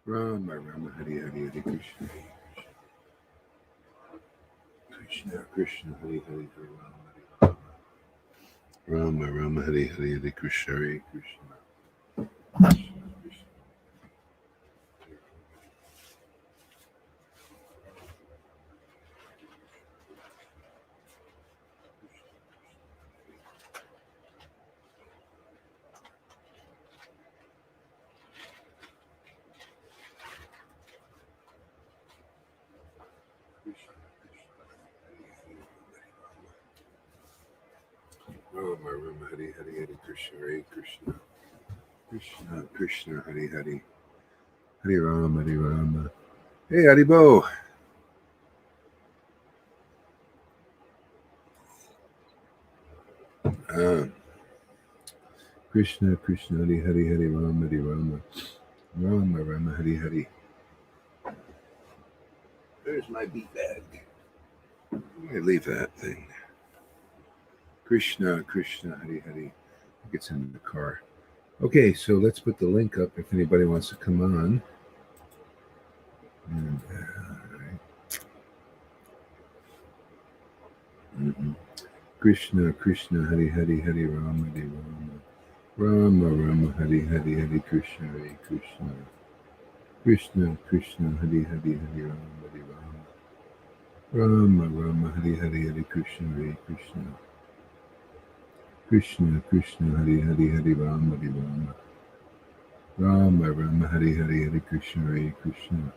Rama Rama Hari Hari Hare Krishna Krishna Krishna Hari Hari Hare Rama Rama Rama Hari Hari Hare Krishna Hare Krishna Krishna Krishna. Rama Rama Hari Hari Hare Krishna Hare Krishna Krishna Krishna Hari Hari Hare Rama Hare Rama. Hey Haribo. Krishna Krishna Hari Hari Hare Rama Hare Rama Rama Rama Hari Hari. There's my beat bag. I leave that thing. Krishna Krishna Hari Hari. Gets in the car. Okay, so let's put the link up if anybody wants to come on. And, Krishna Krishna Hari Hari Hari Rama Hare Rama Rama Rama Hari Hari Hare Krishna Hare Krishna Krishna Krishna Hari Hari Hare Rama Hare Rama Rama Rama Hari Hari Hare Krishna Hare Krishna Krishna Krishna Hari Hari Hare Rama Hare Rama Rama Rama Hari Hari Hare Krishna Hare Krishna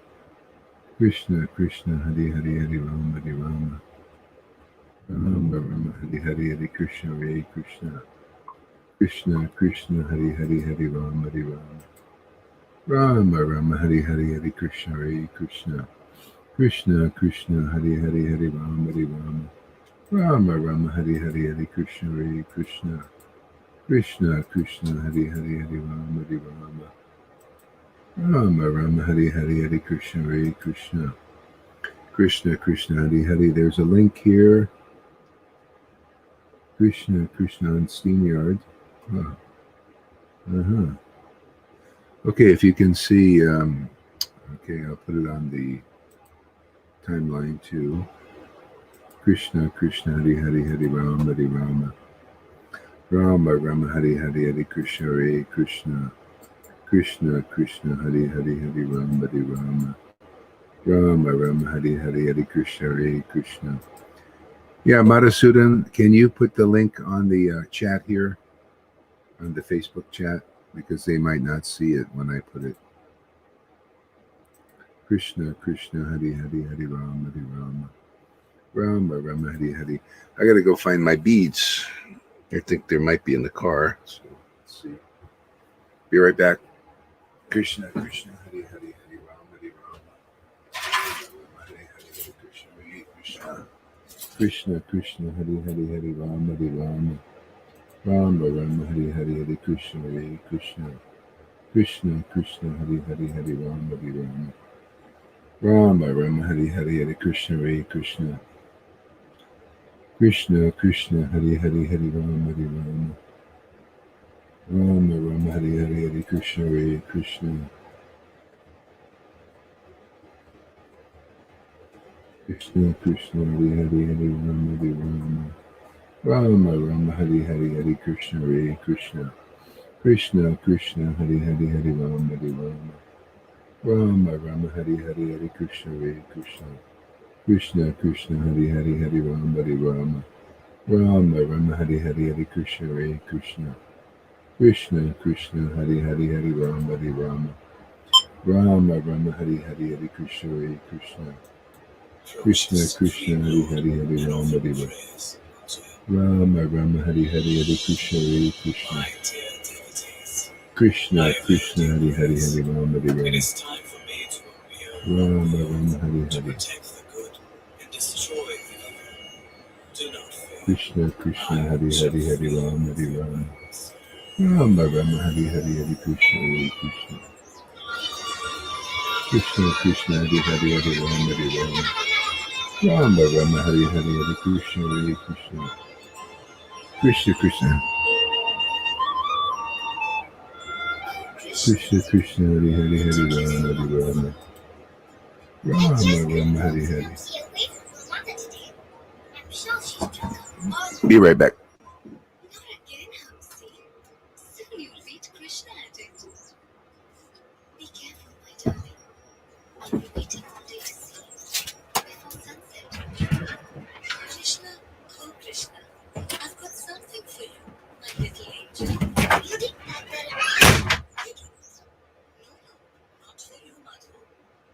Krishna Krishna Hari Hari Hare Rama Hare Rama Rama Rama Hari Hari Hare Krishna Hare Krishna Krishna Krishna Hari Hari Hare Rama Hare Rama Rama Rama Hari Hari Hare Krishna Hare Krishna Krishna Krishna Hari Hari Hare Rama Hare Rama Rama Rama Hari Hari Hare Krishna Hare Krishna Krishna Krishna Hari Hari Hare Rama Hare Rama Rama Rama Hari Hari Hare Krishna Hare Krishna Krishna Krishna Hari Hari. There's a link here. Krishna Krishna on StreamYard. Okay, if you can see, okay, I'll put it on the timeline too. Krishna Krishna Hari Hari Hare Rama Hare Rama Rama Rama Hari Hari Hare Krishna Hare Krishna Krishna Krishna Hari Hari Hare Rama Hare Rama Rama Rama Hari Hari Hare Krishna Hare Krishna. Yeah, Madhusudan, can you put the link on the chat here, on the Facebook chat, because they might not see it when I put it. Krishna Krishna Hari Hari Hare Rama Hare Rama Rama Rama Hari Hari. I gotta go find my beads. I think there might be in the car. So let's see. Be right back. Krishna Krishna Hari Hari Hare Rama Hare Rama Rama Hare Hare Krishna Hare Krishna Krishna Krishna Hari Hari Hare Rama Hare Rama Rama Rama Hari Hari Hare Krishna Hare Krishna Krishna Krishna Hari Hari Hare Rama Hare Rama Rama Rama Hari Hari Hare Krishna Hare Krishna Krishna Krishna Hari Hari Hare Rama Hare Rama Rama Rama Hari Hari Hare Krishna Hare Krishna Krishna Krishna Hari Hari Hare Rama Hare Rama Rama Rama Hari Hari Hare Krishna Hare Krishna Krishna Krishna Hari Hari Hare Rama Hare Rama Rama Rama Hari Hari Hare Krishna Hare Krishna Krishna Krishna Hari Hari Hare Rama Hare Rama Rama Rama Hari Hari Hare Krishna Hare Krishna Krishna Krishna Hari Hari Hare Rama Hare Rama Rama Rama Hari Hari Hare Krishna Hare Krishna Krishna Krishna Hari Hari Hare Rama Hare Rama Rama Rama Hari Hari Hare Krishna Hare Krishna Krishna Krishna Hari Hari Hare Rama Hare Rama Rama Rama Hari Hari Krishna Krishna Hari Hari Hare Rama Hare Rama Rama Rama Hari Hari Hare Krishna Hare Krishna Krishna Krishna Hari Hari Hare Rama Hare Rama Rama Rama Hari Hari Hare Krishna Hare Krishna Krishna Krishna Krishna Krishna Hari Hari Hari Rama Hari Rama Rama Rama Hari Hari. Be right back. Be careful, my darling. I'll be waiting all day to see you before sunset. Krishna, oh Krishna, I've got something for you, my little angel. You didn't pack that in. No, not for you, Madhu.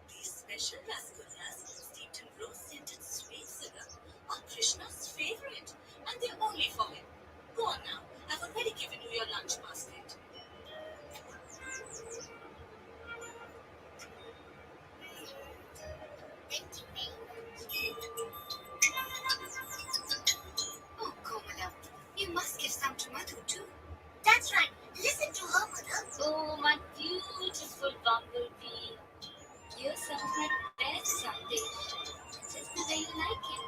These special rasgullas steeped in rose-scented sweet syrup are Krishna's favorite, and they're only for him. Go on now. I've already given you your lunch basket. Oh, Komala, you must give some to Madhu too. That's right. Listen to her, Mother. Oh, my beautiful bumblebee. Here's some of my best Sundays. Just the way you like it.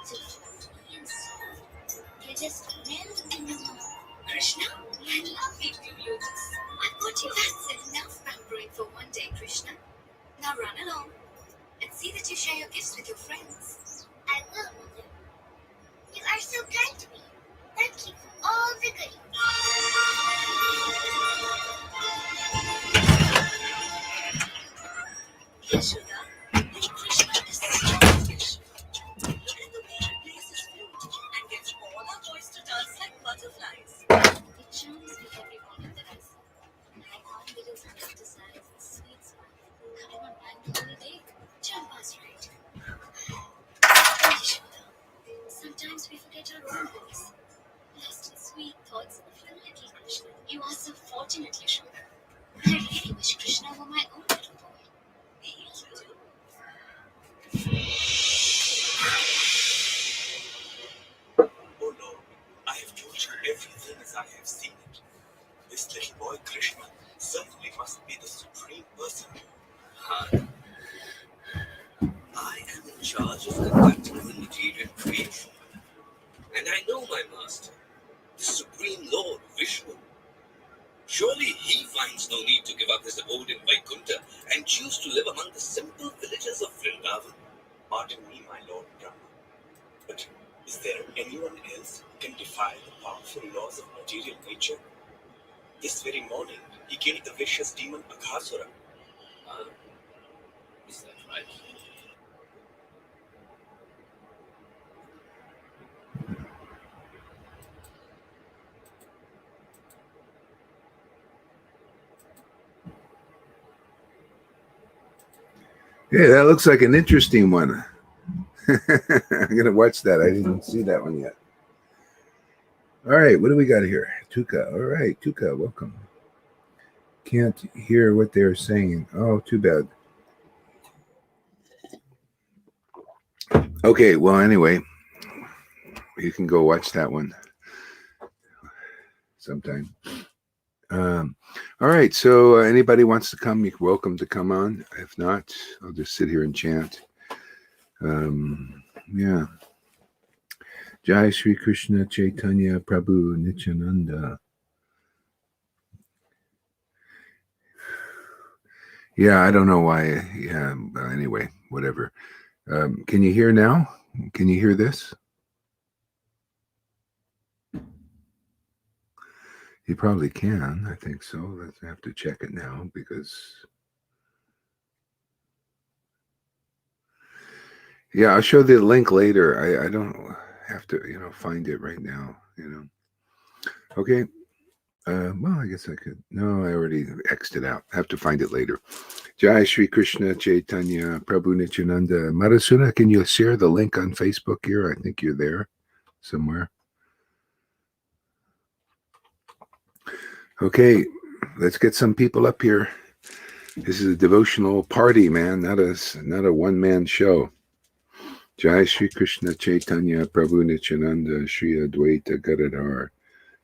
So fluffy and soft. They just melt in your mouth. Krishna, I love eating lotus. I thought you had enough pampering for one day, Krishna. Now run along and see that you share your gifts with your friends. I will, Mother. You are so kind to me. Thank you for all the goodies. Yashoda, little Krishna is so fish. Look at the way he plays his flute and gets all our boys to dance like butterflies. It charms me every morning that I see. I can't believe his nectar eyes and sweet smile. I don't mind the whole day. Champa's right. Yashoda, sometimes we forget our own voice. Lost in sweet thoughts of your little Krishna. You are so fortunate, Yashoda. I really wish Krishna were my own little boy. Me too. Oh Lord, I have told you everything as I have seen it. This little boy Krishna certainly must be the supreme person. I am in charge of conducting the material creation. And I know my master, the Supreme Lord Vishnu. Surely he finds no need to give up his abode in Vaikuntha and choose to live among the simple villages of Vrindavan. Pardon me, my Lord Brahma, but is there anyone else who can defy the powerful laws of material nature? This very morning, he killed the vicious demon Aghasura. Is that right? Hey, that looks like an interesting one. I'm going to watch that. I didn't see that one yet. All right, what do we got here? Tuka. All right, Tuka, welcome. Can't hear what they're saying. Oh, too bad. Okay, well, anyway, you can go watch that one sometime. All right, so anybody wants to come, you're welcome to come on. If not, I'll just sit here and chant. Yeah. Jai Sri Krishna Chaitanya Prabhu Nityananda. Yeah, I don't know why. Yeah, anyway, whatever. Can you hear now? Can you hear this? You probably can. I think so. Let's have to check it now because. Yeah, I'll show the link later. I don't have to, find it right now. Okay. Well, I guess I could. No, I already X'd it out. I have to find it later. Jai Sri Krishna Chaitanya Prabhu Nityananda. Madhusuna, can you share the link on Facebook here? I think you're there somewhere. Okay, let's get some people up here. This is a devotional party, man, not a one-man show. Jai Sri Krishna Chaitanya Prabhu Nityananda Shri Advaita Gadadhar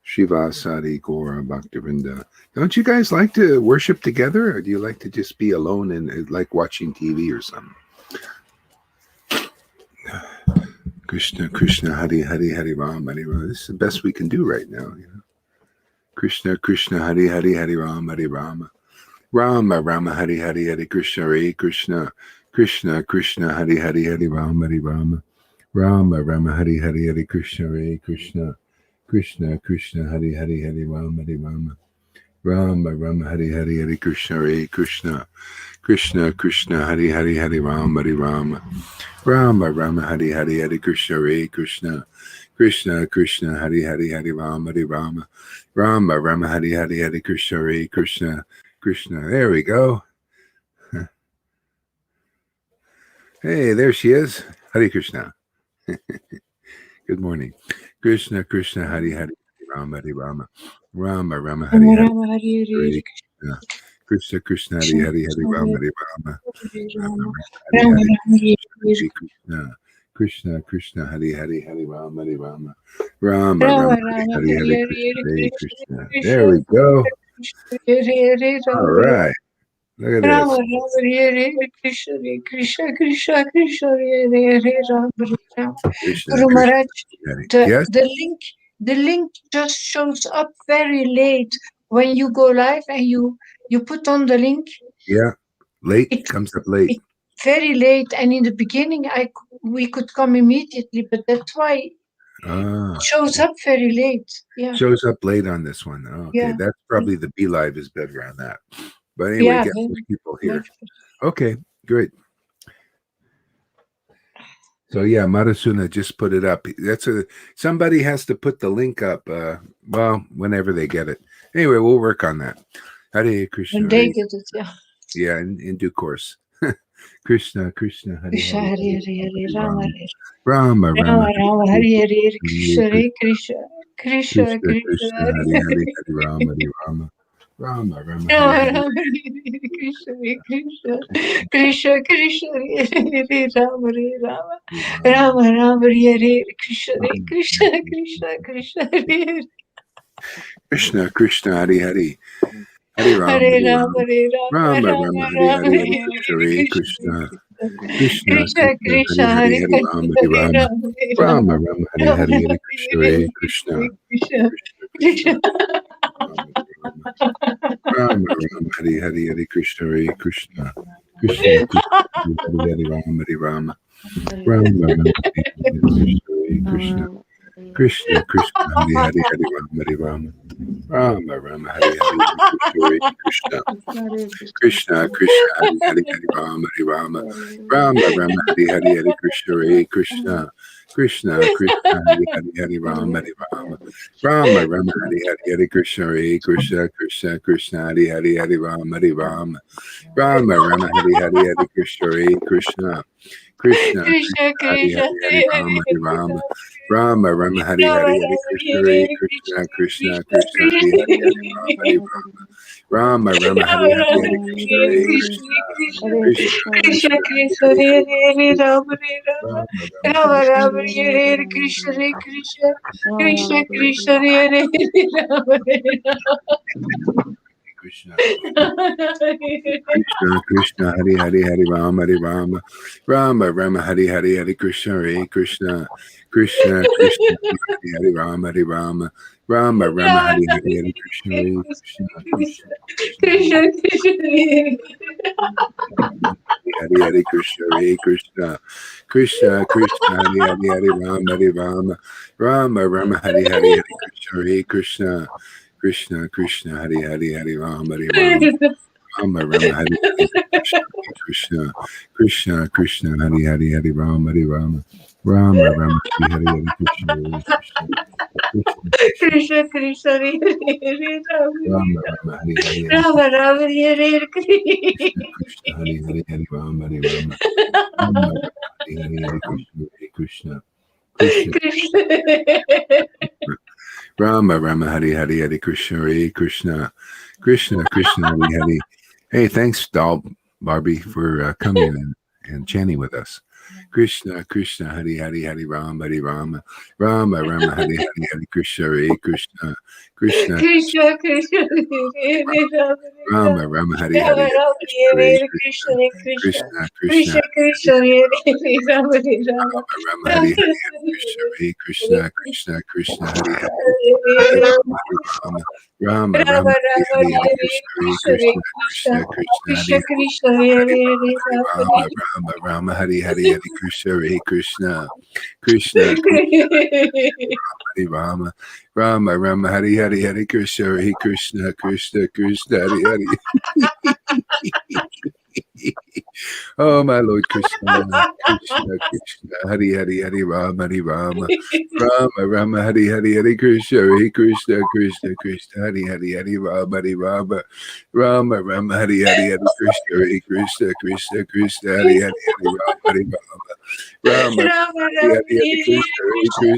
Shivasadi Gaura Bhaktivinoda. Don't you guys like to worship together, or do you like to just be alone and like watching TV or something? Krishna Krishna Hari Hari Hari Ram Hari Ram. This is the best we can do right now. Krishna Krishna Hari Hari Hari Ram Hari Ram. Rama Rama Hari Hari Hari Krishna Hare Krishna Krishna Krishna Hari Hari Hari Rama Hari Rama Rama Rama Hari Hari Hari Krishna Hare Krishna Krishna Krishna Hari Hari Hari Rama Hari Rama Rama Rama Hari Hari Hari Krishna Hare Krishna Krishna Krishna Hari Hari Hari Rama Hari Rama Rama Rama Hari Hari Hari Krishna Hare Krishna Krishna Krishna Hari Hari Hari Rama Hari Rama Rama Rama Hari Hari Hari Krishna Hare Krishna Krishna. There we go. Hey, there she is. Hare Krishna. Good morning. Krishna Krishna Hari Hari Rama Hari Rama Rama Rama Hari Hari Hare Krishna Krishna Krishna Hari Hari Hari Rama Hari Rama Rama Hari Hari Krishna Krishna Krishna Hari Hari Hari Rama Hari Rama Rama Rama Hari Hari Hari Krishna Hare Krishna. There we go. All right. Look at this. Krishna Krishna Krishna Krishna Ram Krishna, Guru Maharaj, yes. the link just shows up very late when you go live and you put on the link. Yeah, late comes up late. Very late, and in the beginning we could come immediately, but that's why it shows up very late. Yeah, shows up late on this one. Okay, yeah. That's probably the B Live is better on that. But anyway, get more people here. Okay, great. So yeah, Marasuna just put it up. Somebody has to put the link up. Well, whenever they get it. Anyway, we'll work on that. Hare Krishna. When they get it, yeah. Yeah, in due course. Krishna Krishna Hare Krishna Hare Hare Rama Rama Rama Rama Hare Hare Krishna Hare Krishna Krishna Krishna Hare Hare Rama Hare Rama Rama Rama Rama Krishna Krishna Krishna Krishna Hare Rama Rama Rama Rama Hare Krishna Krishna Krishna Krishna Hare Krishna Krishna Hare Hare Hare Rama Rama Rama Hare Hare Krishna Krishna Krishna Hare Hare Rama Rama Rama Hare Hare Krishna Krishna Rama Rama Hare Hare Krishna Hare Krishna Krishna Krishna Hare Rama Rama Rama Rama Hare Krishna Krishna Krishna Hare Hare Rama Rama Rama Hare Hare Krishna Krishna Krishna Hare Hare Rama Rama Rama Rama Hare Hare Krishna Krishna Krishna Hare Hare Rama Rama Rama Hare Hare Krishna Krishna Krishna Hare Hare Rama Rama Rama Hare Hare Krishna Krishna Krishna Hare Hare Rama Rama Rama Hare Hare Krishna Krishna Krishna Hare Hare Rama Rama Hare Hare Krishna Krishna Hare Rama Rama Rama Hare Krishna Krishna Krishna Krishna Hare Rama Krishna Krishna Krishna Hare Hare Rama Rama Rama Hare Hare Krishna Krishna Krishna Krishna Hare Rama Rama Rama Hare Hare Krishna Krishna Hare Hare Krishna Krishna Krishna Hare Hare Rama Rama Hare Hare Krishna Krishna Krishna Hare Hare Rama Rama Rama Hare Krishna Krishna Krishna Hare Hare Rama Rama Rama Hare Hare Krishna Krishna Hare Rama Rama Hare Rama Rama Hare Krishna Hare Hare Rama Rama Hare Krishna Rama Rama Hare Hare Krishna Krishna Krishna Hare Hare. Hey, thanks, doll Barbie, for coming and chanting with us. Krishna, Krishna, Hari Hari, Hari Rama, Hari Rama, Rama Rama, Hari Hari, Hari Krishna, Hare Krishna, Krishna, Krishna Krishna Hare Hare Rama Rama, Hari Rama Hari, Hari Rama Krishna, Hare Hare Hare Krishna, Krishna Hare Krishna Krishna, Krishna, Krishna Krishna Hare Hare Rama Hare Rama Rama Rama, Rama Hari Hari, Hari Krishna, Hare Hare Hare Krishna, Krishna, Krishna, Hari Hari, Hari Hare Rama, Hari Rama, Rama Rama Rama, Hari Rama Hari, Hari Hare Krishna, Hare Krishna Hare Krishna, Krishna Krishna, Krishna, Krishna Hari Hari, Krishna Hare Hari Hare Rama, Rama Hari Rama, Rama Rama, Hari Hari, Hari Krishna, Hare Krishna, Krishna, Krishna, Hare Hari Rama, Rama Rama, Hari Hari, Hari Krishna, Hare Krishna, Krishna, Krishna, Hari Hari. Oh, my Lord Krishna, Krishna, Krishna, Hari Hari, Hari Rama, Hari Rama, Rama Rama, Hari Hari, Hari Krishna, Hare Krishna, Krishna, Krishna, Hari Hari, Hari Rama, Hari Rama, Rama Rama, Hari Hari, Hari Krishna, Hare Krishna, Krishna, Krishna, Hari Hari, Hari Rama, Hari Rama, Rama Rama Rama, Hari Rama Hari, Hari Krishna, Hare Krishna,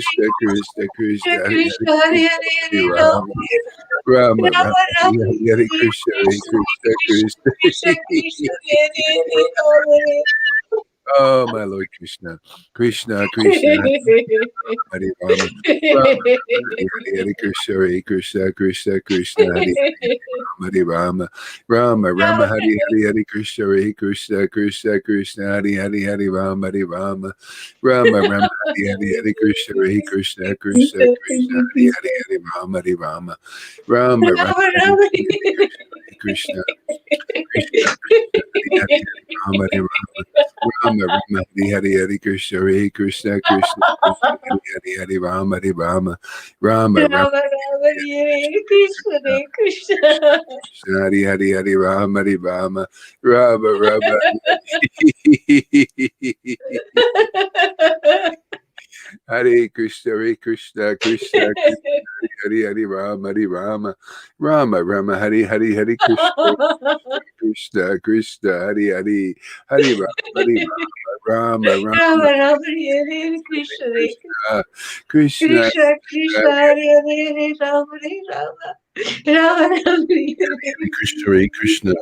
Krishna, Krishna, Hari Hari, Krishna Hare Krishna, Hari Hare Rama, Hare Rama Rama, Rama Hari Rama Hari, Hari Hare Krishna, Hare Krishna Krishna, Krishna Krishna Krishna. Krishna Hare Hare Oh, my Lord Krishna, Krishna, Krishna, Hari Rama, Rama, Hari Hari, Hari Krishna, Hare Krishna, Krishna, Krishna, Hari Hari Rama, Rama, Rama, Hari Hari, Hari Krishna, Hare Krishna, Krishna, Krishna, Hari Hari, Hari Rama, Hari Rama, Rama, Rama, Hari Hari, Hari Krishna, Hare Krishna, Krishna, Krishna, Hari Hari, Hari Rama, Hari Rama, Rama, Rama, Rama Hari Rama Hari, Hari Krishna, Krishna, Krishna, Hari Hari, Hari Rama, Hari Rama, Rama Rama, Hari Hari, Hari Krishna, Hare Krishna, Krishna, Krishna, Hari Hari, Hari Rama, Hari Rama, Rama Rama, Rama Rama Hare Krishna Krishna, Hare Krishna Krishna, Hari Hari, Hari Rama, Hari Rama, Rama Rama, Hare Krishna, Hare Krishna,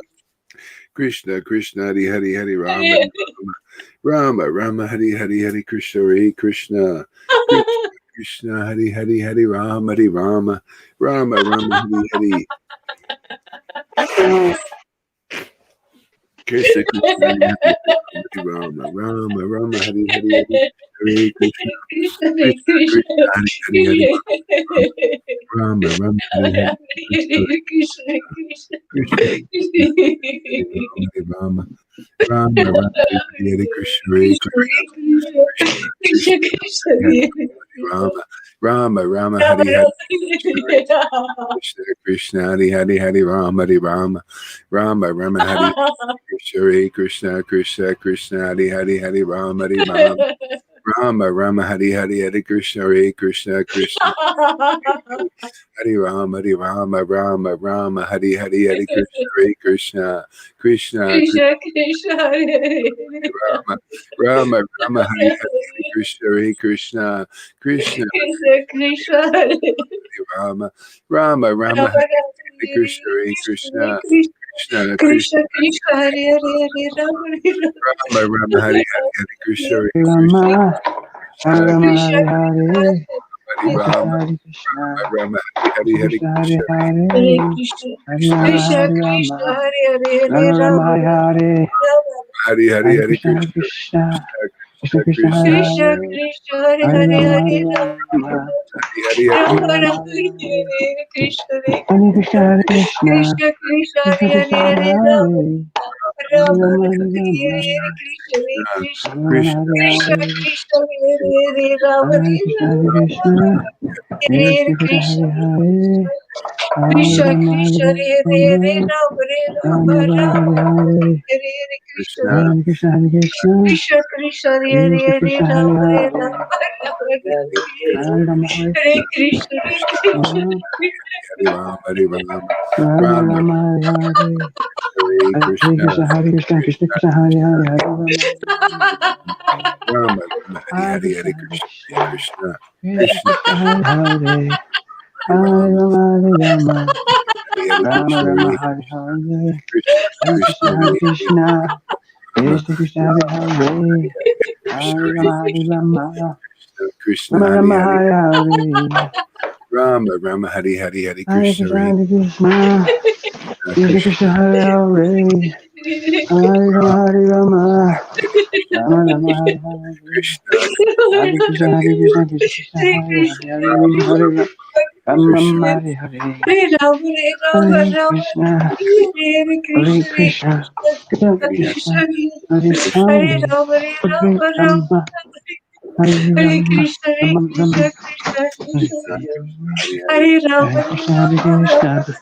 Krishna, Krishna, Hari Hari, Hari Rama, Hari Rama, Rama Rama, Hari Hari, Hari Krishna, Krishna, Krishna, Hari Hari, Hari Rama, Hari Rama, Rama Rama, Rama Rama Hare Krishna Hare Krishna, Krishna, Krishna Krishna Hare Hare Rama Hare Rama Rama Rama Hare Krishna, Hare Krishna, Krishna, Krishna, Hari Hari, Hari Rama, Hare Rama, Rama, Hari Hari, Hari Krishna, Hare Krishna, Krishna, Krishna, Hari Hari, Hari Rama, Hari Rama, Rama, Rama, Hari Hari. Krishna, Krishna, Hari Rama, Rama, Rama, Hari Hari, Hari Krishna, Krishna Hare Krishna, Krishna Krishna, Hari Hari, Hari Rama, Rama, Hari Hari, Krishna, Hare Krishna Krishna Krishna, Hari Rama, Hari Rama, Rama, Rama, Hari Hari, Hari Krishna, Hare Krishna, Krishna Krishna, Krishna Hari Rama, Rama, Rama, Hari Hari, Krishna, Krishna, Hari Hari, Hari Rama, Hari Rama, Rama, Rama, Hari Krishna, Hare Krishna, Krishna, Krishna, Hari Hari, Hari Rama, Hari Rama, Rama, Rama, Hari Hari, Hare Krishna, Hare Krishna, Krishna, Hari Rama, Hari Rama, Rama, Rama, Hari Hari, Hare Krishna, Hare Krishna, Krishna, Krishna, Krishna Krishna Rama, Rama, Rama, Hari Hari, Hare Krishna, Hare Krishna, Krishna, Krishna Krishna Rama, Rama, Rama, Hari Hare Krishna, Hare Krishna, Krishna, Krishna, Krishna Krishna Hare Hare Hare Rama Hare Rama, Rama, Hari Hari, Hare Krishna, Hare Krishna, Rama, Krishna, Rama Krishna Hare Hare, Hari Hare Krishna, Rama, Hare Krishna, Rama, Hari Hari, Krishna Hare Krishna, Krishna, Hare Hare Hare, Krishna Hare Rama, Krishna Hare Krishna Rama, Hare Hare Hare Rama Rama, Rama Hare Hare, Hari Hari, Hare Hare Krishna, Hare Krishna, Krishna, Krishna Krishna, Krishna, Krishna, Hare Krishna Hare, Krishna Hare Hare Hare Rama, Hare Hare Rama, Hari Hari, Hare Hare Rama Rama, Rama Hare Hare, Hare Krishna Hare Hare Krishna, Hare Krishna, Krishna Krishna Krishna Hare Krishna, Hare Hare Hare Hare, Hare Rama Rama, Rama Hare Rama, Hare Krishna Hare Krishna, Krishna Rama Krishna, Rama, Krishna Hare Hare, Krishna Hare Hare Rama Hare Hare Krishna, Hare Rama Krishna, Hare Krishna Krishna, Krishna Hare Hare, Hare Krishna Rama, Krishna Hare Hare Hare Rama, Rama Hare Rama Rama Rama, Rama Hare Hare, Hare Krishna Krishna, Hare Krishna, Hare Krishna, Krishna Krishna Hare Krishna Hare Krishna, Hare Rama Hare Hare, Rama Hare Rama, Hare Hare Krishna Hare Krishna Rama, Hari Rama, Hari Rama, Rama Rama, Rama, Hare Hare, Hare Hare Krishna, Krishna, Hare Krishna, Krishna Krishna, Krishna, Hare Hare, Hare Rama, Rama, Rama, Hari Hare Hari, Krishna, Hare Hare Krishna, Hare Krishna, Krishna, Krishna Krishna, Krishna, Hare Hare, Hari Hare Rama, Rama, Hare Rama, Hari Hari Rama Krishna, Rama, Hare Hare Hare, Krishna, Hare Krishna, Krishna, Hare Hari Hari Krishna, Rama, Krishna Krishna, Hare Hare, Krishna, Hare Rama, Hare Rama, Krishna, Rama Hare Rama, Hare, Hare Hare, Rama Rama, Hare Hare, Hare Hare Krishna, Krishna, Hare Krishna, Krishna Krishna, Krishna, Hare Hare, Hare Rama, Hare Rama, Rama Rama, Hare Hare, Krishna, Hare Krishna, Hare Krishna, Krishna Krishna, Hare Hare, Hare Hare Rama, Krishna, Rama, Hare Hare, Hare Krishna, Hare Krishna, Krishna Hare Hare, Krishna, Hare Krishna, Hare, Hare Rama, Hare Rama, Rama Rama, Hare Hare Hare Krishna, Hare Krishna,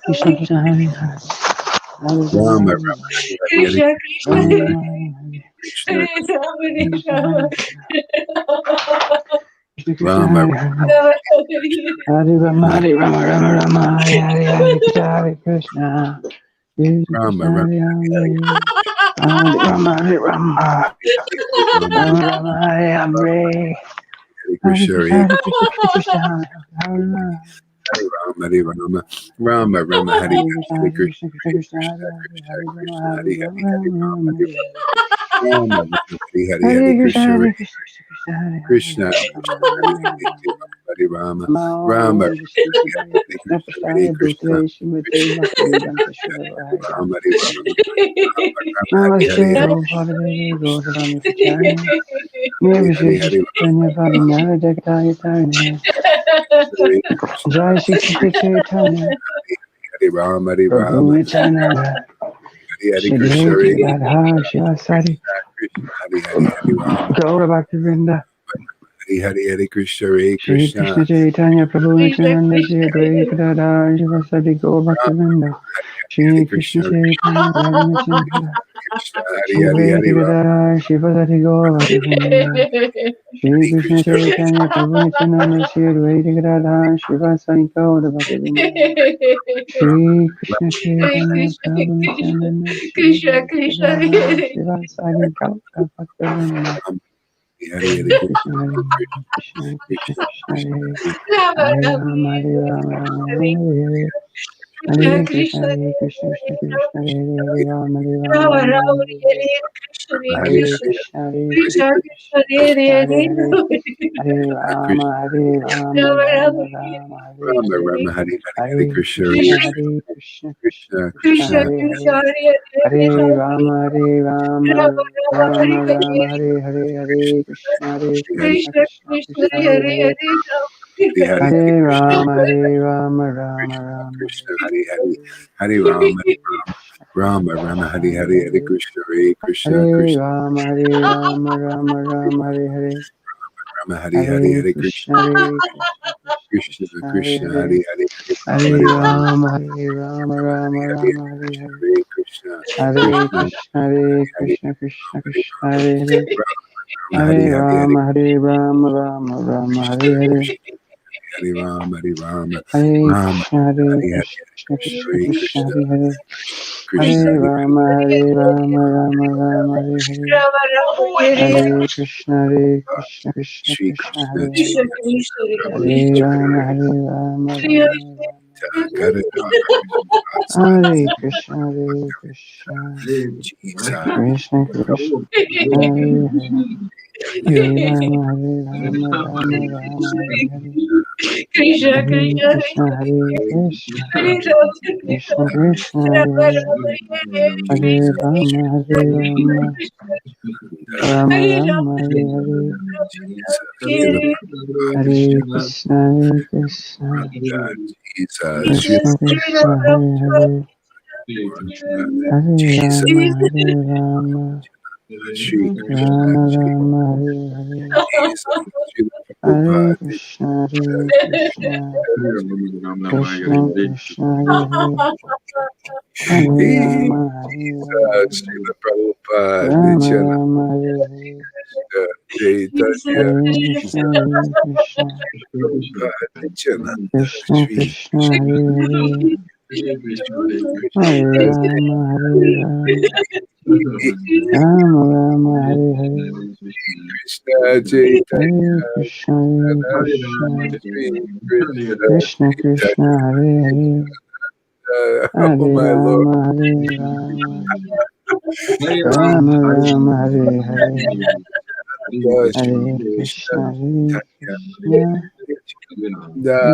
Krishna Krishna, Hare Hare, Hare Rama, Rama, Rama, Hare Hare, Rama Krishna, Rama, Hare Krishna, Krishna, Hare Krishna, Rama, Hare Rama, Hare, Hare Rama, Hare Rama, Rama Rama, Hare Hare, Krishna, Hare Rama, Krishna, Rama, Hare Hare, Hare Rama, Hare Rama, Rama, Rama Rama, Hare Hare, Hare Hare Krishna, Krishna, Hare Krishna, Krishna Krishna, Hare Hare. Hare Rama, Rama Rama, Hare Hare Krishna, Hare Hare Krishna, Krishna, Krishna Hare Krishna, Krishna, Hare Krishna Hare, Hare Krishna, Rama, Hare Hare Hare, Rama, Hare Rama Rama, Rama, Rama Rama, Hare Hare, Hare Hare Krishna, Krishna, Hare Krishna, Krishna Krishna, Hare Hare, Krishna, Hare Krishna, Rama, Hare Rama Hare, Hare Rama, Rama Namo Rama, Vishvadaya Hare Krishna Krishna, Hare Prasthaya Krishna, Bhutale Srimate Krishna Bhakti Vedanta Shivaya Rama, Hare Rama, Rama Hare Namaste Hare, Prabhupada Goswami Pachari Hare Hare, Nirvishesha Hare Chaitanya Prabhu Jagataya Tarne Hare Krishna, Jai Shri Krishna Chaitanya Hare Rama, Hare Prabhu Rama, Nityananda Hare Hare Shri Krishna, Hare Advaita Gadha Shivasari Krishna, Hare Hare, Hare Rama, Gaura Bhakti Vrinda Hare Hare, Hare Krishna, Hare Shri Krishna Krishna, Chaitanya Prabhu Nityananda Shri Advaita Gadha Shivasari Gaura Bhakti Rama, Vrinda Hare Shri Krishna Krishna, Hare Chaitanya Radha Nityananda Krishna, Shri Hare Hare, Advaita Hare Rama, Gadara Shivasari Gaura Bhakti Vrinda Shri Hare Krishna Krishna, Hare Chaitanya Prabhu Nityananda Shri Advaita Gadara Shivasari Gaura Bhakti Vrinda Shri Krishna Chaitanya Prabhu Nityananda Shri Advaita Gadara Shivasari Gaura Bhakti Vrinda Rama, Hare Hare Hare Krishna, Hare Krishna, Krishna Krishna, Krishna, Krishna, Hare Hare Hare Rama, Hare Rama, Rama Rama, Hare Hare Krishna, Hare Krishna, Krishna Krishna, Hare Rama, Hare Rama, Rama Rama, Rama, Hare Hare Hare, Krishna, Hare Hare Krishna, Krishna Krishna, Hare Hare Hare Krishna, Rama, Hare Rama, Rama Rama, Hare Rama, Hare Rama, Hare Hare, Hare Hare Krishna, Krishna, Hare Krishna, Krishna Krishna, Krishna, Krishna, Hare Hare Hare Rama, Hare Rama, Rama Rama, Hare Hare Hare Krishna, Hare Hare Krishna, Krishna Krishna, Hare Hare Hare, Hare Hare Krishna, Rama, Hare Rama, Rama Krishna, Rama, Krishna, Hare Hare Hare, Hare Hare Rama, Krishna, Rama, Krishna, Rama, Krishna, Hare Hare Hare, Hare Hare Krishna, Hare Krishna, Hare Krishna, Rama, Hare Rama, Rama Rama, Hare Hare Rama, Hare Hare, Hare Hare Krishna, Krishna, Hare Krishna, Krishna Krishna, Krishna, Hare Krishna, Hare Hare Hare, Hare Rama, Hare Hare Rama, Rama, Hare Rama, Rama Hare Rama, Hare Krishna, Hare Hare Krishna, Hare Krishna, Krishna, Hare Hare Krishna, Krishna Hare Krishna, Hare Hare Rama, Hare Hare Hare, Hare Rama, Hare Rama, Rama Rama, Hare Hare Krishna, Hare Rama, Hare Rama, Hare Rama, Krishna, Hare Hare Hare, Krishna, Krishna Hare Krishna, Krishna, Hare Hare Krishna, Hare Hare Rama, Hare Rama, Rama Rama, Hare Hare Hare Krishna, Hare Krishna, Krishna Shri Krishna, Krishna, Hare Hare Chaitanya, Hare Rama, Hare Rama, Rama Rama, Hare Krishna, Hare Krishna, Jesus, Krishna Krishna, Hare Hare Hare Rama, Hare Rama, Rama Rama, Hare Hare Hare Krishna, Hare Krishna, Krishna Krishna, Hare Hare Hare Rama, Hare Rama, Rama Rama, Hare Hare Srila Hare Krishna, Hare Krishna, Jesus, Srila Krishna Krishna, Hare Hare Hare Jesus, Rama, Hare Rama, Shri Krishna, Rama Rama, Hare Hare Jesus, Srila Hare Prabhupada, Krishna, Hare Krishna, Krishna Krishna, Hare Hare Hare Jesus, Rama, Hare Rama, Srila Prabhupada, Rama Nityananda, Rama, Hare Hare Chaitanya, Hare Jesus, Krishna, Hare Krishna, Prabhupada, Nityananda, Krishna Shri Krishna, Hare Hare Hare Jesus, Rama, Hare Rama, Rama Rama, Hare Hare Krishna, Hare Chaitanya, Krishna, Hare Krishna, Shri Krishna, Krishna Krishna, Hare Hare oh Hare my Lord, Rama, Hare Rama, Rama Rama, Hare Hare Hare Krishna, Hare Krishna,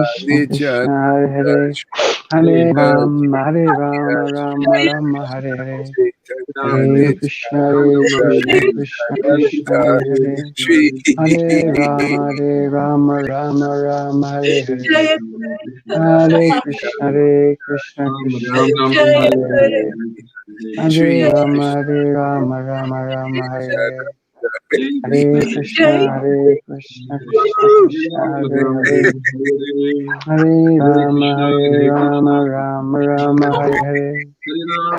Krishna Krishna, Hare Hare, Hare Rama, Rama Rama, Hare Hare, Hare Krishna, Krishna Krishna, Hare Hare, Hare Rama, Rama Rama, Hare Hare, Hare Krishna, Krishna Krishna, Hare Hare, Hare Rama, Rama Rama, Hare Hare. Hare Krishna, Krishna Krishna, Hare Hare, Hare Rama, Rama Rama, Hare Hare,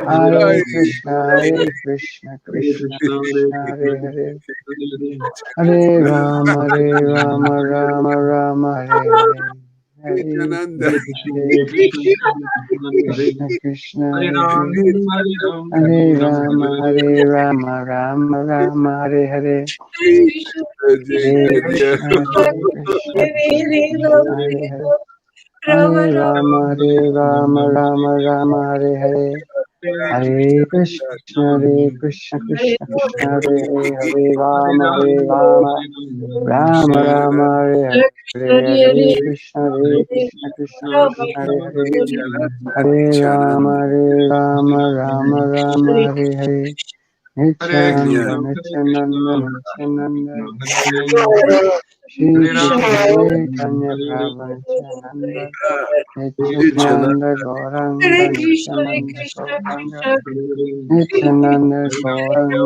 Hare Krishna, Krishna Krishna, Hare Hare, Hare Rama, Rama Rama, Hare Hare, Hare Krishna, Krishna, Hare Hare, Hare Rama, Rama Rama, Hare Hare. Hare Krishna, Krishna Krishna, Hare Hare, Hare Rama, Rama Rama, Hare Hare, Hare Krishna, Krishna Krishna, Hare Hare, Hare Rama, Rama Rama, Hare Hare, Hare Krishna, Krishna Krishna, Hare Hare, Hare Rama, Rama Rama, Hare Hare. Nityananda, Nityananda, Nityananda, Nityananda, Shri Krishna Chaitanya Prabhu Nityananda, Nityananda Gauranga, Nityananda Gauranga, Nityananda Gauranga,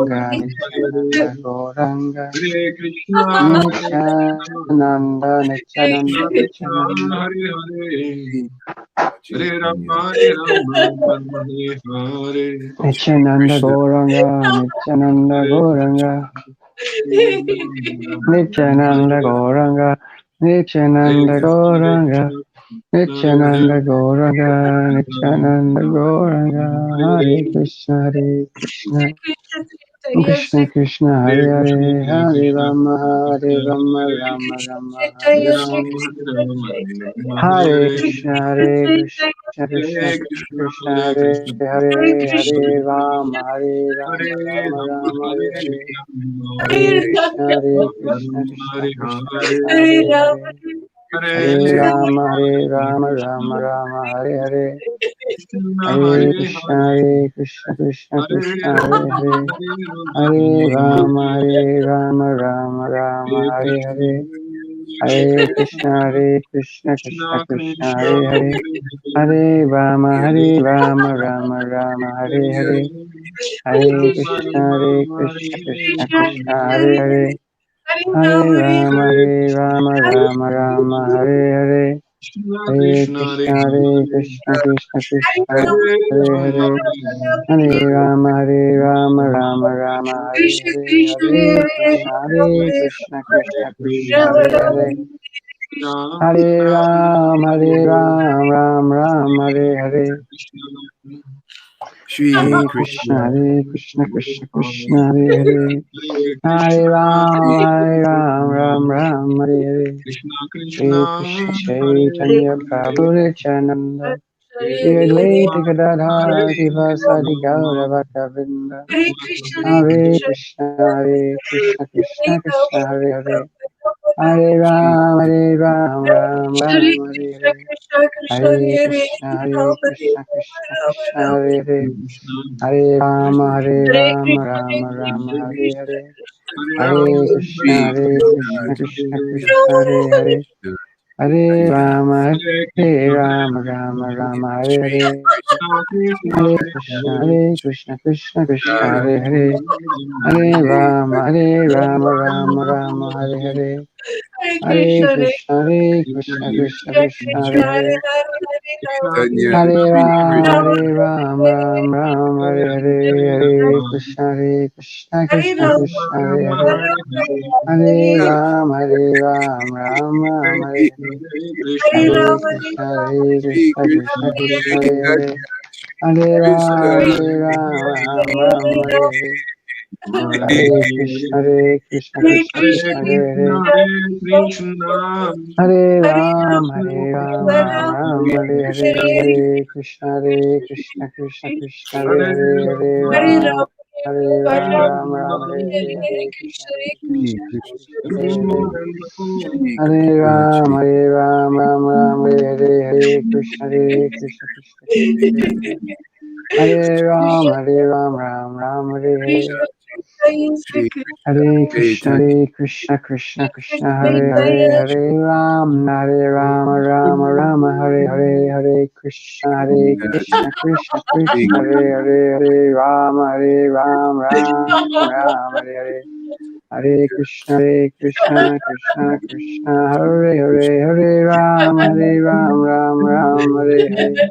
Nityananda Gauranga, Nityananda, Nityananda, Nityananda, Nityananda Gauranga, Nityananda Gauranga, Nityananda Gauranga, Nityananda Gauranga, Nityananda Gauranga, Nityananda Gauranga, Hare Krishna, Krishna Krishna, Hare Hare, Hare Rama, Rama Rama, Hare Hare, Hare Krishna, Krishna Krishna, Hare Hare, Hare Rama, Rama Rama, Hare Hare. Hare Krishna, Krishna Krishna, Hare Hare, Hare Rama, Rama Rama, Hare Hare, Hare Krishna, Krishna Krishna, Hare Hare, Hare Rama, Rama Rama, Hare Hare, Hare Krishna, Krishna Krishna, Hare Hare, Hare Rama, Rama Rama, Hare Hare, Hare Krishna, Krishna Krishna, Hare Hare, Hare Rama, Rama Rama, Hare Hare, Hare Krishna, Krishna Krishna, Hare Hare, Hare Rama, Rama Rama, Hare Hare, Hare Krishna, Krishna Krishna, Hare Hare, Hare Ram, Ram Ram, Hare Hare, Hare Krishna, Krishna Krishna, Hare Hare, Hare Ram, Ram Hare Hare, Hare Krishna Chaitanya Prabhu Nityananda, Shri Advaita Gadadhar Sivasadi Gaura Bhattavinda, Hare Krishna, Krishna Krishna, Hare Hare, Hare Ram, Ram Hare Hare, Hare Krishna, Krishna Krishna, Hare Hare, Hare Rama, Rama Hare Hare, Hare Krishna, Krishna Krishna, Hare Hare, Hare Rama, Rama Hare Hare, Hare Krishna, Krishna Krishna, Hare Hare, Hare Rama, Rama Hare Hare, Hare Krishna, Krishna Krishna, Hare Hare, Hare Ram, Ram Hare Hare, Hare Krishna, Krishna Krishna, Hare Hare, Hare Ram, Ram Hare Hare, Hare Krishna, Krishna Krishna, Hare Hare, Hare Ram, Ram Hare Hare, Hare Krishna, Krishna Hare Hare, Hare Ram, Ram Hare Hare, Hare Krishna, Krishna Krishna, Hare Hare, Hare Ram, Ram, Hare Krishna, Hare Krishna Krishna, Krishna, Krishna Hare Krishna, Hare Ram, Ram Ram, Hare Krishna, Krishna Krishna, Hare Ram, Hare Ram, Ram Ram, Hare Shri Hare Chaitanya, Krishna, Krishna Krishna, Hare Hare, Hare Ram, Ram Ram, Hare Hare, Hare Krishna, Krishna Shri Krishna, Hare Hare, Ram Ram, Hare Hare. Hare Krishna, Krishna Krishna, Hare Ram Hare Hare.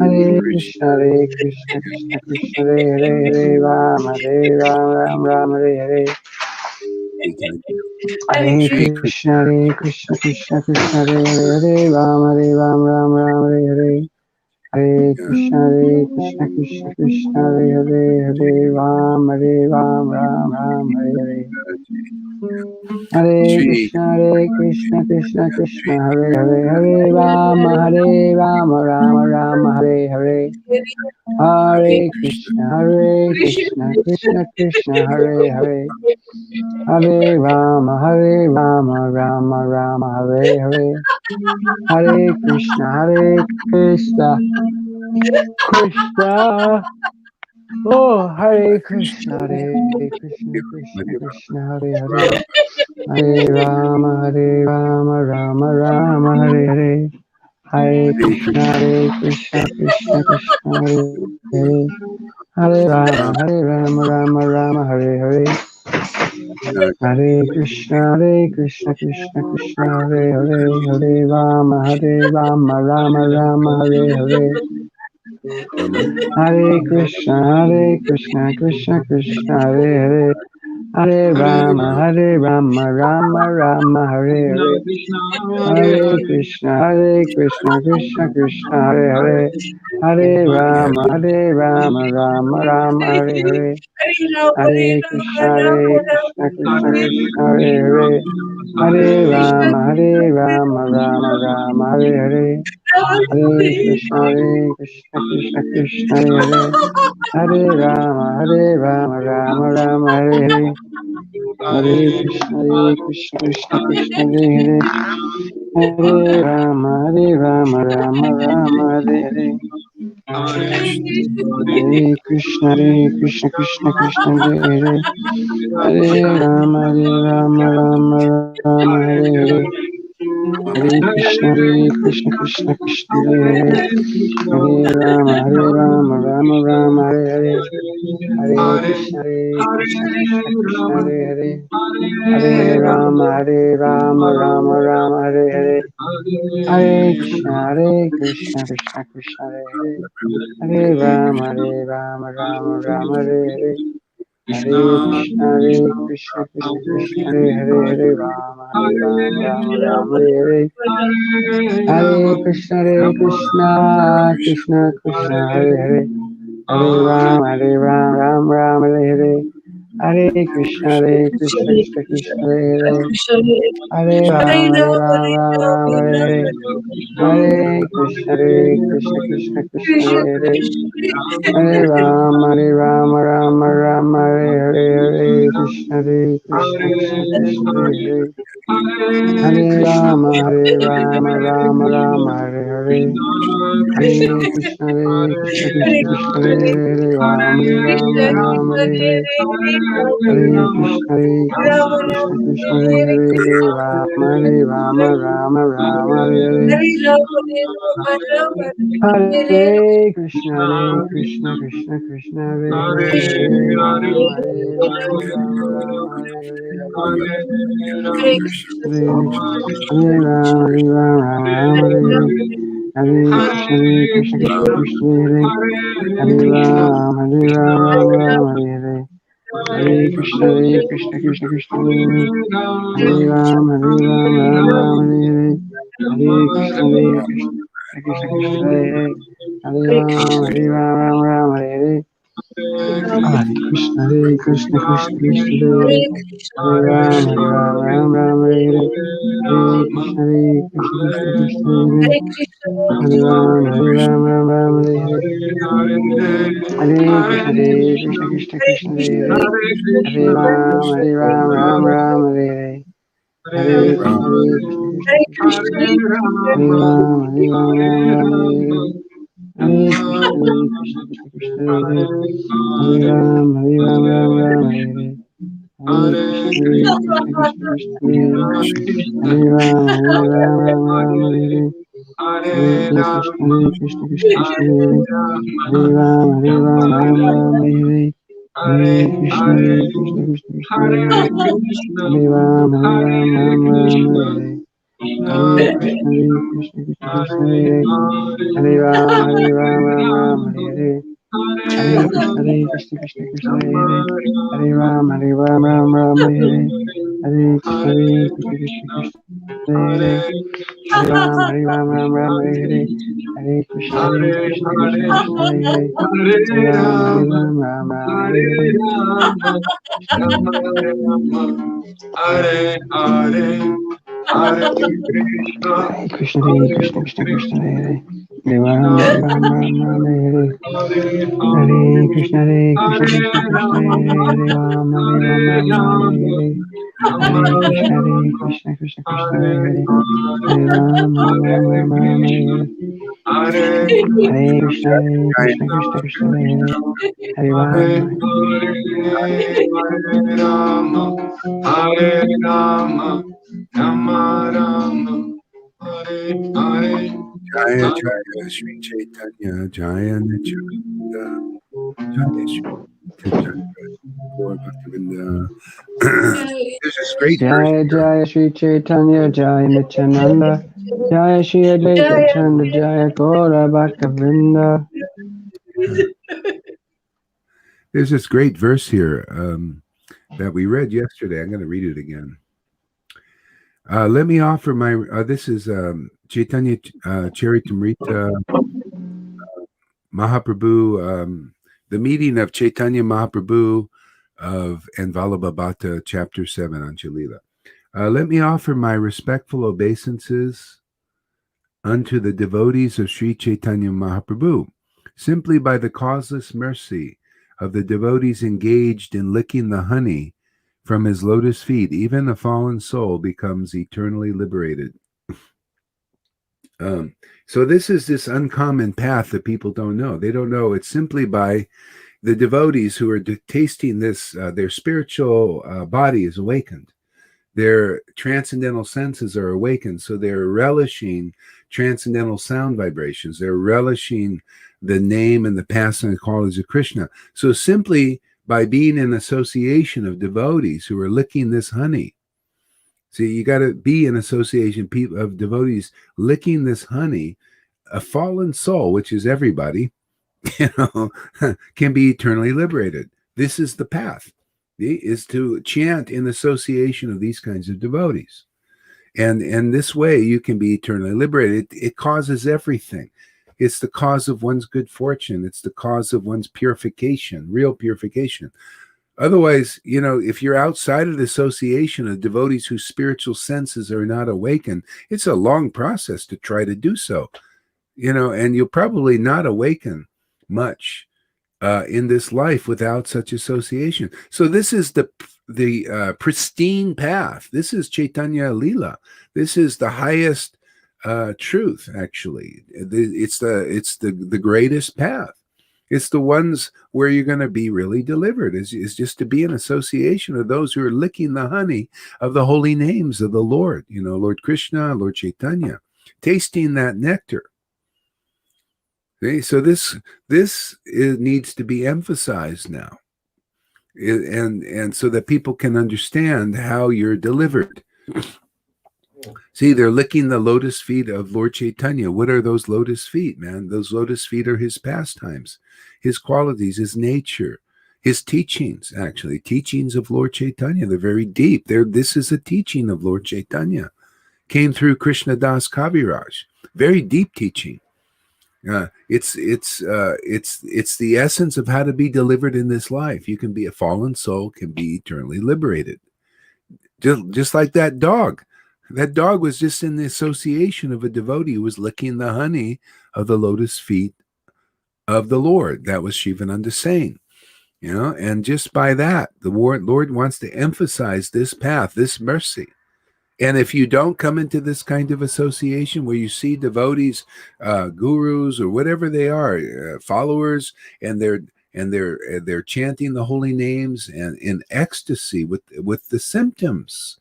Hare Krishna, Krishna Krishna, Hare Ram, Hare Hare. Chaitanya, Hare Shri Krishna, Krishna Krishna, Hare Ram, Hare Hare. Hare Krishna, Krishna Krishna, Hare Ram, Hare Hare. Hare Shri Krishna, Krishna Krishna, Hare Ram, Ram Hare Hare. Hare Krishna, Krishna Krishna, Hare Hare. Hare Rama, Hare Hare. Hare Krishna, Krishna. Oh, Hare Krishna, Krishna Hare Krishna, Hare Hare. Hare Rama, Hare Hare. Hare Krishna, Krishna Krishna, Hare Hare. Hare Ram, Rama, Hare Hare. Hare Krishna, Krishna Krishna, Hare Hare. Hare Rama, Hare Hare. Rama, Hare Krishna, Krishna Krishna, Hare Hare. Hare Rama, Hare Hare. Hare Krishna, Krishna Krishna, Hare Hare. Hare Rama, Hare Hare. Hare Krishna, Krishna Krishna, Hare Hare. Hare Rama, Hare Hare. Hare Krishna, Krishna Krishna, Hare Hare. Hare Rama, Hare Hare. Hare Krishna, Krishna, Hare Hare. Hare Rama, Hare Hare. Hare Krishna, Krishna, Hare Hare. Hare Rama, Hare Hare. Hare Krishna, Krishna, Krishna, Hare Hare. Hare Rama, Hare Hare. Hare Krishna, Krishna, Hare Hare. Hare Rama, Hare Hare. Hare Krishna, Krishna Krishna, Hare Hare. Hare Rama, Hare Hare. Hare Krishna, Krishna Krishna, Hare Hare. Hare Rama, Hare Hare. Hare Krishna, Krishna Krishna, Hare Hare. Hare Ram, Hare Hare. Hare Krishna, Krishna Krishna, Hare Hare. Hare Ram, Hare Hare. Hare Krishna, Krishna Krishna, Hare Hare. Hare Ram, Hare Hare. Hare Krishna, Krishna Krishna, Hare Hare. Hare Ram, Hare Hare. Hare Krishna, Krishna, Hare Ram, Hare Hare. Hare Krishna, Hare Ram, Hare Hare. Hare Krishna, Krishna Krishna, Hare Hare, Hare Ram, Hare Hare, Hare Ram, Hare Hare, Hare Krishna, Krishna, Hare Ram, Hare Hare, Hare Krishna, Krishna, Hare Ram, Hare Hare, Hare Krishna, Krishna, Hare Hare, Hare Ram, Hare Hare. Hare Krishna, Krishna Krishna, Hare Hare Ram, Ram Ram, Hare Hare Krishna, Krishna Krishna, Hare Hare Ram, Ram, Hare Hare Krishna, Krishna Hare Hare Ram, Hare Hare Krishna, Krishna Hare Ram, Hare Hare Krishna, Hare Ram, Ram, Hare Hare Krishna, Hare Ram, Hare Krishna, Hare Ram, Hare Hare Krishna, Hare Ram, Hare Hare Krishna, Hare Ram, Hare Hare Krishna, Hare Ram, Hare Hare Krishna, Krishna, Hare Ram, Hare Hare Krishna, Krishna, Hare Ram, Hare Hare Krishna, Krishna, Hare Hare Ram, Hare Hare Krishna, Krishna, Hare Ram, Hare Hare Krishna, Krishna, Hare Ram, Hare Hare Krishna, Krishna, Hare Ram, Hare Rama, Rama Rama, Hare Hare. Jaya Jaya Sri Chaitanya Jaya Nityananda Jaya Sri Chaitanya Gaur Bhaktivinda. There's this great verse Jaya here. Jaya Sri Chaitanya Jaya Nityananda Jaya Shri Advaita Chanda Jaya Gaura Bhaktavinda. There's this great verse here that we read yesterday. I'm going to read it again. Let me offer my. This is Chaitanya Charitamrita Mahaprabhu, the meeting of Chaitanya Mahaprabhu and Vallabhabhata, chapter 7 on Chalila. Let me offer my respectful obeisances unto the devotees of Sri Chaitanya Mahaprabhu, simply by the causeless mercy of the devotees engaged in licking the honey from his lotus feet. Even a fallen soul becomes eternally liberated. So this is this uncommon path that people don't know. They don't know. It's simply by the devotees who are tasting this, their spiritual body is awakened. Their transcendental senses are awakened. So they're relishing transcendental sound vibrations. They're relishing the name and the paths and the qualities of Krishna. So simply by being in association of devotees who are licking this honey. See, you got to be in association of devotees licking this honey. A fallen soul, which is everybody, can be eternally liberated. This is the path, is to chant in association of these kinds of devotees. And this way you can be eternally liberated. It causes everything. It's the cause of one's good fortune. It's the cause of one's purification, real purification. Otherwise, if you're outside of the association of devotees whose spiritual senses are not awakened, it's a long process to try to do so, and you'll probably not awaken much in this life without such association. So this is the pristine path. This is Chaitanya Lila. This is the highest truth, actually. It's the greatest path. It's the ones where you're going to be really delivered, is just to be in association of those who are licking the honey of the holy names of the Lord, Lord Krishna, Lord Chaitanya, tasting that nectar. Okay, so this needs to be emphasized now, and so that people can understand how you're delivered. See, they're licking the lotus feet of Lord Chaitanya. What are those lotus feet, man? Those lotus feet are his pastimes, his qualities, his nature, his teachings, actually. Teachings of Lord Chaitanya. They're very deep. This is a teaching of Lord Chaitanya. Came through Krishna Das Kaviraj. Very deep teaching. It's the essence of how to be delivered in this life. You can be a fallen soul, can be eternally liberated. Just like that dog. That dog was just in the association of a devotee who was licking the honey of the lotus feet of the Lord. That was Shivananda saying. And just by that, the Lord wants to emphasize this path, this mercy. And if you don't come into this kind of association where you see devotees, gurus, or whatever they are, followers, and they're chanting the holy names and in ecstasy with the symptoms,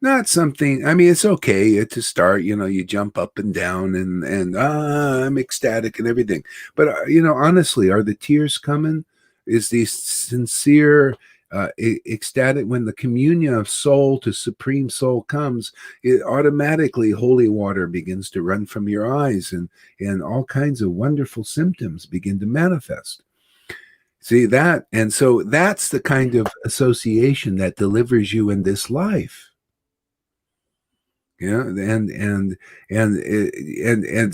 not something. I mean, it's okay to start. You jump up and down and I'm ecstatic and everything. But honestly, are the tears coming? Is the sincere ecstatic when the communion of soul to supreme soul comes? It automatically holy water begins to run from your eyes, and all kinds of wonderful symptoms begin to manifest. See that, and so that's the kind of association that delivers you in this life. And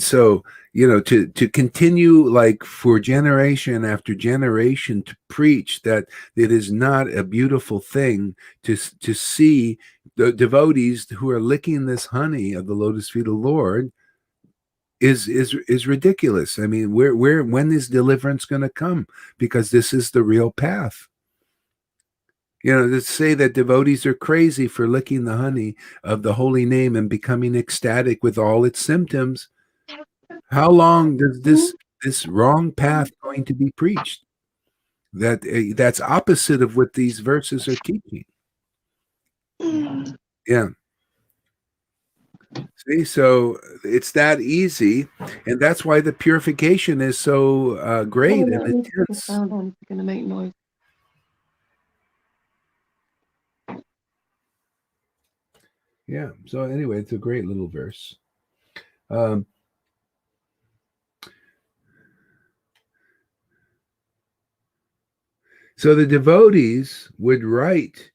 so to continue, like, for generation after generation, to preach that it is not a beautiful thing to see the devotees who are licking this honey of the lotus feet of the Lord is ridiculous. I mean, when is deliverance going to come? Because this is the real path. To say that devotees are crazy for licking the honey of the holy name and becoming ecstatic with all its symptoms. How long does this wrong path going to be preached? That's opposite of what these verses are teaching. Yeah. See, so it's that easy, and that's why the purification is so great and intense. Going to make noise. Yeah. So anyway, it's a great little verse. So the devotees would write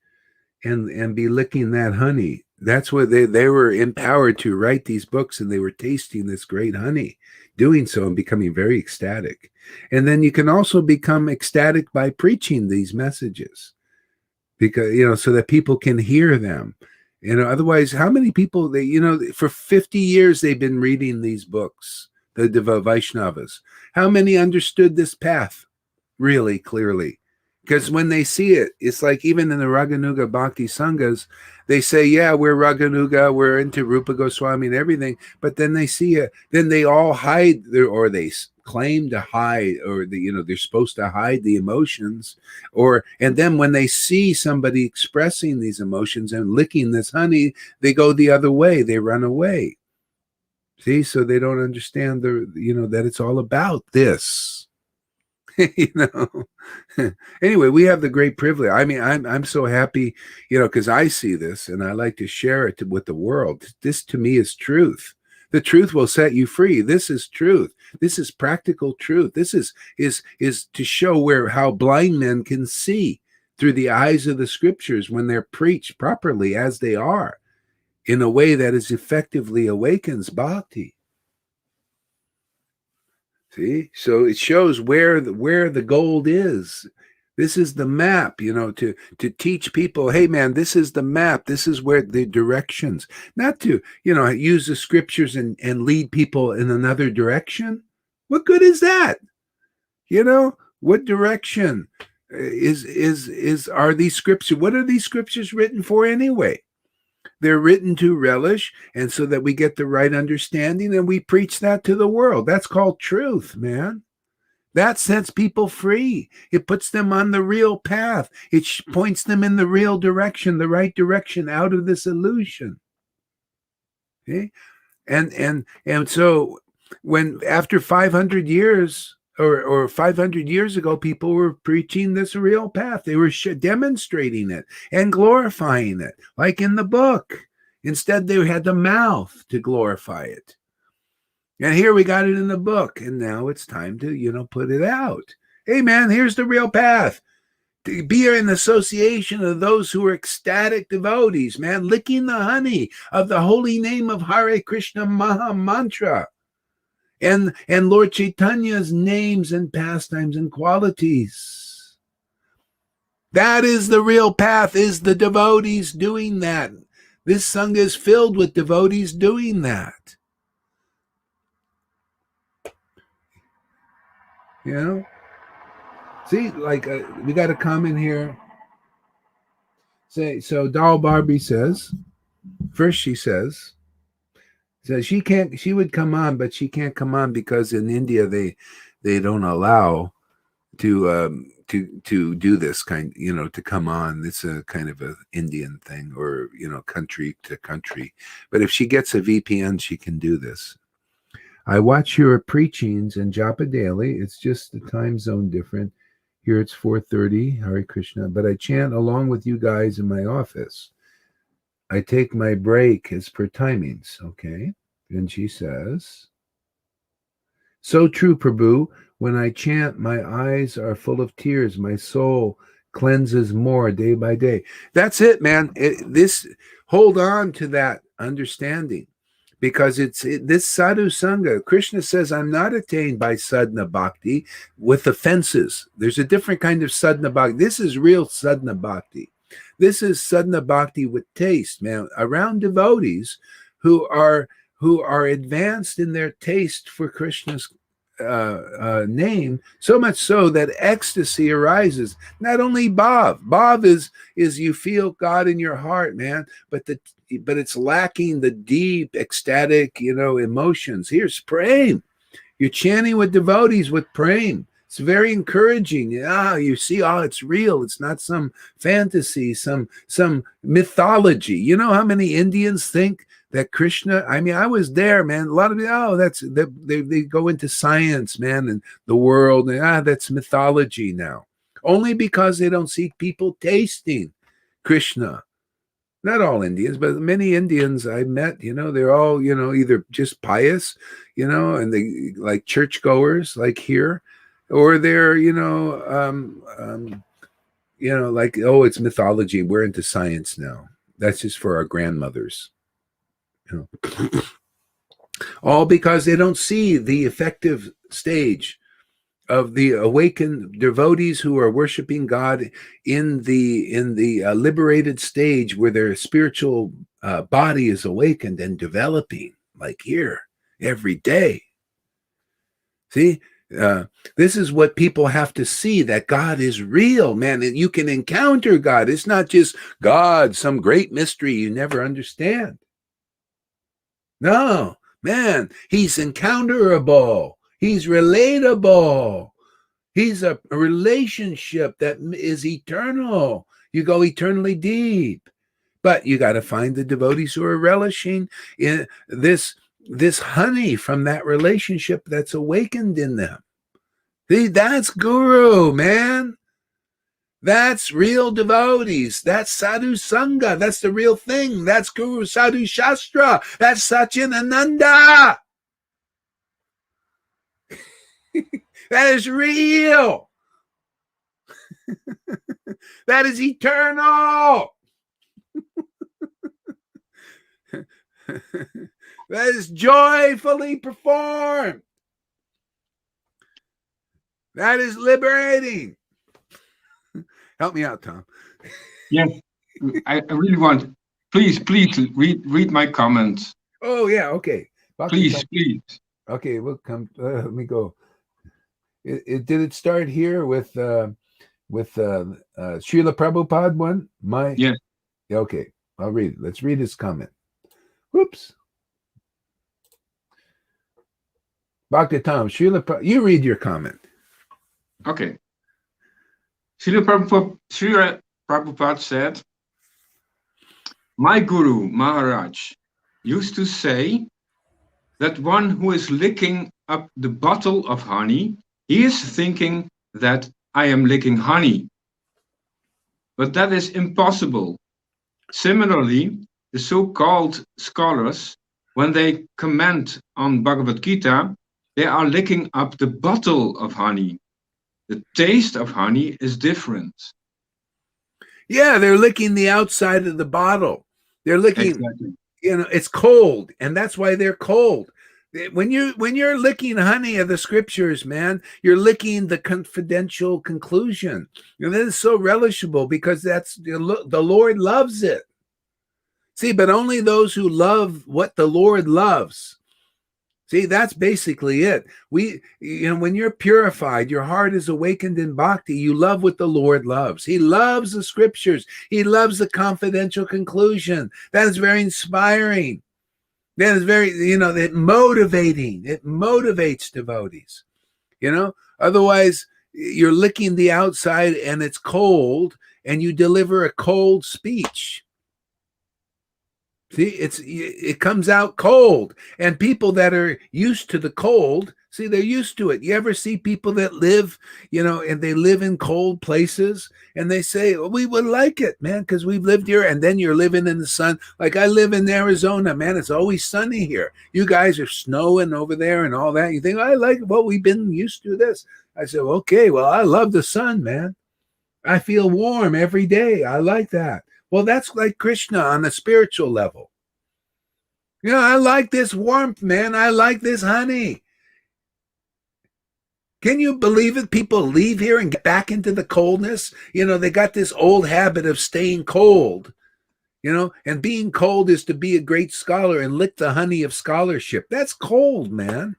and be licking that honey. That's what they were empowered to write these books, and they were tasting this great honey, doing so and becoming very ecstatic. And then you can also become ecstatic by preaching these messages, because so that people can hear them. Otherwise, how many people for 50 years they've been reading these books, the Vaishnavas. How many understood this path really clearly? Because when they see it, it's like even in the Raganuga Bhakti Sanghas, they say, yeah, we're Raganuga, we're into Rupa Goswami and everything. But then they see it, then they all hide or they claim to hide, or they're supposed to hide the emotions. And then when they see somebody expressing these emotions and licking this honey, they go the other way, they run away. See, so they don't understand that it's all about this. Anyway, we have the great privilege. I mean, I'm so happy, because I see this and I like to share it with the world. This to me is truth. The truth will set you free. This is truth. This is practical truth. This is to show how blind men can see through the eyes of the scriptures when they're preached properly as they are, in a way that is effectively awakens bhakti. See, so it shows where the gold is. This is the map, to teach people, hey man, this is the map. This is where the directions, not to, use the scriptures and lead people in another direction. What good is that? What direction are these scriptures? What are these scriptures written for anyway? They're written to relish, and so that we get the right understanding, and we preach that to the world. That's called truth, man. That sets people free. It puts them on the real path. It points them in the real direction, the right direction, out of this illusion. Okay? And so when after 500 years or 500 years ago, people were preaching this real path. They were demonstrating it and glorifying it, like in the book. Instead, they had the mouth to glorify it. And here we got it in the book, and now it's time to, put it out. Hey, man, here's the real path. To be in association of those who are ecstatic devotees, man, licking the honey of the holy name of Hare Krishna Maha Mantra. and Lord Chaitanya's names and pastimes and qualities. That is the real path, is the devotees doing that. This Sangha is filled with devotees doing that. You know? See, like we got a comment here. So Doll Barbie says, first she says she would come on, but she can't come on because in India they don't allow to do this kind, to come on. It's a kind of a Indian thing, or country to country. But if she gets a VPN, she can do this. I watch your preachings and japa daily. It's just the time zone different. Here it's 4:30, Hare Krishna, but I chant along with you guys in my office. I take my break as per timings, okay? And she says, so true, Prabhu. When I chant, my eyes are full of tears. My soul cleanses more day by day. That's it, man. Hold on to that understanding, because this sadhu sangha. Krishna says, I'm not attained by sadhana bhakti with offenses. There's a different kind of sadhana bhakti. This is real sadhana bhakti. This is sadhana bhakti with taste, man. Around devotees who are advanced in their taste for Krishna's name, so much so that ecstasy arises. Not only bhav is you feel God in your heart, man, but it's lacking the deep ecstatic emotions. Here's prem. You're chanting with devotees with prem. It's very encouraging. You see, it's real. It's not some fantasy, some mythology. You know how many Indians think that Krishna, I mean, I was there, man. A lot of they go into science, man, and the world, and that's mythology now. Only because they don't see people tasting Krishna. Not all Indians, but many Indians I met, they're all, either just pious, and they like churchgoers, like here, or they're, like, oh, it's mythology. We're into science now. That's just for our grandmothers. All because they don't see the effective stage of the awakened devotees who are worshiping God in the liberated stage, where their spiritual body is awakened and developing, like here, every day. See, this is what people have to see, that God is real, man. And you can encounter God. It's not just God, some great mystery you never understand. No, man, he's encounterable. He's relatable. He's a relationship that is eternal. You go eternally deep. But you got to find the devotees who are relishing in this honey from that relationship that's awakened in them. See, that's guru, man. That's real devotees. That's sadhu sangha. That's the real thing. That's Guru Sadhu Shastra. That's Satchidananda. That is real. That is eternal. That is joyfully performed. That is liberating. Help me out, Tom. Yes, I really want. Please read my comments. Oh yeah, okay. Please. Okay, we'll come. Let me go. Did it start here with Srila Prabhupada one? Yes. Okay, I'll read it. Let's read his comment. Whoops. Bhakti Tom, you read your comment. Okay. Srila Prabhupada said, my Guru Maharaj used to say that one who is licking up the bottle of honey, he is thinking that I am licking honey. But that is impossible. Similarly, the so-called scholars, when they comment on Bhagavad Gita, they are licking up the bottle of honey. The taste of honey is different. Yeah, they're licking the outside of the bottle. They're licking, exactly. It's cold, and that's why they're cold. When you're licking honey of the scriptures, man, you're licking the confidential conclusion. And that is so relishable because that's the Lord loves it. See, but only those who love what the Lord loves. See, that's basically it. When you're purified, your heart is awakened in bhakti. You love what the Lord loves. He loves the scriptures. He loves the confidential conclusion. That is very inspiring. That is very, motivating. It motivates devotees. Otherwise, you're licking the outside and it's cold, and you deliver a cold speech. See, it comes out cold, and people that are used to the cold, see, they're used to it. You ever see people that live, and they live in cold places, and they say, well, we would like it, man, because we've lived here, and then you're living in the sun. Like I live in Arizona, man, it's always sunny here. You guys are snowing over there and all that. You think, I like, well, we've been used to this. I said, okay, well, I love the sun, man. I feel warm every day. I like that. Well, that's like Krishna on a spiritual level. I like this warmth, man. I like this honey. Can you believe it? People leave here and get back into the coldness. They got this old habit of staying cold, and being cold is to be a great scholar and lick the honey of scholarship. That's cold, man.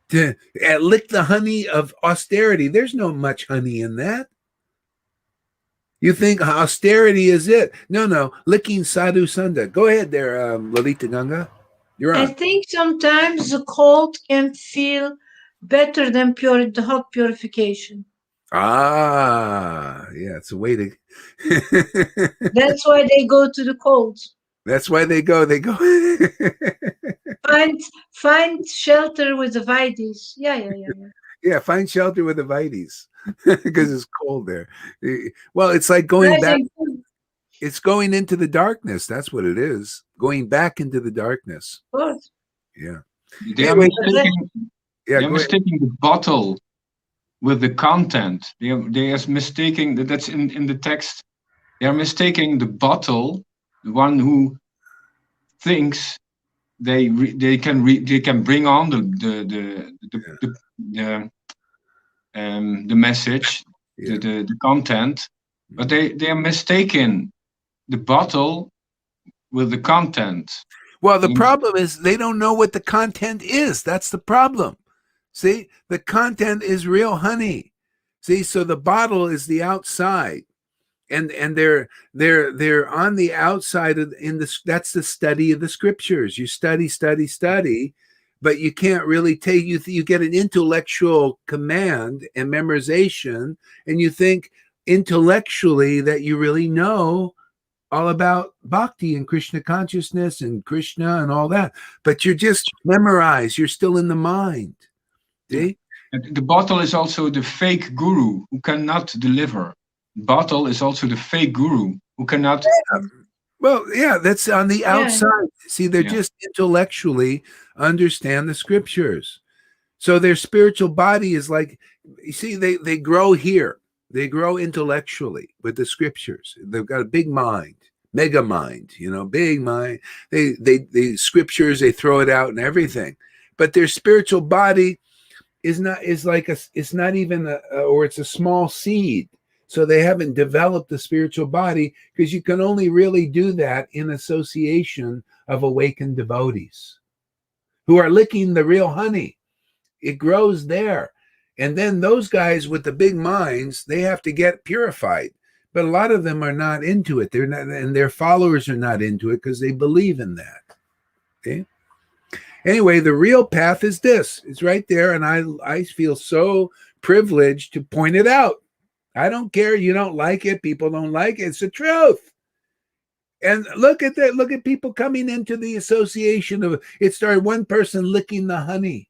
To lick the honey of austerity. There's no much honey in that. You think austerity is it? No. Licking sadhu sunda. Go ahead there, Lalita Ganga. You're on. I think sometimes the cold can feel better than the hot purification. Yeah, it's a way to. That's why they go to the cold. That's why they go. Find shelter with the Vaidis. Yeah. Yeah, find shelter with the Vites because it's cold there. Well, it's like going back. It's going into the darkness. That's what it is. Going back into the darkness. Good. Yeah. They are mistaking the bottle with the content. They are mistaking that's in the text. They are mistaking the bottle, the one who thinks they can bring on the message, the content, but they are mistaken the bottle with the content. Well, the problem is they don't know what the content is. That's the problem. See, the content is real honey. See, so the bottle is the outside, and they're on the outside that's the study of the scriptures. You study, but you can't really take you get an intellectual command and memorization, and you think intellectually that you really know all about bhakti and Krishna consciousness and Krishna and all that, but you're just memorized. You're still in the mind. See? The bottle is also the fake guru who cannot deliver. Bottle is also the fake guru who cannot. Yeah. Well, yeah, that's on the outside. See, they're just intellectually understand the scriptures. So their spiritual body is like, you see, they grow here. They grow intellectually with the scriptures. They've got a big mind, mega mind, big mind. They scriptures, they throw it out and everything. But their spiritual body it's not even or it's a small seed. So they haven't developed the spiritual body, because you can only really do that in association of awakened devotees who are licking the real honey. It grows there. And then those guys with the big minds, they have to get purified. But a lot of them are not into it. They're not, and their followers are not into it because they believe in that. Okay. Anyway, the real path is this. It's right there. And I feel so privileged to point it out. I don't care. You don't like it. People don't like it. It's the truth. And look at that. Look at people coming into the association of it. Started one person licking the honey.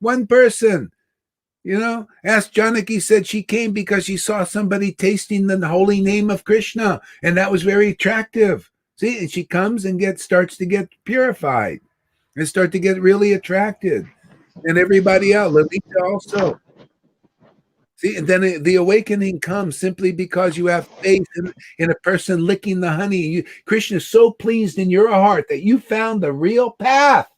One person, asked Janaki, said she came because she saw somebody tasting the holy name of Krishna. And that was very attractive. See, and she comes and starts to get purified and start to get really attracted. And everybody else, Lalita also. See, and then the awakening comes simply because you have faith in a person licking the honey. Krishna is so pleased in your heart that you found the real path.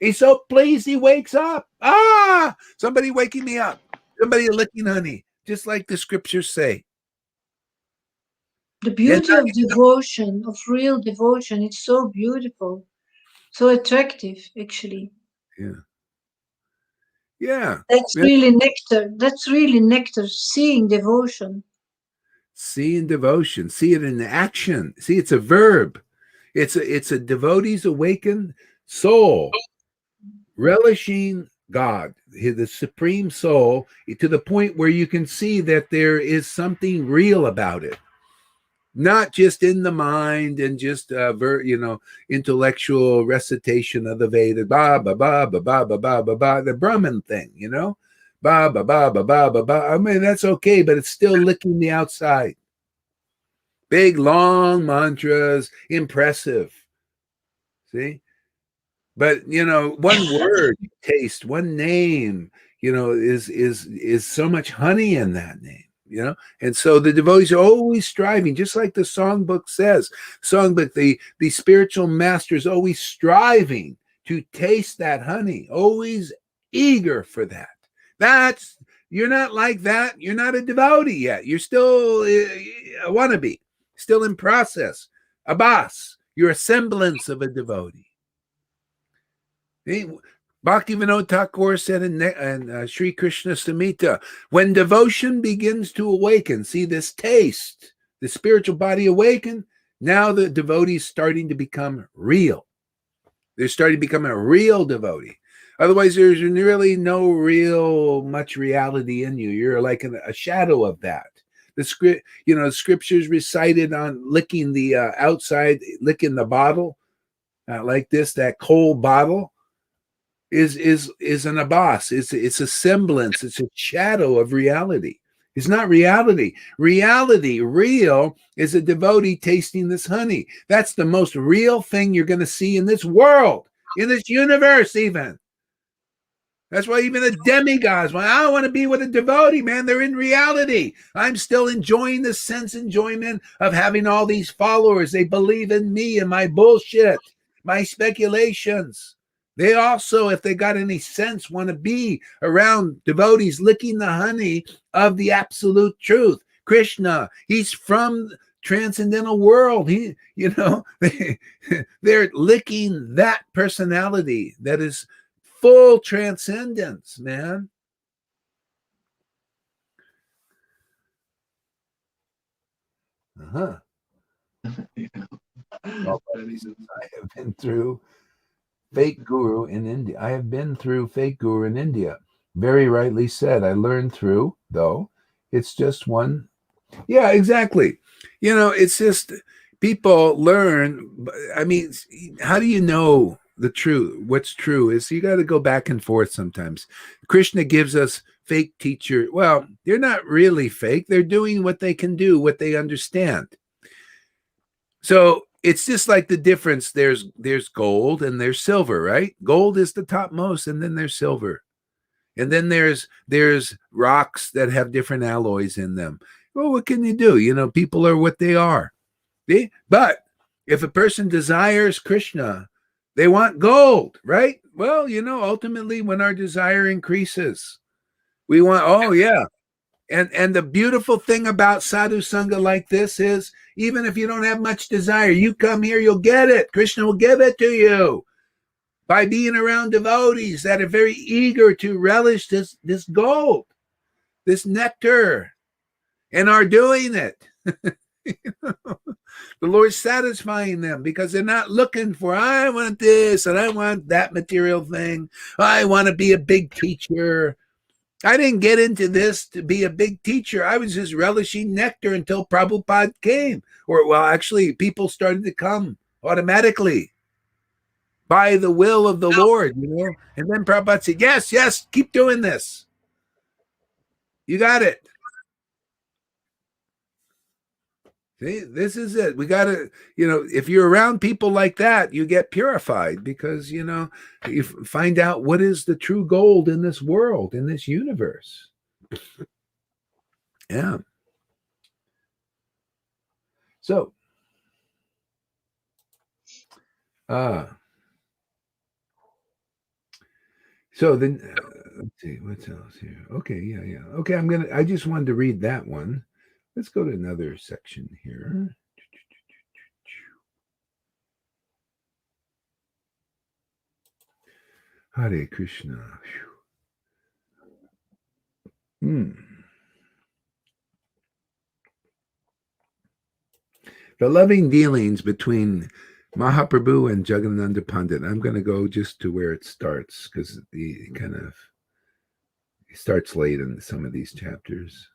He's so pleased he wakes up. Ah, somebody waking me up. Somebody licking honey, just like the scriptures say. The And beauty of devotion, of real devotion, it's so beautiful, so attractive, actually. yeah, yeah. That's Yeah. really nectar. That's really nectar, seeing devotion. See in devotion. See it in action. See, it's a verb. It's a devotee's awakened soul relishing God, the supreme soul, to the point where you can see that there is something real about it, not just in the mind and just intellectual recitation of the Veda, ba ba ba ba ba ba ba ba ba, the Brahman thing, ba ba ba ba ba ba ba. I mean, that's okay, but it's still licking the outside. Big long mantras, impressive. See, but one word, taste, one name, is so much honey in that name. And so the devotees are always striving, just like the songbook says. Songbook, the spiritual master is always striving to taste that honey, always eager for that. That's You're not like that. You're not a devotee yet. You're still a wannabe, still in process. A boss. You're a semblance of a devotee. Bhaktivinoda Thakur said in Sri Krishna Samhita, when devotion begins to awaken, see this taste, the spiritual body awaken, now the devotee is starting to become real. They're starting to become a real devotee. Otherwise, there's really no real much reality in you. You're like a shadow of that. The scriptures recited on licking the outside, licking the bottle, like this, that cold bottle is an abbas. It's a semblance. It's a shadow of reality. It's not reality. Reality, real, is a devotee tasting this honey. That's the most real thing you're going to see in this world, in this universe, even. That's why even the demigods, I want to be with a devotee, man. They're in reality. I'm still enjoying the sense enjoyment of having all these followers. They believe in me and my bullshit, my speculations. They also, if they got any sense, want to be around devotees licking the honey of the absolute truth. Krishna, he's from transcendental world. They're licking that personality that is full transcendence, man. Uh-huh. Well, I have been through fake guru in India. I have been through fake guru in India. Very rightly said. I learned through, though. It's just one. Yeah, exactly. It's just people learn. I mean, how do you know the truth? What's true is you got to go back and forth sometimes. Krishna gives us fake teacher. Well, they're not really fake. They're doing what they can do, what they understand. So it's just like the difference. There's gold and there's silver, right? Gold is the topmost, and then there's silver. And then there's rocks that have different alloys in them. Well, what can you do? People are what they are. See? But if a person desires Krishna, they want gold, right? Well, ultimately when our desire increases, we want, oh yeah. And the beautiful thing about sadhu sangha like this is, even if you don't have much desire, you come here, you'll get it. Krishna will give it to you by being around devotees that are very eager to relish this gold, this nectar, and are doing it. The Lord's satisfying them because they're not looking for, I want this and I want that material thing. I want to be a big teacher. I didn't get into this to be a big teacher. I was just relishing nectar until Prabhupada came. Well, actually, people started to come automatically by the will of the Lord, And then Prabhupada said, yes, yes, keep doing this. You got it. See, this is it. We got to, if you're around people like that, you get purified because, you find out what is the true gold in this world, in this universe. Yeah. So, So then, let's see what's else here. Okay, yeah. Okay, I just wanted to read that one. Let's go to another section here. Hare Krishna. Hmm. The loving dealings between Mahaprabhu and Jagannatha Pandit. I'm going to go just to where it starts because he starts late in some of these chapters.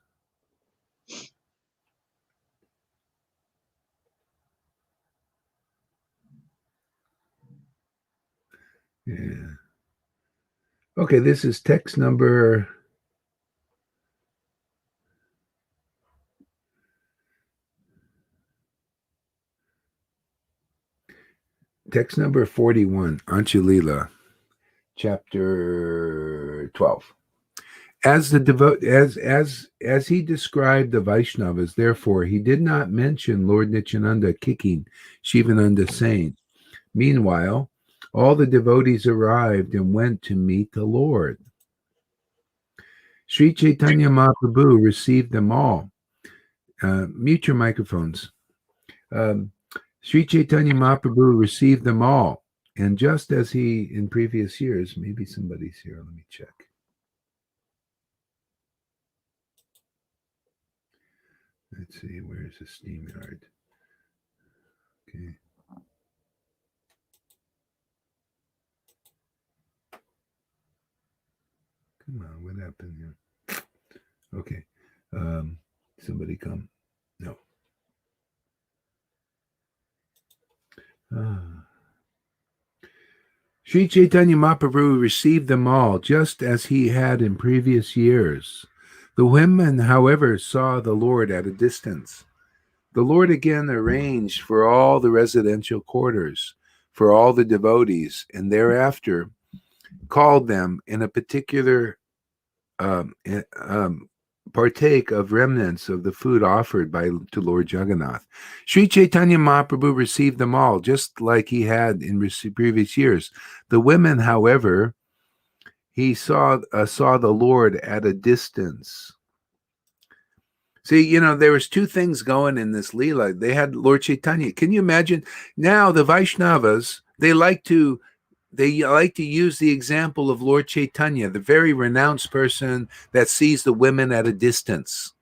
Yeah. Okay, this is text number. Text number 41, Anchulila, chapter 12. As he described the Vaishnavas, therefore, he did not mention Lord Nityananda kicking Shivananda, saying, meanwhile, all the devotees arrived and went to meet the Lord. Sri Chaitanya Mahaprabhu received them all. Mute your microphones. Sri Chaitanya Mahaprabhu received them all. And just as he, in previous years, maybe somebody's here, let me check. Let's see, where's the steam yard? Okay. Come on, what happened here? Okay. Somebody come. No. Sri Chaitanya Mahaprabhu received them all, just as he had in previous years. The women, however, saw the Lord at a distance. The Lord again arranged for all the residential quarters, for all the devotees, and thereafter called them in a particular partake of remnants of the food offered to Lord Jagannath. Sri Chaitanya Mahaprabhu received them all, just like he had in previous years. The women, however, he saw the Lord at a distance. See, there was two things going in this Leela. They had Lord Chaitanya. Can you imagine? Now the Vaishnavas, they like to use the example of Lord Chaitanya, the very renounced person that sees the women at a distance.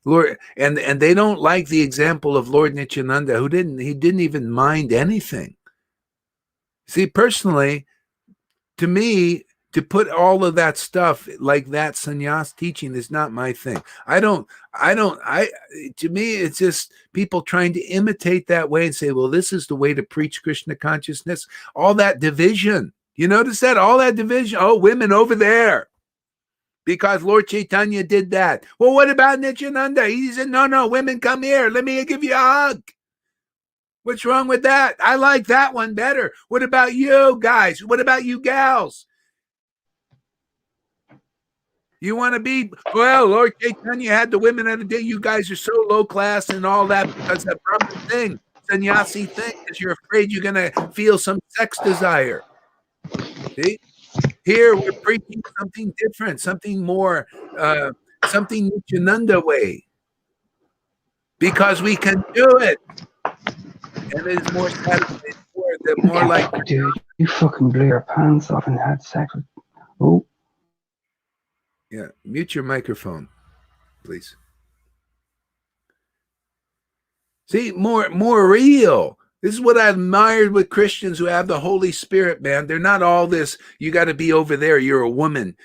Lord, and they don't like the example of Lord Nityananda, who didn't even mind anything. See, personally, to me, to put all of that stuff like that sannyas teaching is not my thing. To me, it's just people trying to imitate that way and say, well, this is the way to preach Krishna consciousness. All that division. You notice that? All that division. Oh, women over there. Because Lord Chaitanya did that. Well, what about Nityananda? He said, no, women, come here. Let me give you a hug. What's wrong with that? I like that one better. What about you guys? What about you gals? You want to be, well, Lord Chaitanya had the women at a day. You guys are so low class and all that because that Brahmin thing, sannyasi thing, because you're afraid you're going to feel some sex desire. See? Here we're preaching something different, something more, something Nityananda way. Because we can do it. And it is more satisfying. More like. Dude, you fucking blew your pants off and had sex with. Oh. Yeah, mute your microphone, please. See, more real. This is what I admired with Christians who have the Holy Spirit, man. They're not all this, you got to be over there. You're a woman,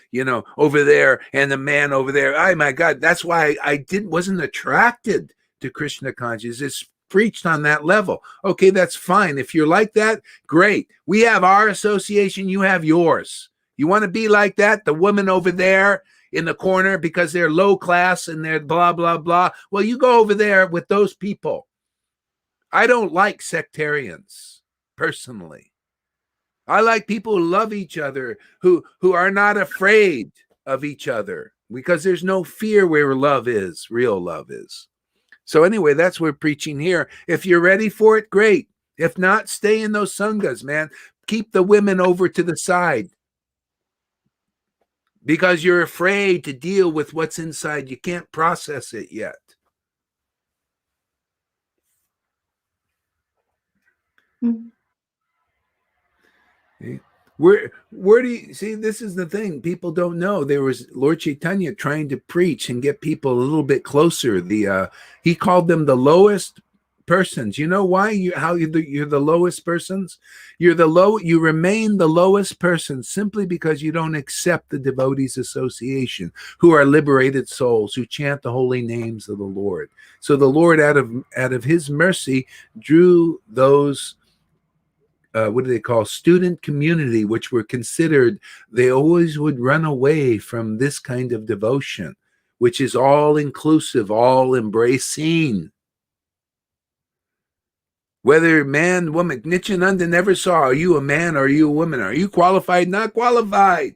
over there, and the man over there. Oh, my God. That's why I wasn't attracted to Krishna consciousness. It's preached on that level. Okay, that's fine. If you're like that, great. We have our association. You have yours. You want to be like that? The woman over there in the corner because they're low class and they're blah, blah, blah. Well, you go over there with those people. I don't like sectarians, personally. I like people who love each other, who are not afraid of each other, because there's no fear where love is, real love is. So anyway, that's what we're preaching here. If you're ready for it, great. If not, stay in those sanghas, man. Keep the women over to the side. because you're afraid to deal with what's inside. You can't process it yet. Mm. Where do you see? This is the thing people don't know. There was Lord Chaitanya trying to preach and get people a little bit closer. He called them the lowest persons. You know why? You're the lowest persons. You remain the lowest person simply because you don't accept the devotees association, who are liberated souls who chant the holy names of the Lord. So the Lord, out of his mercy, drew those what do they call, student community, which were considered, they always would run away from this kind of devotion, which is all inclusive, all embracing. Whether man, woman, Nityananda never saw, are you a man or are you a woman? Are you qualified, not qualified?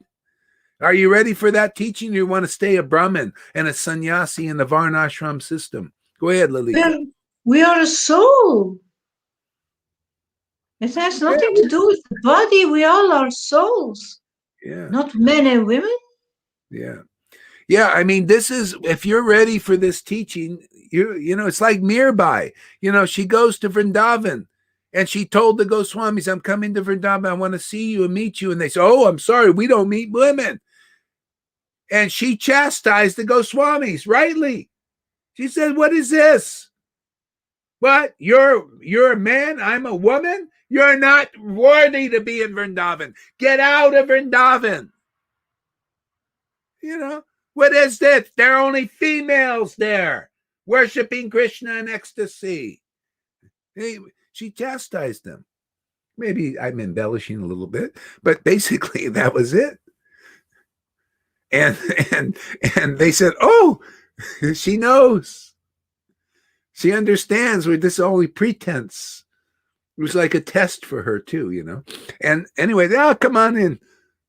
Are you ready for that teaching? Or you want to stay a Brahmin and a sannyasi in the Varnashram system? Go ahead, Lalita. We are a soul. It has nothing to do with the body. We all are souls. Yeah. Not men and women. Yeah. Yeah, I mean, this is, if you're ready for this teaching, you know, it's like Mirbai. You know, she goes to Vrindavan and she told the Goswamis, I'm coming to Vrindavan. I want to see you and meet you. And they say, oh, I'm sorry, we don't meet women. And she chastised the Goswamis, rightly. She said, what is this? What? You're a man, I'm a woman? You're not worthy to be in Vrindavan. Get out of Vrindavan. You know, what is this? There are only females there worshiping Krishna in ecstasy. She chastised them. Maybe I'm embellishing a little bit, but basically that was it. And and they said, "Oh, she knows. She understands. This is only pretense." It was like a test for her too, you know. And anyway, come on in.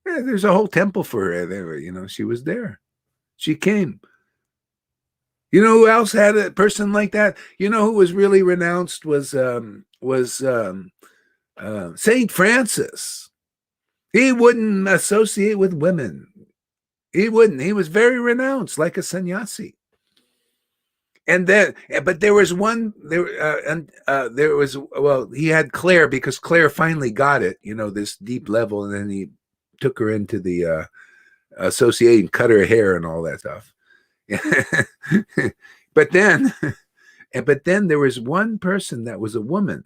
There's a whole temple for her there. You know, she was there. She came. You know who else had a person like that? You know who was really renounced was Saint Francis. He wouldn't associate with women. He wouldn't. He was very renounced, like a sannyasi. And then, but there was one there, and there was, well, he had Claire, because Claire finally got it. You know, this deep level, and then he took her into the association, cut her hair, and all that stuff. but then there was one person that was a woman,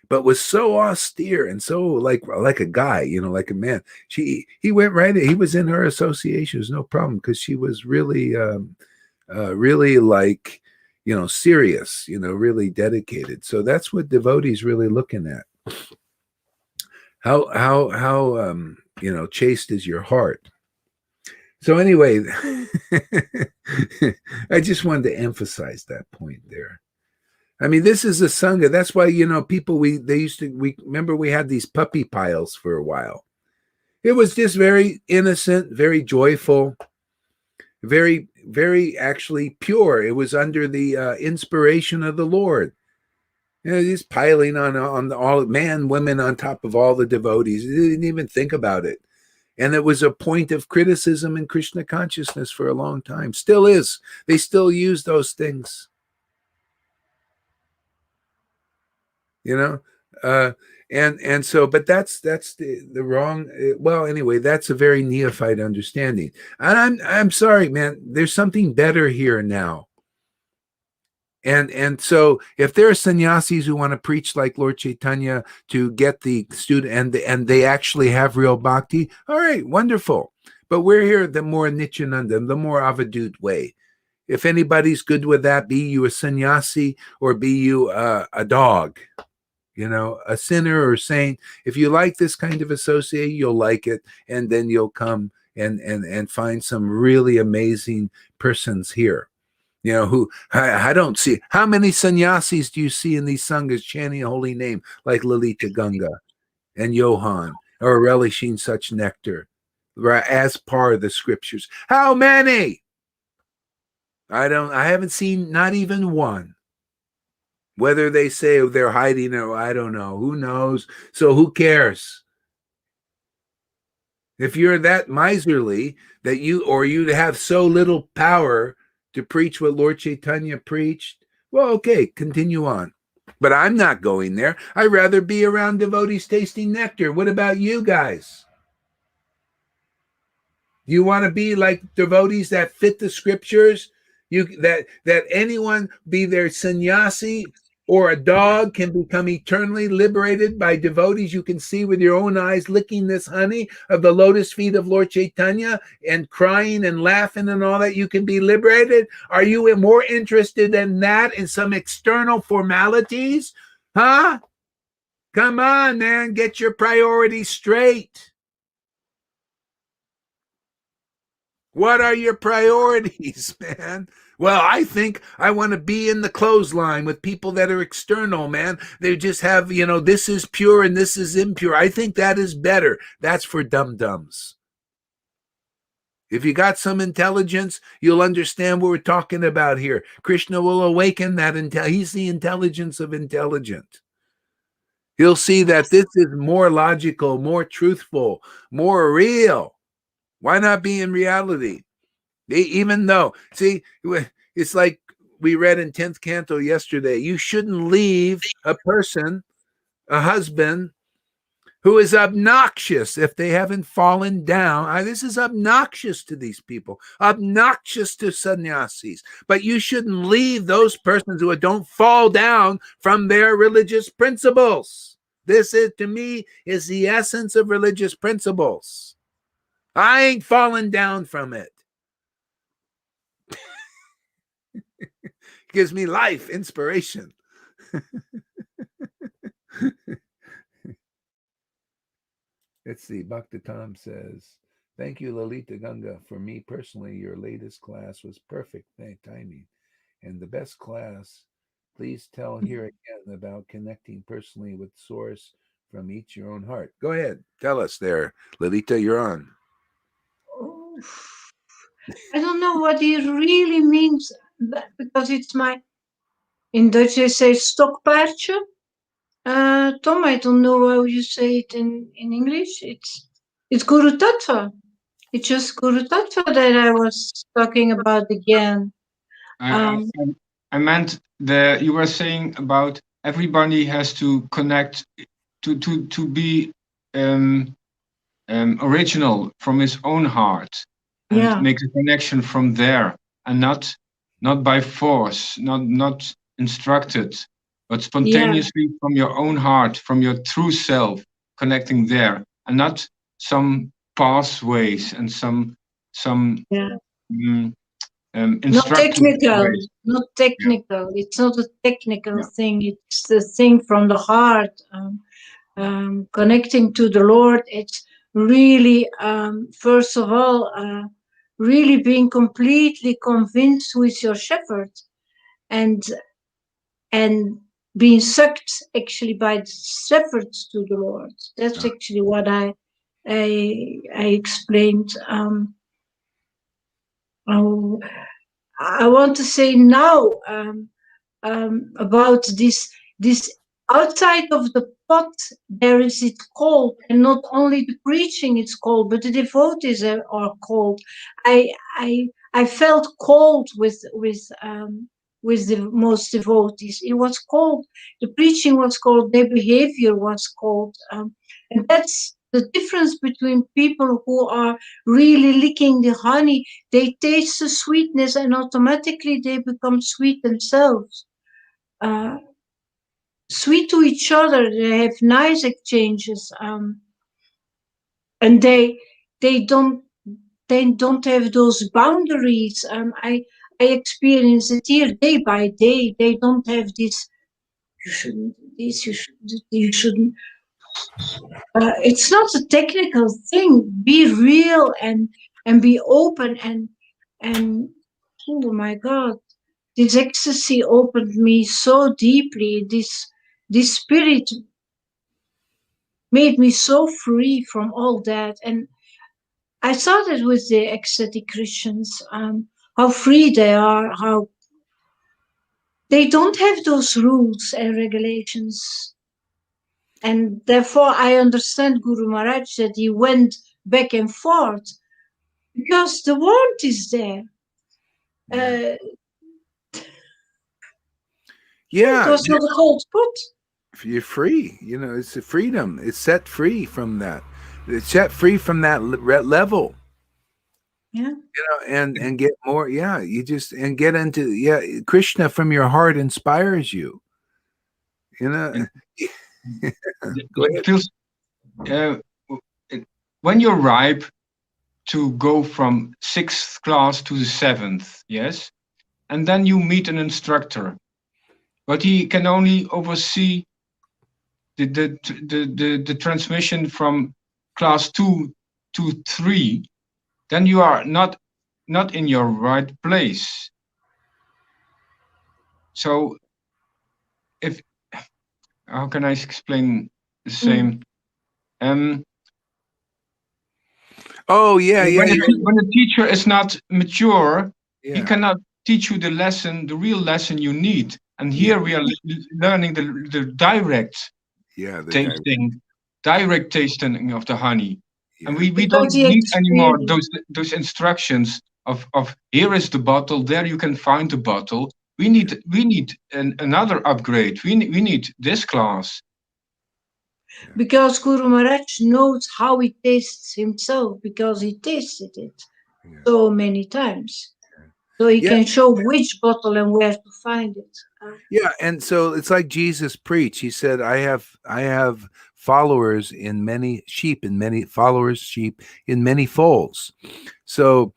but was so austere and so like a guy, you know, like a man. He went right in. He was in her association. There's no problem, because she was really really, like, you know, serious, you know, really dedicated. So that's what devotees really looking at. How you know, chaste is your heart. So anyway, I just wanted to emphasize that point there. I mean, this is a sangha. That's why, you know, people, we remember we had these puppy piles for a while. It was just very innocent, very joyful, very, very actually pure. It was under the inspiration of the Lord. You know, just piling on all man, women on top of all the devotees. They didn't even think about it. And it was a point of criticism in Krishna consciousness for a long time. Still is. They still use those things. You know? And so, but that's the wrong, well, anyway, that's a very neophyte understanding. And I'm sorry, man, there's something better here now. And so if there are sannyasis who want to preach like Lord Chaitanya to get the student, and they actually have real bhakti, all right, wonderful. But we're here the more Nityananda, the more Avadut way. If anybody's good with that, be you a sannyasi or be you a dog, you know, a sinner or saint. If you like this kind of associate, you'll like it, and then you'll come and find some really amazing persons here. You know, who I don't see. How many sannyasis do you see in these sanghas chanting a holy name like Lalita Ganga and Johan, or relishing such nectar as part of the scriptures? How many? I haven't seen not even one. Whether they say they're hiding or I don't know. Who knows? So who cares? If you're that miserly that you have so little power to preach what Lord Chaitanya preached, well, okay, continue on. But I'm not going there. I'd rather be around devotees tasting nectar. What about you guys? Do you want to be like devotees that fit the scriptures? That anyone, be their sannyasi or a dog, can become eternally liberated by devotees you can see with your own eyes licking this honey of the lotus feet of Lord Chaitanya and crying and laughing and all that. You can be liberated. Are you more interested in that, in some external formalities? Huh? Come on, man, get your priorities straight. What are your priorities, man? Well, I think I want to be in the clothesline with people that are external, man. They just have, this is pure and this is impure. I think that is better. That's for dum-dums. If you got some intelligence, you'll understand what we're talking about here. Krishna will awaken that he's the intelligence of intelligent. He'll see that this is more logical, more truthful, more real. Why not be in reality? Even though, see, it's like we read in 10th canto yesterday, you shouldn't leave a person, a husband, who is obnoxious if they haven't fallen down. This is obnoxious to these people, obnoxious to sannyasis. But you shouldn't leave those persons who don't fall down from their religious principles. This is, to me, is the essence of religious principles. I ain't fallen down from it. Gives me life, inspiration. Let's see. Bhakta Tom says, thank you, Lalita Ganga. For me personally, your latest class was perfect timing and the best class. Please tell here again about connecting personally with source from each your own heart. Go ahead. Tell us there. Lalita, you're on. Oh, I don't know what he really means, because it's in Dutch they say stokpaardje. Tom, I don't know how you say it in English. It's Guru Tattva. It's just Guru Tattva that I was talking about again. I meant you were saying about everybody has to connect to be original from his own heart and make a connection from there, and not by force, not instructed, but spontaneously from your own heart, from your true self, connecting there, and not some pathways and some not technical. It's not a technical thing. It's the thing from the heart, connecting to the Lord. It's really, first of all, really being completely convinced who is your shepherd, and being sucked actually by the shepherds to the Lord. That's actually what I explained. I want to say now about this outside of the pot. There is it cold, and not only the preaching is cold, but the devotees are cold. I felt cold with the most devotees. It was cold. The preaching was cold. Their behavior was cold, and that's the difference between people who are really licking the honey. They taste the sweetness and automatically they become sweet themselves. Sweet to each other. They have nice exchanges, and they don't have those boundaries. I experience it here day by day. They don't have this. You shouldn't. This you shouldn't. It's not a technical thing. Be real and be open and oh my God, this ecstasy opened me so deeply. This spirit made me so free from all that. And I saw that with the ecstatic Christians, how free they are, how they don't have those rules and regulations. And therefore, I understand Guru Maharaj that he went back and forth because the warmth is there. Yeah. It was not a cold pot. You're free. It's a freedom. It's set free from that. It's set free from that level. Yeah. And get more. Yeah, you just and get into Krishna from your heart inspires you. And Go ahead. it feels when you're ripe to go from 6th class to the 7th, yes, and then you meet an instructor, but he can only oversee the transmission from class 2 to 3. Then you are not in your right place. So if how can I explain the same? Oh yeah, when a teacher is not mature, he yeah. cannot teach you the real lesson you need. And here we are learning the direct direct tasting of the honey. Yeah. And we don't need anymore those instructions of here is the bottle, there you can find the bottle. We need another upgrade. We need this class. Because Guru Maharaj knows how he tastes himself, because he tasted it so many times. So he can show which bottle and where to find it. Yeah, and so it's like Jesus preached. He said, I have followers in many sheep, sheep in many folds. So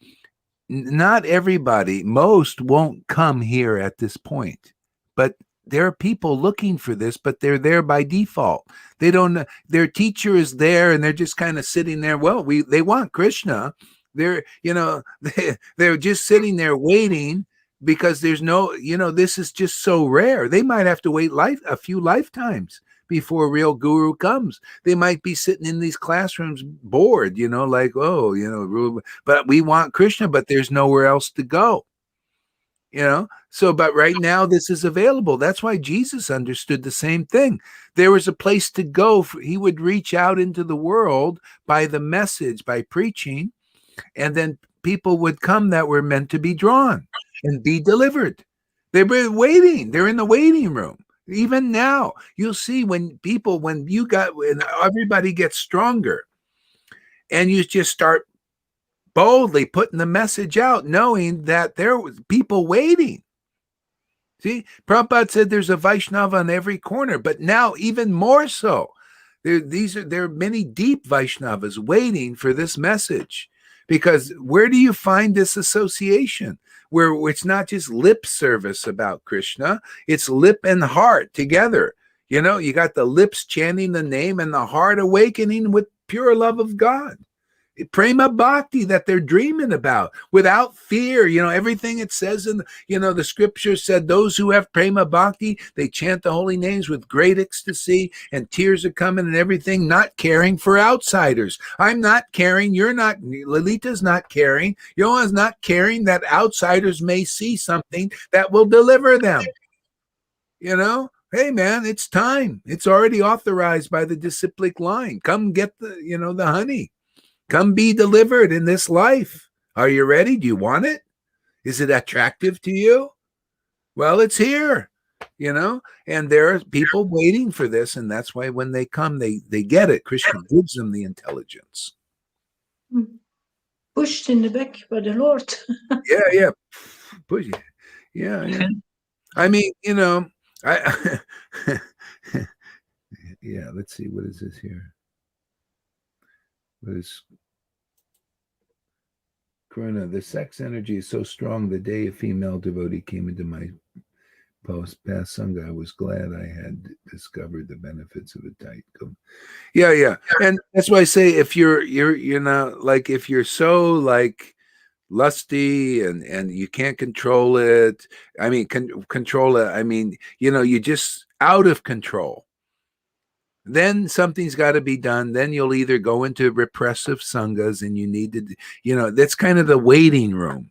not everybody, most won't come here at this point. But there are people looking for this, but they're there by default. They don't, their teacher is there and they're just kind of sitting there. Well, they want Krishna. They're, they're just sitting there waiting because there's no, this is just so rare. They might have to wait a few lifetimes before a real guru comes. They might be sitting in these classrooms bored, like, but we want Krishna, but there's nowhere else to go. So, but right now this is available. That's why Jesus understood the same thing. There was a place to go. He would reach out into the world by the message, by preaching, and then people would come that were meant to be drawn and be delivered. They were waiting. They're in the waiting room. Even now, you'll see when everybody gets stronger and you just start boldly putting the message out, knowing that there was people waiting. See, Prabhupada said there's a Vaishnava on every corner, but now even more so. There are many deep Vaishnavas waiting for this message. Because where do you find this association? Where it's not just lip service about Krishna, it's lip and heart together. You got the lips chanting the name and the heart awakening with pure love of God. Prema bhakti that they're dreaming about without fear. Everything it says in, the scripture said those who have prema bhakti, they chant the holy names with great ecstasy and tears are coming and everything, not caring for outsiders. I'm not caring. You're not, Lalita's not caring. Yohan's not caring that outsiders may see something that will deliver them. Hey man, it's time. It's already authorized by the disciplic line. Come get the honey. Come be delivered in this life. Are you ready? Do you want it? Is it attractive to you? Well, it's here, and there are people waiting for this. And that's why when they come, they get it. Krishna gives them the intelligence. Pushed in the back by the Lord. Yeah. Push. Yeah. I mean, I yeah, let's see. What is this here? What is Corona? The sex energy is so strong. The day a female devotee came into my past sangha, I was glad I had discovered the benefits of a tight. Yeah, and that's why I say if you're like if you're so like lusty and you can't control it. I mean, control it. I mean, you're just out of control. Then something's got to be done. Then you'll either go into repressive sanghas and you need to, that's kind of the waiting room,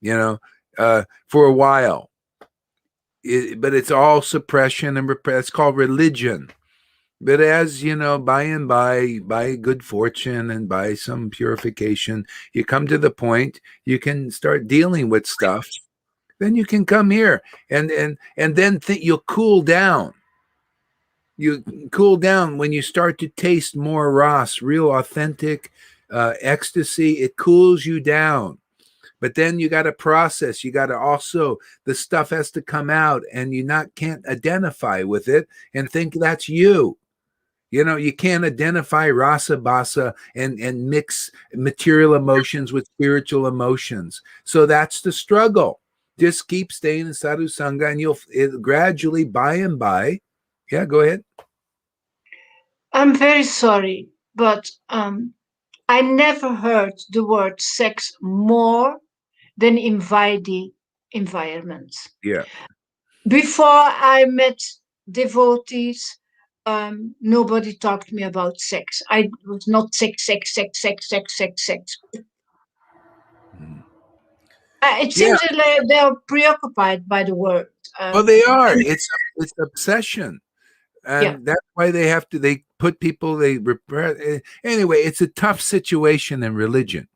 for a while. But it's all suppression and it's called religion. But as you know, by and by good fortune and by some purification, you come to the point you can start dealing with stuff. Then you can come here and then you'll cool down. You cool down when you start to taste more ras, real authentic ecstasy. It cools you down. But then you got to process. You got to also, the stuff has to come out, and you not can't identify with it and think that's you. You know, you can't identify rasa basa and mix material emotions with spiritual emotions. So that's the struggle. Just keep staying in sadhu sangha, and gradually, by and by. Yeah, go ahead. I'm very sorry, but I never heard the word sex more than in Vaidhi environments. Yeah. Before I met devotees, nobody talked to me about sex. I was not sex, sex, sex, sex, sex, sex, sex. Mhm. It Yeah. seems that they're preoccupied by the word. Well, they are. It's obsession, Yeah, and that's why they put people they repress. Anyway, it's a tough situation in religion.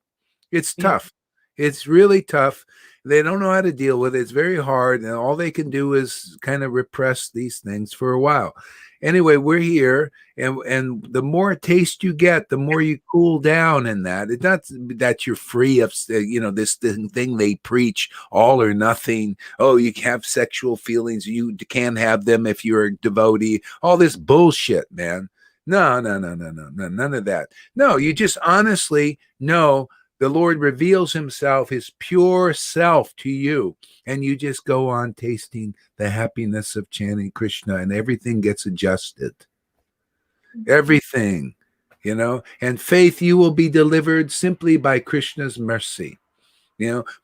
It's yeah. tough. It's really tough. They don't know how to deal with it. It's very hard, and all they can do is kind of repress these things for a while. Anyway, we're here, and the more taste you get, the more you cool down in that. It's not that you're free of this thing they preach, all or nothing. Oh, you have sexual feelings, you can't have them if you're a devotee. All this bullshit, man. No, no, no, no, no, no, none of that. No, you just honestly know the Lord reveals himself, his pure self to you, and you just go on tasting the happiness of chanting Krishna, and everything gets adjusted. Everything, and faith, you will be delivered simply by Krishna's mercy,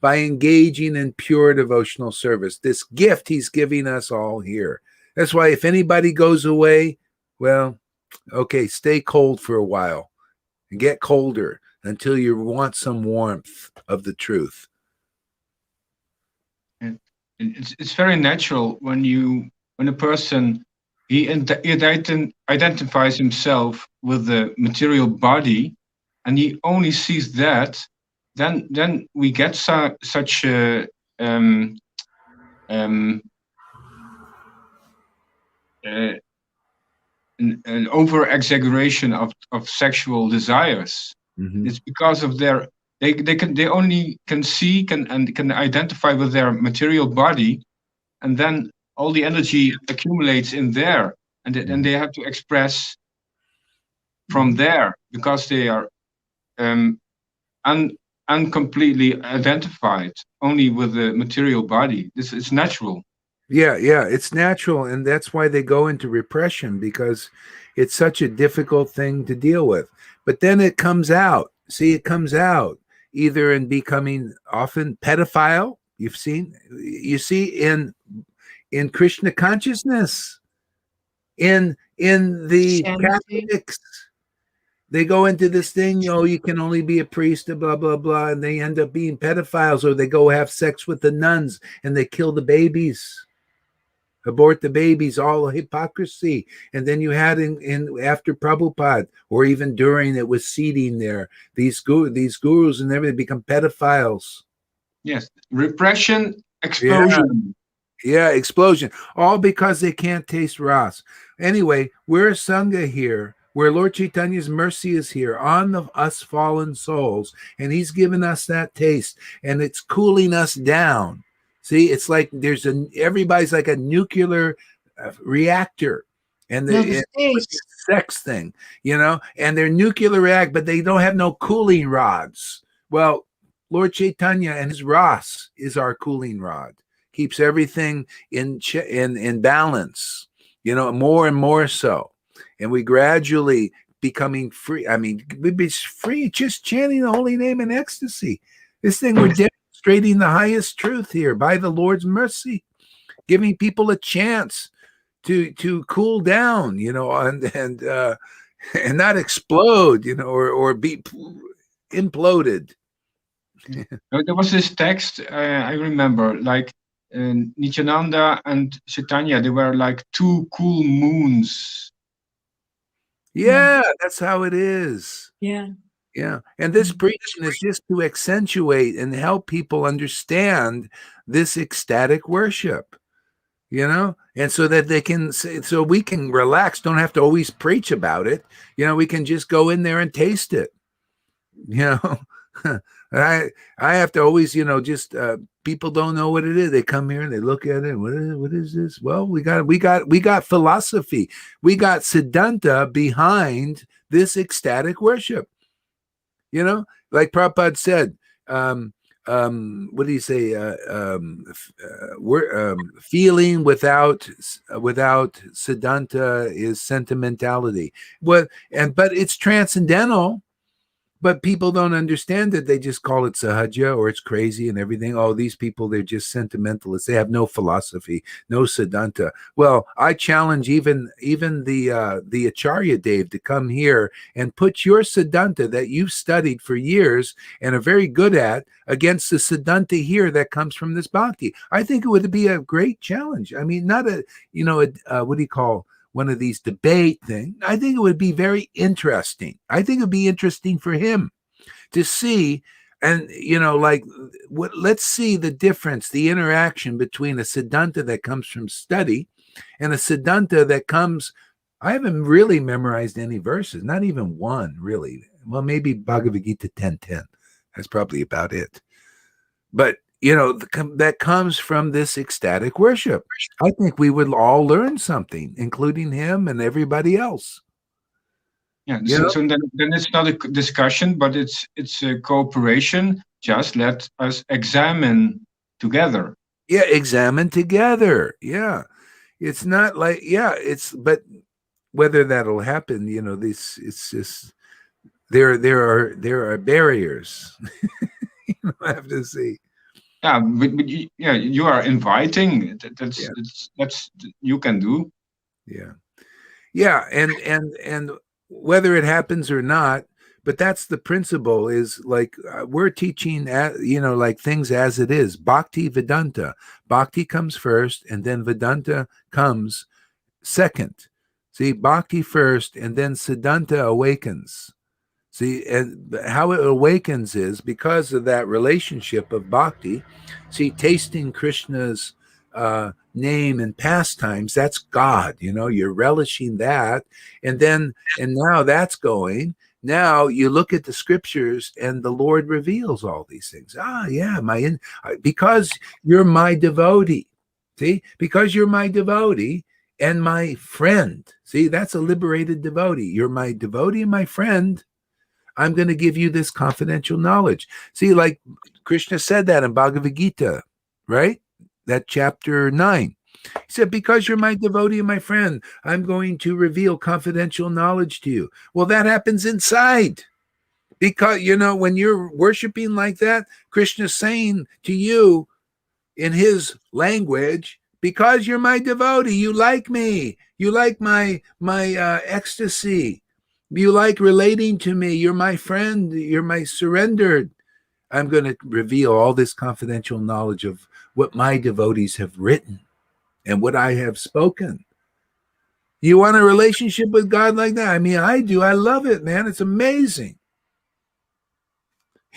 by engaging in pure devotional service. This gift he's giving us all here. That's why if anybody goes away, well, okay, stay cold for a while and get colder until you want some warmth of the truth. And it's very natural when a person identifies himself with the material body, and he only sees that, then we get such a um, uh, an over exaggeration of sexual desires. Mm-hmm. It's because of they only can see and can identify with their material body, and then all the energy accumulates in there, and they have to express from there because they are um, uncompletely identified only with the material body. This is natural. Yeah, it's natural, and that's why they go into repression, because it's such a difficult thing to deal with. But then it comes out. See, it comes out either in becoming often pedophile. You see in Krishna consciousness, in the Chanting. Catholics, they go into this thing, you can only be a priest, blah blah blah, and they end up being pedophiles, or they go have sex with the nuns and they kill the babies, abort the babies, all hypocrisy. And then you had in after Prabhupada, or even during, it was seeding there. These gurus and everything become pedophiles. Yes, repression, Yeah, explosion. yeah, explosion. All because they can't taste ras. Anyway, we're a sangha here, where Lord Chaitanya's mercy is here on us fallen souls, and he's given us that taste, and it's cooling us down. See, it's like everybody's like a nuclear reactor, and No, the it's like taste. a sex thing, and they're nuclear react, but they don't have no cooling rods. Well, Lord Chaitanya and his ras is our cooling rod, keeps everything in balance, more and more so, and we gradually becoming free. I mean, we'd be free just chanting the holy name in ecstasy. This thing, we're demonstrating the highest truth here by the Lord's mercy, giving people a chance to cool down, and not explode, or be imploded. There was this text I remember, like Nityananda and Chaitanya. They were like two cool moons Yeah, that's how it is. Yeah. Yeah. And this preaching is just to accentuate and help people understand this ecstatic worship, and so that they can say, so we can relax, don't have to always preach about it. We can just go in there and taste it. you know I have to always, just people don't know what it is. They come here and they look at it. What is this? Well, we got philosophy. We got Siddhanta behind this ecstatic worship. Like Prabhupada said, what do you say? Feeling without Siddhanta is sentimentality. But it's transcendental. But people don't understand it. They just call it sahaja, or it's crazy and everything. Oh, these people, they're just sentimentalists. They have no philosophy, no siddhanta. Well, I challenge even the Acharya Dave to come here and put your siddhanta that you've studied for years and are very good at against the siddhanta here that comes from this bhakti. I think it would be a great challenge. I mean, not what do you call one of these debate things. I think it would be very interesting. I think it would be interesting for him to see, and let's see the difference, the interaction between a siddhanta that comes from study and a siddhanta that comes. I haven't really memorized any verses, not even one, really. Well, maybe Bhagavad Gita 10:10. That's probably about it. But that comes from this ecstatic worship. I think we would all learn something, including him and everybody else. Yeah, so then it's not a discussion, but it's a cooperation. Just let us examine together. Yeah, examine together. Yeah, it's not like but whether that'll happen, it's just there are barriers. I have to see. Yeah, but you are inviting. That's you can do. Yeah, and whether it happens or not, but that's the principle. Is like we're teaching, like things as it is. Bhakti Vedanta. Bhakti comes first, and then Vedanta comes second. See, Bhakti first, and then Siddhanta awakens. See, and how it awakens is because of that relationship of bhakti. See, tasting Krishna's name and pastimes, that's God. You're relishing that. And now that's going. Now you look at the scriptures and the Lord reveals all these things. Because you're my devotee. See, because you're my devotee and my friend. See, that's a liberated devotee. You're my devotee and my friend. I'm going to give you this confidential knowledge. See, like Krishna said that in Bhagavad Gita, right? That chapter 9. He said, because you're my devotee and my friend, I'm going to reveal confidential knowledge to you. Well, that happens inside. Because, when you're worshiping like that, Krishna's saying to you in his language, because you're my devotee, you like me. You like my ecstasy. You like relating to me. You're my friend. You're my surrendered. I'm going to reveal all this confidential knowledge of what my devotees have written and what I have spoken. You want a relationship with God like that? I mean, I do. I love it, man. It's amazing.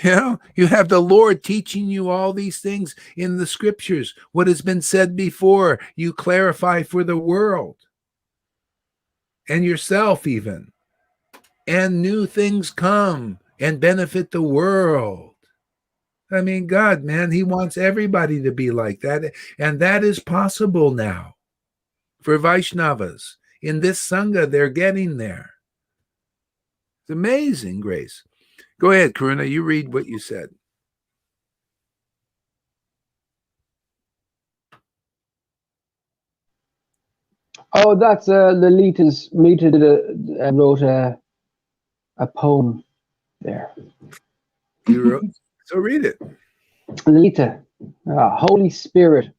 You have the Lord teaching you all these things in the scriptures. What has been said before, you clarify for the world and yourself even. And new things come and benefit the world. I mean, God, man, he wants everybody to be like that. And that is possible now for Vaishnavas. In this Sangha, they're getting there. It's amazing, Grace. Go ahead, Karuna, you read what you said. Oh, that's Lolita's. Lolita wrote a poem there. You wrote, so read it. Lolita, Holy Spirit,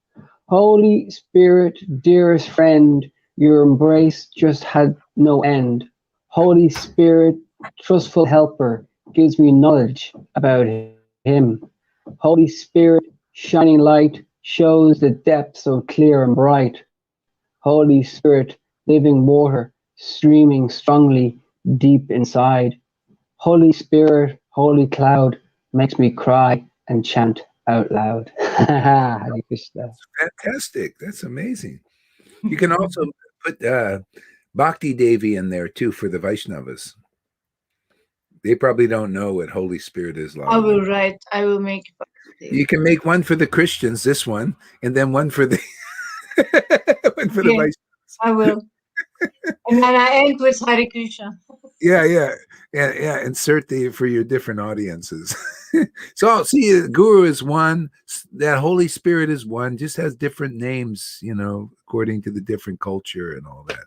dearest friend, your embrace just had no end. Holy Spirit, trustful helper, gives me knowledge about him. Holy Spirit, shining light, shows the depths so clear and bright. Holy Spirit, living water, streaming strongly, deep inside. Holy Spirit, holy cloud, makes me cry and chant out loud. Hare Krishna. Fantastic. That's amazing. You can also put Bhakti Devi in there too for the Vaishnavas. They probably don't know what Holy Spirit is. I will write. I will make. You can make one for the Christians, this one, and then one for the one for the Okay. Vaishnavas. I will. And then I end with Hare Krishna. Yeah. Insert the for your different audiences. So see, Guru is one. That Holy Spirit is one. Just has different names, according to the different culture and all that.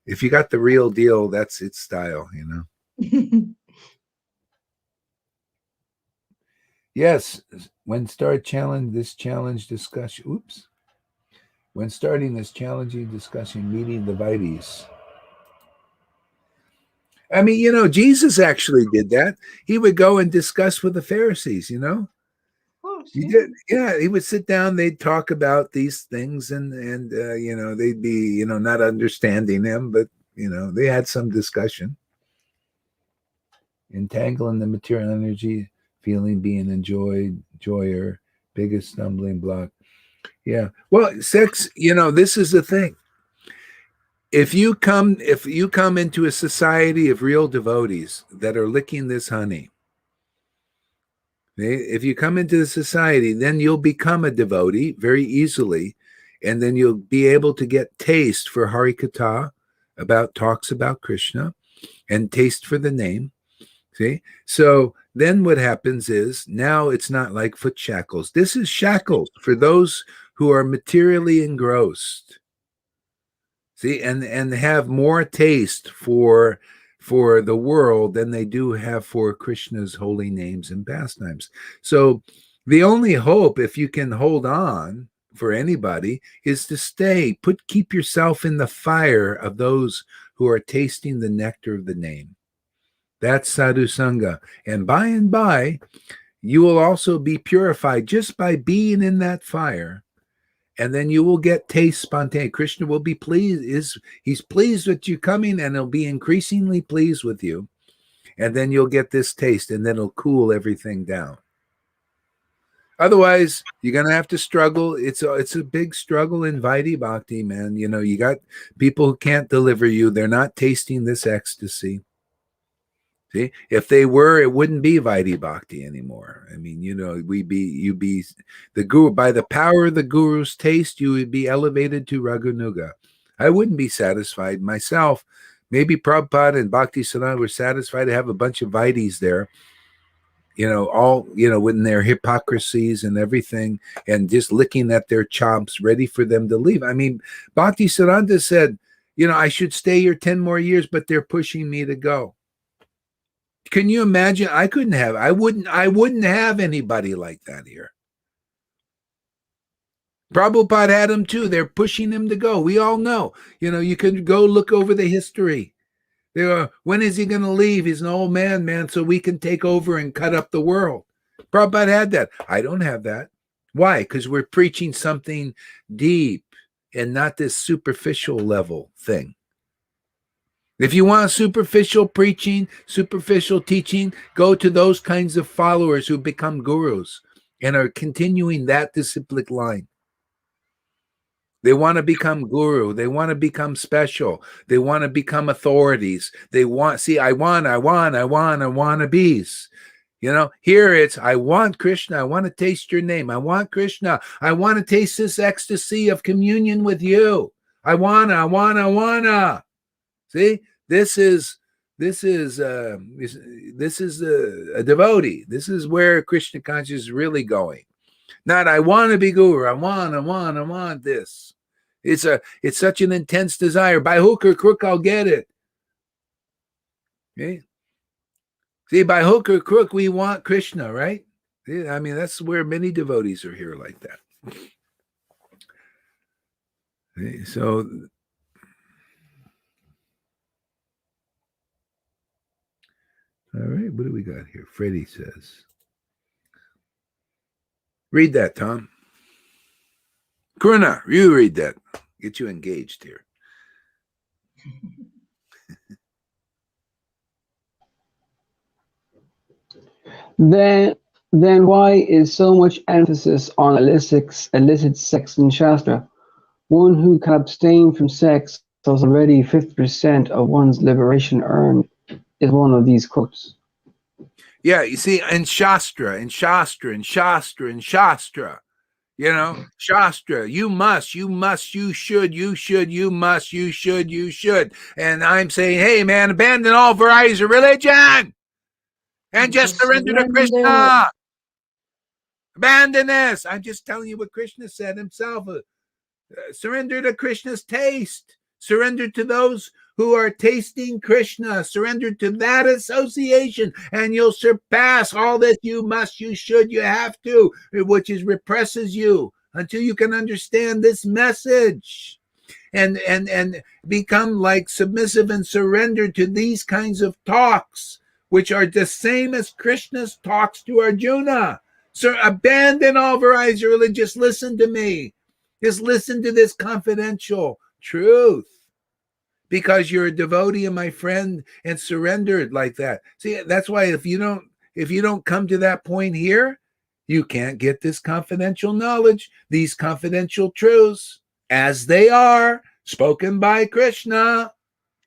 If you got the real deal, that's its style, Yes, when starting this discussion, challenging discussion, meeting the Vaides. I mean, Jesus actually did that. He would go and discuss with the Pharisees, Of course, He yeah. did. Yeah, he would sit down, they'd talk about these things and they'd be, not understanding them, but, they had some discussion. Entangling the material energy, feeling being enjoyed, joyer, biggest stumbling block. Yeah. Well, sex, this is the thing. If you come into a society of real devotees that are licking this honey, if you come into the society, then you'll become a devotee very easily, and then you'll be able to get taste for Harikatha, talks about Krishna, and taste for the name. See? So then what happens is now it's not like foot shackles. This is shackles for those who are materially engrossed. See, and have more taste for the world than they do have for Krishna's holy names and pastimes. So the only hope, if you can hold on for anybody, is to keep yourself in the fire of those who are tasting the nectar of the name. That's sadhu sangha. And by, you will also be purified just by being in that fire. And then you will get taste spontaneous. Krishna will be pleased. He's pleased with you coming, and he'll be increasingly pleased with you. And then you'll get this taste, and then it'll cool everything down. Otherwise, you're going to have to struggle. It's a big struggle in Vaidhi Bhakti, man. You got people who can't deliver you. They're not tasting this ecstasy. See, if they were, it wouldn't be Vaidhi Bhakti anymore. I mean, you'd be the guru. By the power of the guru's taste, you would be elevated to Raghunuga. I wouldn't be satisfied myself. Maybe Prabhupada and Bhakti Siddhanta were satisfied to have a bunch of Vaidhis there, all, with their hypocrisies and everything, and just licking at their chops, ready for them to leave. I mean, Bhakti Siddhanta said, I should stay here 10 more years, but they're pushing me to go. Can you imagine? I wouldn't have anybody like that here. Prabhupada had him too. They're pushing him to go. We all know. You can go look over the history. When is he going to leave? He's an old man, so we can take over and cut up the world. Prabhupada had that. I don't have that. Why? Because we're preaching something deep and not this superficial level thing. If you want superficial preaching, superficial teaching, go to those kinds of followers who become gurus and are continuing that disciplic line. They want to become guru. They want to become special. They want to become authorities. I want to be's. Here it's, I want Krishna. I want to taste your name. I want Krishna. I want to taste this ecstasy of communion with you. I wanna. See, this is a devotee. This is where Krishna consciousness is really going. Not I want to be guru. I want this. It's such an intense desire. By hook or crook, I'll get it. Okay. See, by hook or crook, we want Krishna, right? I mean, that's where many devotees are here like that. Okay, so. All right, what do we got here? Freddie says. Read that, Tom. Karuna, you read that. Get you engaged here. Then, then why is so much emphasis on illicit sex in Shastra? One who can abstain from sex has already 50% of one's liberation earned, is one of these quotes. Yeah, you see, in Shastra, in Shastra, in Shastra, in Shastra, you know, Shastra, you must, you must, you should, you should, you must, you should, you should. And I'm saying, hey, man, abandon all varieties of religion and just surrender to Krishna. Abandon this. I'm just telling you what Krishna said himself. Surrender to Krishna's taste. Surrender to those who are tasting Krishna. Surrender to that association, and you'll surpass all this you must, you should, you have to, which is represses you until you can understand this message and become like submissive and surrender to these kinds of talks, which are the same as Krishna's talks to Arjuna. So abandon all varieties of religion. Just listen to me. Just listen to this confidential truth. Because you're a devotee and my friend and surrendered like that. See, that's why if you don't come to that point here, you can't get this confidential knowledge, these confidential truths as they are spoken by Krishna.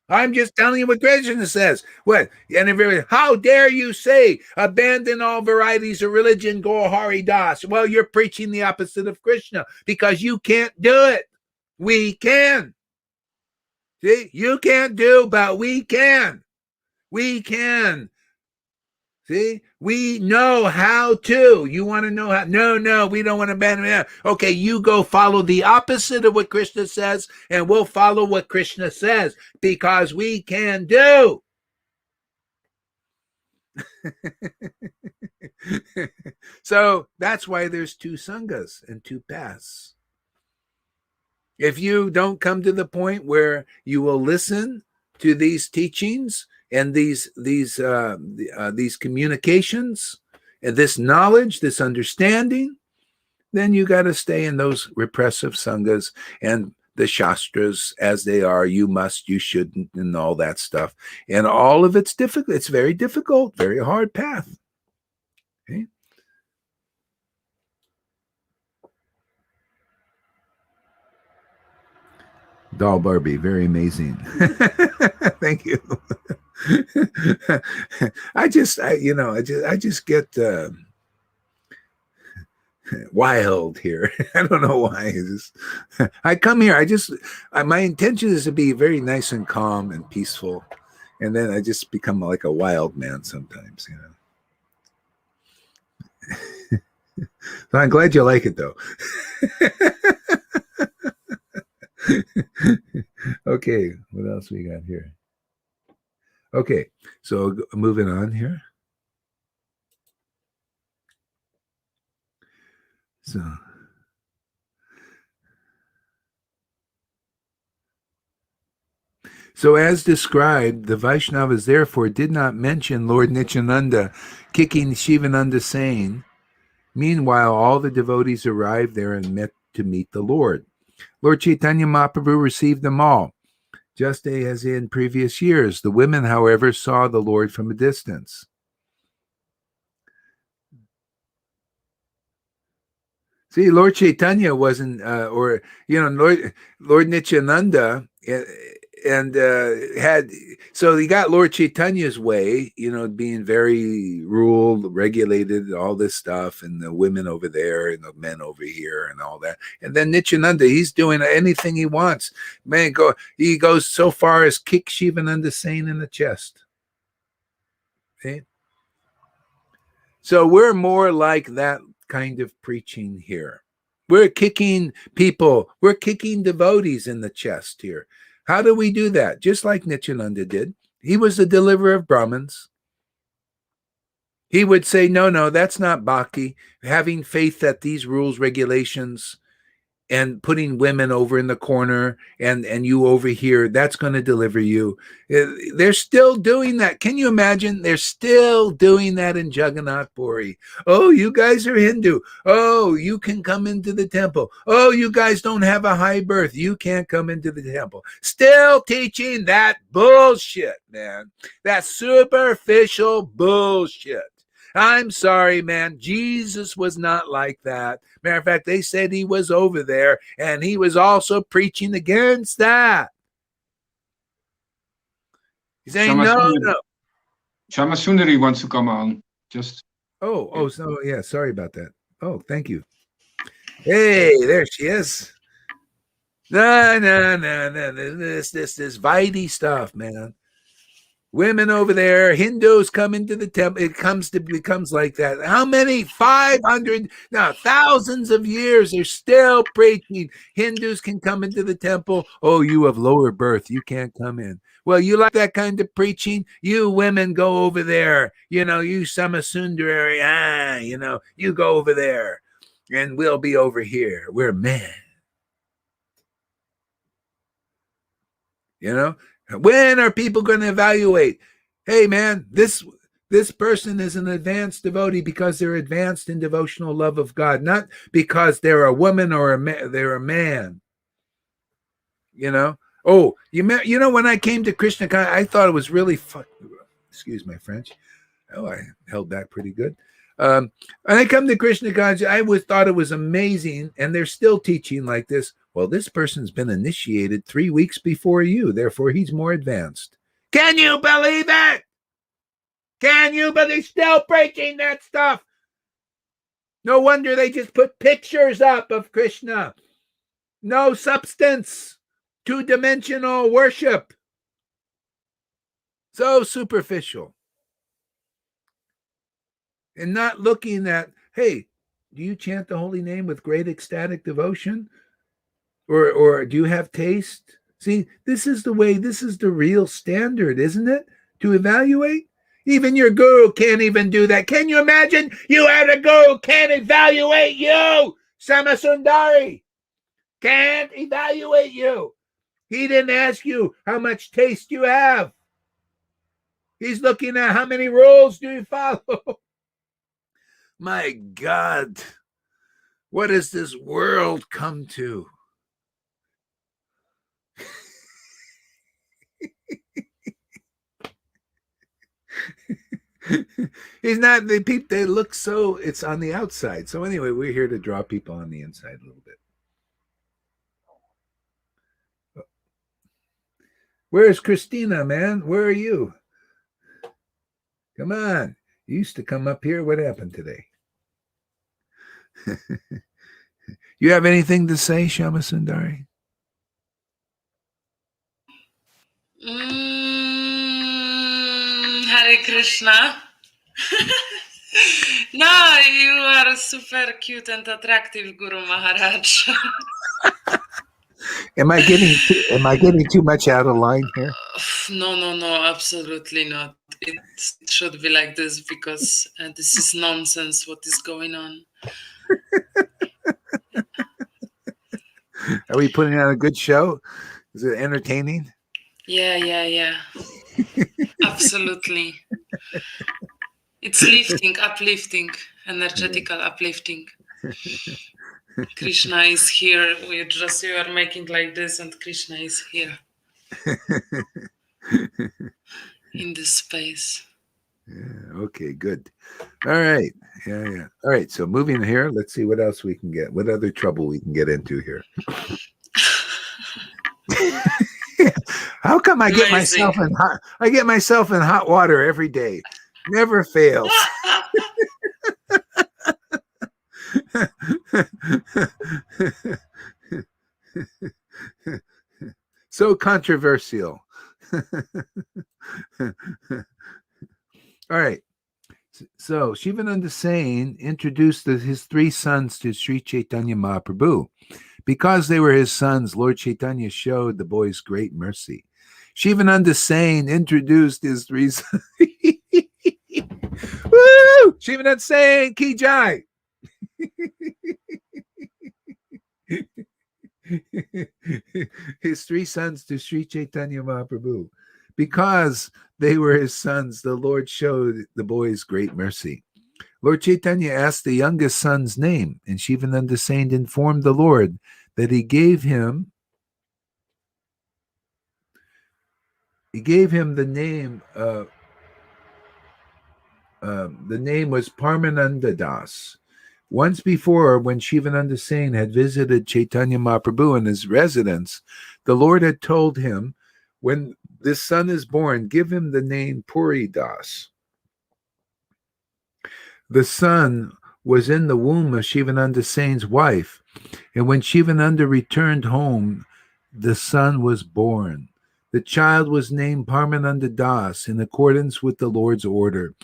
I'm just telling you what Krishna says. What? And everybody, how dare you say abandon all varieties of religion, go Hari Das? Well, you're preaching the opposite of Krishna because you can't do it. We can. See, you can't do, but we can. We can. See, we know how to. You want to know how? No, we don't want to abandon it. Okay, you go follow the opposite of what Krishna says, and we'll follow what Krishna says because we can do. So that's why there's two sanghas and two paths. If you don't come to the point where you will listen to these teachings and these communications and this knowledge, this understanding, then you got to stay in those repressive sanghas and the shastras as they are. You must, you shouldn't, and all that stuff. And all of it's difficult. It's very difficult, very hard path. Okay. Doll Barbie, very amazing. Thank you. I just get wild here. I don't know why. I come here. My intention is to be very nice and calm and peaceful, and then I just become like a wild man sometimes. So I'm glad you like it, though. Okay, what else we got here? Okay, so moving on here. So as described, the Vaishnavas therefore did not mention Lord Nityananda kicking Shivananda Sain. Meanwhile, all the devotees arrived there and met to meet the Lord. Lord Chaitanya Mahaprabhu received them all, just as in previous years. The women, however, saw the Lord from a distance. See, Lord Chaitanya wasn't, Lord Nityananda, and had, so he got Lord Chaitanya's way, being very ruled, regulated, all this stuff, and the women over there and the men over here and all that. And then Nityananda, he's doing anything he wants. Man, he goes so far as kick Shivananda Sain in the chest. Okay? So we're more like that kind of preaching here. We're kicking people, we're kicking devotees in the chest here. How do we do that? Just like Nityananda did. He was the deliverer of Brahmins. He would say, no, that's not bhakti. Having faith that these rules, regulations, and putting women over in the corner and you over here, that's going to deliver you. They're still doing that. Can you imagine? They're still doing that in Jagannath Puri. Oh, you guys are Hindu. Oh, you can come into the temple. Oh, you guys don't have a high birth. You can't come into the temple. Still teaching that bullshit, man. That superficial bullshit. I'm sorry, man. Jesus was not like that. Matter of fact, they said he was over there, and he was also preaching against that. He's saying, no. Shama Sundari wants to come on. Just So yeah, sorry about that. Oh, thank you. Hey, there she is. No. This Vaidi stuff, man. Women over there, Hindus come into the temple. It becomes like that. How many? 500, now thousands of years. They're still preaching. Hindus can come into the temple. Oh, you have lower birth. You can't come in. Well, you like that kind of preaching? You women go over there. You Samasundari. You go over there. And we'll be over here. We're men. When are people going to evaluate? Hey, man, this person is an advanced devotee because they're advanced in devotional love of God, not because they're a woman or they're a man. Oh, when I came to Krishna, I thought it was really excuse my French. Oh, I held back pretty good. When I come to Krishna consciousness, I thought it was amazing, and they're still teaching like this. Well, this person's been initiated 3 weeks before you, therefore he's more advanced. Can you believe it? Can you believe still preaching that stuff? No wonder they just put pictures up of Krishna. No substance. Two-dimensional worship. So superficial. And not looking at, hey, do you chant the holy name with great ecstatic devotion? Or do you have taste? See, this is the real standard, isn't it? To evaluate? Even your guru can't even do that. Can you imagine? You had a guru can't evaluate you, Samasundari. Can't evaluate you. He didn't ask you how much taste you have. He's looking at how many rules do you follow. My God, what has this world come to? He's not, they look so, it's on the outside. So anyway, we're here to draw people on the inside a little bit. Where's Christina, man? Where are you? Come on. You used to come up here. What happened today? You have anything to say, Shamasundari? Hare Krishna. No, you are super cute and attractive, Guru Maharaj. Am I getting too much out of line here? No, absolutely not. It should be like this because this is nonsense what is going on. Are we putting on a good show? Is it entertaining? Yeah. Absolutely. It's uplifting, energetical uplifting. Krishna is here. You are making like this, and Krishna is here in this space. Yeah, okay, good. All right. Yeah. All right. So moving here, let's see what else we can get. What other trouble we can get into here? How come I get myself in hot water every day? Never fails. So controversial. All right. So Shivananda Sain introduced his 3 sons to Sri Chaitanya Mahaprabhu. Because they were his sons, Lord Chaitanya showed the boys great mercy. Shivananda Sain introduced his 3 sons. Woo! Shivananda Sain, Ki Jai. His 3 sons to Sri Chaitanya Mahaprabhu. Because they were his sons, the Lord showed the boys great mercy. Lord Chaitanya asked the youngest son's name, and Shivananda Sain informed the Lord that he gave him the name the name was Parmananda Das. Once before, when Shivananda Sain had visited Chaitanya Mahaprabhu in his residence, the Lord had told him, when this son is born, give him the name Puri Das. The son was in the womb of Shivananda Sain's wife, and when Shivananda returned home, the son was born. The child was named Parmananda Das in accordance with the Lord's order,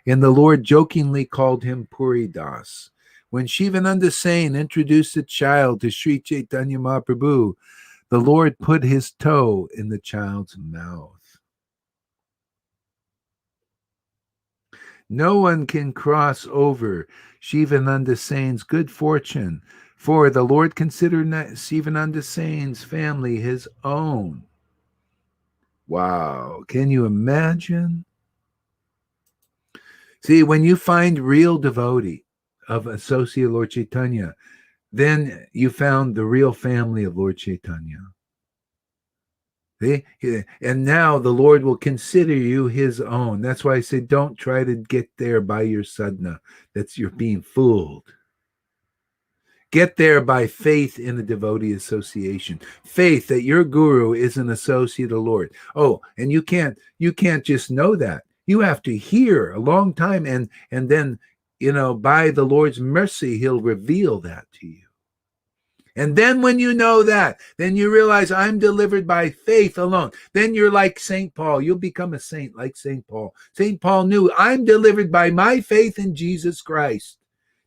and the Lord jokingly called him Puri Das. When Shivananda Sain introduced the child to Sri Chaitanya Mahaprabhu, the Lord put his toe in the child's mouth. No one can cross over Shivananda Sain's good fortune, for the Lord considered Shivananda Sain's family his own. Wow, can you imagine? See, when you find real devotee of Associate Lord Chaitanya, then you found the real family of Lord Chaitanya. See? And now the Lord will consider you his own. That's why I say don't try to get there by your sadhana. You're being fooled. Get there by faith in the devotee association. Faith that your guru is an associate of the Lord. Oh, and you can't just know that. You have to hear a long time, and then, by the Lord's mercy, he'll reveal that to you. And then when you know that, then you realize I'm delivered by faith alone. Then you're like St. Paul. You'll become a saint like St. Paul. St. Paul knew I'm delivered by my faith in Jesus Christ.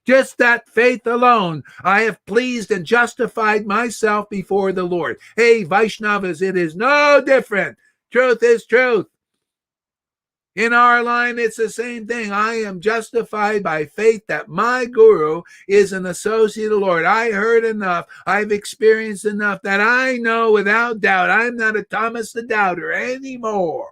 Just that faith alone, I have pleased and justified myself before the Lord. Hey, Vaishnavas, it is no different. Truth is truth. In our line, it's the same thing. I am justified by faith that my guru is an associate of the Lord. I heard enough. I've experienced enough that I know without doubt I'm not a Thomas the Doubter anymore.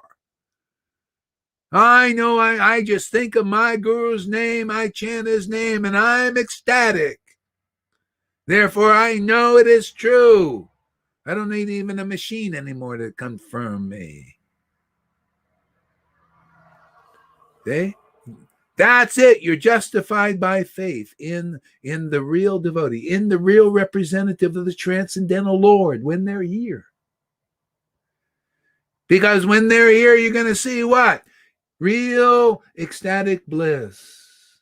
I know I just think of my guru's name, I chant his name, and I'm ecstatic. Therefore, I know it is true. I don't need even a machine anymore to confirm me. Okay? That's it. You're justified by faith in the real devotee, in the real representative of the transcendental Lord when they're here. Because when they're here, you're going to see what? Real ecstatic bliss.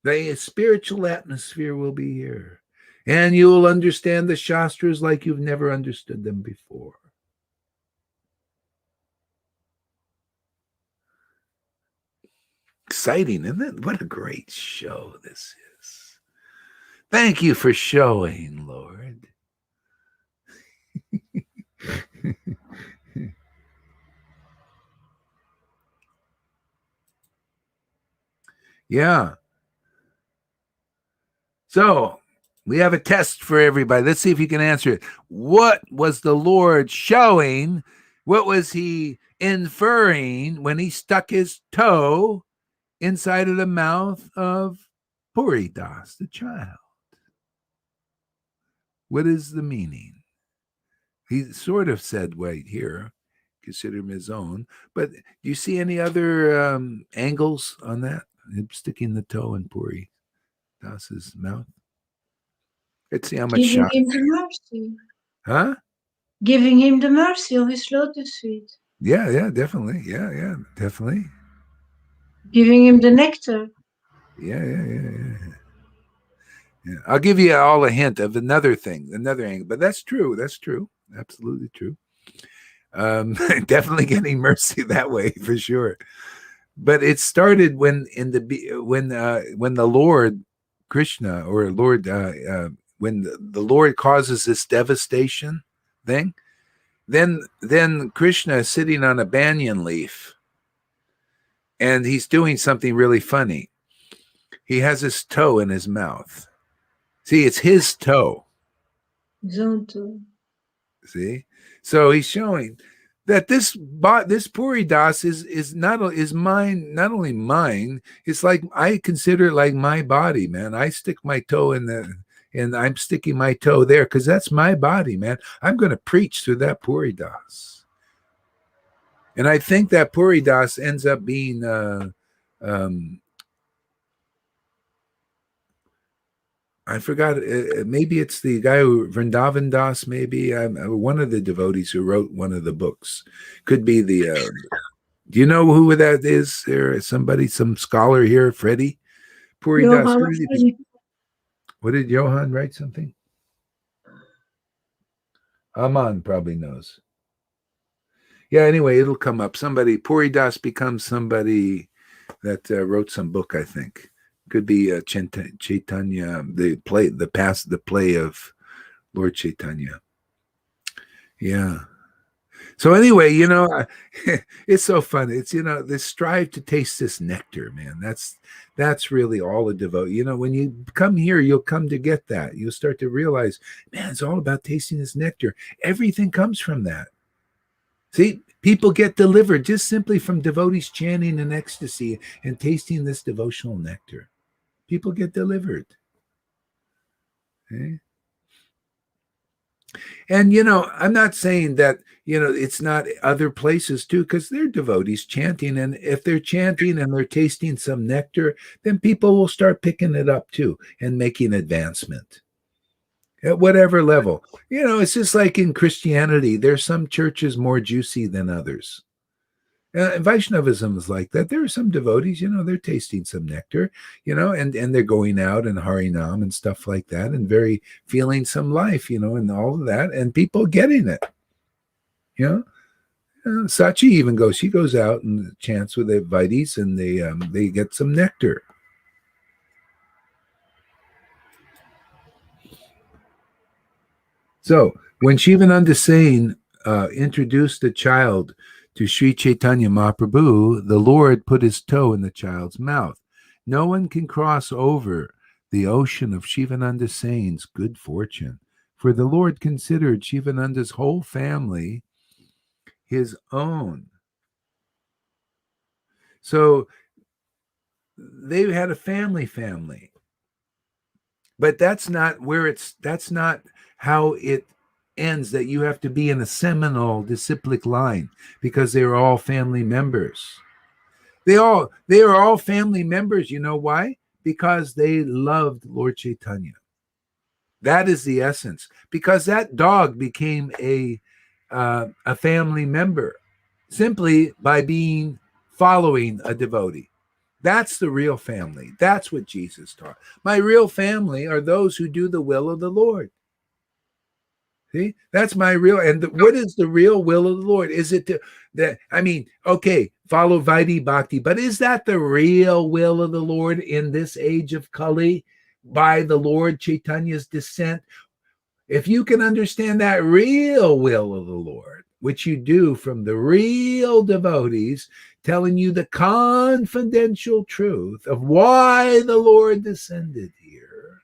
The spiritual atmosphere will be here. And you'll understand the Shastras like you've never understood them before. Exciting, isn't it? What a great show this is. Thank you for showing, Lord. Yeah. So we have a test for everybody. Let's see if you can answer it. What was the Lord showing? What was he inferring when he stuck his toe inside of the mouth of Puri Das, the child? What is the meaning? He sort of said right here, consider him his own. But do you see any other angles on that? Him sticking the toe in Puri Das's mouth? Let's see how much Giving shot. him the mercy. Huh? Giving him the mercy of his lotus feet. Yeah, definitely. Yeah, definitely. Giving him the nectar. Yeah. I'll give you all a hint of another thing, another angle, but that's true. That's true. Absolutely true. Definitely getting mercy that way for sure. But it started when the Lord Krishna or Lord when the Lord causes this devastation thing, then Krishna is sitting on a banyan leaf, and he's doing something really funny. He has his toe in his mouth. See, it's his toe. See, so he's showing that this Puri Das is mine, not only mine. It's like I consider it like my body, man. I stick my toe and I'm sticking my toe there because that's my body, man. I'm going to preach through that Puri Das. And I think that Puri Das ends up being I forgot. Maybe it's the guy who Vrindavan Das. Maybe one of the devotees who wrote one of the books. Could be the. Do you know who that is? There, somebody, some scholar here, Freddie Puri Das. Johann, What did Johan write? Something. Aman probably knows. Yeah. Anyway, it'll come up. Somebody Puri Das becomes somebody that wrote some book. I think. Could be Chaitanya, the play of Lord Chaitanya. Yeah. So anyway, it's so fun. It's this strive to taste this nectar, man. That's really all a devote. When you come here, you'll come to get that. You'll start to realize, man, it's all about tasting this nectar. Everything comes from that. See, people get delivered just simply from devotees chanting in ecstasy and tasting this devotional nectar. People get delivered. Okay? And, I'm not saying that, it's not other places too, because they're devotees chanting. And if they're chanting and they're tasting some nectar, then people will start picking it up too and making advancement at whatever level. It's just like in Christianity, there's some churches more juicy than others. Vaishnavism is like that. There are some devotees, they're tasting some nectar, and they're going out and Harinam and stuff like that, and very feeling some life, and all of that, and people getting it. Sachi even goes. She goes out and chants with the Vaidis, and they get some nectar. So when Shivananda Sain introduced the child to Sri Chaitanya Mahaprabhu, the Lord put his toe in the child's mouth. No one can cross over the ocean of Shivananda Sain's good fortune, for the Lord considered Shivananda's whole family his own. So they had a family. But that's not how it ends, that you have to be in a seminal disciplic line, because they're all family members. They are all family members. You know why? Because they loved Lord Chaitanya. That is the essence. Because that dog became a family member simply by following a devotee. That's the real family. That's what Jesus taught. My real family are those who do the will of the Lord. See, that's my real. And what is the real will of the Lord? Is it follow Vaidhi Bhakti, but is that the real will of the Lord in this age of Kali by the Lord Chaitanya's descent? If you can understand that real will of the Lord, which you do from the real devotees telling you the confidential truth of why the Lord descended here,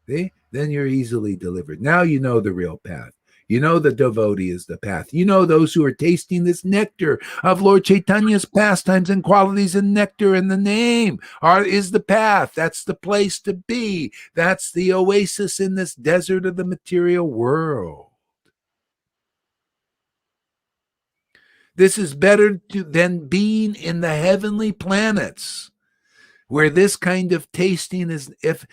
see, then you're easily delivered. Now you know the real path. You know the devotee is the path. You know those who are tasting this nectar of Lord Chaitanya's pastimes and qualities, and nectar in the name is the path. That's the place to be. That's the oasis in this desert of the material world. This is better than being in the heavenly planets, where this kind of tasting is, if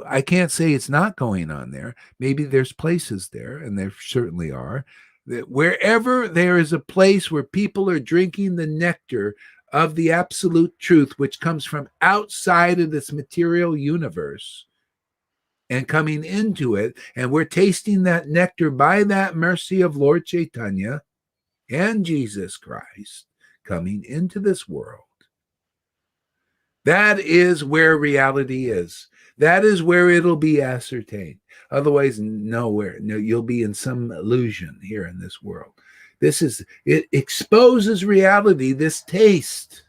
I can't say it's not going on there. Maybe there's places there, and there certainly are, that wherever there is a place where people are drinking the nectar of the absolute truth, which comes from outside of this material universe and coming into it, and we're tasting that nectar by that mercy of Lord Chaitanya and Jesus Christ coming into this world. That is where reality is. That is where it'll be ascertained. Otherwise, nowhere. No, you'll be in some illusion here in this world. It exposes reality, this taste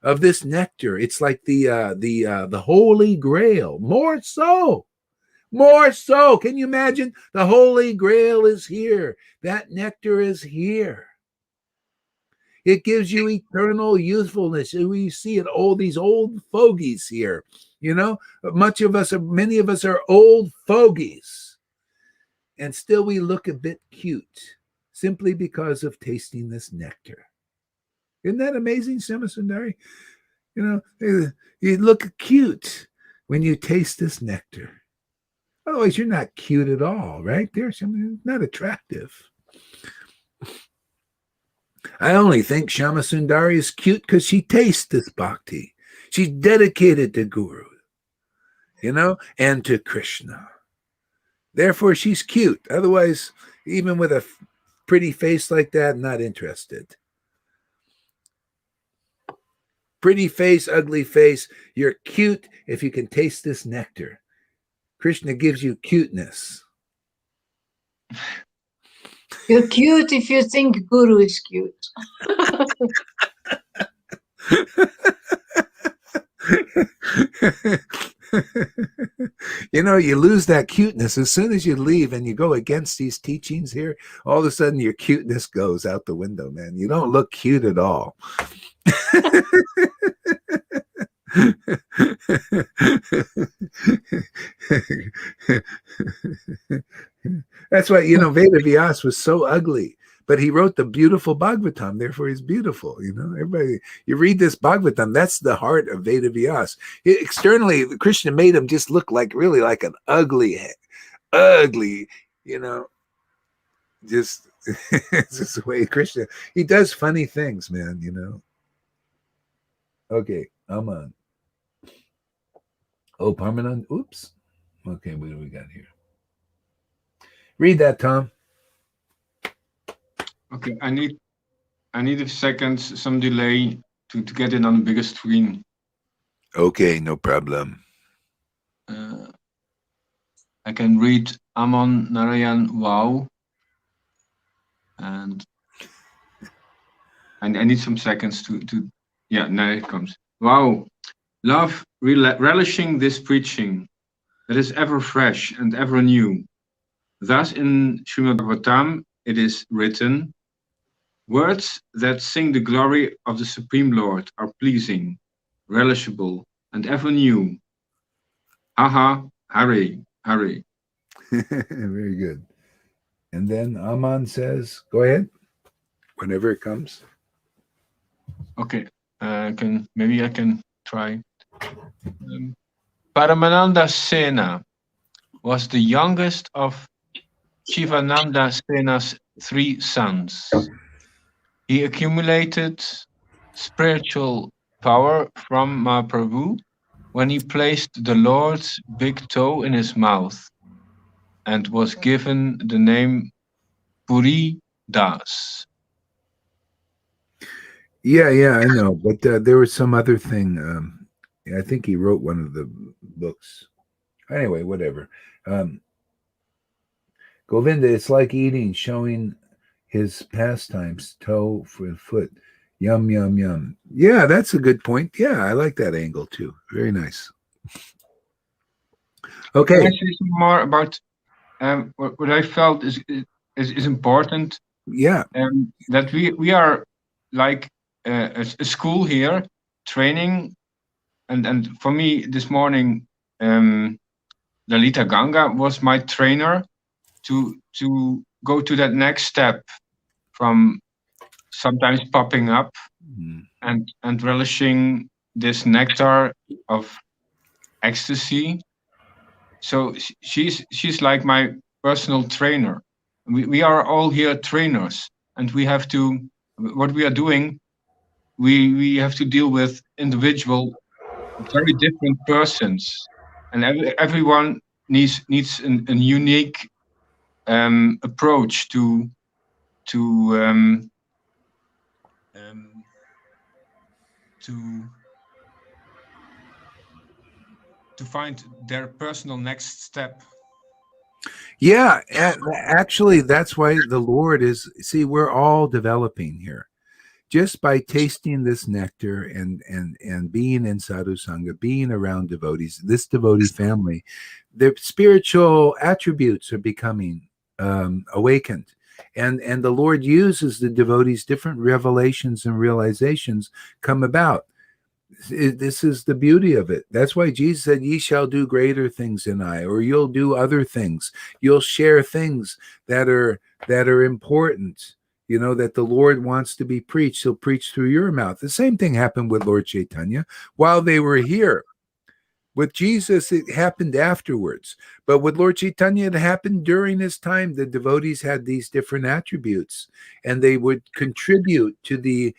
of this nectar. It's like the Holy Grail. More so. Can you imagine? The Holy Grail is here. That nectar is here. It gives you eternal youthfulness. We see it, all these old fogies here. Many of us are old fogies. And still we look a bit cute. simply because of tasting this nectar. Isn't that amazing, Shamasundari? You look cute when you taste this nectar. Otherwise, you're not cute at all, right? There's not attractive. I only think Shamasundari is cute because she tastes this bhakti. She's dedicated to Guru, and to Krishna. Therefore, she's cute. Otherwise, even with a pretty face like that, not interested. Pretty face, ugly face. You're cute if you can taste this nectar. Krishna gives you cuteness. You're cute if you think Guru is cute. You lose that cuteness as soon as you leave and you go against these teachings here. All of a sudden, your cuteness goes out the window, man. You don't look cute at all. That's why, Veda Vyas was so ugly, but he wrote the beautiful Bhagavatam, therefore he's beautiful. Everybody, you read this Bhagavatam, that's the heart of Veda Vyas. Externally, Krishna made him just look really like an ugly, just it's just the way Krishna, he does funny things, man, Okay, I'm on. Oh, Parmanand, oops. Okay, what do we got here? Read that, Tom. Okay, I need a second, some delay to get it on the bigger screen. Okay, no problem. I can read Amon Narayan Wow. And I need some seconds to yeah, now it comes. Wow. Love relishing this preaching that is ever fresh and ever new. Thus in Srimad Bhagavatam it is written, words that sing the glory of the Supreme Lord are pleasing, relishable, and ever new. Aha, Hare, Hare. Very good. And then Aman says, go ahead, whenever it comes. Okay, maybe I can try. Paramananda Sena was the youngest of Shivananda Sena's 3 sons. He accumulated spiritual power from Mahaprabhu when he placed the Lord's big toe in his mouth and was given the name Puri Das. Yeah, I know. But there was some other thing. I think he wrote one of the books. Anyway, whatever. Govinda, it's like eating, showing his pastimes, toe for foot. Yum, yum, yum. Yeah, that's a good point. Yeah, I like that angle too. Very nice. Okay. Can I say some more about what I felt is important? Yeah. That we are like a school here, training, and for me this morning, Lalita Ganga was my trainer to go to that next step from sometimes popping up and relishing this nectar of ecstasy. So she's like my personal trainer. We are all here trainers, and we have to, what we are doing, we have to deal with individual, very different persons, and everyone needs a unique approach to find their personal next step. Yeah, actually, that's why the Lord is. See, we're all developing here, just by tasting this nectar and being in sadhu sangha, being around devotees, this devotee family, their spiritual attributes are becoming awakened, and the Lord uses the devotees. Different revelations and realizations come about. This is the beauty of it. That's why Jesus said, ye shall do greater things than I, or you'll do other things. You'll share things that are that are important, that the Lord wants to be preached. He'll preach through your mouth. The same thing happened with Lord Chaitanya while they were here. With Jesus, it happened afterwards. But with Lord Chaitanya, it happened during his time. The devotees had these different attributes, and they would contribute to the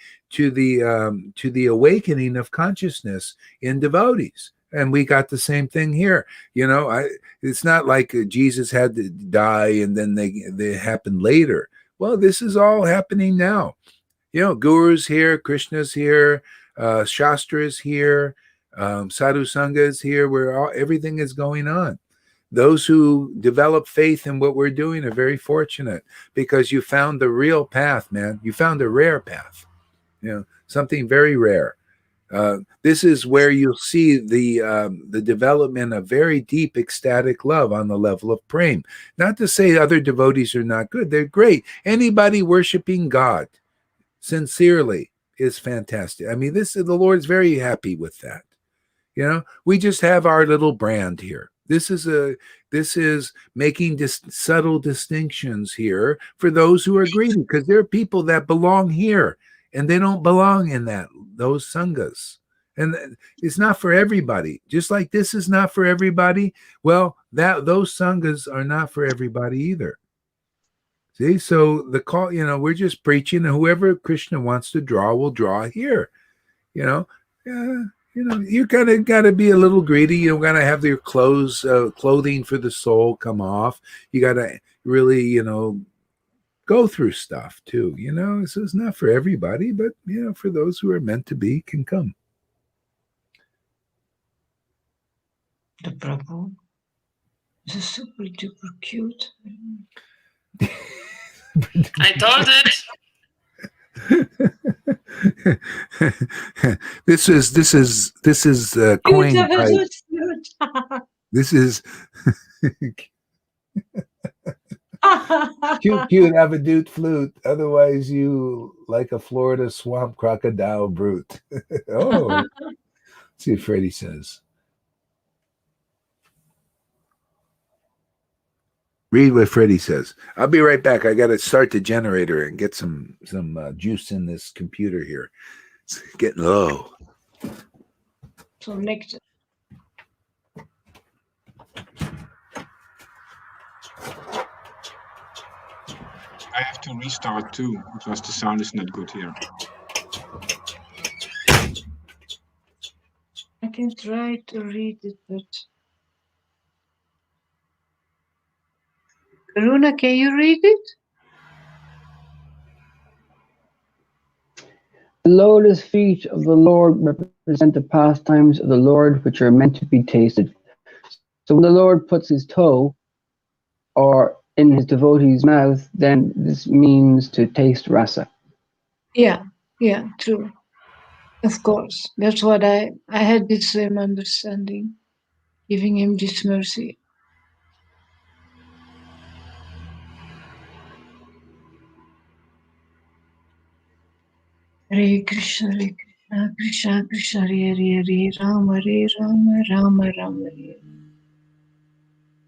awakening of consciousness in devotees. And we got the same thing here. It's not like Jesus had to die and then they happened later. Well, this is all happening now. Guru's here, Krishna's here, Shastra's here, Sadhu Sangha is here, where everything is going on. Those who develop faith in what we're doing are very fortunate, because you found the real path, man. You found a rare path, something very rare. This is where you'll see the development of very deep ecstatic love on the level of prema. Not to say other devotees are not good. They're great. Anybody worshiping God sincerely is fantastic. I mean, the Lord's very happy with that. We just have our little brand here. This is making subtle distinctions here for those who are greedy, because there are people that belong here and they don't belong in those sanghas. And it's not for everybody. Just like this is not for everybody. Well, those sanghas are not for everybody either. See, so the call, we're just preaching, and whoever Krishna wants to draw will draw here. You kind of got to be a little greedy. You got to have your clothing for the soul come off. You got to really, go through stuff too. So it's not for everybody, but for those who are meant to be can come. The Prabhu is super duper cute. I told it. This is coined by. This is cute have a doot flute. Otherwise, you like a Florida swamp crocodile brute. Oh, let's see what Freddie says. Read what Freddie says. I'll be right back. I got to start the generator and get some juice in this computer here. It's getting low. So next. I have to restart too, because the sound is not good here. I can try to read it, but Karuna, can you read it? The lotus feet of the Lord represent the pastimes of the Lord, which are meant to be tasted. So when the Lord puts his toe or in his devotee's mouth, then this means to taste rasa. Yeah, true. Of course. That's what I had the same understanding, giving him this mercy. Hare Krishna, Krishna Krishna, Hare Hare, Rama Rama, Rama Rama,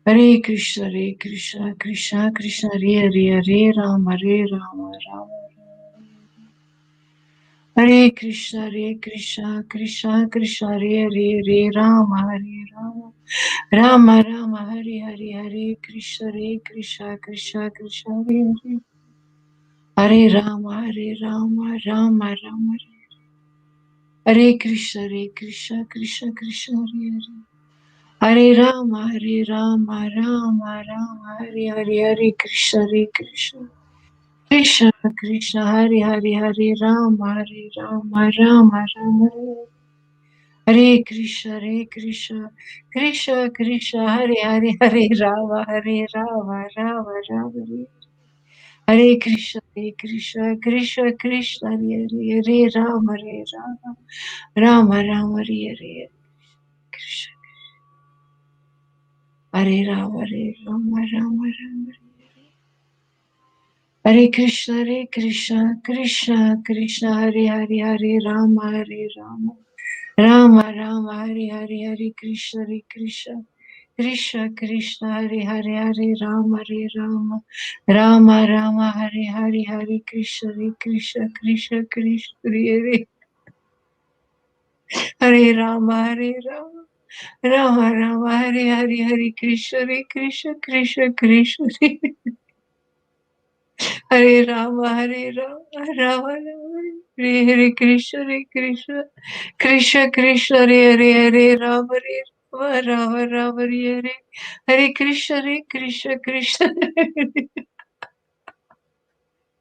Hare Krishna, Krishna Krishna, Hare Hare, Rama Rama, Rama. Hare Krishna, Krishna Krishna, Hare Hare, Rama Rama, Rama Rama, Hare Hare, Krishna Krishna Krishna, Hare Rama, Rama Rama, Hare Krishna, Krishna Krishna, Hare Rama, Rama Rama, Hare Krishna, Krishna Krishna, Hare Rama, Rama Rama, Hare Krishna, Krishna Krishna, Hare Rama, Rama Rama, Hare Krishna, Krishna Krishna, Hare Rama, Rama Rama, Hare Krishna, Hare Rama, Rama Rama, Hare Krishna, Krishna Krishna, Hare Rama, Rama Rama, Hare Krishna, Krishna Krishna Krishna Hare Hare Hare Rama Rama Rama Hare Hare Hare Krishna Krishna Krishna Krishna Hare Hare Rama Rama Rama Hare Hare Hare Krishna Krishna Krishna Krishna Hare Rama Rama Hare Hare Krishna Krishna Krishna Krishna Hare Hare Rama Rama Rama Hare Hare Krishna Krishna Krishna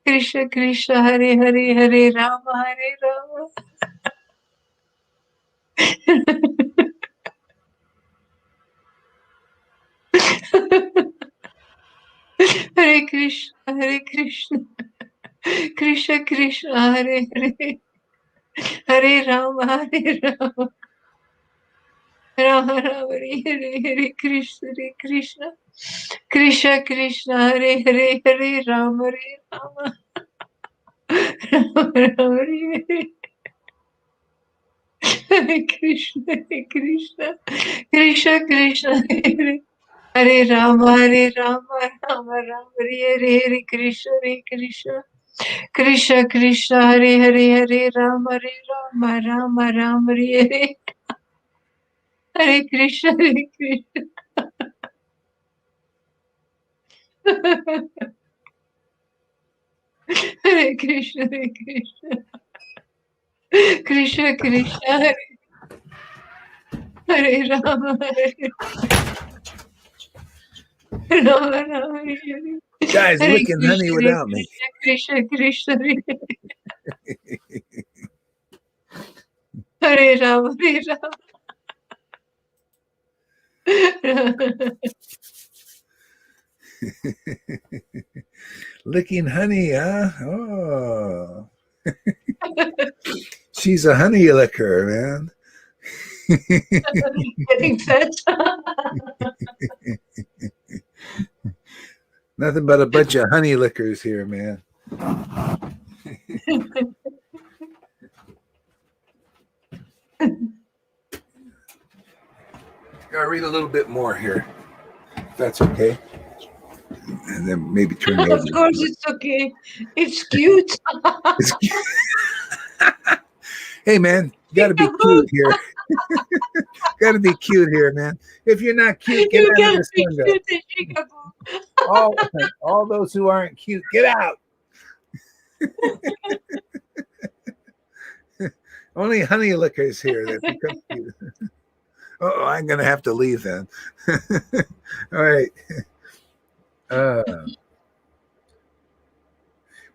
Krishna Krishna Hare Hare Hare Rama Hare Krishna Krishna Krishna Hare Hare Hare Rama Rama Rama Hare Hare Krishna Krishna Krishna Krishna Hare Hare Hare Rama Rama Rama Rama Hare Krishna Krishna Krishna Krishna Hare Rama Rama Rama Hare Hare Krishna Krishna Krishna Krishna Hare Hare Hare Rama Rama Rama Hare Hare Krishna Hare Krishna Krishna Krishna Hare Rama Rama Rama Hare Guys, Hare licking honey without me. Krishna Krishna Hare Rama Licking honey, huh? Oh. She's a honey licker, man. Getting fat. Nothing but a bunch of honey lickers here, man. Gotta read a little bit more here, if that's okay. And then maybe turn it over. Of course, it's okay. It's cute. It's cute. Hey, man, you gotta be cute here. Gotta be cute here, man. If you're not cute, get out of this window. All those who aren't cute, get out. Only honey lickers here that become cute. Oh, I'm gonna have to leave then. All right.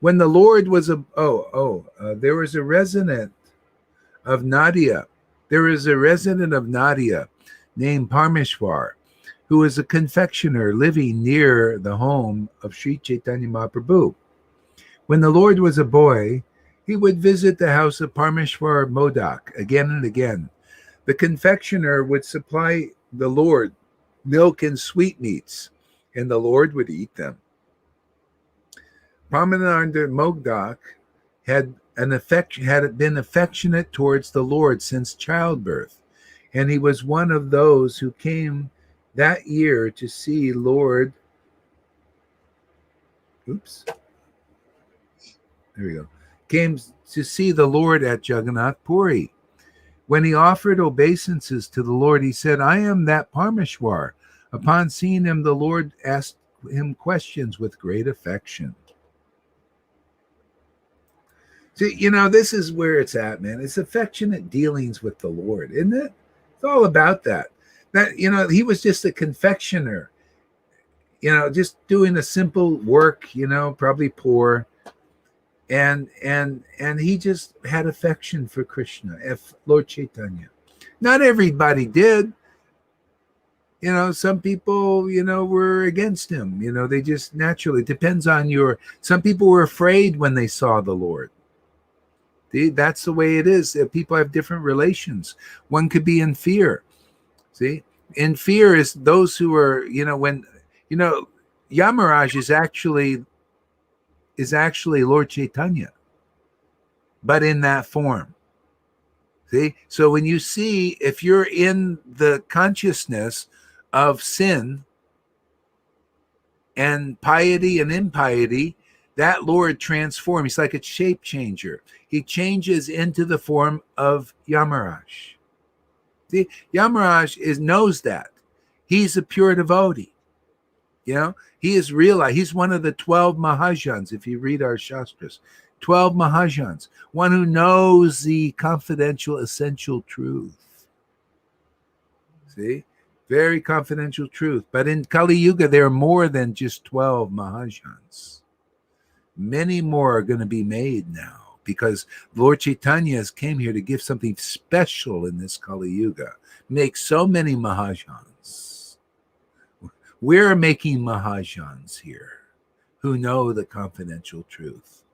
When the Lord was there was a resident of Nadia. There is a resident of Nadia named Parmeshwar, who is a confectioner living near the home of Sri Chaitanya Mahaprabhu. When the Lord was a boy, he would visit the house of Parmeshwar Modak again and again. The confectioner would supply the Lord milk and sweetmeats, and the Lord would eat them. Pramananda Modak had been affectionate towards the Lord since childbirth, and he was one of those who came that year to see Lord. Oops. There we go. Came to see the Lord at Jagannath Puri. When he offered obeisances to the Lord, he said, "I am that Parmeshwar." Upon seeing him, the Lord asked him questions with great affection. See, this is where it's at, man. It's affectionate dealings with the Lord, isn't it? It's all about that. That, he was just a confectioner, just doing a simple work, probably poor. And he just had affection for Krishna, Lord Chaitanya. Not everybody did. Some people, were against him. They just naturally, depends on some people were afraid when they saw the Lord. See, that's the way it is. People have different relations. One could be in fear. See, in fear is those who are, when, Yamaraj is actually Lord Chaitanya, but in that form. See, so when you see, if you're in the consciousness of sin and piety and impiety, that Lord transforms. He's like a shape changer. He changes into the form of Yamaraj. See, Yamaraj knows that. He's a pure devotee. You know, he is realized. He's one of the 12 Mahajans, if you read our Shastras. 12 Mahajans, one who knows the confidential, essential truth. See? Very confidential truth. But in Kali Yuga, there are more than just 12 Mahajans. Many more are going to be made now because Lord Chaitanya came here to give something special in this Kali Yuga. Make so many Mahajans. We're making Mahajans here who know the confidential truth.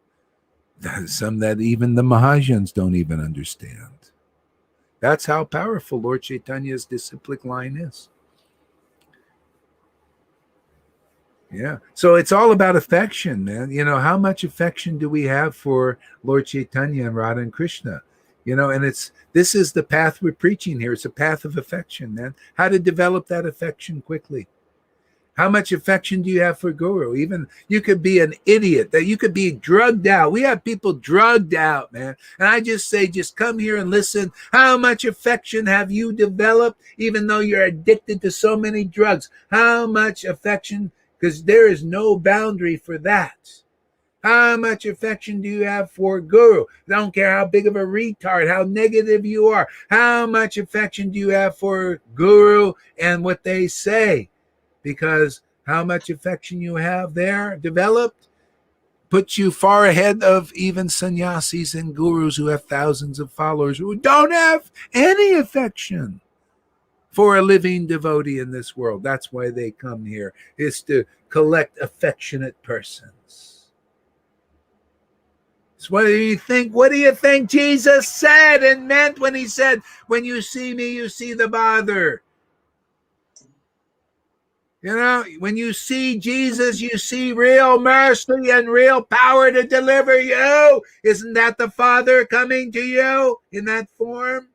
Some that even the Mahajans don't even understand. That's how powerful Lord Chaitanya's disciplic line is. Yeah. So it's all about affection, man. You know, how much affection do we have for Lord Chaitanya and Radha and Krishna? You know, and this is the path we're preaching here. It's a path of affection, man. How to develop that affection quickly. How much affection do you have for Guru? Even you could be an idiot, that you could be drugged out. We have people drugged out, man. And I just say, just come here and listen. How much affection have you developed, even though you're addicted to so many drugs? How much affection? Because there is no boundary for that. How much affection do you have for Guru? I don't care how big of a retard, how negative you are. How much affection do you have for Guru and what they say? Because how much affection you have there developed puts you far ahead of even sannyasis and gurus who have thousands of followers who don't have any affection for a living devotee in this world. That's why they come here, is to collect affectionate persons. So what do you think? What do you think Jesus said and meant when he said, when you see me, you see the Father? You know, when you see Jesus, you see real mercy and real power to deliver you. Isn't that the Father coming to you in that form?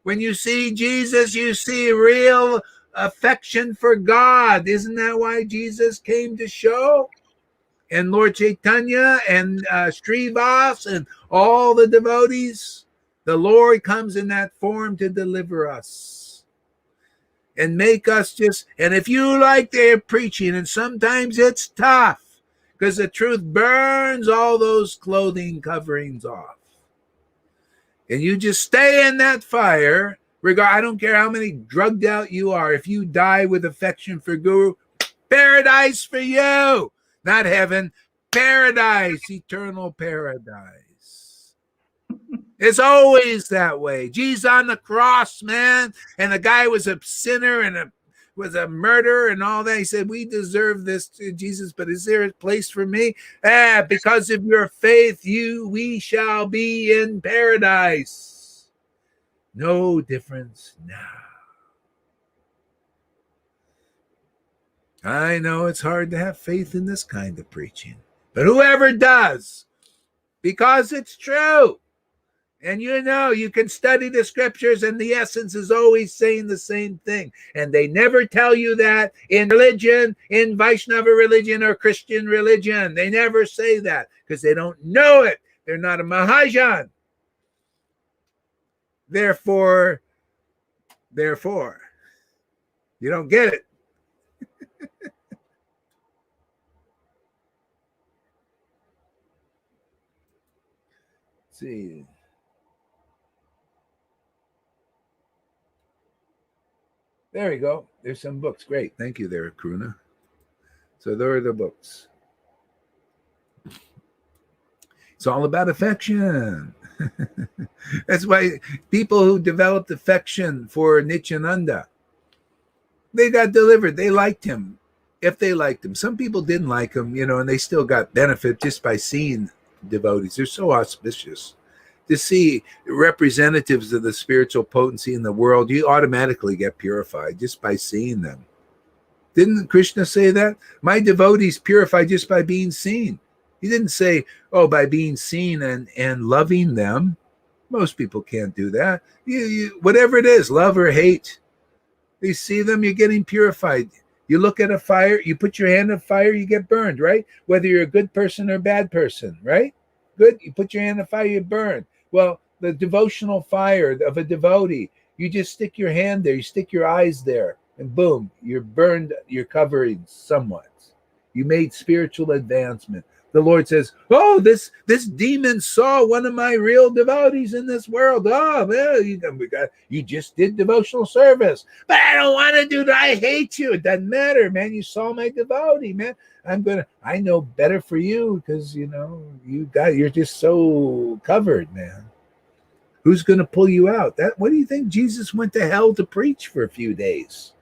When you see Jesus, you see real affection for God. Isn't that why Jesus came to show? And Lord Chaitanya and Srivas and all the devotees, the Lord comes in that form to deliver us. And make us just, and if you like their preaching, and sometimes it's tough, because the truth burns all those clothing coverings off. And you just stay in that fire, I don't care how many drugged out you are, if you die with affection for Guru, paradise for you. Not heaven, paradise, eternal paradise. It's always that way. Jesus on the cross, man, and the guy was a sinner and was a murderer and all that. He said, we deserve this to Jesus, but is there a place for me? Because of your faith, we shall be in paradise. No difference now. I know it's hard to have faith in this kind of preaching, but whoever does, because it's true. And you know, you can study the scriptures and the essence is always saying the same thing. And they never tell you that in religion, in Vaishnava religion or Christian religion. They never say that because they don't know it. They're not a Mahajan. Therefore, you don't get it. Let's see. There we go. There's some books. Great. Thank you there, Karuna. So there are the books. It's all about affection. That's why people who developed affection for Nityananda, they got delivered. They liked him. If they liked him. Some people didn't like him, you know, and they still got benefit just by seeing devotees. They're so auspicious. To see representatives of the spiritual potency in the world, you automatically get purified just by seeing them. Didn't Krishna say that? My devotees purify just by being seen. He didn't say, oh, by being seen and loving them. Most people can't do that. You whatever it is, love or hate, You see them, you're getting purified. You look at a fire, you put your hand in fire, you get burned, right? Whether you're a good person or a bad person, right? Good. You put your hand in fire, you burn. Well, the devotional fire of a devotee, you just stick your hand there, you stick your eyes there, and boom, you're burned, you're covering somewhat. You made spiritual advancement. The Lord says, "Oh, this demon saw one of my real devotees in this world. Oh, well, you just did devotional service, but I don't want to do that. I hate you. It doesn't matter, man. You saw my devotee, man. I know better for you because you're just so covered, man. Who's gonna pull you out? What do you think Jesus went to hell to preach for a few days?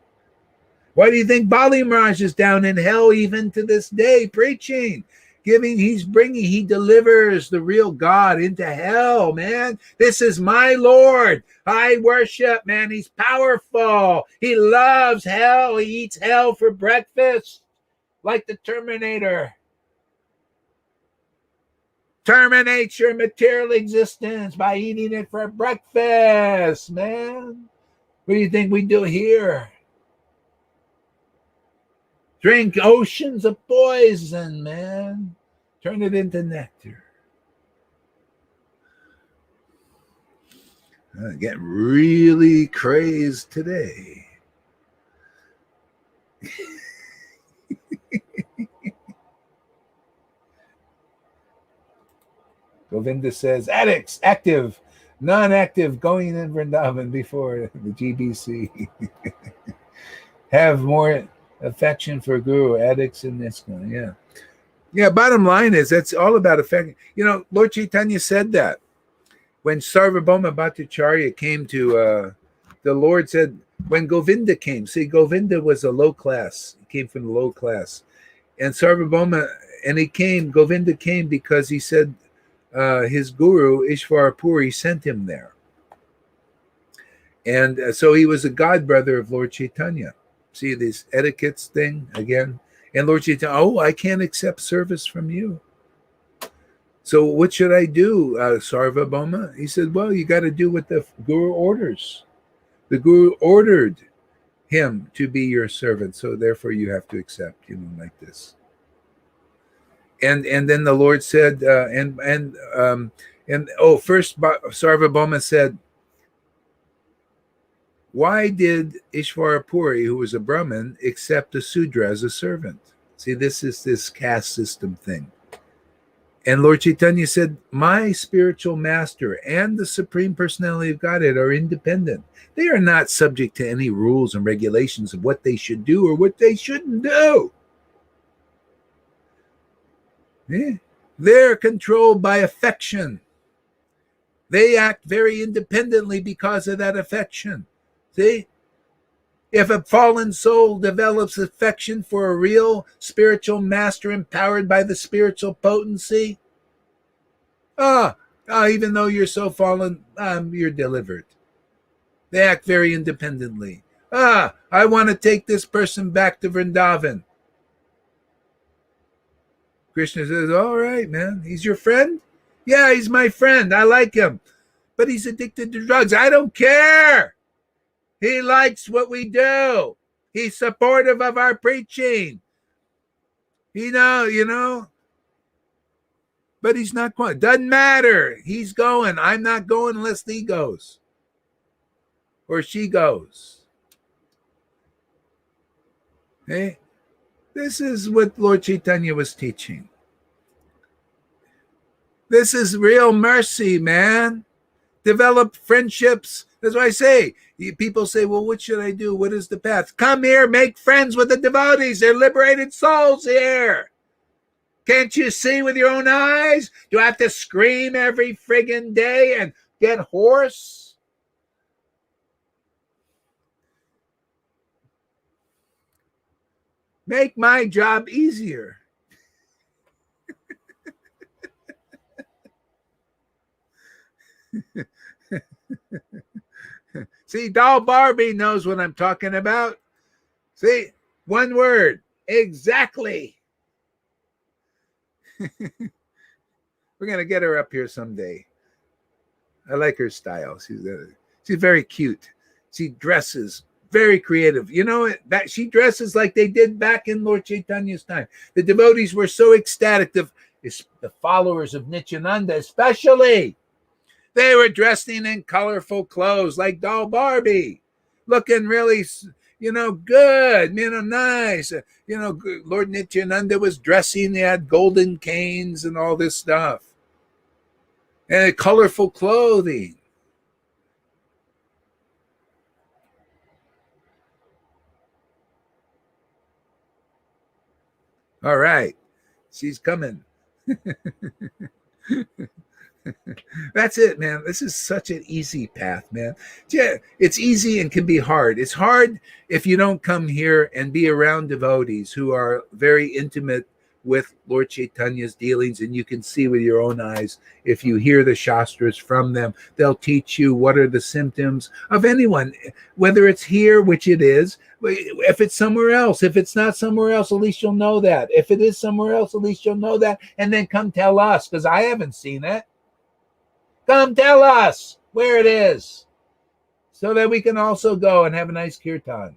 Why do you think Bali Maharaj is down in hell even to this day preaching? He delivers the real God into hell, man. This is my Lord. I worship, man. He's powerful. He loves hell. He eats hell for breakfast like the Terminator. Terminates your material existence by eating it for breakfast, man. What do you think we do here? Drink oceans of poison, man. Turn it into nectar. Getting really crazed today. Govinda says, addicts, active, non-active, going in Vrindavan before the GBC. Have more affection for Guru, addicts in this one. Yeah. Yeah, bottom line is that's all about affection. Lord Chaitanya said that. When Sarvabhauma Bhattacharya came to, the Lord said, when Govinda came, see, Govinda was a low class. He came from the low class. And Sarvabhauma, Govinda came because he said his guru, Ishvara Puri, sent him there. And so he was a god brother of Lord Chaitanya. See this etiquettes thing again? And Lord Chaitanya, I can't accept service from you. So what should I do, Sarvabhauma? He said, well, you got to do what the Guru orders. The Guru ordered him to be your servant, so therefore you have to accept, like this. And then the Lord said, first Sarvabhauma said, why did Ishvara Puri, who was a Brahmin, accept a Sudra as a servant? See, this is this caste system thing. And Lord Chaitanya said, my spiritual master and the Supreme Personality of Godhead are independent. They are not subject to any rules and regulations of what they should do or what they shouldn't do. They're controlled by affection. They act very independently because of that affection. See? If a fallen soul develops affection for a real spiritual master empowered by the spiritual potency, even though you're so fallen, you're delivered. They act very independently. I want to take this person back to Vrindavan. Krishna says, all right, man. He's your friend? Yeah, he's my friend. I like him. But he's addicted to drugs. I don't care. He likes what we do. He's supportive of our preaching. But he's not going. Doesn't matter. He's going. I'm not going unless he goes. Or she goes. Hey, this is what Lord Chaitanya was teaching. This is real mercy, man. Develop friendships. That's why I say, people say, well, what should I do? What is the path? Come here, make friends with the devotees. They're liberated souls here. Can't you see with your own eyes? Do I have to scream every friggin' day and get hoarse? Make my job easier. See, Doll Barbie knows what I'm talking about. See, one word, exactly. We're going to get her up here someday. I like her style. She's very cute. She dresses Very creative. You know that she dresses like they did back in Lord Chaitanya's time. The devotees were so ecstatic. The followers of Nityananda, especially, they were dressing in colorful clothes like doll Barbie, looking really, good, nice. Lord Nityananda was dressing. They had golden canes and all this stuff, and colorful clothing. All right, she's coming. That's it, man. This is such an easy path, man. Yeah, it's easy and can be hard. It's hard if you don't come here and be around devotees who are very intimate with Lord Chaitanya's dealings, and you can see with your own eyes. If you hear the Shastras from them, they'll teach you what are the symptoms of anyone, whether it's here, which it is. If it's somewhere else, if it's not somewhere else, at least you'll know that. If it is somewhere else, at least you'll know that. And then come tell us, because I haven't seen it. Come tell us where it is so that we can also go and have a nice kirtan.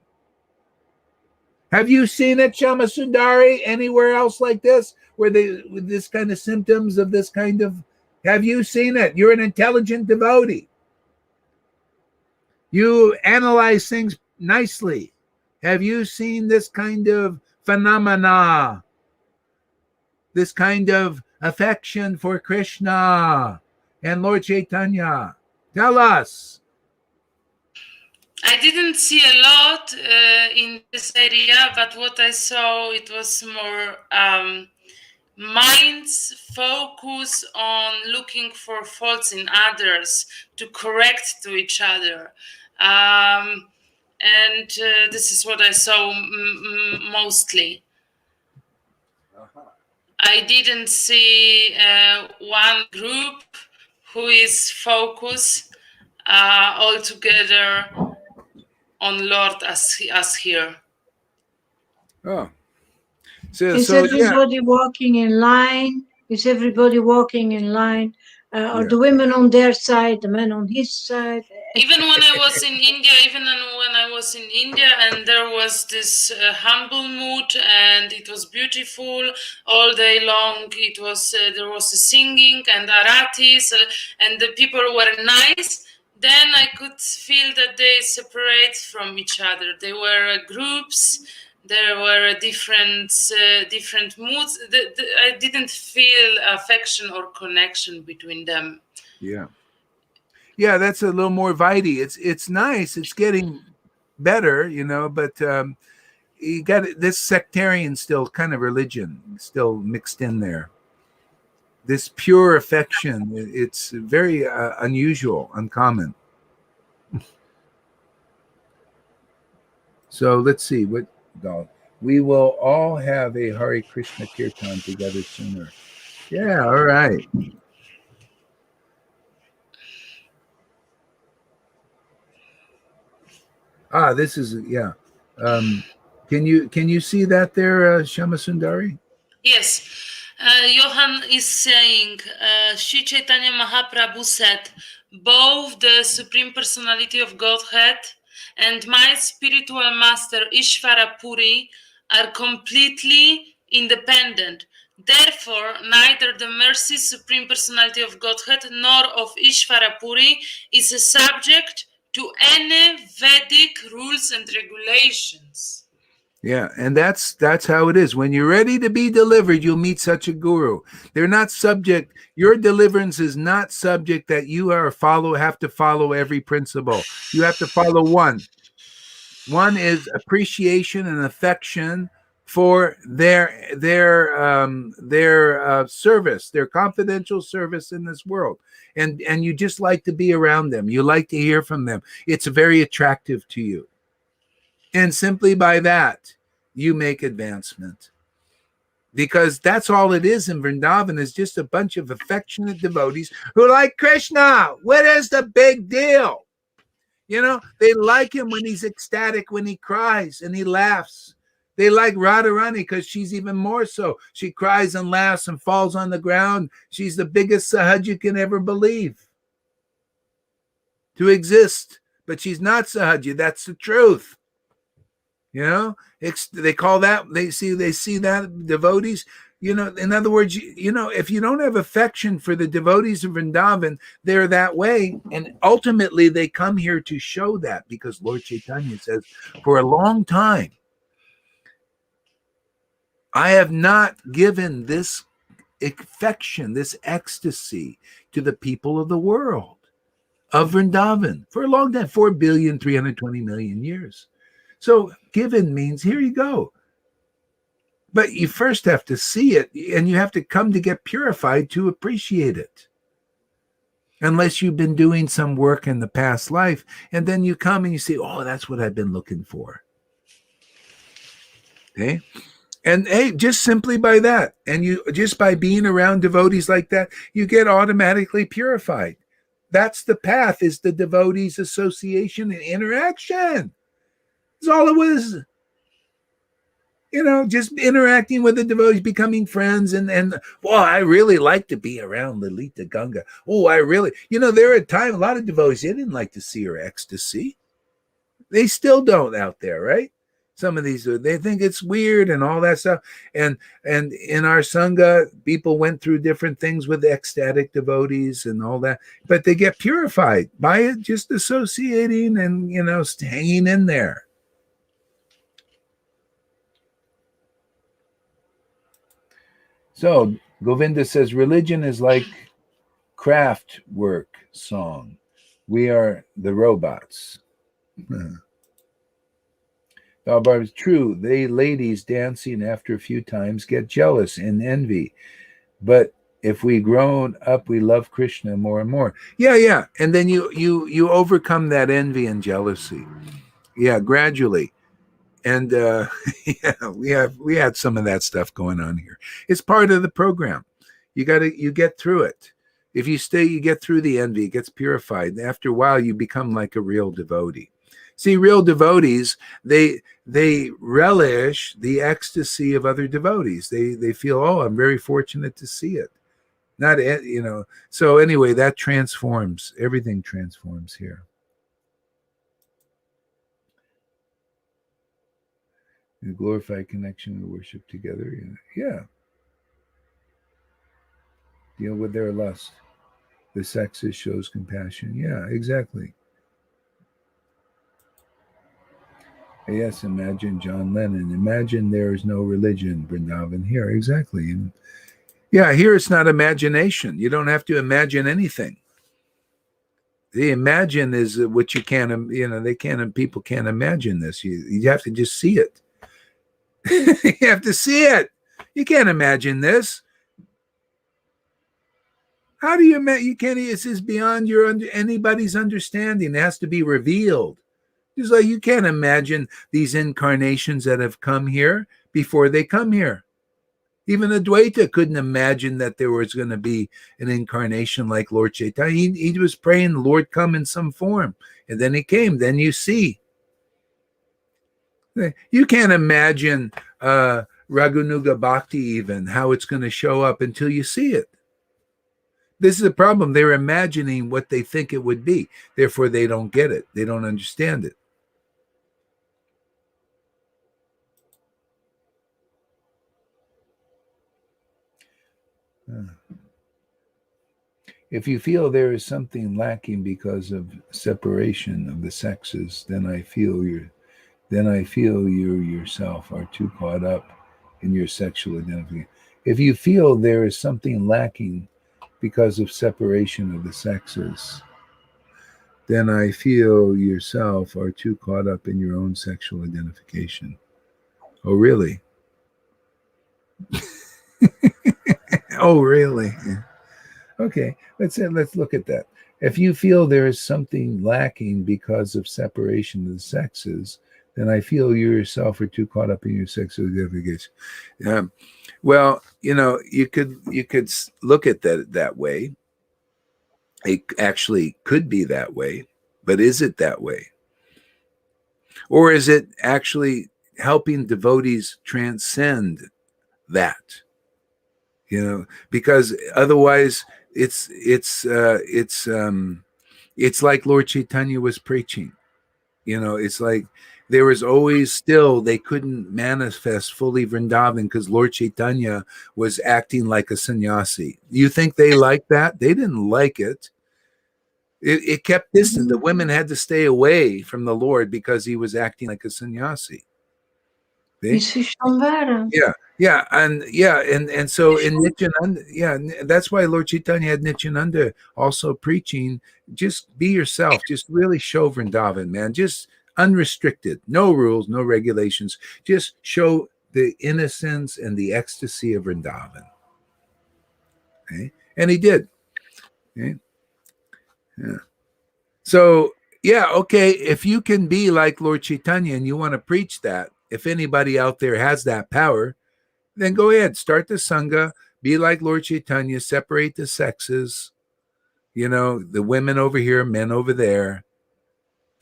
Have you seen it, Shama Sundari, anywhere else like this, where with this kind of symptoms of this kind of, have you seen it? You're an intelligent devotee. You analyze things nicely. Have you seen this kind of phenomena, this kind of affection for Krishna and Lord Chaitanya? Tell us. I didn't see a lot in this area, but what I saw, it was more mind's focus on looking for faults in others to correct to each other. And this is what I saw mostly. I didn't see one group who is focused altogether on Lord as here. Oh. Is everybody walking in line? Is everybody walking in line? Are the women on their side, the men on his side? Even when I was in India, and there was this humble mood, and it was beautiful all day long. It was there was a singing and aratis, and the people were nice. Then I could feel that they separate from each other. They were groups. There were different moods. I didn't feel affection or connection between them. Yeah, that's a little more vitey. It's nice. It's getting better, but you got this sectarian still kind of religion still mixed in there. This pure affection, it's very unusual, uncommon. So let's see what dog. We will all have a Hare Krishna Kirtan together sooner. Yeah, all right. This is Can you see that there, Shama Sundari? Yes. Johan is saying, Sri Chaitanya Mahaprabhu said, both the Supreme Personality of Godhead and my spiritual master Ishvara Puri are completely independent. Therefore, neither the mercy Supreme Personality of Godhead nor of Ishvara Puri is a subject to any Vedic rules and regulations. Yeah, and that's how it is. When you're ready to be delivered, you'll meet such a guru. They're not subject. Your deliverance is not subject that you have to follow every principle. You have to follow one. One is appreciation and affection for their service, their confidential service in this world. And you just like to be around them. You like to hear from them. It's very attractive to you. And simply by that, you make advancement. Because that's all it is in Vrindavan, is just a bunch of affectionate devotees who like Krishna. What is the big deal? They like him when he's ecstatic, when he cries and he laughs. They like Radharani because she's even more so. She cries and laughs and falls on the ground. She's the biggest sahaj you can ever believe to exist. But she's not Sahaji. That's the truth. You know, they call that, they see that devotees, you know, in other words, you know, if you don't have affection for the devotees of Vrindavan, they're that way. And ultimately they come here to show that, because Lord Chaitanya says, for a long time, I have not given this affection, this ecstasy to the people of the world, of Vrindavan, for a long time, 4,320,000,000 years. So given means here you go. But you first have to see it, and you have to come to get purified to appreciate it. Unless you've been doing some work in the past life, and then you come and you say, oh, that's what I've been looking for. Okay? And hey, just simply by that, and you just by being around devotees like that, you get automatically purified. That's the path, is the devotees association and interaction. That's all it was. You know, just interacting with the devotees, becoming friends, and well, I really like to be around Lalita Ganga. Oh, I really, you know, there are times, a lot of devotees, they didn't like to see her ecstasy. They still don't out there, right? Some of these, they think it's weird and all that stuff. And in our Sangha, people went through different things with ecstatic devotees and all that, but they get purified by it, just associating and, you know, hanging in there. So Govinda says, religion is like craft work song. We are the robots. Barbara, it's true. They ladies dancing after a few times get jealous and envy. But if we grown up, we love Krishna more and more. Yeah. And then you overcome that envy and jealousy. Yeah, gradually. And yeah, we had some of that stuff going on here. It's part of the program. You get through it. If you stay, you get through the envy, it gets purified. And after a while, you become like a real devotee. See, real devotees, they relish the ecstasy of other devotees. They feel, oh, I'm very fortunate to see it. Not, you know. So anyway, that transforms. Everything transforms here. The glorified connection and worship together. Yeah. Deal with their lust. The sexes shows compassion. Yeah, exactly. Yes, imagine John Lennon. Imagine there is no religion, Vrindavan. Here, exactly. And yeah, here it's not imagination. You don't have to imagine anything. The imagine is what you can't, you know, people can't imagine this. You have to just see it. You have to see it. You can't imagine this. How do you imagine? You can't. This is beyond anybody's understanding. It has to be revealed. It's like you can't imagine these incarnations that have come here before they come here. Even Advaita couldn't imagine that there was going to be an incarnation like Lord Chaitanya. He was praying, Lord, come in some form. And then he came. Then you see. You can't imagine Raghunuga Bhakti even, how it's going to show up until you see it. This is the problem. They're imagining what they think it would be. Therefore, they don't get it. They don't understand it. If you feel there is something lacking because of separation of the sexes, then I feel you yourself are too caught up in your sexual identification. If you feel there is something lacking because of separation of the sexes, then I feel yourself are too caught up in your own sexual identification. Oh, really? Oh, really? Okay, let's look at that. If you feel there is something lacking because of separation of the sexes, then I feel you yourself are too caught up in your sexual identification. Well, you know, you could look at that way. It actually could be that way, but is it that way? Or is it actually helping devotees transcend that? You know, because otherwise it's like Lord Chaitanya was preaching. You know, it's like there was always still, they couldn't manifest fully Vrindavan because Lord Chaitanya was acting like a sannyasi. You think they liked that? They didn't like it. It kept distant. The women had to stay away from the Lord because he was acting like a sannyasi. Yeah, and so in Nityananda, that's why Lord Chaitanya had Nityananda also preaching, just be yourself, just really show Vrindavan, man, just unrestricted, no rules, no regulations, just show the innocence and the ecstasy of Vrindavan. Okay? And he did. Okay? Yeah. So, yeah, okay, if you can be like Lord Chaitanya and you want to preach that, if anybody out there has that power, then go ahead, start the Sangha, be like Lord Chaitanya, separate the sexes, the women over here, men over there,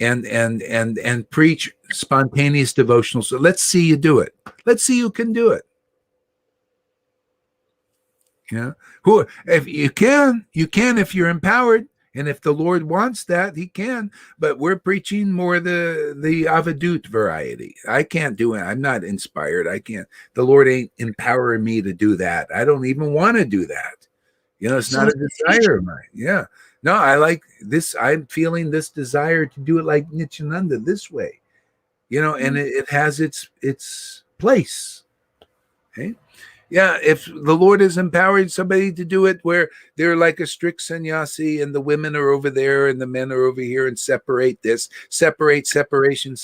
and preach spontaneous devotional. So let's see you do it. Let's see who can do it. Who, if you can if you're empowered. And if the Lord wants that, he can. But we're preaching more the avadut variety. I can't do it. I'm not inspired. I can't. The Lord ain't empowering me to do that. I don't even want to do that. It's not a desire of mine. Yeah. No, I like this. I'm feeling this desire to do it like Nityananda this way. And it has its place. Okay. Yeah, if the Lord has empowered somebody to do it where they're like a strict sannyasi and the women are over there and the men are over here and separate this, separation,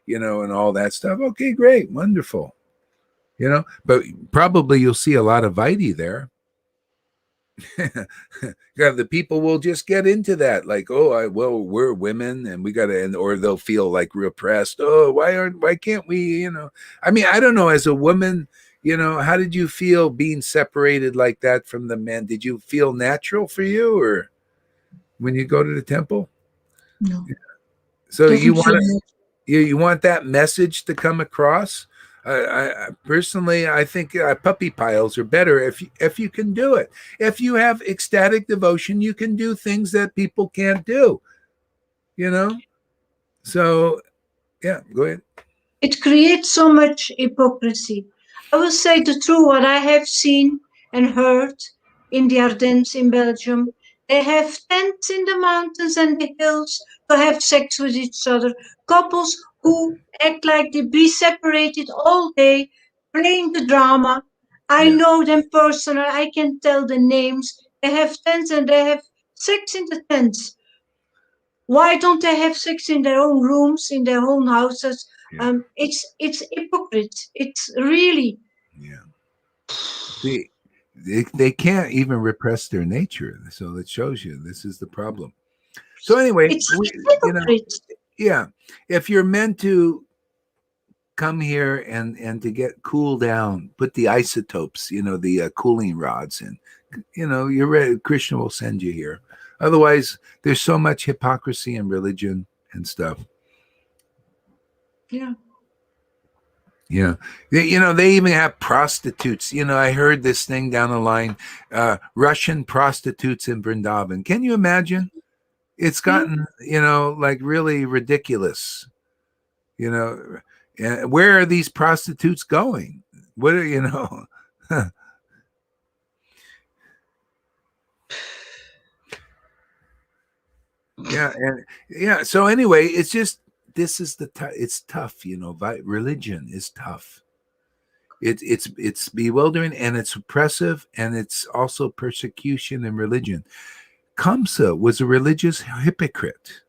and all that stuff. Okay, great, wonderful. But probably you'll see a lot of Vaidhi there. The people will just get into that, like, we're women and we gotta, or they'll feel like repressed. Oh, why can't we? I mean, I don't know. As a woman, how did you feel being separated like that from the men? Did you feel natural for you, or when you go to the temple? No. So you want that message to come across. I personally, I think puppy piles are better if you can do it. If you have ecstatic devotion, you can do things that people can't do. So yeah, go ahead. It creates so much hypocrisy. I will say the truth. What I have seen and heard in the Ardennes in Belgium, they have tents in the mountains and the hills to have sex with each other. Couples who act like they be separated all day, playing the drama. I know them personally. I can tell the names. They have tents and they have sex in the tents. Why don't they have sex in their own rooms, in their own houses? It's hypocrite. It's really. They can't even repress their nature. So it shows you this is the problem. So anyway, if you're meant to come here and to get cooled down, put the isotopes, the cooling rods in, you're ready. Krishna will send you here. Otherwise, there's so much hypocrisy in religion and stuff. Yeah. Yeah. They even have prostitutes. I heard this thing down the line, Russian prostitutes in Vrindavan. Can you imagine? It's gotten, like really ridiculous. Where are these prostitutes going? What are, So anyway, it's just, this is it's tough, religion is tough. It's bewildering and it's oppressive, and it's also persecution in religion. Kamsa was a religious hypocrite.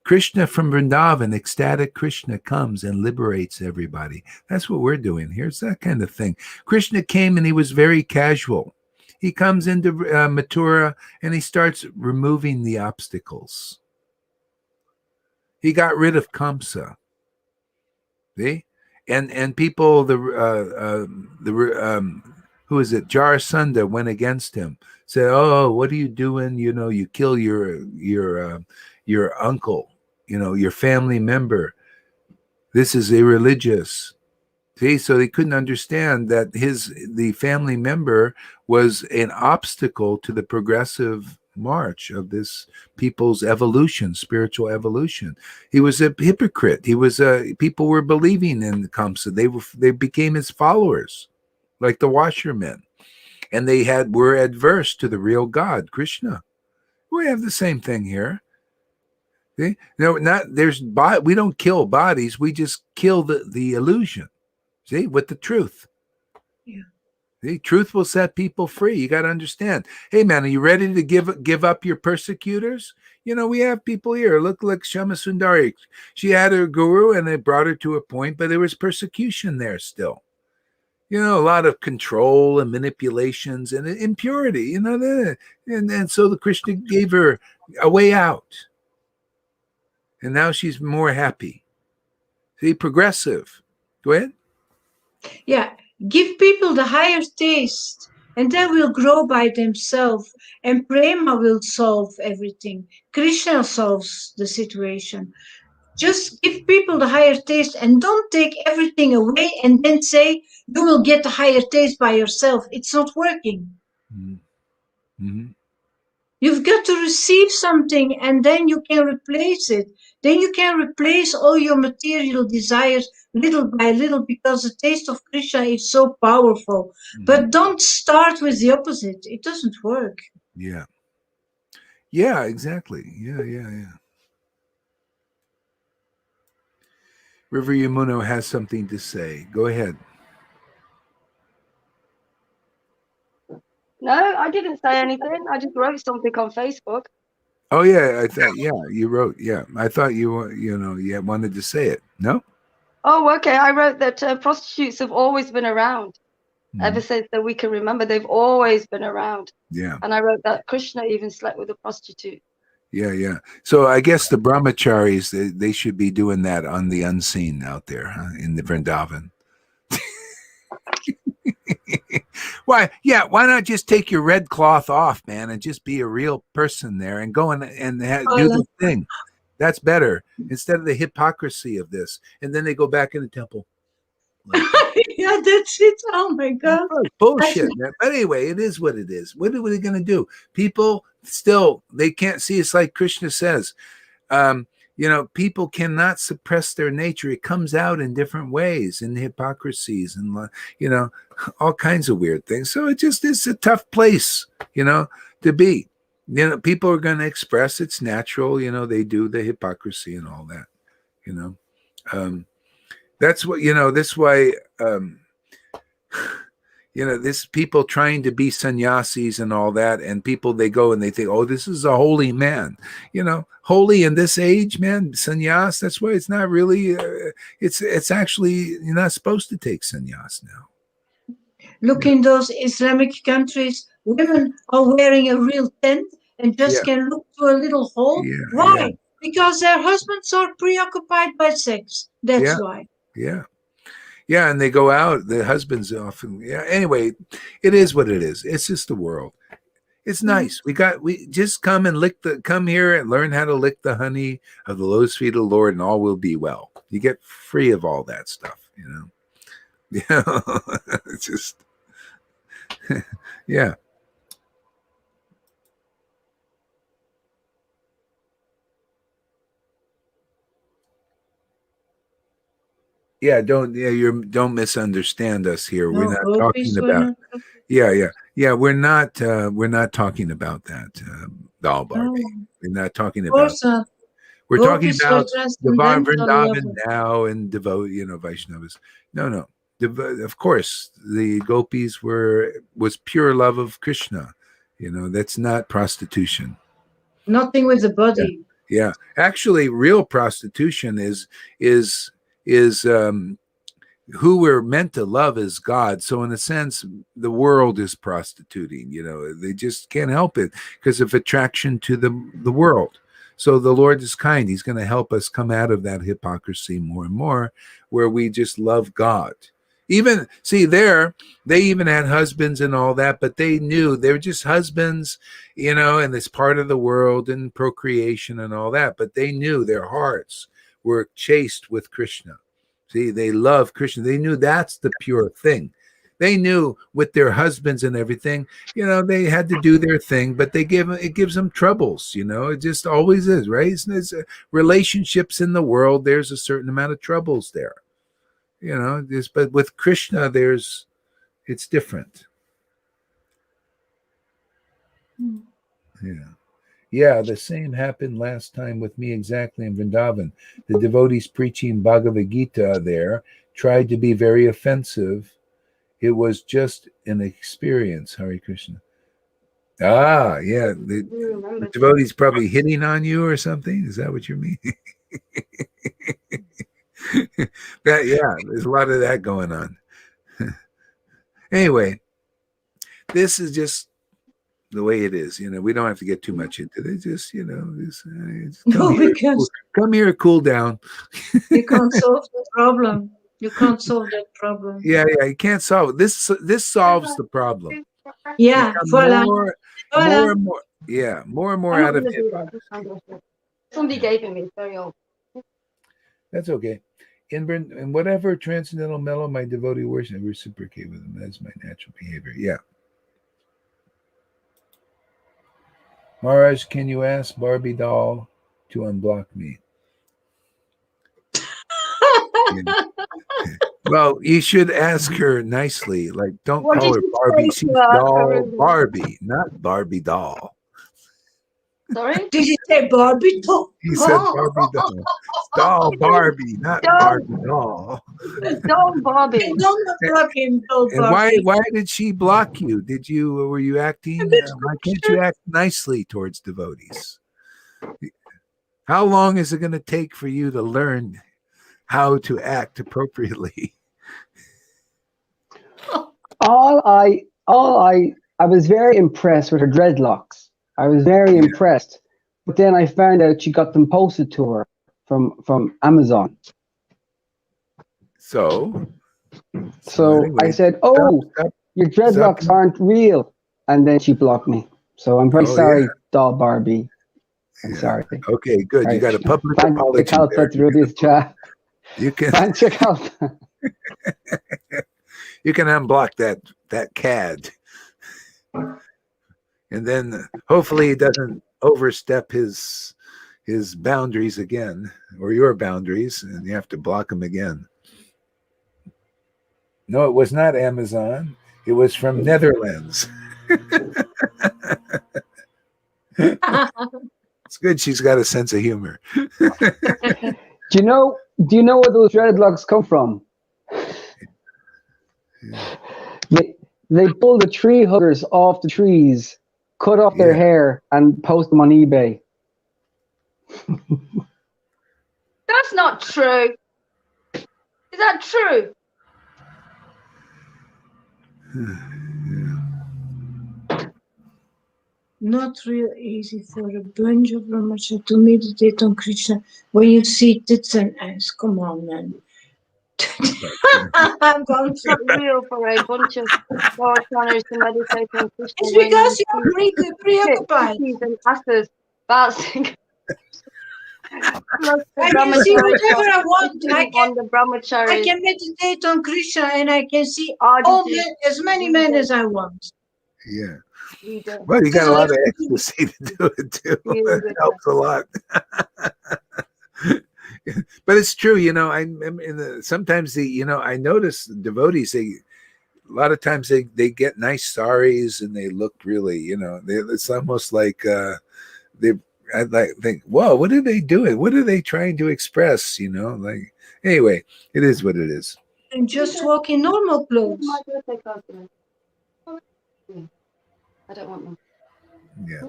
Krishna from Vrindavan, ecstatic Krishna, comes and liberates everybody. That's what we're doing here. It's that kind of thing. Krishna came and he was very casual. He comes into Mathura and he starts removing the obstacles. He got rid of Kamsa. See? And people, who is it? Jarasandha went against him. Said, "Oh, what are you doing? You kill your uncle, your family member. This is irreligious." See, so they couldn't understand that the family member was an obstacle to the progressive march of this people's evolution, spiritual evolution. He was a hypocrite. He was people were believing in Kamsa. They became his followers, like the washermen, and they were adverse to the real God, Krishna. We have the same thing here. See? No, we don't kill bodies. We just kill the illusion. See, with the truth. Yeah. See, truth will set people free. You got to understand. Hey, man, are you ready to give up your persecutors? We have people here. Look like Shama Sundari. She had her guru, and they brought her to a point, but there was persecution there still. A lot of control and manipulations and impurity. And so the Krishna gave her a way out. And now she's more happy. See, progressive. Go ahead. Yeah, give people the higher taste, and they will grow by themselves, and prema will solve everything. Krishna solves the situation. Just give people the higher taste and don't take everything away and then say you will get the higher taste by yourself. It's not working. Mm-hmm. You've got to receive something and then you can replace it. Then you can replace all your material desires little by little because the taste of Krishna is so powerful. Mm-hmm. But don't start with the opposite. It doesn't work. Yeah. Yeah, exactly. Yeah. River Yamuna has something to say. Go ahead. No, I didn't say anything. I just wrote something on Facebook. Oh yeah, I thought you wrote. Yeah, I thought you wanted to say it. No. Oh, okay. I wrote that prostitutes have always been around. Ever since that we can remember, they've always been around. Yeah. And I wrote that Krishna even slept with a prostitute. Yeah. So I guess the brahmacharis, they should be doing that on the unseen out there, huh, in the Vrindavan. Why not just take your red cloth off, man, and just be a real person there and go and do the thing. That's better instead of the hypocrisy of this. And then they go back in the temple. Yeah, that's it. Oh my God. Bullshit, man. But anyway, it is what it is. What are we going to do? People still, they can't see. It's like Krishna says, people cannot suppress their nature. It comes out in different ways, in hypocrisies and, all kinds of weird things. So it's a tough place, to be. People are going to express, it's natural. They do the hypocrisy and all that, that's what, that's why, this people trying to be sannyasis and all that, and people, they go and they think, oh, this is a holy man, holy in this age, man, sannyas. That's why it's not really, it's actually, you're not supposed to take sannyas now. Look, in those Islamic countries, women are wearing a real tent and just can look through a little hole. Yeah, why? yeah. Because their husbands are preoccupied by sex. That's why. Yeah, and they go out, the husbands often, anyway, it is what it is. It's just the world. It's nice. We just come here and learn how to lick the honey of the lotus feet of the Lord, and all will be well. You get free of all that stuff, it's just, yeah. Yeah, don't misunderstand us here. No, we're not talking about. We're not talking about that, Dalbar. We're not talking about. We're talking about Divine Vrindavan now and Vaishnavas. No. Of course, the gopis was pure love of Krishna. That's not prostitution. Nothing with the body. Yeah. Actually, real prostitution is who we're meant to love is God. So in a sense, the world is prostituting. They just can't help it because of attraction to the world. So the Lord is kind. He's going to help us come out of that hypocrisy more and more, where we just love God. Even they even had husbands and all that, but they knew they were just husbands, and this part of the world and procreation and all that. But they knew their hearts were chaste with Krishna. See, they love Krishna. They knew that's the pure thing. They knew with their husbands and everything, they had to do their thing, but it gives them troubles. It just always is, right? It's relationships in the world. There's a certain amount of troubles there. But with Krishna, it's different. Yeah, the same happened last time with me exactly in Vrindavan. The devotees preaching Bhagavad Gita there tried to be very offensive. It was just an experience, Hare Krishna. Ah, yeah. The devotees probably hitting on you or something. Is that what you mean? There's a lot of that going on. Anyway, this is just the way it is. We don't have to get too much into it. Just, come here, cool down. You can't solve the problem. You can't solve that problem. Yeah, you can't solve it. This solves the problem. Yeah, voila. More and more. Yeah, more and more out of it. Somebody gave it me. It's very old. That's okay. In whatever transcendental mellow my devotee worship, I reciprocate with them. That's my natural behavior. Yeah. Maharaj, can you ask Barbie doll to unblock me? Well, you should ask her nicely. Like, don't call her Barbie. She's doll Barbie, not Barbie doll. Sorry? Did you say Barbie doll? He said Barbie doll. Doll Barbie, not Barbie doll. Doll Barbie. Don't block him, doll And Barbie. why did she block you? Were you acting? Why can't you act nicely towards devotees? How long is it going to take for you to learn how to act appropriately? I was very impressed with her dreadlocks. I was very impressed. But then I found out she got them posted to her from Amazon. So anyway, I said, your dreadlocks aren't real. And then she blocked me. So I'm very sorry, doll Barbie. I'm sorry. Okay, good. You got a public apology there. You can you can unblock that cad. And then hopefully he doesn't overstep his boundaries again, or your boundaries, and you have to block him again. No, it was not Amazon. It was from Netherlands. It's good she's got a sense of humor. Do you know where those dreadlocks come from? They pull the tree huggers off the trees, cut off their hair, and post them on eBay. That's not true. Is that true? Not real easy for a bunch of brahmachari to meditate on Krishna when you see tits and ass. Come on, man. I'm going It's not real for a bunch of foreigners to meditate on Krishna. It's because you're preoccupied. And asses bouncing. I can see whatever I want. I can meditate on Krishna and I can see as many men as I want. Yeah. Well, you got a lot of ecstasy to do it too. It helps a lot. But it's true, sometimes I notice devotees, a lot of times they get nice saris and they look really, it's almost like I think, whoa, what are they doing? What are they trying to express? Anyway, it is what it is. And just walk in normal clothes. I don't want them. Yeah.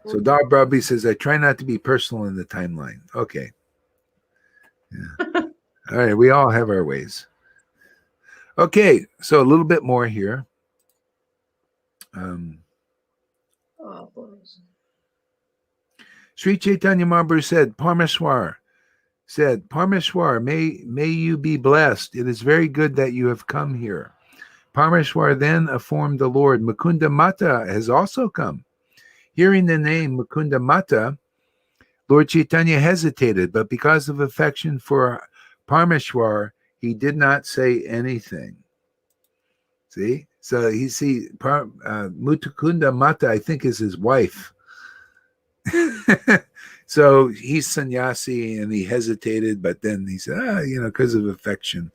So Dar Bobby says, I try not to be personal in the timeline. Okay. Yeah. All right. We all have our ways. Okay. So a little bit more here. Sri Chaitanya Mahaprabhu said, Parmeshwar, may you be blessed. It is very good that you have come here. Parmeshwar then informed the Lord, Mukunda Mata has also come. Hearing the name Mukunda Mata, Lord Chaitanya hesitated, but because of affection for Parmeshwar, he did not say anything. See? So Mutukunda Mata, I think, is his wife. So he's sannyasi and he hesitated, but then he said, because of affection,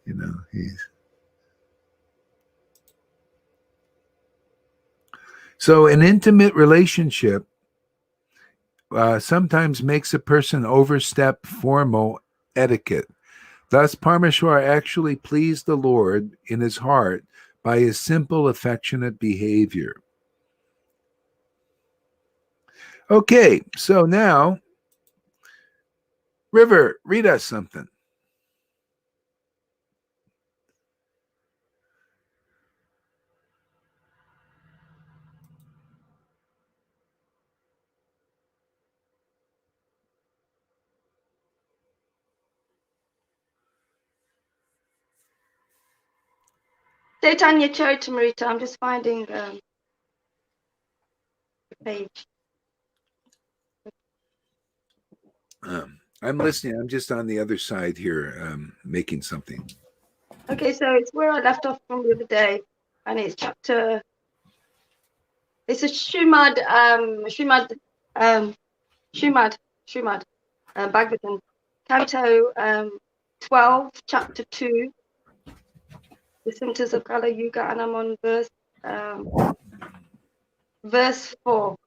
he's. So an intimate relationship sometimes makes a person overstep formal etiquette. Thus, Parmeshwar actually pleased the Lord in his heart by his simple, affectionate behavior. Okay, so now, River, read us something. Chaitanya Charitamrita, I'm just finding the page. I'm listening. I'm just on the other side here, making something. Okay, so it's where I left off from the other day, and it's chapter. It's a Srimad Bhagavatam, Canto 12, chapter 2, the symptoms of Kala Yuga, and I'm on verse 4.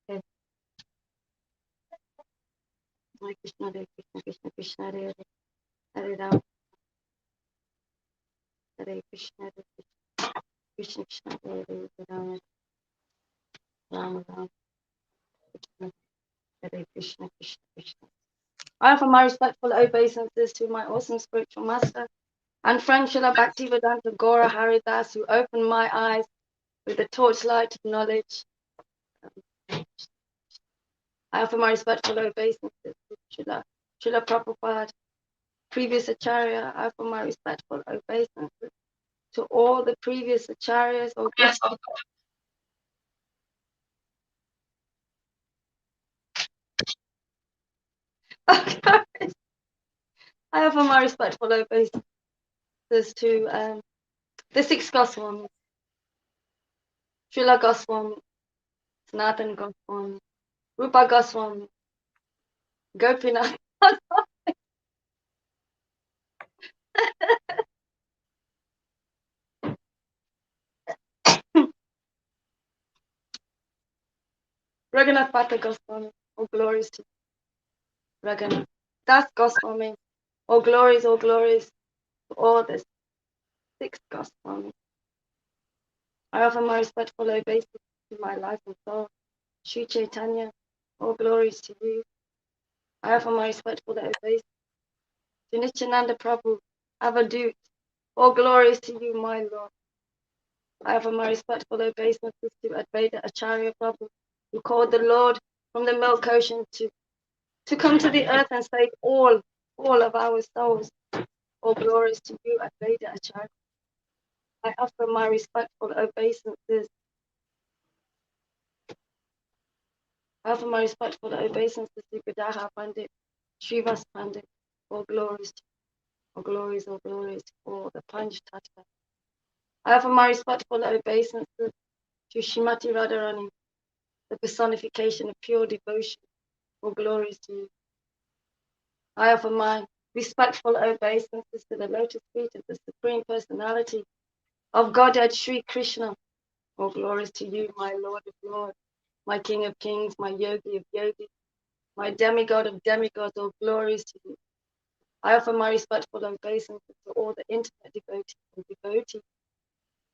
Okay. Hare Krishna, Hare Krishna, Krishna Krishna, Hare Hare, Hare Ram, Hare Krishna, Hare Krishna, Krishna Krishna, Hare Hare, Hare Ram, Ram Ram, Krishna, Hare Krishna, Krishna Krishna. I offer my respectful obeisances to my awesome spiritual master and friend Srila Bhaktivedanta Gaura Haridas, who opened my eyes with the torchlight of knowledge. I offer my respectful obeisances to Srila Prabhupada, previous Acharya. I offer my respectful obeisances to all the previous Acharyas. I offer my respectful obeisances to the six Goswamis, Srila Goswami, Sanatana Goswami, Rupa Goswami, Gopinath. Raghunath Bhatta Goswami, all glories to Raghunath. Das Goswami, all glories to all the six Goswami. I offer my respectful obeisance to my life and soul, Sri Chaitanya, all glories to you. I offer my respectful obeisance to Nityananda Prabhu, Avadut, all glories to you, my Lord. I offer my respectful obeisances to Advaita Acharya Prabhu, who called the Lord from the milk ocean to come to the earth and save all of our souls. All glories to you, Advaita Acharya. I offer my respectful obeisances. I offer my respectful obeisances to Gadaha Pandit, Srivas Pandit. All glories, all glories, all glories, all the Panch Tattva. I offer my respectful obeisances to Shrimati Radharani, the personification of pure devotion. All glories to you. I offer my respectful obeisances to the lotus feet of the Supreme Personality of Godhead Sri Krishna. All glories to you, my Lord of Lords, my King of Kings, my Yogi of Yogis, my demigod of demigods. All glories to you. I offer my respectful obeisances to all the intimate devotees and devotees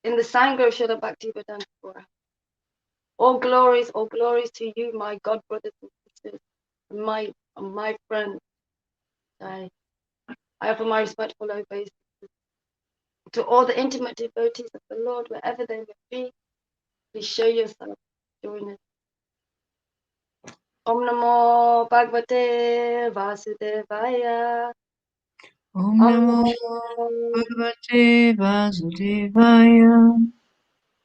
in the Sangha of Srila Bhaktivedanta Gora. All glories to you, my God brothers and sisters, and my friends. I offer my respectful obeisances to all the intimate devotees of the Lord, wherever they may be. Please show yourself, join us. Om Namo Bhagavate Vasudevaya. Om Namo Bhagavate Vasudevaya.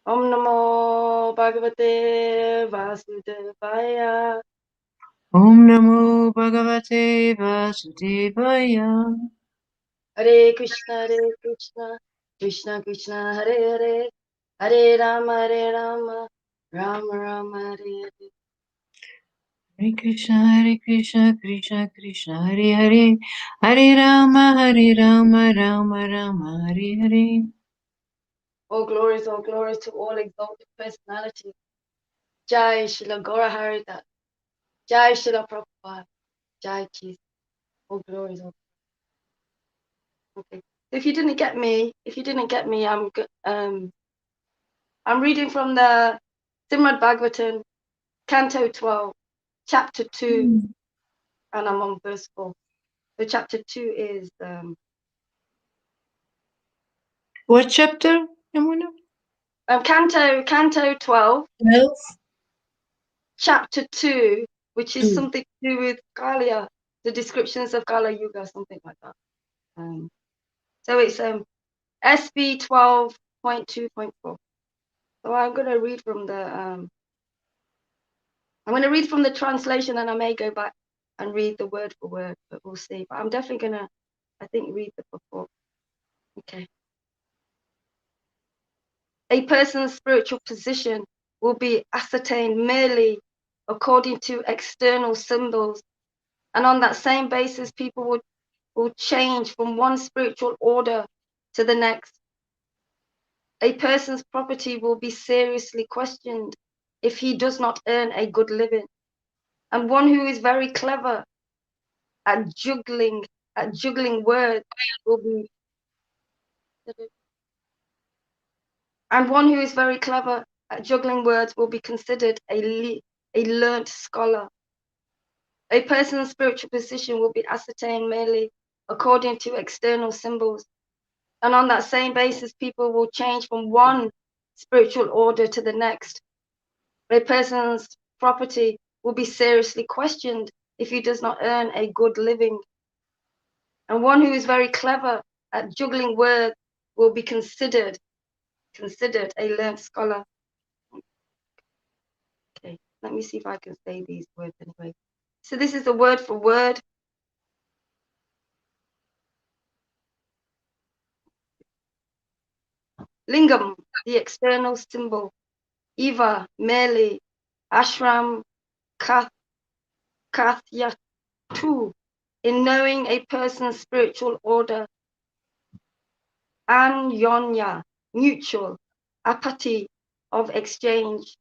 Om Namo Bhagavate Vasudevaya. Om Namo Bhagavate Vasudevaya. Hare Krishna, Krishna Krishna, Hare Hare, Hare Rama, Rama Rama, Hare Hare. Hare Krishna, Krishna Krishna, Hare Hare, Hare Rama, Rama Rama, Hare Hare. All glories to all exalted personalities. Jai Shila Gora Harida, Jai Shila Prabhupada, Jai Jesus. All glories. Okay. If you didn't get me, I'm reading from the Srimad Bhagavatam, Canto 12, Chapter 2, and I'm on verse 4. So Chapter 2 is What chapter, Yamuna? Canto 12, 12. Chapter 2, which is 2. something to do with Kaliya, the descriptions of Kala Yuga, something like that. So it's SB 12.2.4. So I'm going to read from the translation, and I may go back and read the word for word, but we'll see. But I'm definitely going to, I think, read the purport. Okay. A person's spiritual position will be ascertained merely according to external symbols, and on that same basis, people will change from one spiritual order to the next. A person's property will be seriously questioned if he does not earn a good living. And one who is very clever at juggling words will be considered a learnt scholar. A person's spiritual position will be ascertained merely according to external symbols. And on that same basis, people will change from one spiritual order to the next. A person's property will be seriously questioned if he does not earn a good living. And one who is very clever at juggling words will be considered a learned scholar. Okay, let me see if I can say these words anyway. So this is the word for word. Lingam, the external symbol. Eva, merely. Ashram, Kathyatu, in knowing a person's spiritual order. Anyonya, mutual. Apathy, of exchange.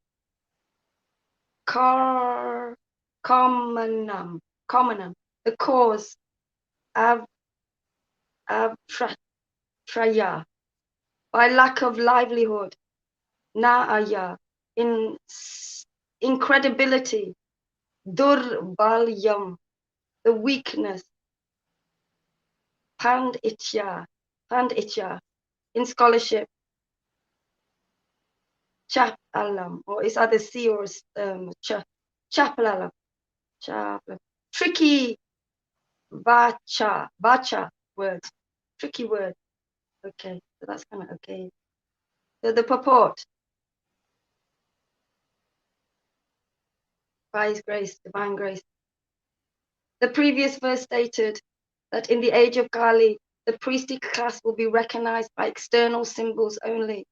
Commonum, the cause. Abtraya, by lack of livelihood. Naaya, in incredibility. Durbalyam, the weakness. Panditya, in scholarship. Chapalam, or it's either C or chapalam. Tricky bacha words. Tricky word. Okay, so that's kind of okay. So the purport. By His grace, divine grace. The previous verse stated that in the age of Kali, the priestly class will be recognized by external symbols only.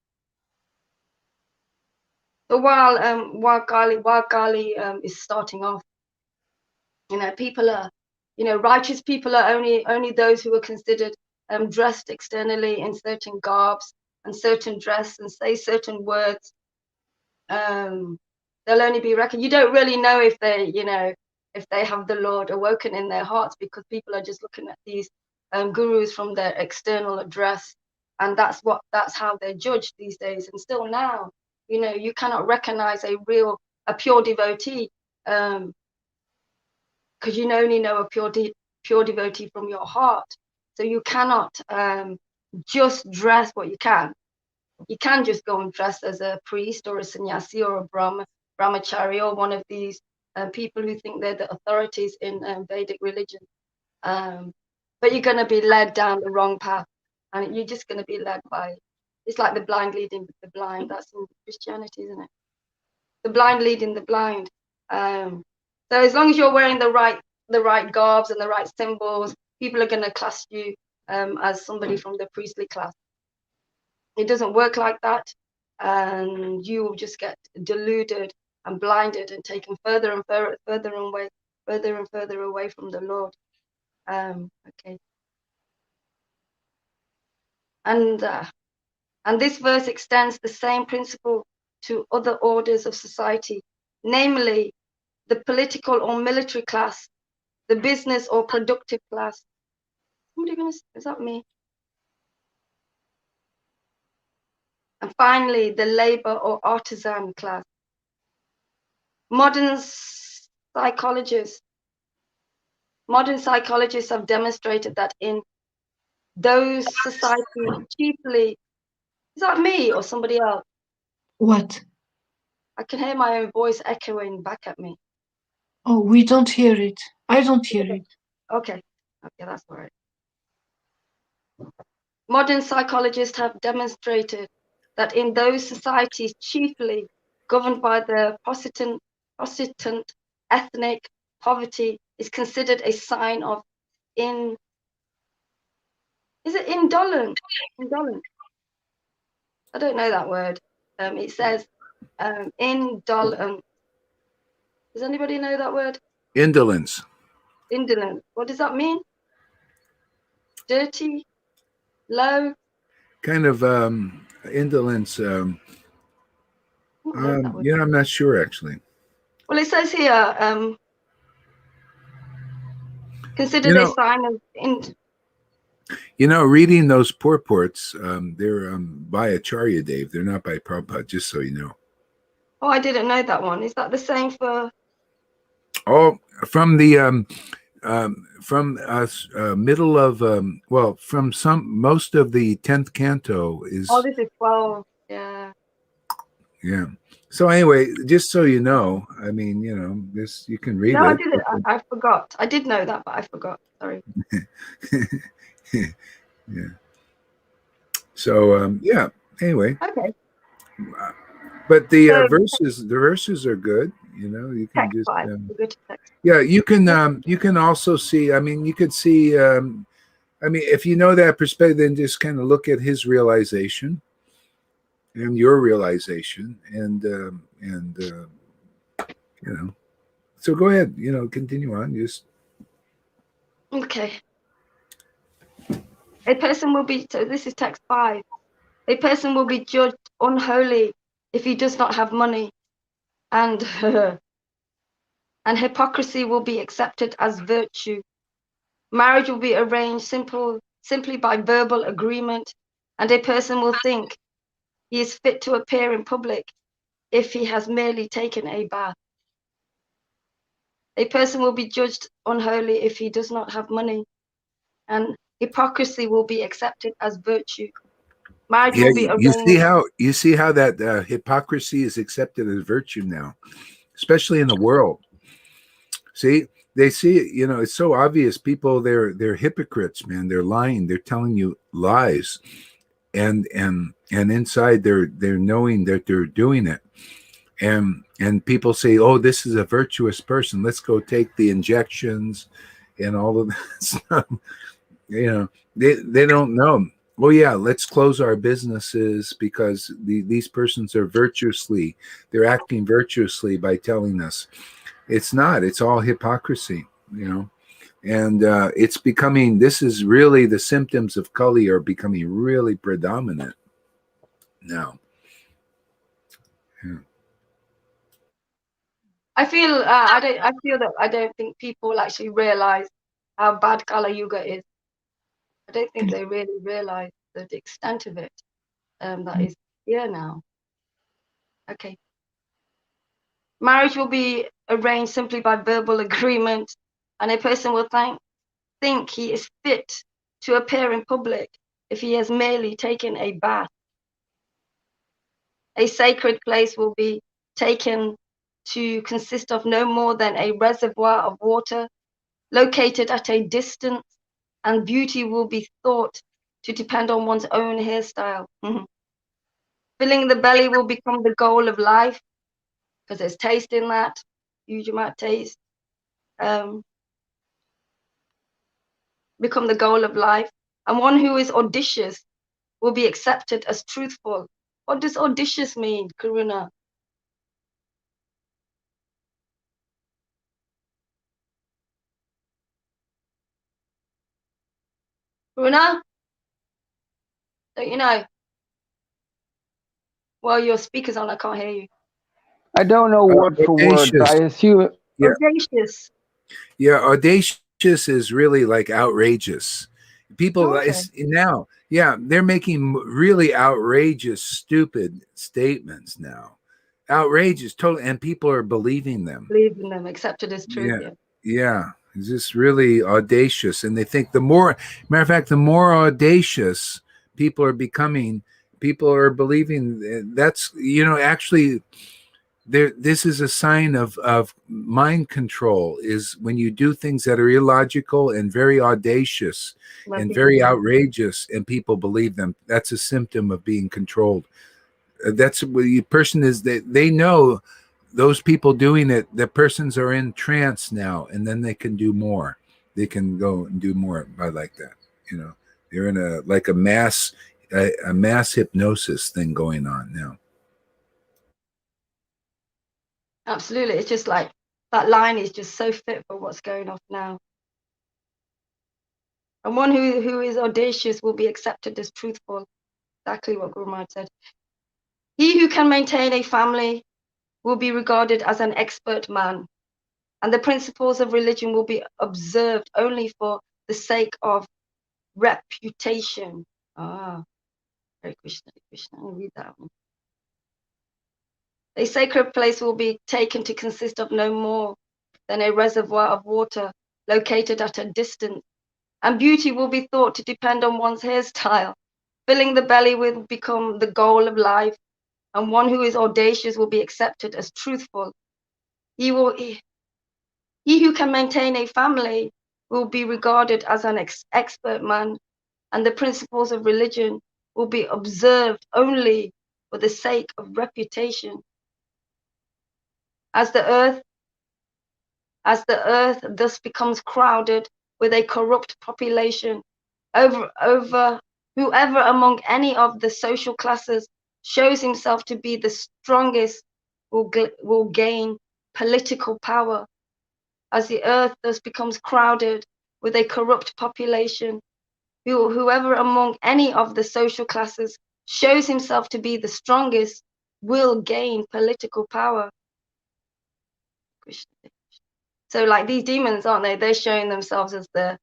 So while Kali is starting off, people are, righteous people are only those who are considered dressed externally in certain garbs and certain dress and say certain words. They'll only be reckoned. You don't really know if they have the Lord awoken in their hearts, because people are just looking at these gurus from their external address, and that's how they're judged these days. And still now, you cannot recognize a pure devotee, because you only know a pure devotee from your heart. So you cannot just dress what you can. You can just go and dress as a priest or a sannyasi or a brahmachari or one of these people who think they're the authorities in Vedic religion. But you're going to be led down the wrong path, and you're just going to be led by, it's like the blind leading the blind. That's in Christianity, isn't it? The blind leading the blind. So as long as you're wearing the right garbs and the right symbols, people are going to class you as somebody from the priestly class. It doesn't work like that, and you will just get deluded and blinded and taken further and further away from the Lord. Okay. And this verse extends the same principle to other orders of society, namely the political or military class, the business or productive class. Somebody gonna, is that me? And finally, the labor or artisan class. Modern psychologists have demonstrated that in those societies chiefly, is that me or somebody else? What? I can hear my own voice echoing back at me. Oh, we don't hear it. I don't hear it. Okay, that's all right. Modern psychologists have demonstrated that in those societies chiefly governed by the Protestant ethnic, poverty is considered a sign of indolence? Indolent. I don't know that word. It says indolent. Does anybody know that word? Indolence. Indolent. What does that mean? Dirty? Low? Kind of indolence. I haven't heard that word. Yeah, I'm not sure actually. Well, it says here, considered a sign of Reading those purports, they're by Acharya Dev. They're not by Prabhupada, just so you know. Oh, I didn't know that one. Is that the same for? Oh, from the middle of from most of the 10th canto is. Oh, this is 12. Yeah. Yeah. So anyway, just so you know, I mean, this you can read it. I did it. I forgot. I did know that, but I forgot. Sorry. Yeah. So yeah. Anyway. Okay. But the verses are good. You can just yeah. You can also see. I mean, you could see. I mean, if you know that perspective, then just kind of look at his realization and your realization, and So go ahead. Continue on. Just okay. A person will be. So this is text 5. A person will be judged unholy if he does not have money, and hypocrisy will be accepted as virtue. Marriage will be arranged simply by verbal agreement, and a person will think he is fit to appear in public if he has merely taken a bath. A person will be judged unholy if he does not have money, and hypocrisy will be accepted as virtue. Marriage will be arranged. You see how that hypocrisy is accepted as virtue now, especially in the world. See, they see it. It's so obvious. People, they're hypocrites, man. They're lying. They're telling you lies, and inside they're knowing that they're doing it. And people say, oh, this is a virtuous person. Let's go take the injections and all of that stuff. They don't know. Oh yeah, let's close our businesses because these persons are they're acting virtuously by telling us. It's not. It's all hypocrisy, and it's becoming. This is really the symptoms of Kali are becoming really predominant now. Yeah. I feel that I don't think people actually realize how bad Kali Yuga is. I don't think they really realize the extent of it that is here now. Okay. Marriage will be arranged simply by verbal agreement, and a person will think he is fit to appear in public if he has merely taken a bath. A sacred place will be taken to consist of no more than a reservoir of water located at a distance, and beauty will be thought to depend on one's own hairstyle. Filling the belly will become the goal of life because there's taste in that, huge amount of taste. become the goal of life, and one who is audacious will be accepted as truthful. What does audacious mean, Karuna? Karuna, don't you know? Well, your speaker's on, I can't hear you. I don't know word for word, but I assume. Yeah. Audacious. Yeah, audacious is really like outrageous. People Okay. now, yeah, they're making really outrageous, stupid statements now. Outrageous, totally, and people are believing them. Believe in them, accepted as truth. Yeah, yeah, it's just really audacious, and they think the more, matter of fact, the more audacious people are becoming, people are believing. That's actually. This is a sign of mind control, is when you do things that are illogical and very audacious and very outrageous and people believe them. That's a symptom of being controlled. That's what the person is, that they know those people doing it, the persons are in trance now, and then they can do more. They can go and do more by like that. They're in a mass hypnosis thing going on now. Absolutely. It's just like that line is just so fit for what's going on now. And one who is audacious will be accepted as truthful. Exactly what Guru Maharaj said. He who can maintain a family will be regarded as an expert man, and the principles of religion will be observed only for the sake of reputation. Hare Krishna, Hare Krishna. I'll read that one. A sacred place will be taken to consist of no more than a reservoir of water located at a distance, and beauty will be thought to depend on one's hairstyle. Filling the belly will become the goal of life, and one who is audacious will be accepted as truthful. He who can maintain a family will be regarded as an expert man, and the principles of religion will be observed only for the sake of reputation. As the earth thus becomes crowded with a corrupt population, over whoever among any of the social classes shows himself to be the strongest will gain political power. As the earth thus becomes crowded with a corrupt population, whoever among any of the social classes shows himself to be the strongest will gain political power. So like these demons, aren't they? They're showing themselves as the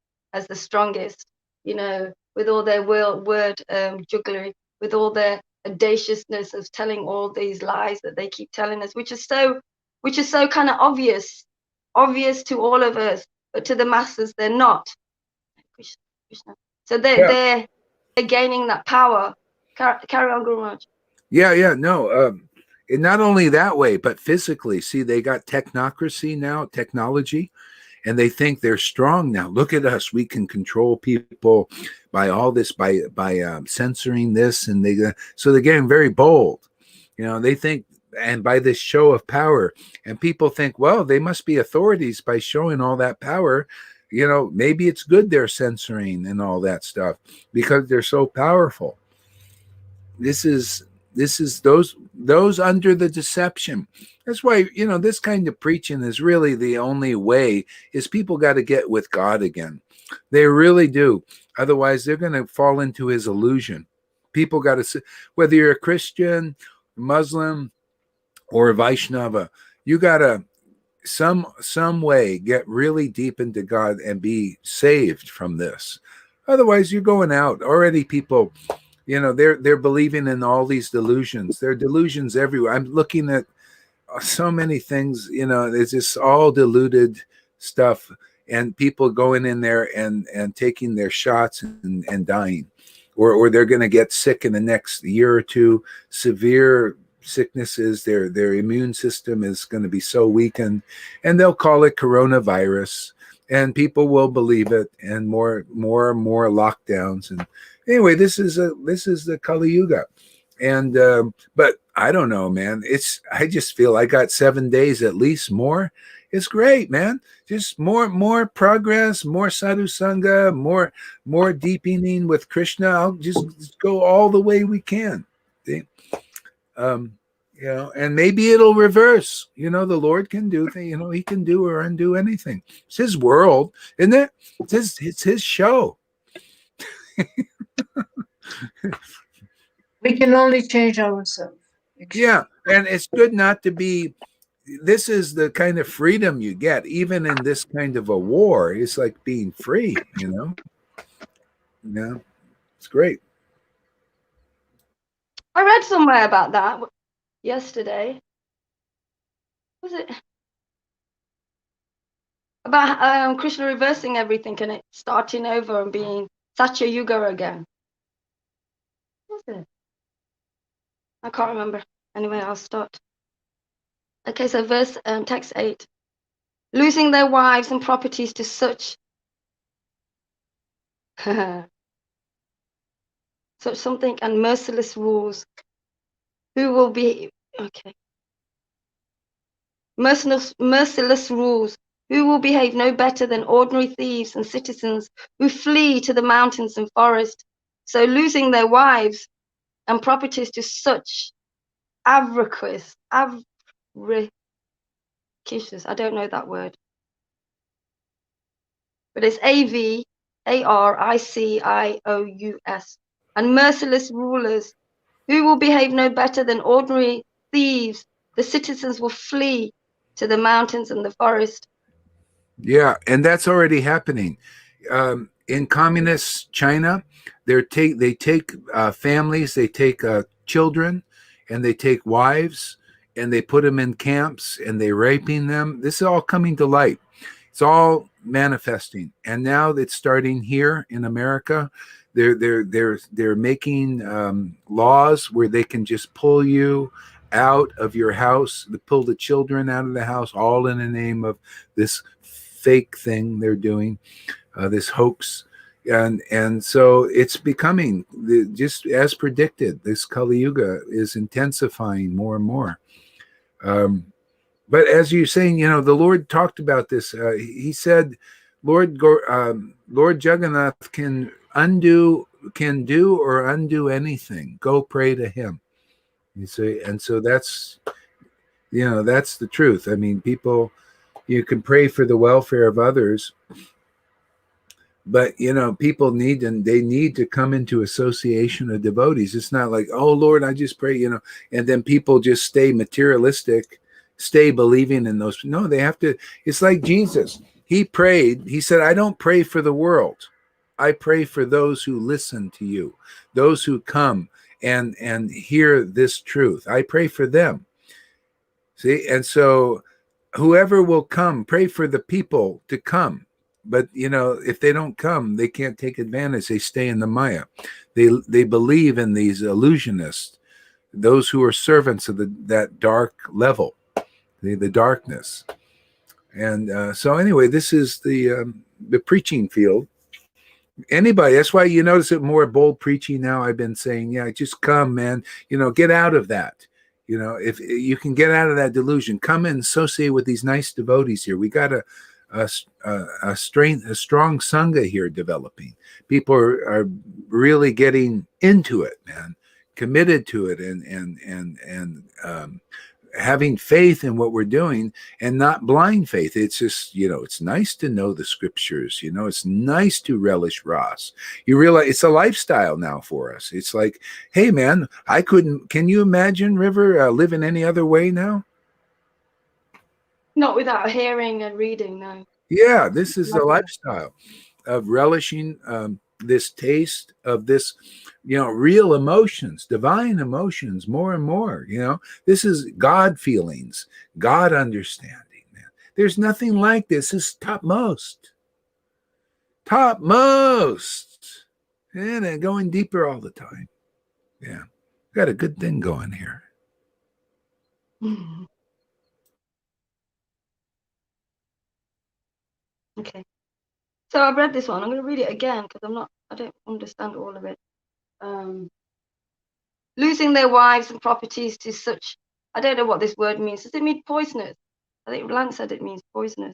strongest, with all their word jugglery, with all their audaciousness of telling all these lies that they keep telling us, which is so kind of obvious to all of us, but to the masses they're not. So they're gaining that power. Carry on, Guru Maharaj. No. And not only that way, but physically. See, they got technocracy now, technology, and they think they're strong now. Look at us; we can control people by all this, by censoring this, and so they're getting very bold. They think, and by this show of power, and people think, well, they must be authorities by showing all that power. Maybe it's good they're censoring and all that stuff because they're so powerful. This is those under the deception. That's why this kind of preaching is really the only way, is people got to get with God again. They really do. Otherwise they're going to fall into his illusion. People got to, whether you're a Christian, Muslim, or a Vaishnava, you got to some way get really deep into God and be saved from this. Otherwise you're going out already. People, they're believing in all these delusions. There are delusions everywhere. I'm looking at so many things, it's just all deluded stuff, and people going in there and taking their shots and dying, or they're going to get sick in the next year or two, severe sicknesses. Their immune system is going to be so weakened, and they'll call it coronavirus, and people will believe it, and more and more lockdowns. And anyway, this is the Kali Yuga. And but I don't know, man. I just feel I got 7 days at least more. It's great, man. Just more progress, more sadhu sangha, more deepening with Krishna. I'll just go all the way we can. See? You know, and maybe it'll reverse. You know, the Lord can do things. You know, He can do or undo anything. It's His world, isn't it? It's His show. We can only change ourselves. Yeah, and it's good not to be. This is the kind of freedom you get, even in this kind of a war. It's like being free. You know. Yeah, it's great. I read somewhere about that yesterday. Was it about Krishna reversing everything and it starting over and being Satya Yuga again? Was it? I can't remember. Anyway, I'll start. Okay, so verse text 8. Losing their wives and properties to such such something and merciless rules, who will be okay. Merciless rules, who will behave no better than ordinary thieves and citizens who flee to the mountains and forest. So losing their wives and properties to such avaricious, I don't know that word, but it's AVARICIOUS, and merciless rulers, who will behave no better than ordinary thieves. The citizens will flee to the mountains and the forest. Yeah, and that's already happening. In communist China, they take families, they take children, and they take wives, and they put them in camps, and they raping them. This is all coming to light. It's all manifesting, and now it's starting here in America. They're making laws where they can just pull you out of your house, pull the children out of the house, all in the name of this fake thing they're doing, this hoax. And so it's becoming just as predicted. This Kali Yuga is intensifying more and more. But as you're saying, you know, the Lord talked about this. He said, Lord Jagannath can do or undo anything. Go pray to Him. You see, and so that's that's the truth. I mean, people, you can pray for the welfare of others, but people need to come into association of devotees. It's not like, oh Lord, I just pray, and then people just stay materialistic, stay believing in those. No, they have to. It's like Jesus. He prayed. He said, I don't pray for the world. I pray for those who listen to you, those who come and hear this truth. I pray for them. See, and so whoever will come, pray for the people to come. But if they don't come, they can't take advantage. They stay in the Maya. They believe in these illusionists, those who are servants of that dark level, the darkness. And so anyway, this is the preaching field. Anybody, that's why you notice it more bold preaching now. I've been saying, yeah, just come, man. Get out of that. If you can get out of that delusion, come and associate with these nice devotees here. We got a strong sangha here developing. People are really getting into it, man, committed to it, and having faith in what we're doing, and not blind faith. It's just, it's nice to know the scriptures. It's nice to relish Ras. You realize it's a lifestyle now for us. It's like, hey man, can you imagine, River, living any other way now? Not without hearing and reading, no. Yeah, this is a lifestyle of relishing this taste of this, real emotions, divine emotions, more and more. This is God feelings, God understanding, man. There's nothing like this. This is topmost, and going deeper all the time. Yeah, got a good thing going here. Okay. So I've read this one. I'm going to read it again because I don't understand all of it. Losing their wives and properties to such, I don't know what this word means. Does it mean poisonous? I think Lance said it means poisonous.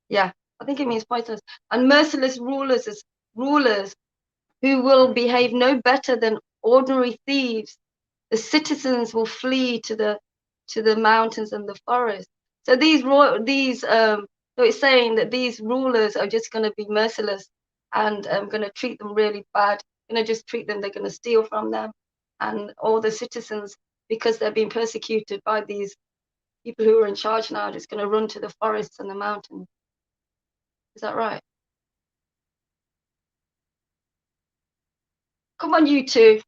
Yeah, I think it means poisonous. And merciless rulers as rulers who will behave no better than ordinary thieves. The citizens will flee to the mountains and the forests. So so it's saying that these rulers are just going to be merciless and going to treat them really bad. Going to just treat them. They're going to steal from them, and all the citizens, because they're being persecuted by these people who are in charge now, are just going to run to the forests and the mountains. Is that right? Come on, you two.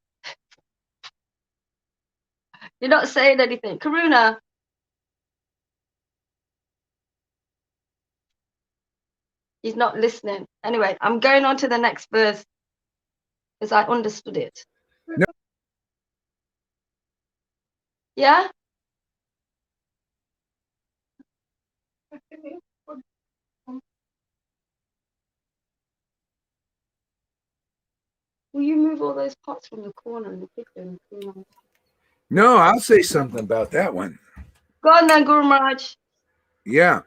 You're not saying anything. Karuna. He's not listening. Anyway, I'm going on to the next verse because I understood it. No. Yeah? Will you move all those pots from the corner in the kitchen? No, I'll say something about that one. Go on then, Guru Maharaj. Yeah.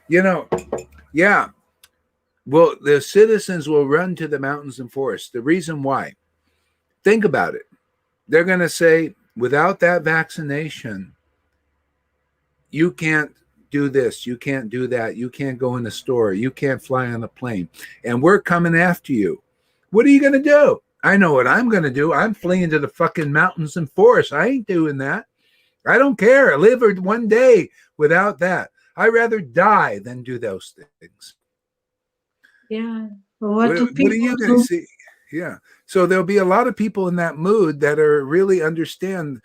Yeah. Well, the citizens will run to the mountains and forests. The reason why, think about it. They're going to say, without that vaccination, you can't do this, you can't do that, you can't go in the store, you can't fly on a plane, and we're coming after you. What are you going to do? I know what I'm going to do. I'm fleeing to the fucking mountains and forests. I ain't doing that. I don't care. I live one day without that. I'd rather die than do those things. Yeah. What do What are people you going to do? see? Yeah. So there'll be a lot of people in that mood that are really understand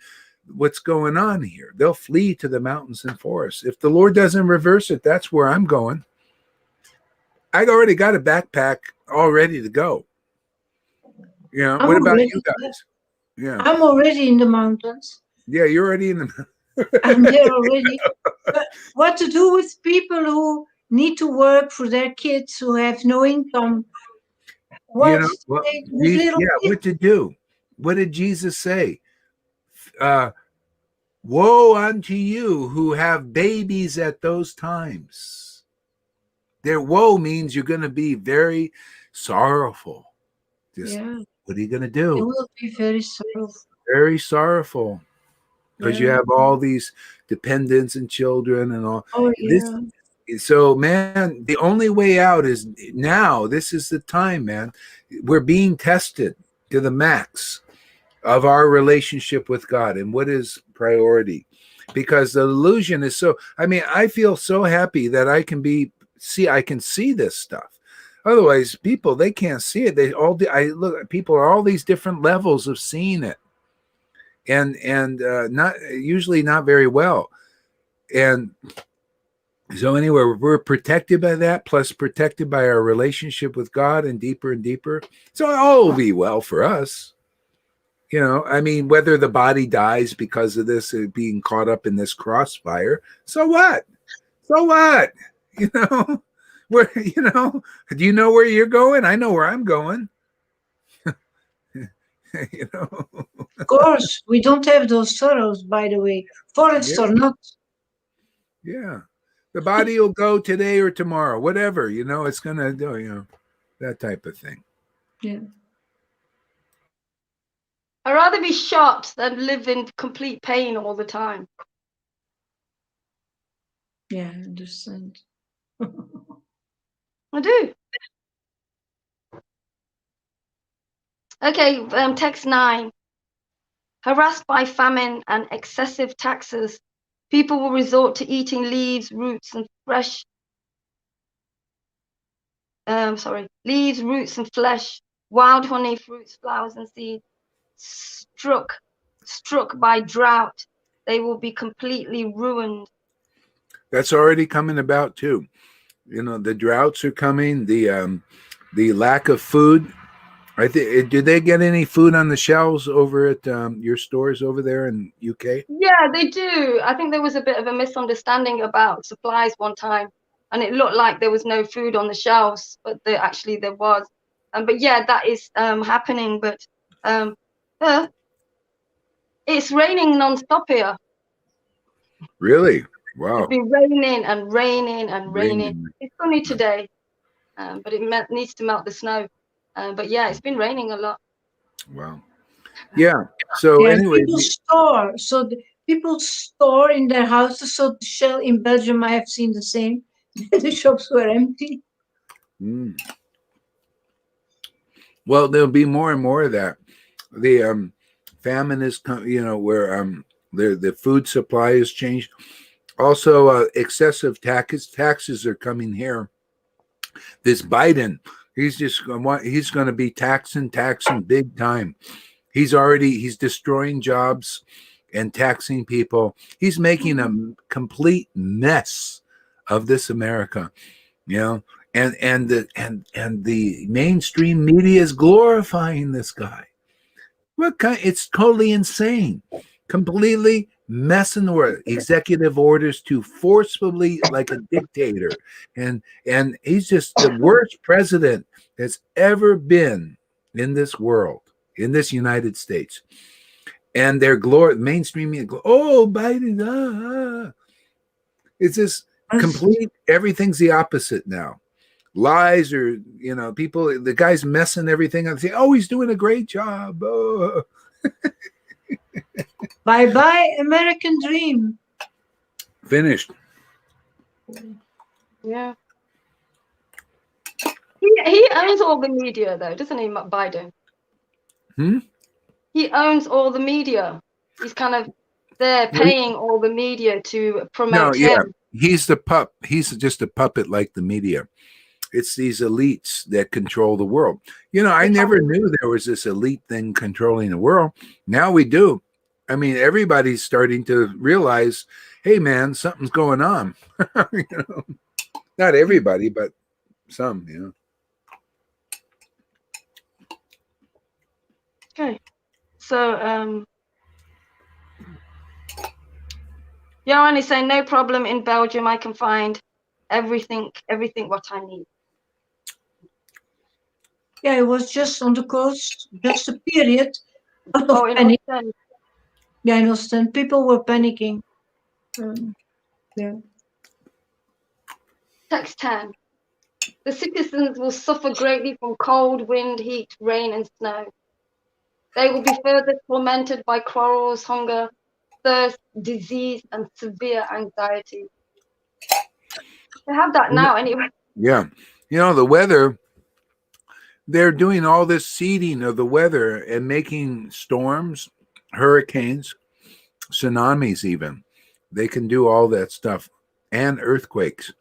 what's going on here. They'll flee to the mountains and forests. If the Lord doesn't reverse it, that's where I'm going. I already got a backpack all ready to go. Yeah. What about you guys? Yeah. I'm already in the mountains. Yeah, you're already in the. I'm there already. But what to do with people who need to work for their kids who have no income? What Well, with little kids? what to do? What did Jesus say? Woe unto you who have babies at those times. Their woe means you're going to be very sorrowful. What are you going to do? It will be very sorrowful. Very sorrowful. Because you have all these dependents and children and all. Oh, yeah. So, man, the only way out is now. This is the time, man. We're being tested to the max of our relationship with God and what is priority. Because the illusion is so, I feel so happy that I can see this stuff. Otherwise, people, they can't see it. People are all these different levels of seeing it. And not usually not very well. And so anyway, we're protected by that, plus protected by our relationship with God and deeper. So all will be well for us. Whether the body dies because of this being caught up in this crossfire, so what? Where, do you know where you're going? I know where I'm going. Of course, we don't have those sorrows, by the way. Forests or not. Yeah. The body will go today or tomorrow, whatever, it's going to do, that type of thing. Yeah. I'd rather be shot than live in complete pain all the time. Yeah, I understand. I do. Okay, text 9. Harassed by famine and excessive taxes, people will resort to eating leaves, roots, and flesh. Leaves, roots, and flesh, wild honey, fruits, flowers, and seeds. Struck by drought, they will be completely ruined. That's already coming about too. The droughts are coming. The lack of food. Did they get any food on the shelves over at your stores over there in UK? Yeah, they do. I think there was a bit of a misunderstanding about supplies one time, and it looked like there was no food on the shelves, but there was. But yeah, that is happening. But It's raining non-stop here. Really? Wow. It's been raining and raining and raining. Raining. It's sunny today, but it needs to melt the snow. But yeah, it's been raining a lot. Wow. Yeah. So Yeah, anyway, people store in their houses. So the shell in Belgium, I have seen the same. The shops were empty. well, there'll be more and more of that. The famine is, where the food supply has changed. Also, excessive taxes are coming here. This Biden, he's going to be taxing big time. He's destroying jobs and taxing people. He's making a complete mess of this America, and the mainstream media is glorifying this guy. It's totally insane, completely messing the world. Executive orders to forcefully, like a dictator, and he's just the worst president that's ever been in this world, in this United States. And their mainstream media, Biden, it's just complete. Everything's the opposite now. Lies, or people. The guy's messing everything up. Say, he's doing a great job. Oh. Bye bye, American dream. Finished. Yeah. He owns all the media, though, doesn't he, Biden? He owns all the media. He's kind of there paying all the media to promote him. He's the pup. He's just a puppet like the media. It's these elites that control the world. I never knew there was this elite thing controlling the world. Now we do. I mean, everybody's starting to realize, hey, man, something's going on. Not everybody, but some, Okay. So, Johan is saying, no problem in Belgium. I can find everything what I need. Yeah, it was just on the coast, just a period out of panic. Yeah, I understand. People were panicking. Yeah. Text 10. The citizens will suffer greatly from cold, wind, heat, rain, and snow. They will be further tormented by quarrels, hunger, thirst, disease, and severe anxiety. They have that now anyway. Yeah. The weather, they're doing all this seeding of the weather and making storms, hurricanes, tsunamis even. They can do all that stuff, and earthquakes.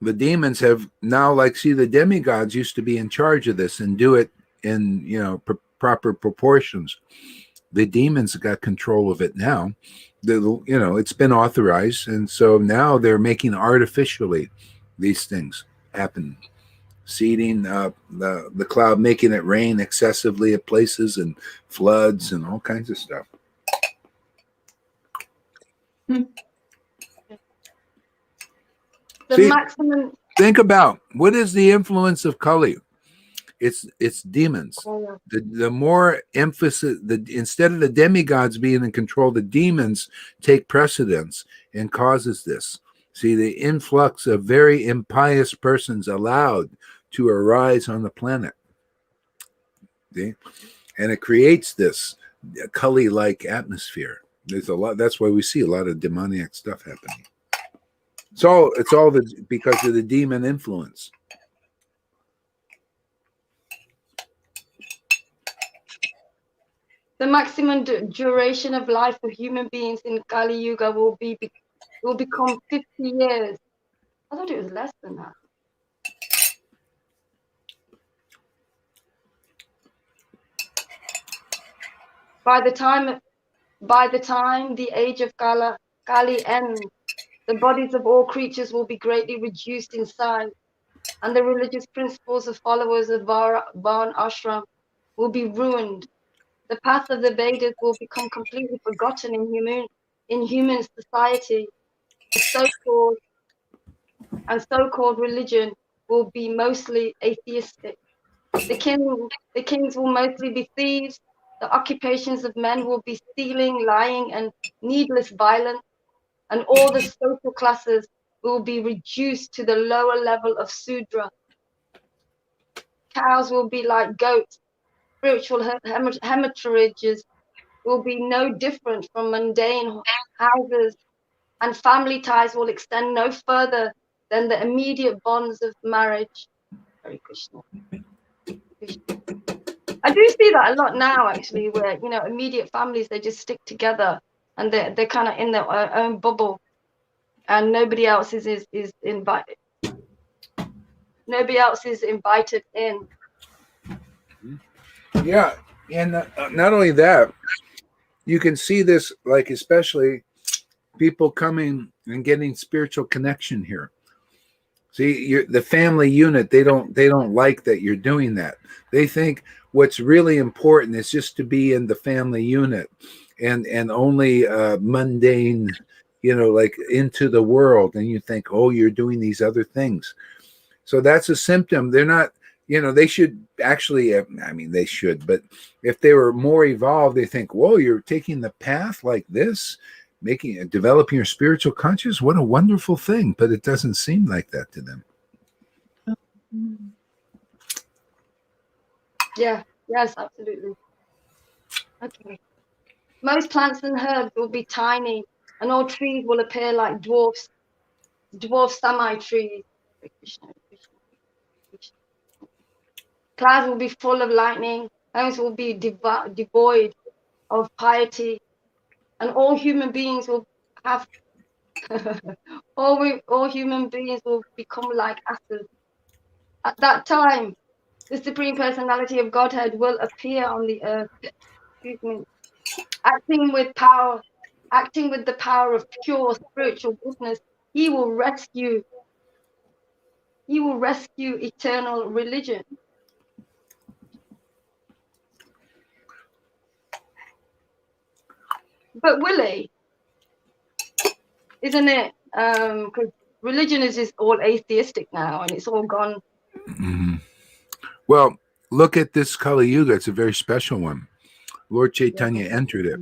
The demons have now, the demigods used to be in charge of this and do it in, proper proportions. The demons got control of it now. It's been authorized, and so now they're making artificially these things happen. Seeding the cloud, making it rain excessively at places, and floods and all kinds of stuff. Maximum. Think about what is the influence of Kali. It's demons. The more emphasis, instead of the demigods being in control, the demons take precedence and causes this. See, the influx of very impious persons allowed to arise on the planet. See? And it creates this Kali-like atmosphere. There's a lot. That's why we see a lot of demoniac stuff happening. It's all because of the demon influence. The maximum duration of life for human beings in Kali Yuga will become 50 years. I thought it was less than that. By the time the age of Kali ends, the bodies of all creatures will be greatly reduced in size, and the religious principles of followers of Varn Ashram will be ruined. The path of the Vedas will become completely forgotten in human society. The so-called religion will be mostly atheistic. The kings will mostly be thieves, The occupations of men will be stealing, lying, and needless violence, and all the social classes will be reduced to the lower level of Sudra. Cows will be like goats. Spiritual hemorrhages will be no different from mundane houses, and family ties will extend no further than the immediate bonds of marriage. Hare Krishna. Krishna. I do see that a lot now, actually, where, you know, immediate families, they just stick together and they're kind of in their own bubble, and nobody else is invited. Nobody else is invited in. Yeah, and not only that, you can see this, like especially people coming and getting spiritual connection here. See, the family unit, they don't like that you're doing that. They think what's really important is just to be in the family unit, and only mundane, you know, like into the world. And you think, oh, you're doing these other things. So that's a symptom. They're not, you know, they should actually, I mean, they should, but if they were more evolved, they think, whoa, you're taking the path like this, developing your spiritual consciousness. What a wonderful thing. But it doesn't seem like that to them. Yeah, yes, absolutely. Okay. Most plants and herbs will be tiny, and all trees will appear like dwarf semi-trees. Krishna, Krishna, Krishna. Clouds will be full of lightning, homes will be devoid of piety, and all human beings will have all human beings will become like asses. At that time, the Supreme Personality of Godhead will appear on the earth, excuse me, acting with the power of pure spiritual goodness. He will rescue eternal religion. But will he? Isn't it? Because religion is just all atheistic now, and it's all gone. Mm-hmm. Well, look at this Kali Yuga. It's a very special one. Lord Chaitanya entered it.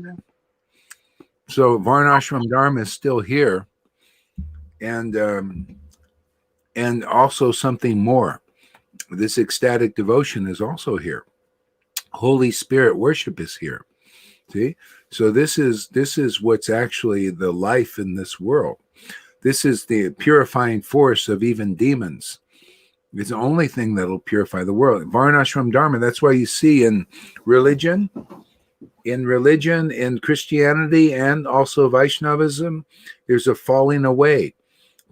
So Varnashram Dharma is still here, and also something more. This ecstatic devotion is also here. Holy Spirit worship is here. See, so this is what's actually the life in this world. This is the purifying force of even demons. It's the only thing that'll purify the world. Varnashram Dharma. That's why you see in religion, in Christianity, and also Vaishnavism, there's a falling away.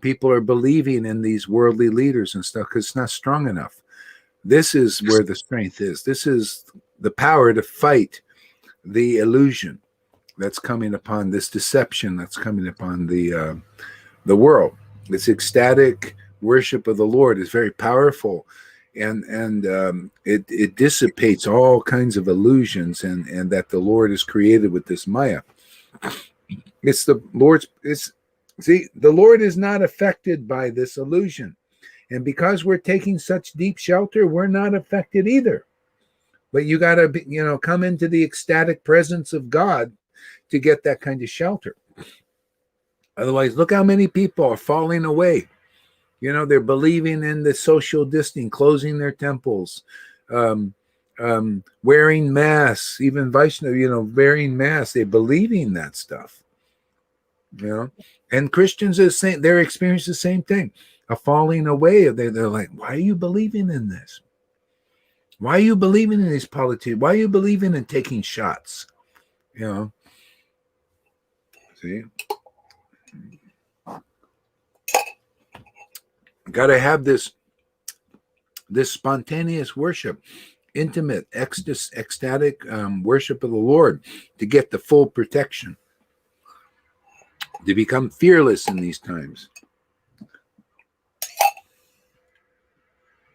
People are believing in these worldly leaders and stuff because it's not strong enough. This is where the strength is. This is the power to fight the illusion that's coming upon, this deception that's coming upon the world. This ecstatic worship of the Lord is very powerful, and it dissipates all kinds of illusions, and that the Lord is created with this Maya. It's the Lord's. See, the Lord is not affected by this illusion, and because we're taking such deep shelter, we're not affected either. But you got to, come into the ecstatic presence of God to get that kind of shelter. Otherwise, look how many people are falling away. They're believing in the social distancing, closing their temples, wearing masks, even Vaishnava, wearing masks. They're believing that stuff. And Christians are saying they're experiencing the same thing, a falling away. They're like, why are you believing in this? Why are you believing in these politics? Why are you believing in taking shots? See? Got to have this spontaneous worship, intimate, ecstatic worship of the Lord to get the full protection, to become fearless in these times.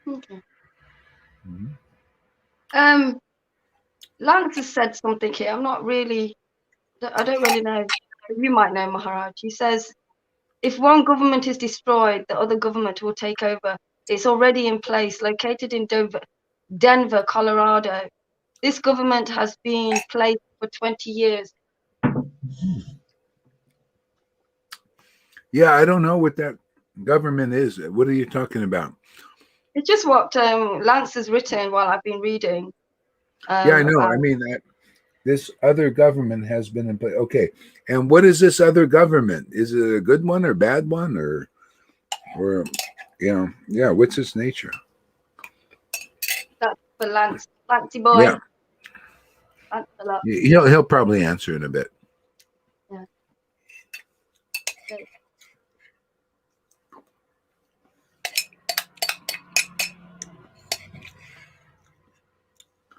Okay. Lance has said something here. I don't really know. You might know, Maharaj. He says, if one government is destroyed, the other government will take over. It's already in place, located in Denver, Colorado. This government has been placed for 20 years. Yeah, I don't know what that government is. What are you talking about? It's just what Lance has written while I've been reading. Yeah, I know. About. I mean, this other government has been in place. Okay, and what is this other government? Is it a good one or bad one, or yeah? What's its nature? That's for Lance. Lancey boy. Yeah, Thanks a lot. he'll probably answer in a bit. Yeah. Okay.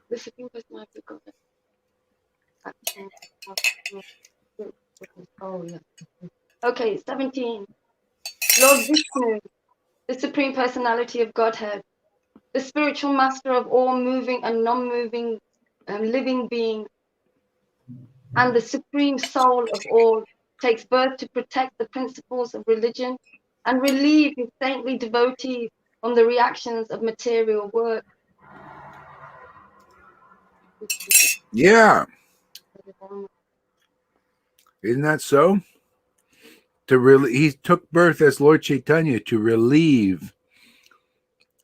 The Supreme Personality of God. Action. Oh yeah. Okay, 17. Lord Vishnu, the Supreme Personality of Godhead, the spiritual master of all moving and non-moving living beings, and the supreme soul of all, takes birth to protect the principles of religion and relieve his saintly devotees from the reactions of material work. Yeah, isn't that so? He took birth as Lord Chaitanya to relieve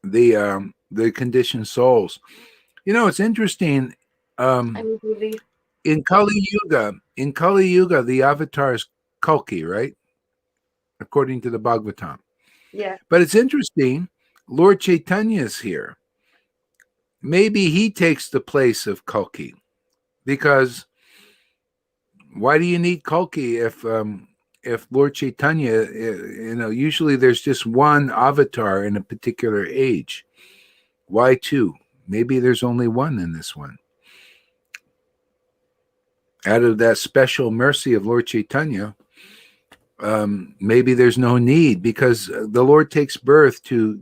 the conditioned souls. You know, it's interesting. In Kali Yuga, the avatar is Kalki, right? According to the Bhagavatam. Yeah. But it's interesting. Lord Chaitanya is here. Maybe he takes the place of Kalki, because why do you need Kalki if Lord Chaitanya, usually there's just one avatar in a particular age. Why two? Maybe there's only one in this one. Out of that special mercy of Lord Chaitanya, maybe there's no need, because the Lord takes birth to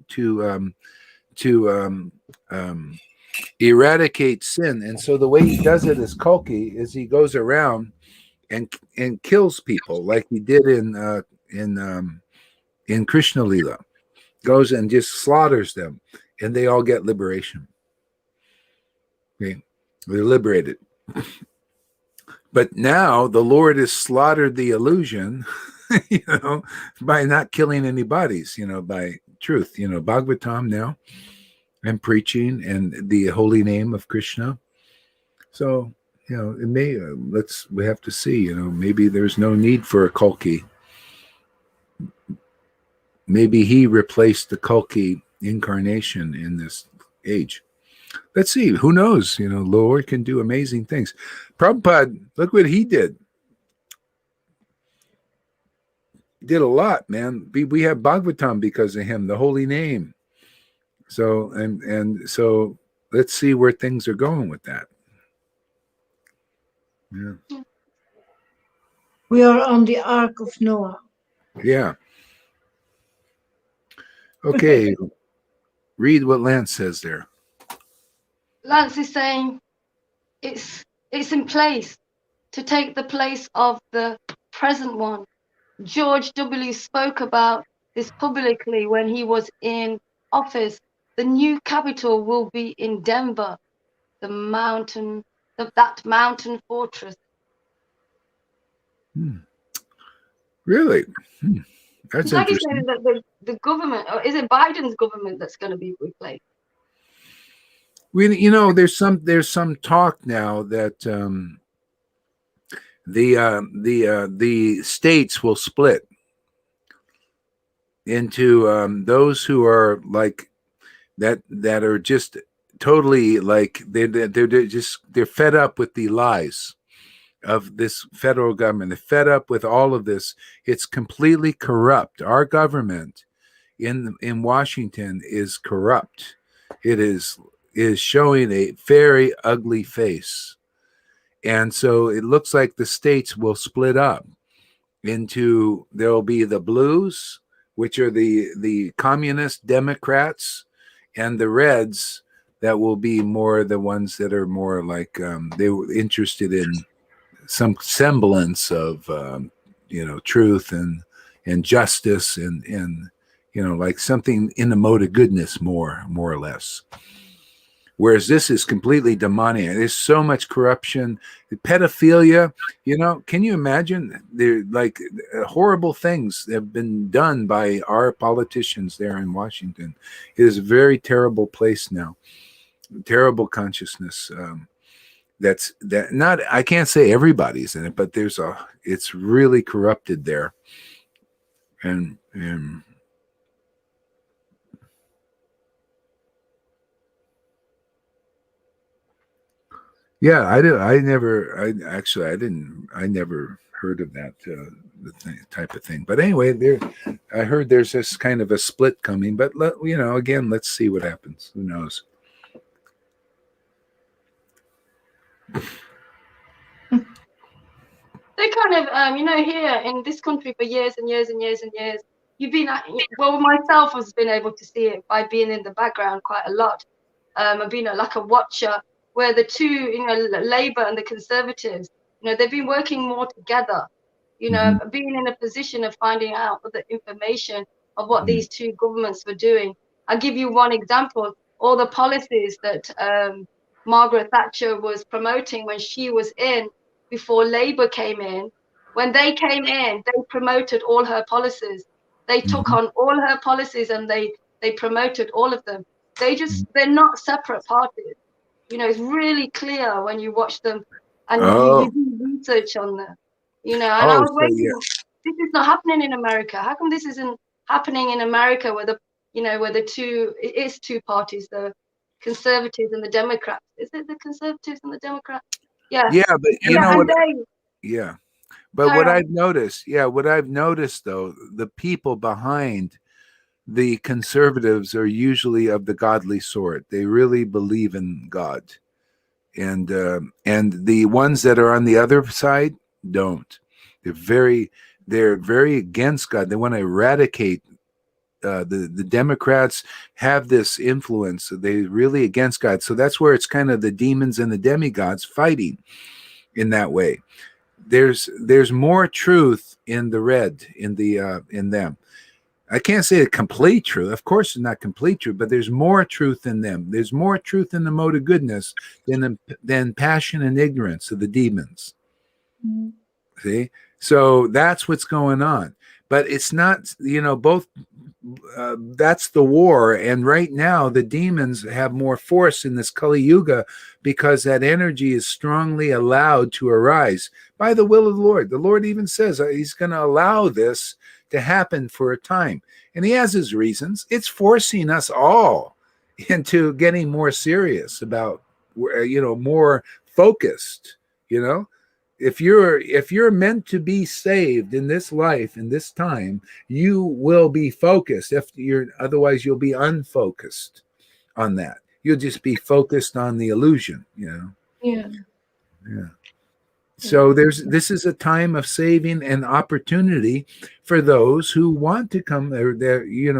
eradicate sin, and so the way he does it as Kalki is he goes around and kills people, like he did in Krishna Lila. Goes and just slaughters them, and they all get liberation. Okay, they're liberated. But now the Lord has slaughtered the illusion, by not killing any bodies, by truth, Bhagavatam now, and preaching and the holy name of Krishna. So, it may, we have to see, maybe there's no need for a Kalki. Maybe he replaced the Kalki incarnation in this age. Let's see. Who knows? Lord can do amazing things. Prabhupada, look what he did. Did a lot, man. We have Bhagavatam because of him, the holy name. So and so let's see where things are going with that. Yeah. We are on the Ark of Noah. Yeah. Okay. Read what Lance says there. Lance is saying it's in place to take the place of the present one. George W. spoke about this publicly when he was in office. The new capital will be in Denver, that mountain fortress. Really? That's like interesting. you said, that the government, or is it Biden's government that's going to be replaced? There's some talk now that the states will split into those who are like that are just totally like they're fed up with the lies of this federal government. They're fed up with all of this. It's completely corrupt. Our government in Washington is corrupt. It is showing a very ugly face. And so it looks like the states will split up into, there will be the blues, which are the communist Democrats, and the reds that will be more the ones that are more like they were interested in some semblance of truth and justice and like something in the mode of goodness, more or less. Whereas this is completely demonic. There's so much corruption, pedophilia. You know, can you imagine? They're like horrible things have been done by our politicians there in Washington. It is a very terrible place now. Terrible consciousness. That's that. Not I can't say everybody's in it, but it's really corrupted there, and yeah, I do. I never. I actually. I didn't. I never heard of that type of thing. But anyway, I heard there's this kind of a split coming. But again, let's see what happens. Who knows? They kind of, here in this country for years and years and years and years, myself has been able to see it by being in the background quite a lot. I've been like a watcher where the two, Labour and the Conservatives, they've been working more together, being in a position of finding out the information of what these two governments were doing. I'll give you one example. All the policies that Margaret Thatcher was promoting when she was in, before Labour came in, when they came in, they promoted all her policies. They took on all her policies and they promoted all of them. They're not separate parties. It's really clear when you watch them and you do research on them. And I was waiting. This is not happening in America. How come this isn't happening in America where it is two parties, the Conservatives and the Democrats? Is it the Conservatives and the Democrats? Yeah. Yeah, but But Carry what on. I've noticed though, the people behind the conservatives are usually of the godly sort. They really believe in God, and the ones that are on the other side don't. They're very against God. They want to eradicate. The Democrats have this influence. They're really against God. So that's where it's kind of the demons and the demigods fighting in that way. There's more truth in the red in them. I can't say a complete truth. Of course, it's not complete truth, but there's more truth in them. There's more truth in the mode of goodness than passion and ignorance of the demons. See, so that's what's going on. But it's not, both. That's the war, and right now the demons have more force in this Kali Yuga because that energy is strongly allowed to arise by the will of the Lord. The Lord even says he's going to allow this to happen for a time, and he has his reasons. It's forcing us all into getting more serious about, more focused. If you're meant to be saved in this life, in this time, you will be focused. Otherwise you'll be unfocused on that. You'll just be focused on the illusion, Yeah. So this is a time of saving and opportunity for those who want to come or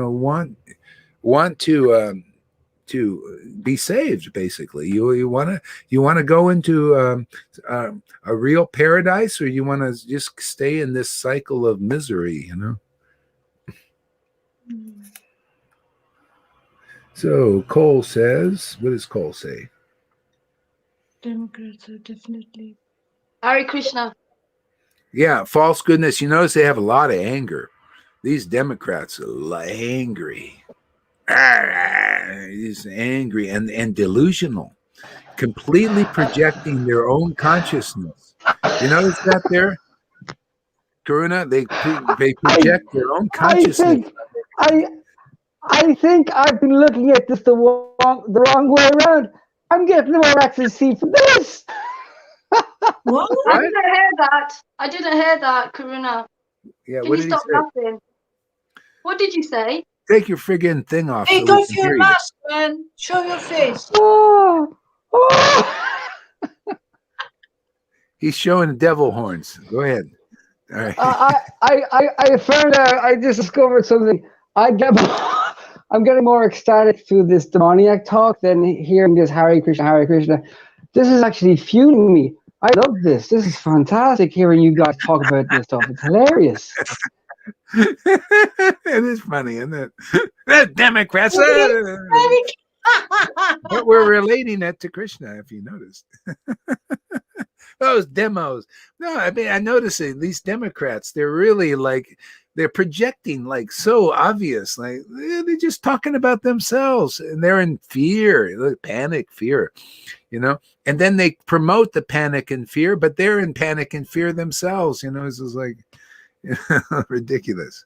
want to be saved. Basically, you want to go into a real paradise, or you want to just stay in this cycle of misery. So Cole says, what does Cole say? Democrats are definitely. Hare Krishna. Yeah, false goodness. You notice they have a lot of anger. These Democrats are angry. He's angry and delusional, completely projecting their own consciousness. You notice that there, Karuna? They project their own consciousness. I think I've been looking at this the wrong way around. I'm getting more ecstasy from this. What? I didn't hear that, Karuna. Yeah, Can what you did stop he say? laughing? What did you say? Take your friggin' thing off. Take so we off can your hear you. mask, man. Show your face. He's showing the devil horns. Go ahead. All right. I found out. I just discovered something. I'm getting more ecstatic through this demoniac talk than hearing this Hare Krishna, Hare Krishna. This is actually fueling me. I love this. This is fantastic hearing you guys talk about this stuff. It's hilarious. It is funny, isn't it? The Democrats. but we're relating it to Krishna, if you noticed. Those demos. No, I mean, I notice it, these Democrats, they're really like, they're projecting like so obvious. Like they're just talking about themselves and they're in fear, panic, fear, and then they promote the panic and fear, but they're in panic and fear themselves. It's just like ridiculous.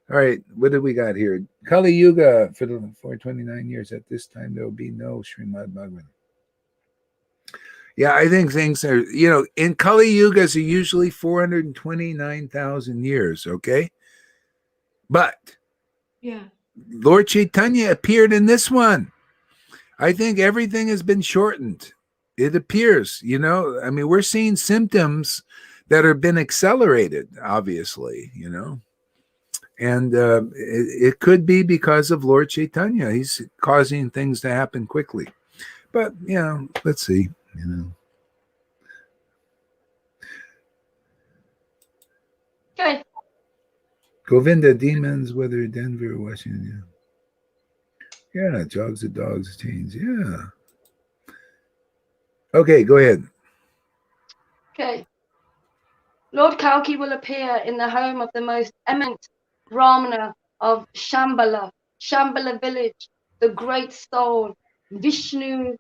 All right, what do we got here? Kali Yuga for the 429 years. At this time, there will be no Srimad Bhagavatam. Yeah, I think things are, in Kali Yugas are usually 429,000 years, okay? But Yeah. Lord Chaitanya appeared in this one. I think everything has been shortened. It appears, I mean, we're seeing symptoms that have been accelerated, obviously, and it could be because of Lord Chaitanya. He's causing things to happen quickly. But, let's see, Okay. Govinda, demons, whether Denver or Washington. Yeah, jogs of dogs, chains. Yeah. Okay, go ahead. Okay. Lord Kalki will appear in the home of the most eminent Brahmana of Shambhala village, the great soul, Vishnu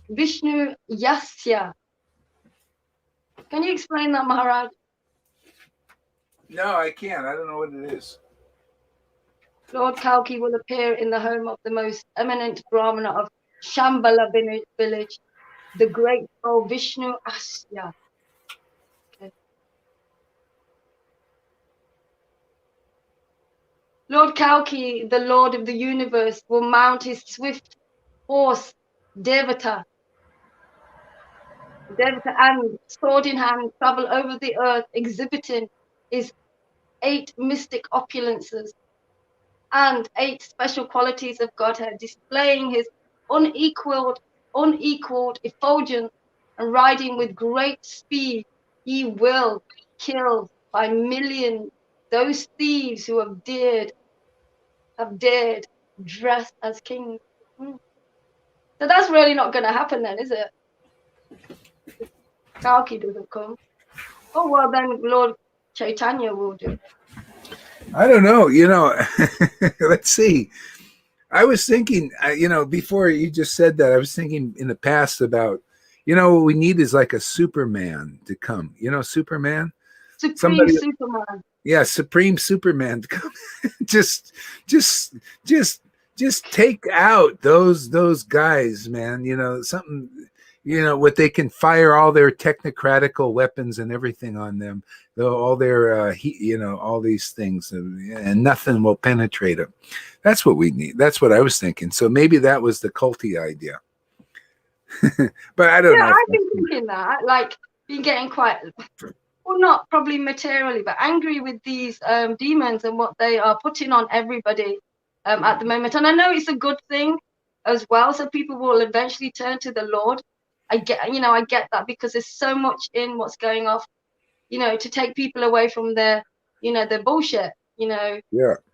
Yasya. Can you explain that, Maharaj? No, I can't. I don't know what it is. Lord Kalki will appear in the home of the most eminent Brahmana of Shambhala village, the great soul, Vishnu Asya. Okay. Lord Kalki, the Lord of the universe, will mount his swift horse, Devata, and sword in hand, travel over the earth, exhibiting his 8 mystic opulences and 8 special qualities of Godhead, displaying his unequaled effulgence, and riding with great speed. He will kill by millions those thieves who have dared dress as kings. So that's really not going to happen then, is it? Kalki doesn't come. Oh, well, then Lord Chaitanya will do. I don't know. Let's see. I was thinking, before you just said that, I was thinking in the past about, what we need is like a Superman to come. Superman? Supreme Superman. Yeah, Supreme Superman to come. just take out those guys, man. Something, what they can fire all their technocratical weapons and everything on them, all their all these things, and nothing will penetrate them. That's what we need. That's what I was thinking. So maybe that was the culty idea. But I don't know. I've been thinking that, like, been getting quite, well, not probably materially, but angry with these demons and what they are putting on everybody at the moment. And I know it's a good thing as well, so people will eventually turn to the Lord. I get that, because there's so much in what's going off, to take people away from their bullshit, Yeah.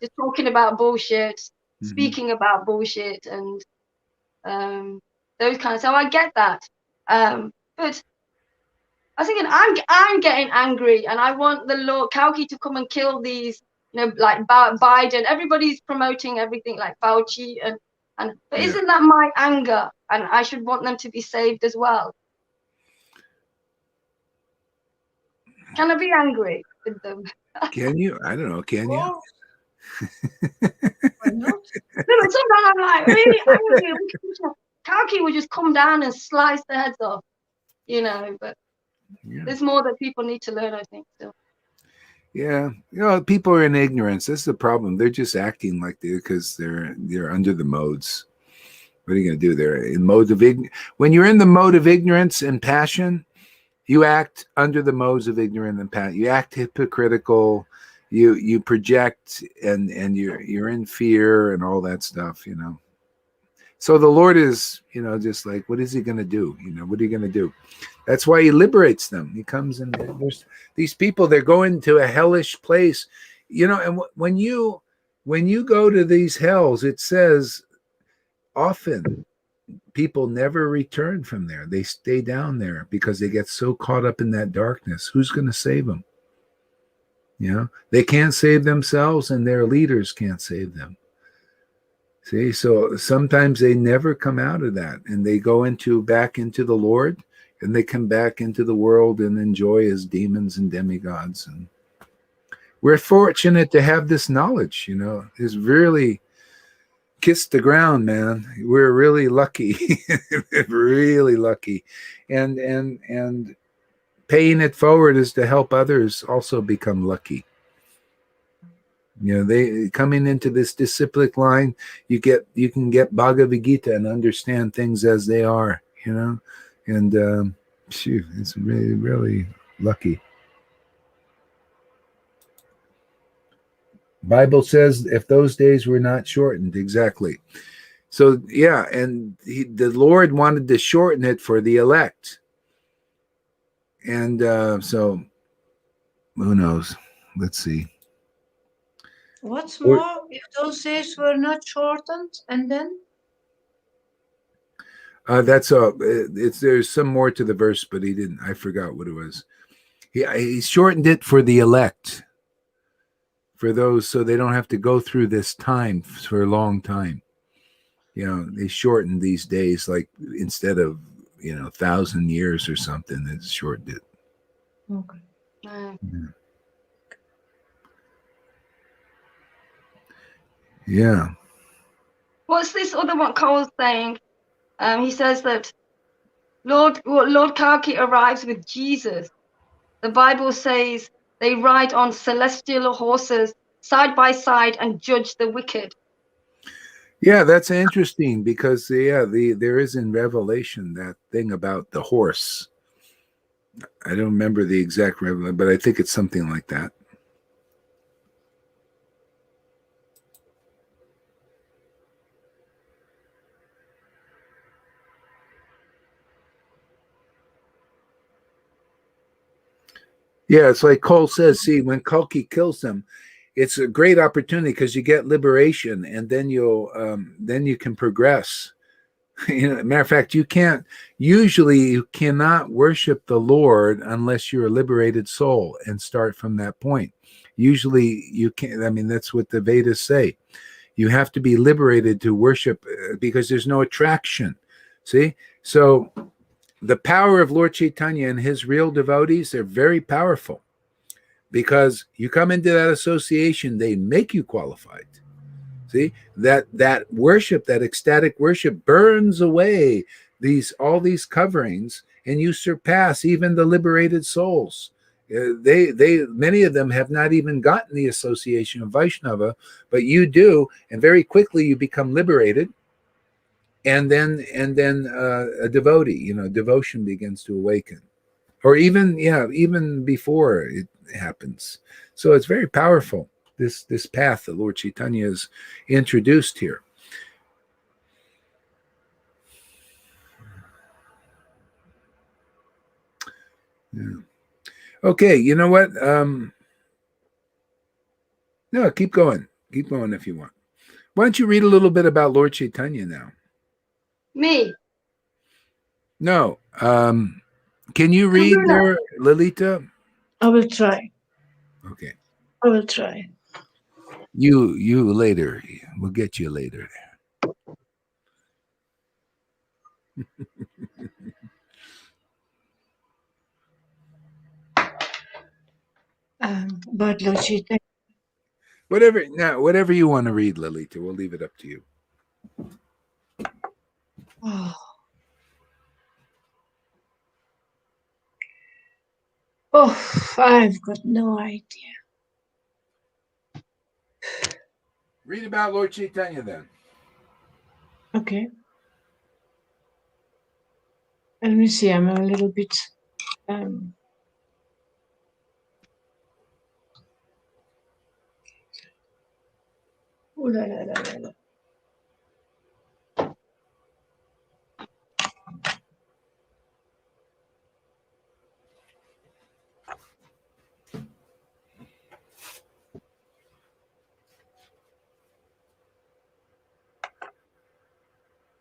just talking about bullshit, speaking about bullshit, and those kinds. So I get that, but I was thinking, I'm getting angry, and I want the Lord Kalki to come and kill these, like Biden. Everybody's promoting everything like Fauci, but isn't that my anger? And I should want them to be saved as well. Can I be angry with them? Can you? I don't know. Can you? Why not? No, but sometimes I'm like really angry. Kalki would just come down and slice the heads off, but there's more that people need to learn, I think. So. Yeah, people are in ignorance. That's the problem. They're just acting like because they're under the modes. What are you going to do? They're in mode of when you're in the mode of ignorance and passion, you act under the modes of ignorance and passion. You act hypocritical. You project, and you're in fear and all that stuff. So the Lord is, just like, what is he going to do? What are you going to do? That's why he liberates them. He comes and there's these people, they're going to a hellish place, and when you go to these hells, it says often people never return from there. They stay down there because they get so caught up in that darkness. Who's going to save them? You know, they can't save themselves, and their leaders can't save them. See, so sometimes they never come out of that, and they go back into the Lord, and they come back into the world and enjoy as demons and demigods. And we're fortunate to have this knowledge. You know, it's really kissed the ground, man. We're really lucky, really lucky, and paying it forward is to help others also become lucky. You know, they coming into this disciplic line, you can get Bhagavad Gita and understand things as they are. You know, and it's really, really lucky. Bible says if those days were not shortened, exactly. So yeah, and the Lord wanted to shorten it for the elect, and so who knows? Let's see. What's more, if those days were not shortened, and then? That's all. There's some more to the verse, but he didn't. I forgot what it was. He shortened it for the elect, for those, so they don't have to go through this time for a long time. You know, they shortened these days, like instead of 1,000 years or something, it's shortened it. Okay. Yeah. What's this other one Cole's saying? He says that Lord Kalki arrives with Jesus. The Bible says they ride on celestial horses side by side and judge the wicked. Yeah, that's interesting because there is in Revelation that thing about the horse. I don't remember the exact revelation, but I think it's something like that. Yeah, it's like Cole says. See, when Kalki kills them, it's a great opportunity because you get liberation, and then you can progress. Matter of fact, you cannot worship the Lord unless you're a liberated soul and start from that point. Usually, you can't. I mean, that's what the Vedas say. You have to be liberated to worship because there's no attraction. See, so the power of Lord Chaitanya and his real devotees, they're very powerful because you come into that association, they make you qualified. See, that worship, that ecstatic worship burns away all these coverings, and you surpass even the liberated souls. Many of them have not even gotten the association of Vaishnava, but you do, and very quickly you become liberated, and then a devotee, devotion begins to awaken, or even before it happens. So it's very powerful, this path that Lord Chaitanya has introduced here. Yeah. Okay, you know what? No, keep going if you want. Why don't you read a little bit about Lord Chaitanya now? Me? No. Can you read there, Lalita? I will try. Okay. I will try. You later. We'll get you later. But Lord Chaitanya. Whatever you want to read, Lalita, we'll leave it up to you. I've got no idea. Read about Lord Chaitanya then. Okay. Let me see. I'm a little bit. Ooh la la la la.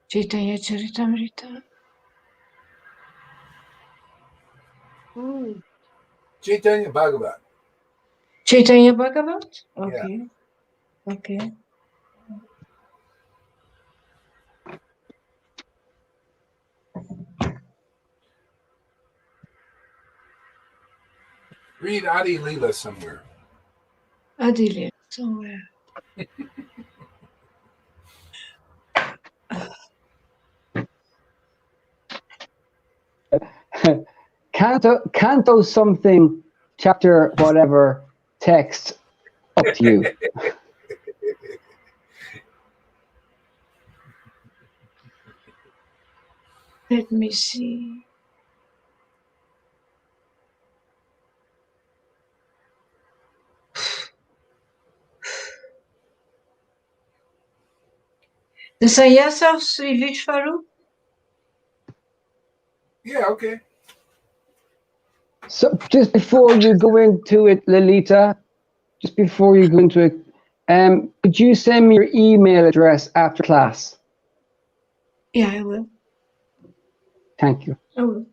Chaitanya Charitamrita. Chaitanya Bhagavat. Chaitanya Bhagavat? Okay. Yeah. Okay. Read Adi Leela somewhere. Adi Leela somewhere. Canto something, chapter whatever, text, up to you. Let me see. The Sannyasa of Sri Vishwarup? Yeah, okay. So just before you go into it, Lolita, just before you go into it, could you send me your email address after class? Yeah, I will. Thank you. I will.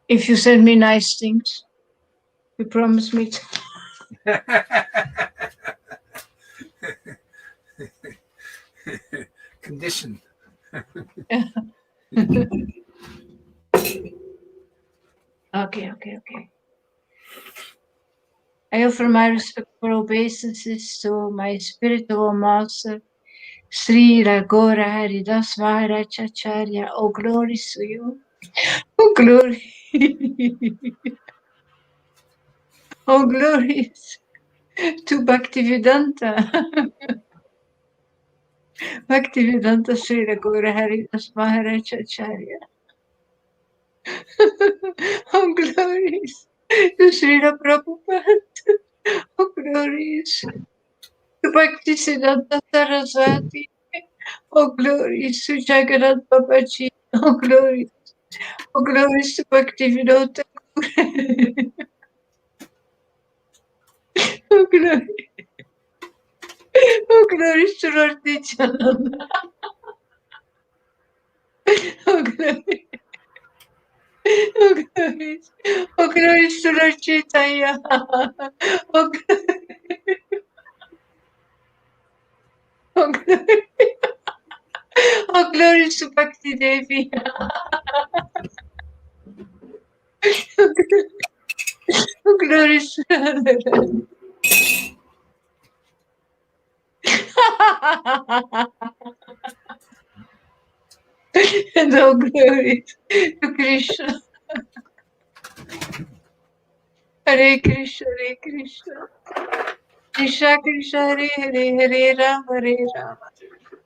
If you send me nice things, you promise me to. Condition. Okay. I offer my respectful obeisances to my spiritual master, Sri Ragora Haridas Maharaj Acharya. Oh, glory to you. Oh, glory. Oh, glory to Bhaktivedanta. Bhaktivedanta Sri Ragora Haridas Maharaj Acharya. Oh, glories to Srila Prabhupada. Oh, glories to Bhaktisiddhanta Saraswati. Oh, glories to Jagannath Babaji. Oh, glories. Oh, glories to Bhaktivedanta. Oh, glory. Oh, glories to Lord Nityananda. Oh, glory. Oh, glories. Oh, glories to Lord Chaitanya. Oh, glory. Oh, glory. Oh, glories to Bhakti Devi. Oh, glories to Radharani. And all glories to Krishna. Hare Krishna, Hare Krishna. Krishna Krishna, Hare Hare, Hare Rama,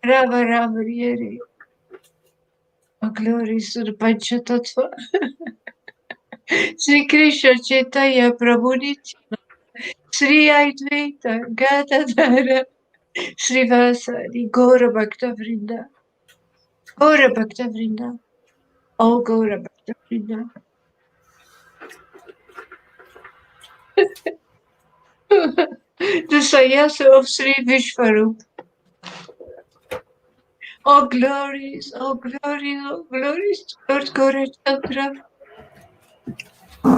Rama Rama, Hare Hare. Oh, glories to the Panchatattva. Sri Krishna Chaitanya Prabhu Nityananda. Sri Advaita Gadadhara. Srivasadi Gaura Bhakta Vrinda. Gaura Bhakta Vrinda. Oh, Gaura Bhakta Vrinda. The Sayasa of Sri Vishwarup. Oh, glories, oh, glories, oh, glories to Lord Gaurachandra,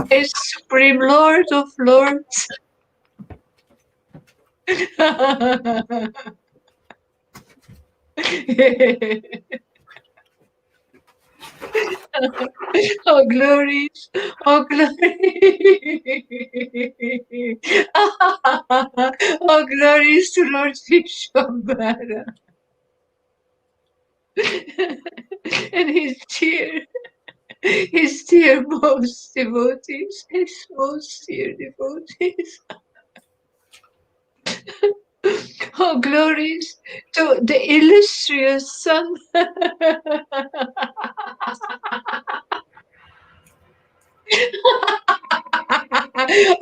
as Supreme Lord of Lords. Oh, glories, oh, glories. Oh, glories to Lord Vishwambara. And his dear most devotees, his most dear devotees. Oh, glories to the illustrious son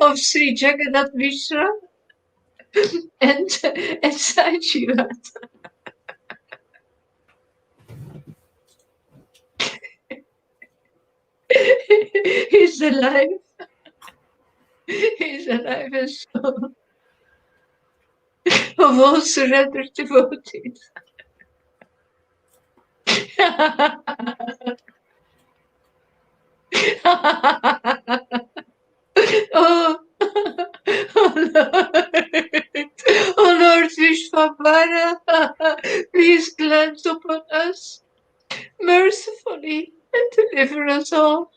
of Sri Jagannath Mishra and Sanjivat. He's alive. He's alive and so of all surrendered devotees. Oh, oh Lord, oh Lord Vishwabhara, please glance upon us mercifully and deliver us all.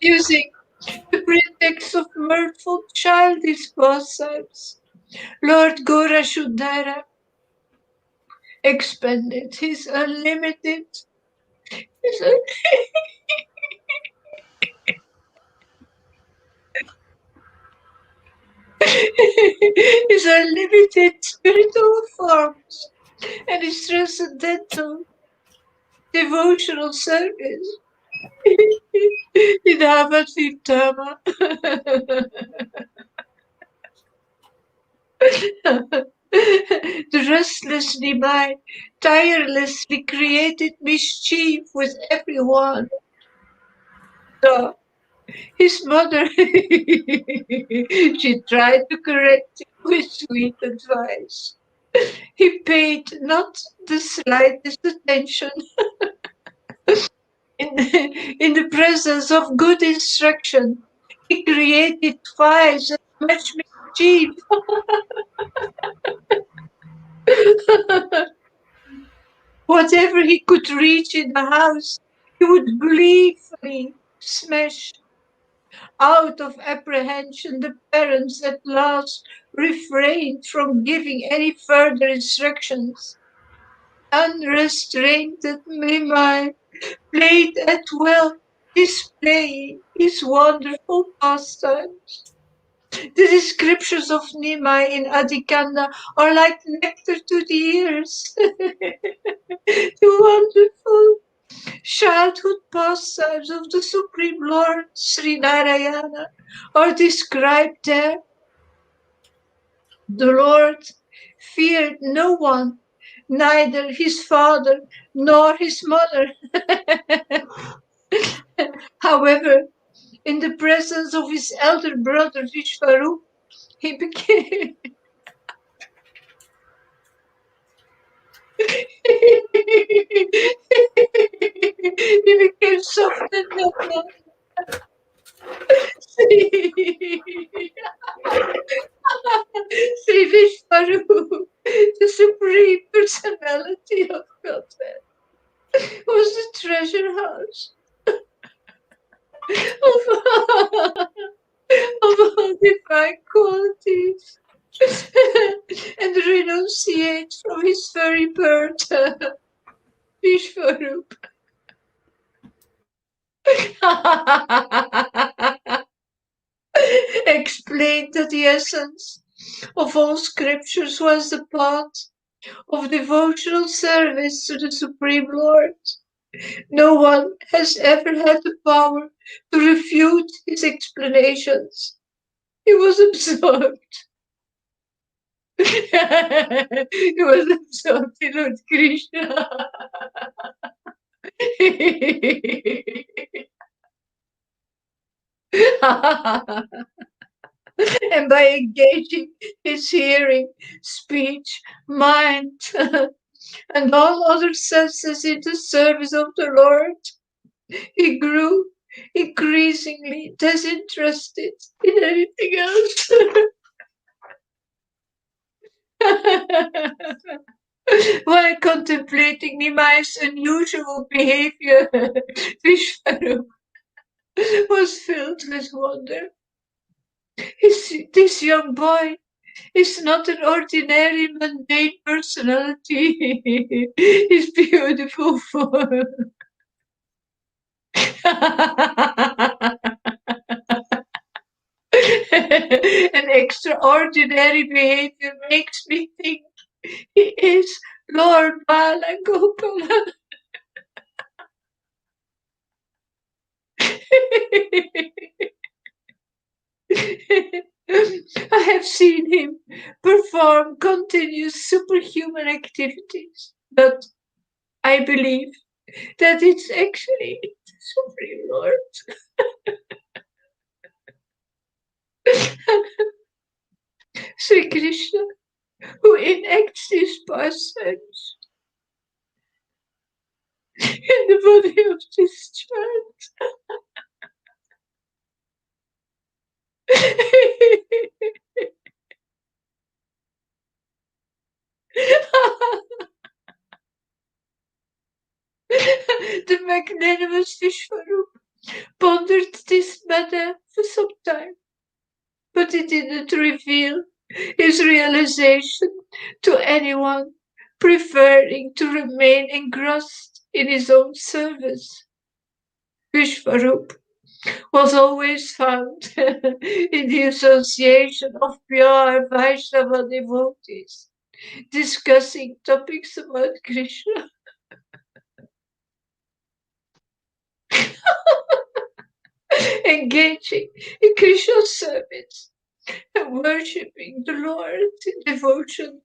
Using the pretext of mirthful childish pastimes, Lord Gorashuddhara expended his unlimited his, his unlimited spiritual forms and his transcendental devotional service in Avatitama. The restless Nimai tirelessly created mischief with everyone. So his mother, she tried to correct him with sweet advice. He paid not the slightest attention in the presence of good instruction. He created twice as much mischief. Whatever he could reach in the house, he would gleefully smash. Out of apprehension, the parents at last refrained from giving any further instructions. Unrestrained Mimai played at will, displaying his wonderful pastimes. The descriptions of Nimai in Adikanda are like nectar to the ears. The wonderful childhood pastimes of the Supreme Lord Sri Narayana are described there. The Lord feared no one, neither his father nor his mother. However, in the presence of his elder brother Vishvaru, he became he became soft and gentle. Sri Vishvaru, the supreme personality of Godhead, was the treasure house of all divine qualities and renunciate from his very birth, Vishvaru. Explained that the essence of all scriptures was the path of devotional service to the Supreme Lord. No one has ever had the power to refute his explanations. He was absorbed. He was absorbed in Lord Krishna. And by engaging his hearing, speech, mind, and all other senses in the service of the Lord, he grew increasingly disinterested in anything else. While contemplating Nimai's unusual behavior, Vishvaru was filled with wonder. This young boy is not an ordinary mundane personality. His beautiful form. An extraordinary behavior makes me think he is Lord Balagopala. I have seen him perform continuous superhuman activities, but I believe that it's actually the Supreme Lord. Sri Krishna, who enacts these pastimes. body of this child. The magnanimous Vishwarup pondered this matter for some time, but he didn't reveal his realization to anyone, preferring to remain engrossed in his own service. Vishwarup was always found in the association of pure Vaishnava devotees, discussing topics about Krishna, engaging in Krishna service, and worshipping the Lord in devotion.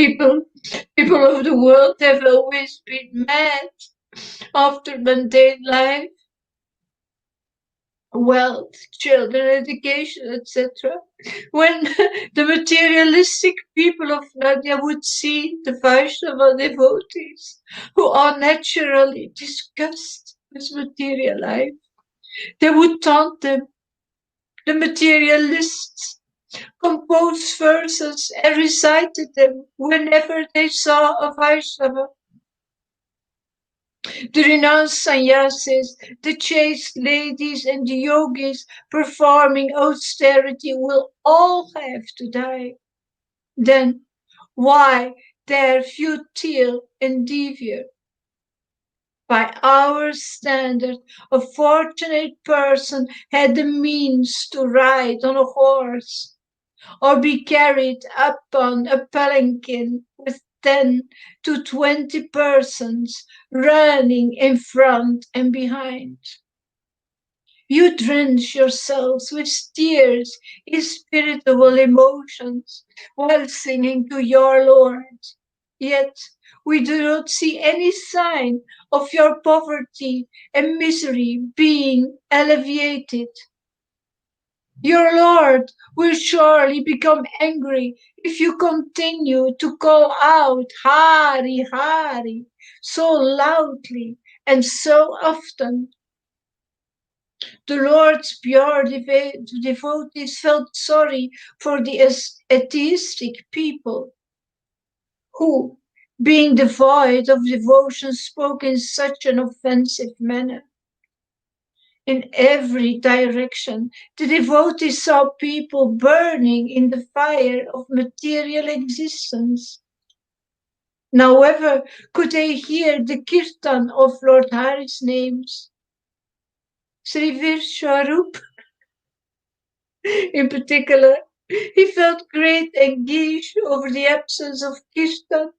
People of the world have always been mad after mundane life, wealth, children, education, etc. When the materialistic people of Nadia would see the Vaishnava devotees who are naturally disgusted with material life, they would taunt them. The materialists composed verses and recited them whenever they saw a Vaishnava. The renounced sannyasis, the chaste ladies, and the yogis performing austerity will all have to die. Then why their futile endeavor? By our standard, a fortunate person had the means to ride on a horse, or be carried upon a palanquin with 10 to 20 persons running in front and behind. You drench yourselves with tears in spiritual emotions while singing to your Lord. Yet we do not see any sign of your poverty and misery being alleviated. Your Lord will surely become angry if you continue to call out Hari, Hari so loudly and so often. The Lord's pure devotees felt sorry for the atheistic people who, being devoid of devotion, spoke in such an offensive manner. In every direction, the devotees saw people burning in the fire of material existence. However, could they hear the kirtan of Lord Hari's names? Sri Vishwarup, in particular, he felt great anguish over the absence of kirtan,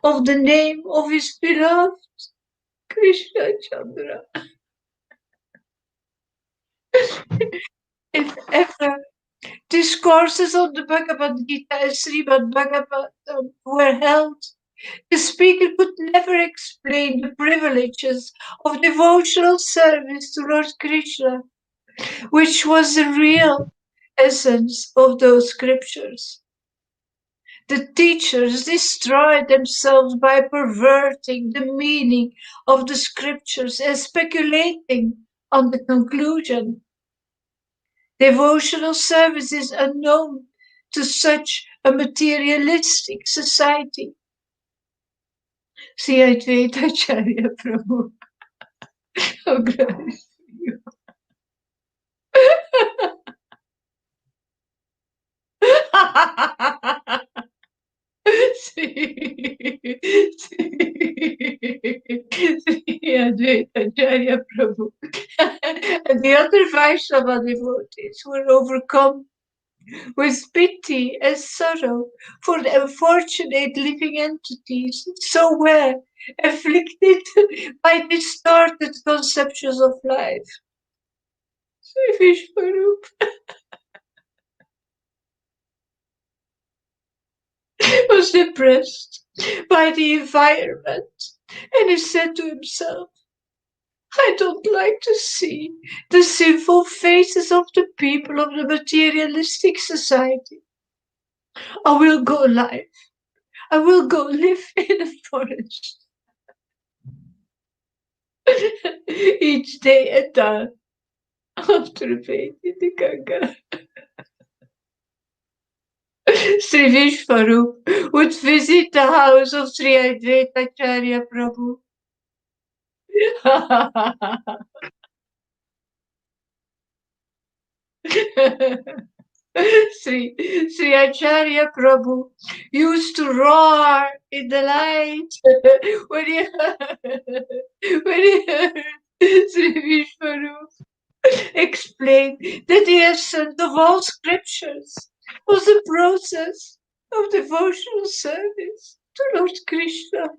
of the name of his beloved Krishna Chandra. If ever discourses on the Bhagavad Gita and Srimad Bhagavatam were held, the speaker could never explain the privileges of devotional service to Lord Krishna, which was the real essence of those scriptures. The teachers destroyed themselves by perverting the meaning of the scriptures and speculating on the conclusion. Devotional service is unknown to such a materialistic society. Sri Advaita Acharya Prabhu. Oh, glory to you. Sri Advaita Acharya Prabhu. And the other Vaishnava devotees were overcome with pity and sorrow for the unfortunate living entities so were afflicted by distorted conceptions of life. Sri Vishwarup was depressed by the environment and he said to himself, I don't like to see the sinful faces of the people of the materialistic society. I will go live. I will go live in the forest. Each day at dawn, after bathing in the Ganga, Sri Vishwarup would visit the house of Sri Advaita Acharya Prabhu. Sri Acharya Prabhu used to roar in the light when he heard Sri Vishwarup explain that the essence of all scriptures was the process of devotional service to Lord Krishna.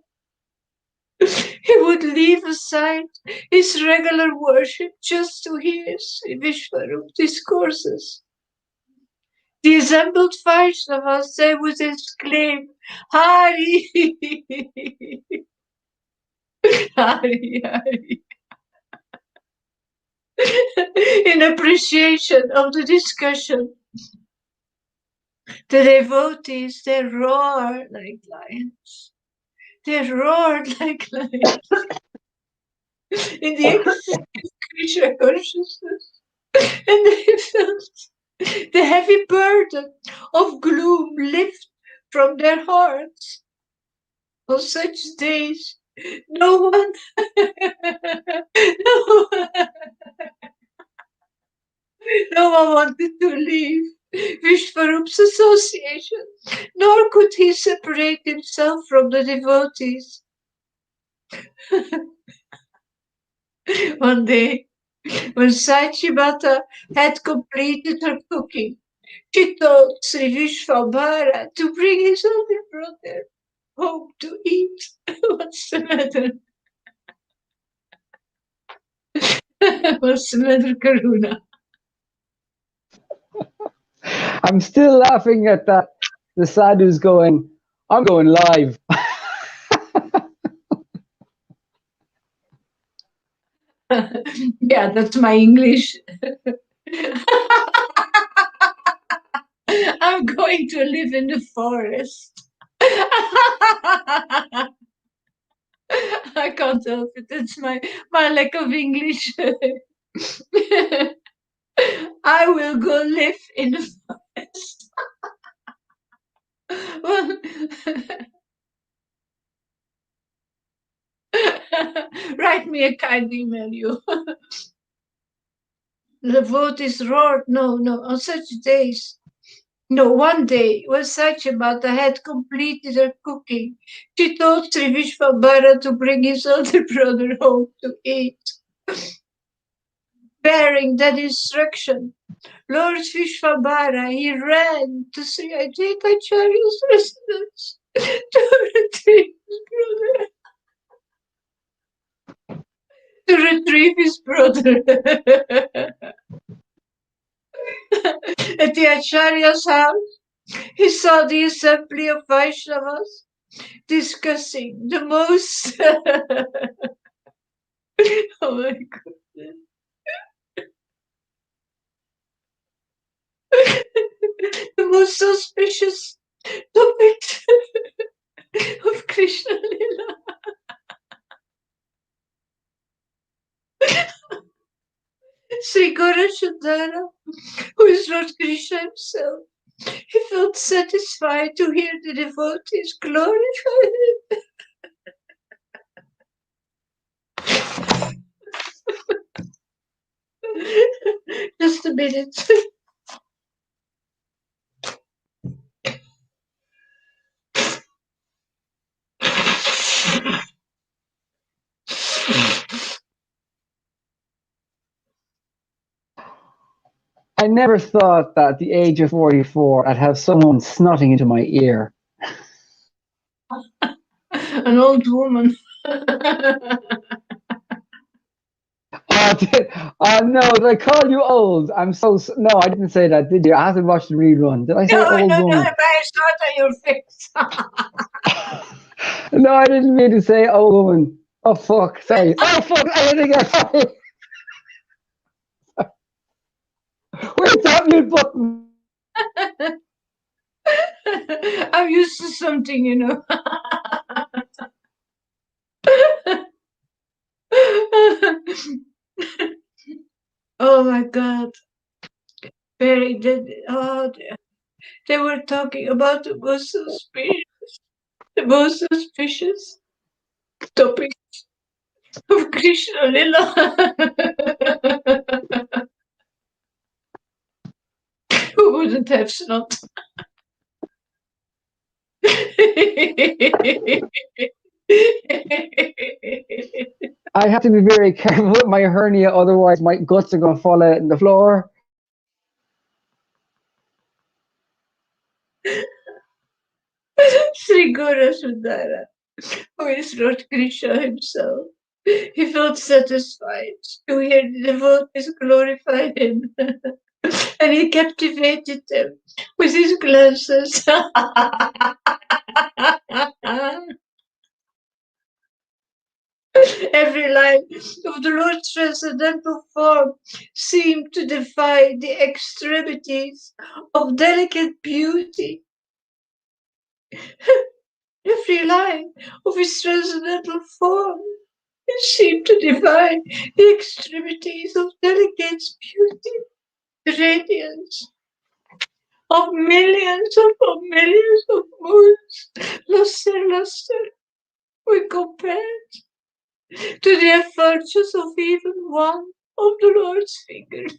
He would leave aside his regular worship just to hear Sri Vishwarup discourses. The assembled Vaishnavas, they would exclaim, Hari, Hari, Hari, in appreciation of the discussion. The devotees, they roared like lions. They roared like lions in the ecstasy of Krishna consciousness. And they felt the heavy burden of gloom lift from their hearts. On such days, no one, no one wanted to leave Vishwarup's association, nor could he separate himself from the devotees. One day, when Sachibata had completed her cooking, she told Sri Vishwabhara to bring his older brother home to eat. What's the matter? What's the matter, Karuna? I'm still laughing at that. The sadhu's going, I'm going live. Yeah, that's my English. I'm going to live in the forest. I can't help it. It's my lack of English. I will go live in the forest. Well, write me a kind email, you. The vote is roared. No, on such days. No, one day, when Sachibata had completed her cooking, she told Sri Vishwabhara to bring his older brother home to eat. Bearing that instruction, Lord Vishwabhara, he ran to Sri Advaita Acharya's residence to retrieve his brother. At the Acharya's house, he saw the assembly of Vaishnavas discussing the most oh my goodness. The most auspicious topics of Krishna Lila. Sri Gaurachandara, who is Lord Krishna himself, he felt satisfied to hear the devotees glorify him. Just a minute. I never thought that at the age of 44, I'd have someone snotting into my ear. An old woman. No, did I call you old? No, I didn't say that, did you? I haven't watched the rerun. Did I say old woman? No, I snot on your face. No, I didn't mean to say old woman. Oh, fuck, sorry. Oh, fuck, I did it again, sorry. Where's that mute button? I'm used to something, you know. Oh my God. Very dead. Oh, they were talking about the most suspicious topic of Krishna Lila. Who wouldn't have snot? I have to be very careful with my hernia, otherwise my guts are going to fall out on the floor. Sri Guru Sundara, who is Lord Krishna himself, he felt satisfied to hear the devotees glorify him, and he captivated them with his glances. Every line of the Lord's transcendental form seemed to defy the extremities of delicate beauty. Every line of his transcendental form seemed to defy the extremities of delicate beauty, the radiance of millions of moons lost their luster when compared to the effulgence of even one of the Lord's fingers.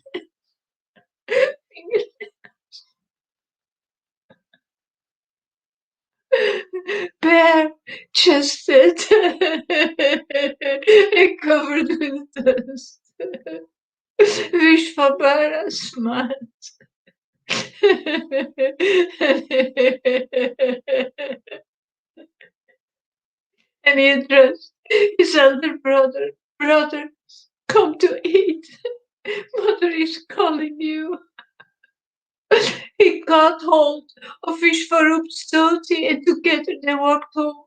Bare chested and covered with dust. Vishvabhara smiled. And he addressed his elder brother. Brother, come to eat. Mother is calling you. He caught hold of Vishvarup's dhoti and together they walked home.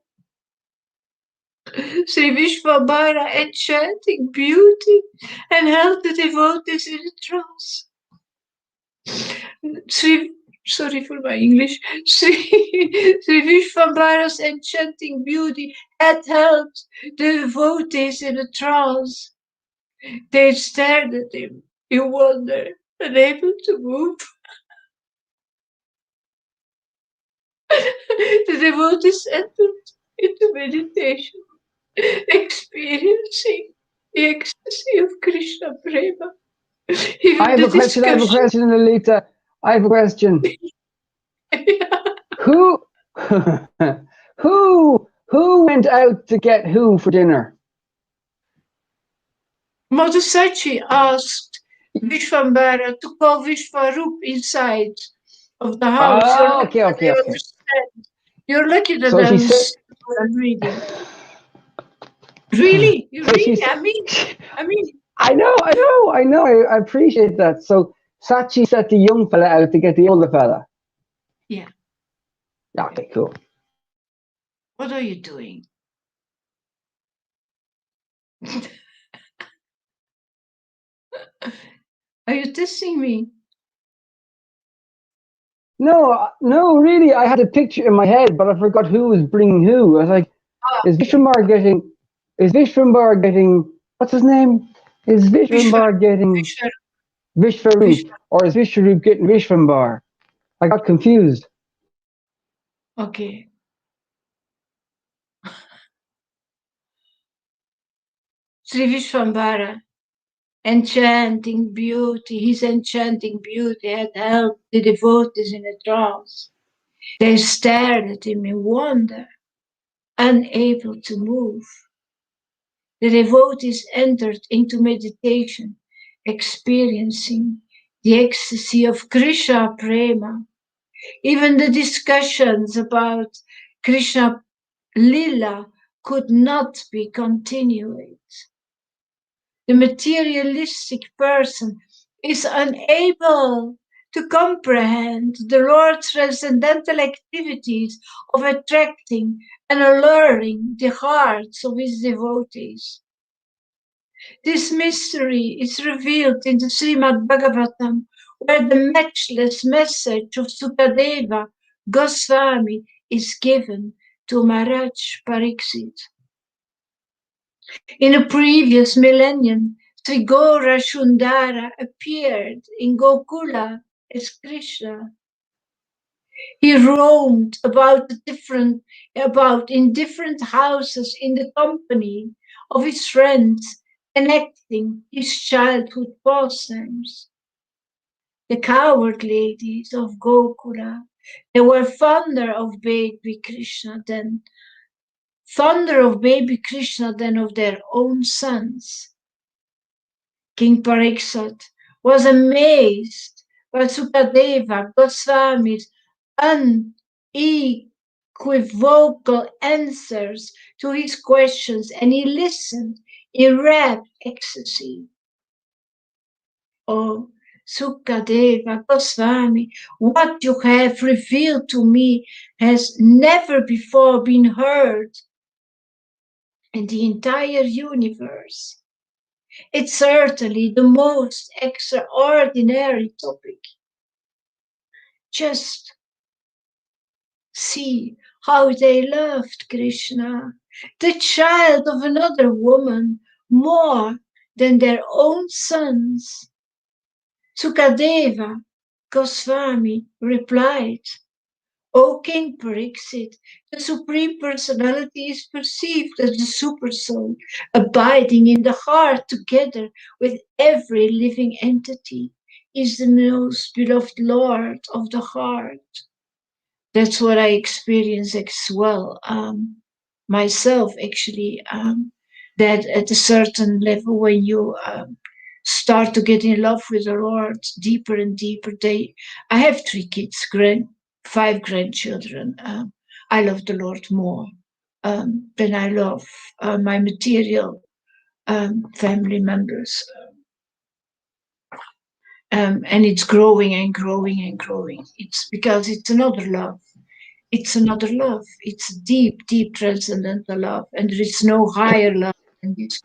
Sri Vishvabhara enchanting beauty and held the devotees in a trance. Sorry for my English. Sri Vishvabhara's enchanting beauty had held the devotees in a trance. They stared at him in wonder, unable to move. The devotees entered into meditation, experiencing the ecstasy of Krishna Prema. I have a question, Lolita. I have a question. Who who went out to get who for dinner? Madhusachi asked Vishvambara to call Vishvarup inside of the house. Oh, okay. You're lucky that So she said, I'm reading. Really? You so read? I mean. I know. I appreciate that. So Sachi set the young fella out to get the older fella. Yeah. Okay, cool. What are you doing? Are you testing me? No, really. I had a picture in my head, but I forgot who was bringing who. I was like, is Vishwambar getting, what's his name? Is Vishwambar getting Vishvarup, or is Vishvarup getting Vishwambar? I got confused. Okay. Sri Vishvambara, enchanting beauty, his enchanting beauty had held the devotees in a trance. They stared at him in wonder, unable to move. The devotees entered into meditation, experiencing the ecstasy of Krishna Prema. Even the discussions about Krishna Lila could not be continued. The materialistic person is unable to comprehend the Lord's transcendental activities of attracting and alluring the hearts of his devotees. This mystery is revealed in the Srimad Bhagavatam, where the matchless message of Sukadeva Goswami is given to Maharaj Pariksit. In a previous millennium, Sri Gaura Sundara appeared in Gokula as Krishna. He roamed about in different houses in the company of his friends, enacting his childhood pastimes. The coward ladies of Gokula, they were fonder of baby Krishna than of their own sons. King Pariksit was amazed by Sukadeva Goswami's unequivocal answers to his questions, and he listened in rapt ecstasy. Oh, Sukadeva Goswami, what you have revealed to me has never before been heard in the entire universe. It's certainly the most extraordinary topic. Just see how they loved Krishna, the child of another woman, more than their own sons. Sukadeva Goswami replied, O King Pariksit, the Supreme Personality is perceived as the Supersoul, abiding in the heart together with every living entity, is the most beloved Lord of the heart. That's what I experience as well, myself actually, that at a certain level when you start to get in love with the Lord deeper and deeper, I have 3 kids, 5 grandchildren. I love the Lord more than I love my material family members. And it's growing and growing and growing. It's because it's another love. It's another love. It's deep, deep transcendental love. And there is no higher love than this.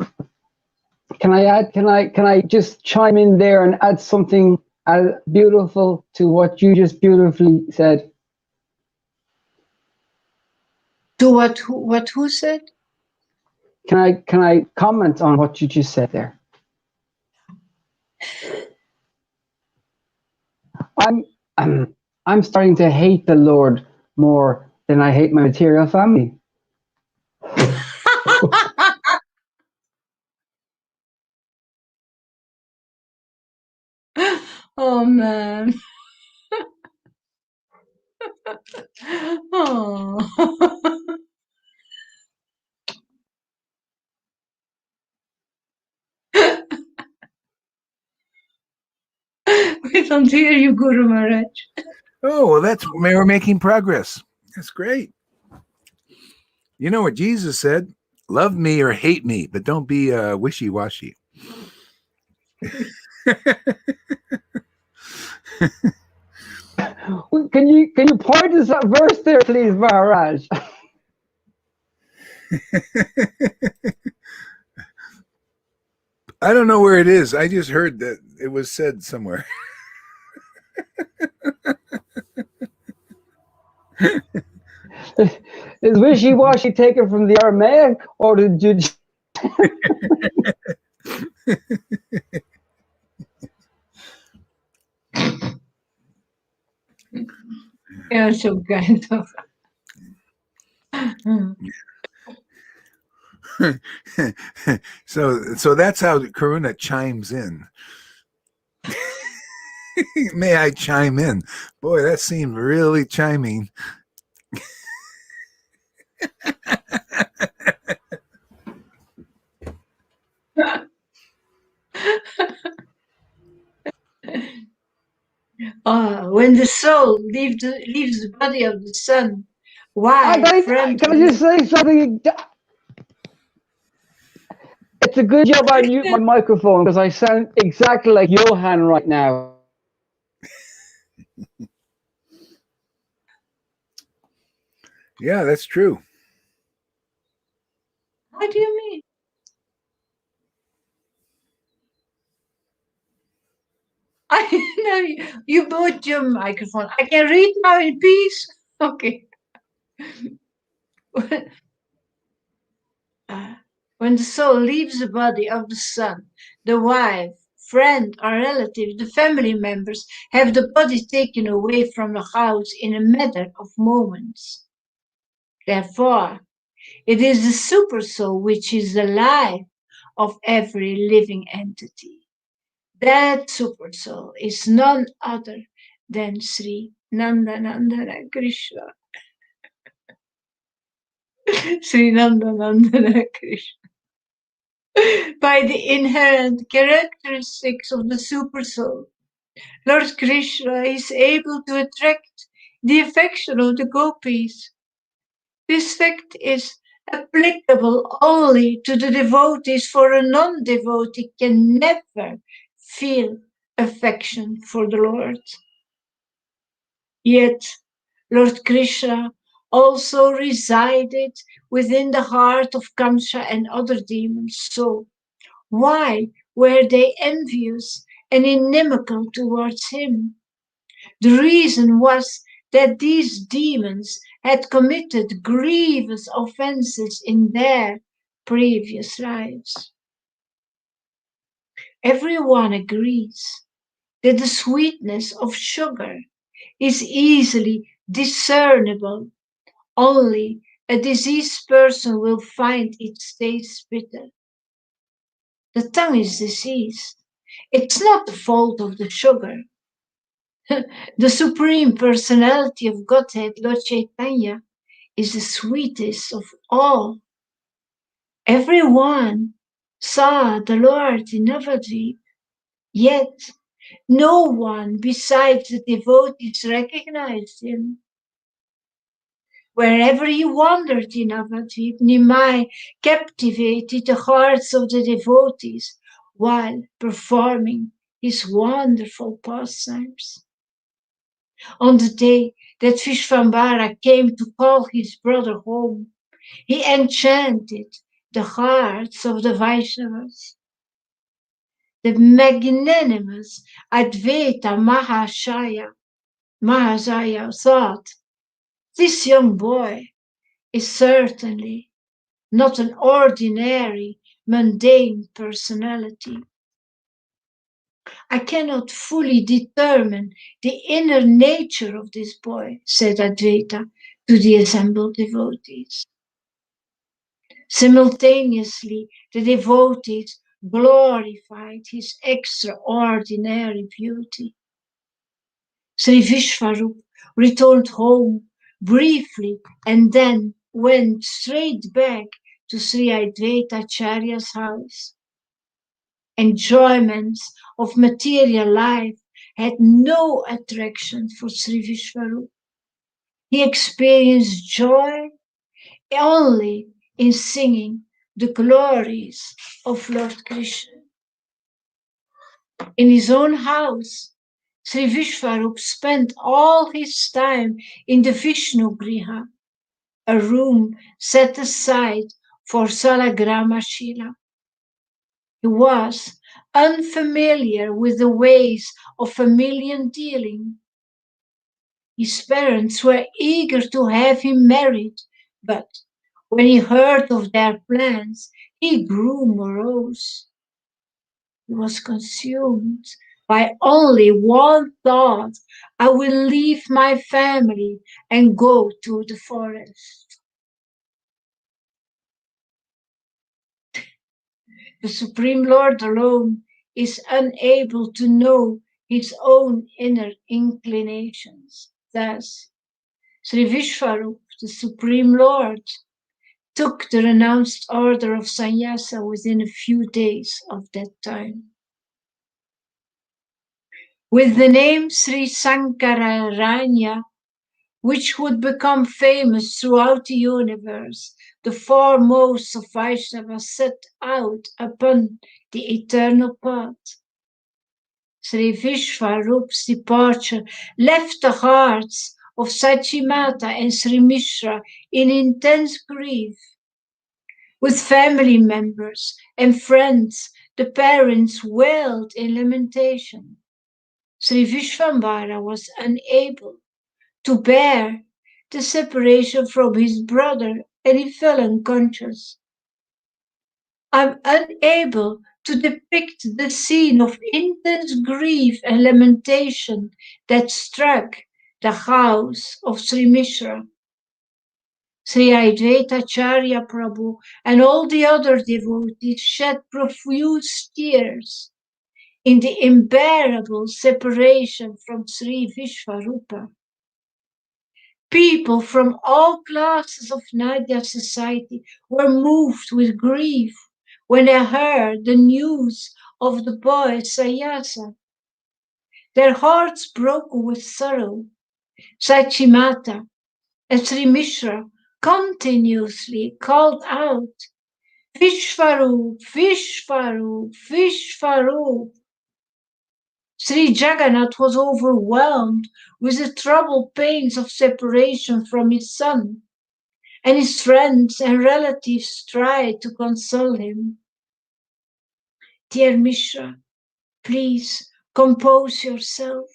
Can I just chime in there and add something beautiful to what you just beautifully said? To what who said? Can I comment on what you just said there? I'm starting to hate the Lord more than I hate my material family. Oh man. Oh. We don't hear you, Guru Maharaj. Oh, well, we're making progress. That's great. You know what Jesus said? Love me or hate me, but don't be wishy-washy. Can you point us that verse there, please, Maharaj? I don't know where it is. I just heard that it was said somewhere. Is wishy-washy taken from the Aramaic or the Jude? Yeah, so kind of. So that's how Karuna chimes in. May I chime in? Boy, that seemed really chiming. When the soul leaves the body of the sun, why? Can I just say something? It's a good job I mute my microphone because I sound exactly like Johan right now. Yeah, that's true. What do you mean? I know you bought your microphone. I can read now in peace. Okay. When the soul leaves the body of the son, the wife, friend, or relative, the family members have the body taken away from the house in a matter of moments. Therefore, it is the super soul which is the life of every living entity. That super soul is none other than Sri Nandanandana Krishna. Sri Nandanandana Krishna. By the inherent characteristics of the super soul, Lord Krishna is able to attract the affection of the gopis. This fact is applicable only to the devotees, for a non-devotee can never feel affection for the Lord. Yet, Lord Krishna also resided within the heart of Kamsa and other demons. So, why were they envious and inimical towards him? The reason was that these demons had committed grievous offenses in their previous lives. Everyone agrees that the sweetness of sugar is easily discernible. Only a diseased person will find its taste bitter. The tongue is diseased. It's not the fault of the sugar. The Supreme Personality of Godhead, Lord Chaitanya, is the sweetest of all. Everyone saw the Lord in Navadvip, yet no one besides the devotees recognized him. Wherever he wandered in Navadvip, Nimai captivated the hearts of the devotees while performing his wonderful pastimes. On the day that Vishvambara came to call his brother home, he enchanted the hearts of the Vaishnavas. The magnanimous Advaita Mahashaya thought, this young boy is certainly not an ordinary, mundane personality. I cannot fully determine the inner nature of this boy, said Advaita to the assembled devotees. Simultaneously, the devotees glorified his extraordinary beauty. Sri Vishvarup returned home briefly and then went straight back to Sri Advaita Acharya's house. Enjoyments of material life had no attraction for Sri Vishvarup. He experienced joy only in singing the glories of Lord Krishna. In his own house, Sri Vishvarup spent all his time in the Vishnu Griha, a room set aside for Salagrama Shila. He was unfamiliar with the ways of familiar dealing. His parents were eager to have him married, but when he heard of their plans, he grew morose. He was consumed by only one thought: I will leave my family and go to the forest. The Supreme Lord alone is unable to know his own inner inclinations. Thus, Sri Vishvarup, the Supreme Lord, took the renounced order of sannyasa within a few days of that time. With the name Sri Sankararanya, which would become famous throughout the universe, the foremost of Vaishnavas set out upon the eternal path. Sri Vishvarup's departure left the hearts of Sachimata and Sri Mishra in intense grief. With family members and friends, the parents wailed in lamentation. Sri Vishvambara was unable to bear the separation from his brother, and he fell unconscious. I'm unable to depict the scene of intense grief and lamentation that struck the house of Sri Mishra. Sri Advaitacharya Prabhu and all the other devotees shed profuse tears in the unbearable separation from Sri Vishvarupa. People from all classes of Nadia society were moved with grief when they heard the news of the boy Sayasa. Their hearts broke with sorrow. Sachimata and Sri Mishra continuously called out, Vishvarup, Vishvarup, Vishvarup. Sri Jagannath was overwhelmed with the troubled pains of separation from his son, and his friends and relatives tried to console him. Dear Mishra, please compose yourself.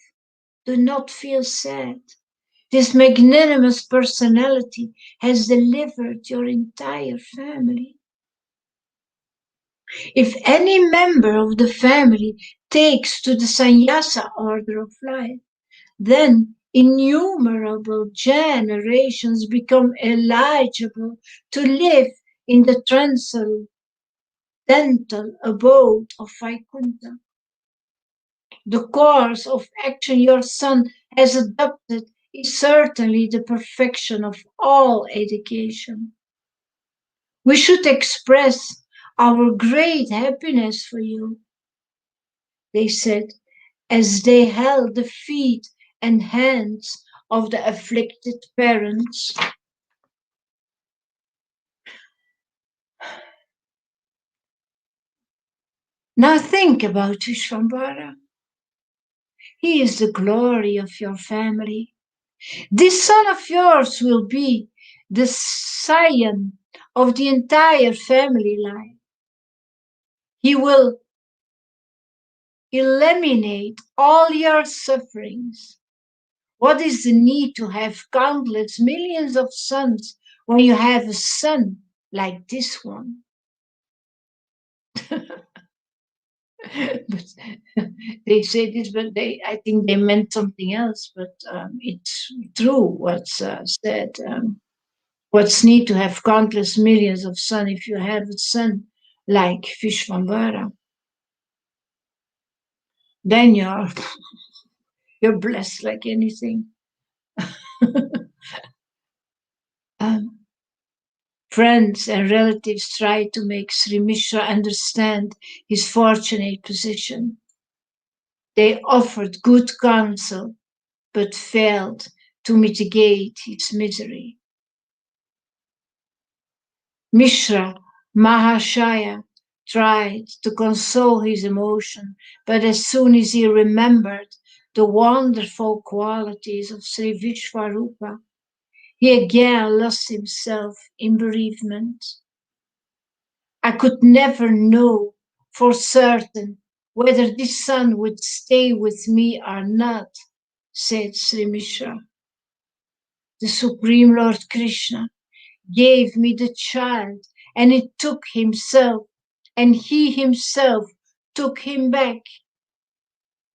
Do not feel sad. This magnanimous personality has delivered your entire family. If any member of the family takes to the sannyasa order of life, then innumerable generations become eligible to live in the transcendental abode of Vaikuntha. The course of action your son has adopted is certainly the perfection of all education. We should express our great happiness for you, they said, as they held the feet and hands of the afflicted parents. Now think about Vishvambara. He is the glory of your family. This son of yours will be the scion of the entire family line. He will eliminate all your sufferings. What is the need to have countless millions of sons when you have a son like this one? But they say this, but I think they meant something else. But it's true what's said. What's need to have countless millions of sun if you have a son like Vishvambara? Then you're blessed like anything. Friends and relatives tried to make Sri Mishra understand his fortunate position. They offered good counsel, but failed to mitigate his misery. Mishra Mahashaya tried to console his emotion, but as soon as he remembered the wonderful qualities of Sri Vishvarupa, he again lost himself in bereavement. I could never know for certain whether this son would stay with me or not, said Sri Mishra. The Supreme Lord Krishna gave me the child, and he took himself, and he himself took him back.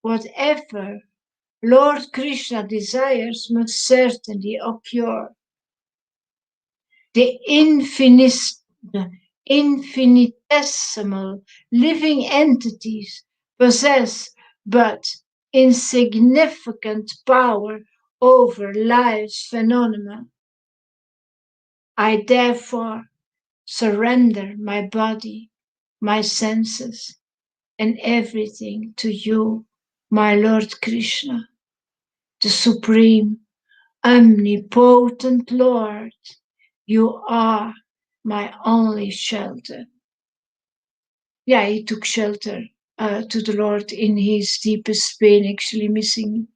Whatever Lord Krishna desires must certainly occur. The infinitesimal living entities possess but insignificant power over life's phenomena. I therefore surrender my body, my senses, and everything to you, my Lord Krishna, the Supreme, Omnipotent Lord. You are my only shelter. Yeah, he took shelter to the Lord in his deepest pain, actually missing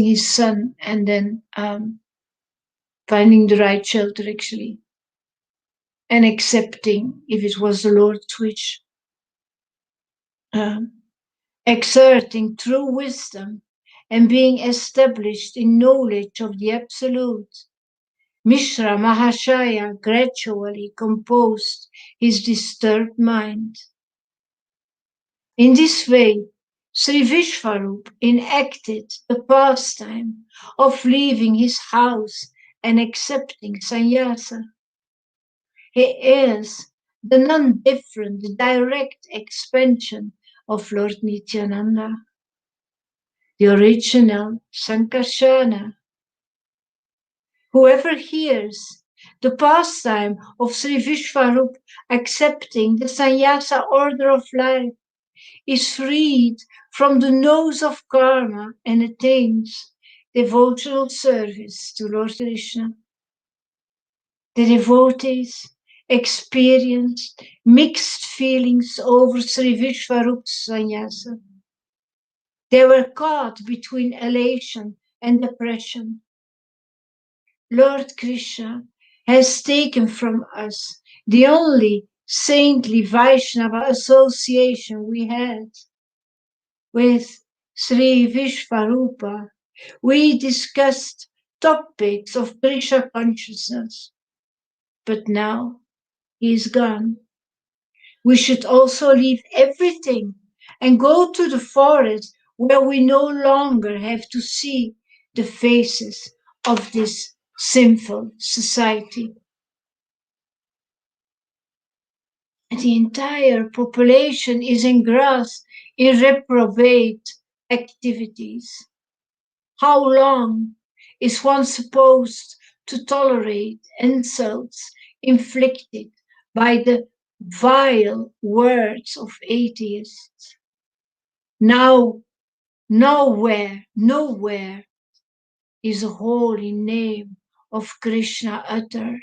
his son, and then finding the right shelter, actually, and accepting if it was the Lord's wish. Exerting true wisdom and being established in knowledge of the Absolute, Mishra Mahashaya gradually composed his disturbed mind. In this way, Sri Vishwarup enacted the pastime of leaving his house and accepting sannyasa. He is the non-different, direct expansion of Lord Nityananda, the original Sankarsana. Whoever hears the pastime of Sri Vishwarup accepting the sannyasa order of life is freed from the nose of karma and attains devotional service to Lord Krishna. The devotees experienced mixed feelings over Sri Vishwarup's sannyasa. They were caught between elation and depression. Lord Krishna has taken from us the only saintly Vaishnava association we had. With Sri Vishwarupa, we discussed topics of Krishna consciousness, but now he is gone. We should also leave everything and go to the forest where we no longer have to see the faces of this sinful society. The entire population is engrossed in reprobate activities. How long is one supposed to tolerate insults inflicted by the vile words of atheists? Now, nowhere is the holy name of Krishna uttered.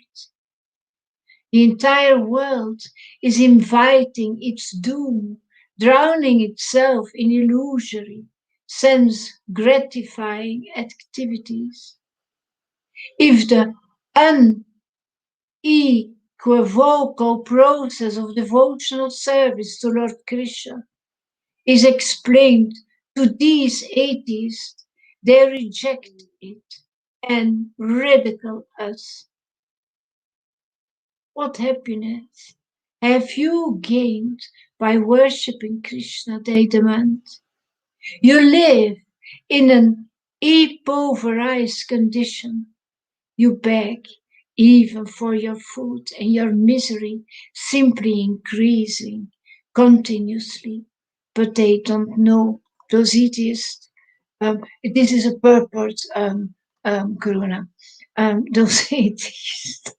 The entire world is inviting its doom, drowning itself in illusory, sense-gratifying activities. If the unequivocal process of devotional service to Lord Krishna is explained to these atheists, they reject it and ridicule us. What happiness have you gained by worshipping Krishna? They demand. You live in an impoverished condition. You beg even for your food, and your misery simply increasing continuously. But they don't know, those atheists. This is a purport, Karuna. Those atheists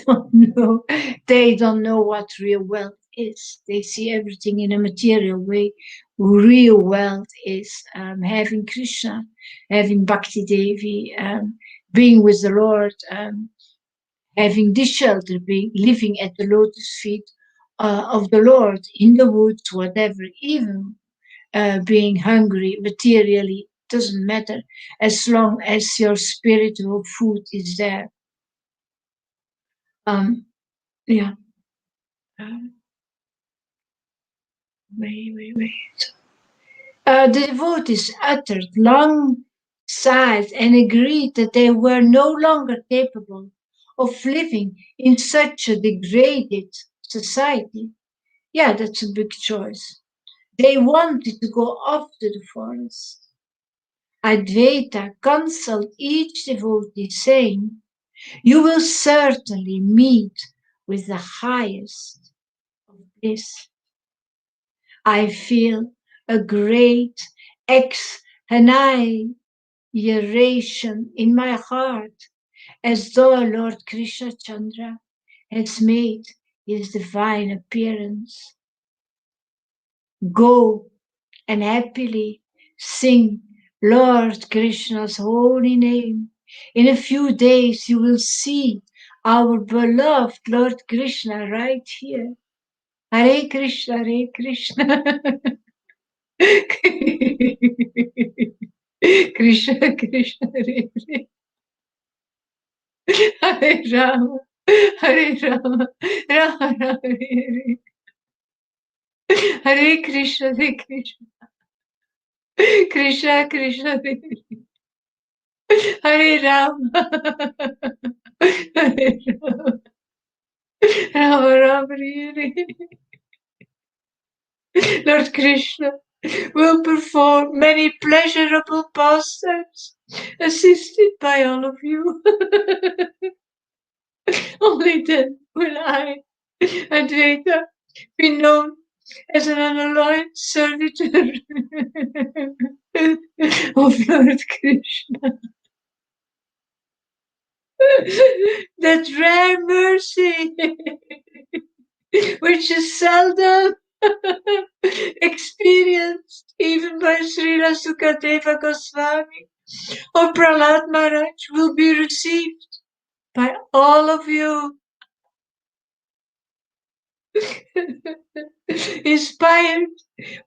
don't know. They don't know what real wealth is. They see everything in a material way. Real wealth is having Krishna, having Bhakti Devi, being with the Lord, having this shelter, living at the lotus feet of the Lord in the woods, whatever, even being hungry materially, doesn't matter as long as your spiritual food is there. Yeah. Wait. The devotees uttered long sighs and agreed that they were no longer capable of living in such a degraded society. Yeah, that's a big choice. They wanted to go off to the forest. Advaita consoled each devotee, saying, "You will certainly meet with the highest of bliss. I feel a great annihilation in my heart, as though Lord Krishna Chandra has made his divine appearance. Go and happily sing Lord Krishna's holy name. In a few days you will see our beloved Lord Krishna right here. Hare Krishna, Hare Krishna." Krishna, Krishna, Hare Hare. Hare Rama, Hare Rama, Rama Rama, Hare Hare. Hare Krishna, Hare Krishna. Krishna, Krishna, Hare Hare. Hare Rama. Rama Rama Hare Hare. Lord Krishna will perform many pleasurable pastimes, assisted by all of you. Only then will I, Advaita, be known as an unalloyed servitor of Lord Krishna. That rare mercy, which is seldom experienced even by Srila Sukadeva Goswami or Prahlad Maharaj, will be received by all of you. Inspired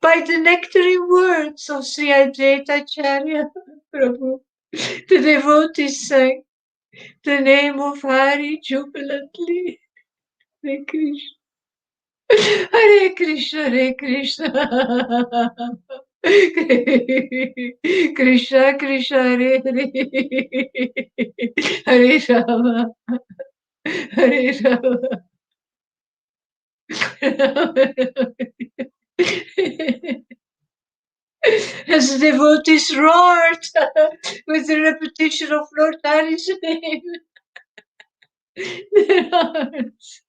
by the nectarine words of Sri Advaita Acharya Prabhu, the devotees sang the name of Hari jubilantly. Hare Krishna. Hare Krishna, Hare Krishna. Krishna Krishna, Hare Hare. Hare Rama, Hare Rama. As the devotees roared with the repetition of Lord Hari's name, their hearts,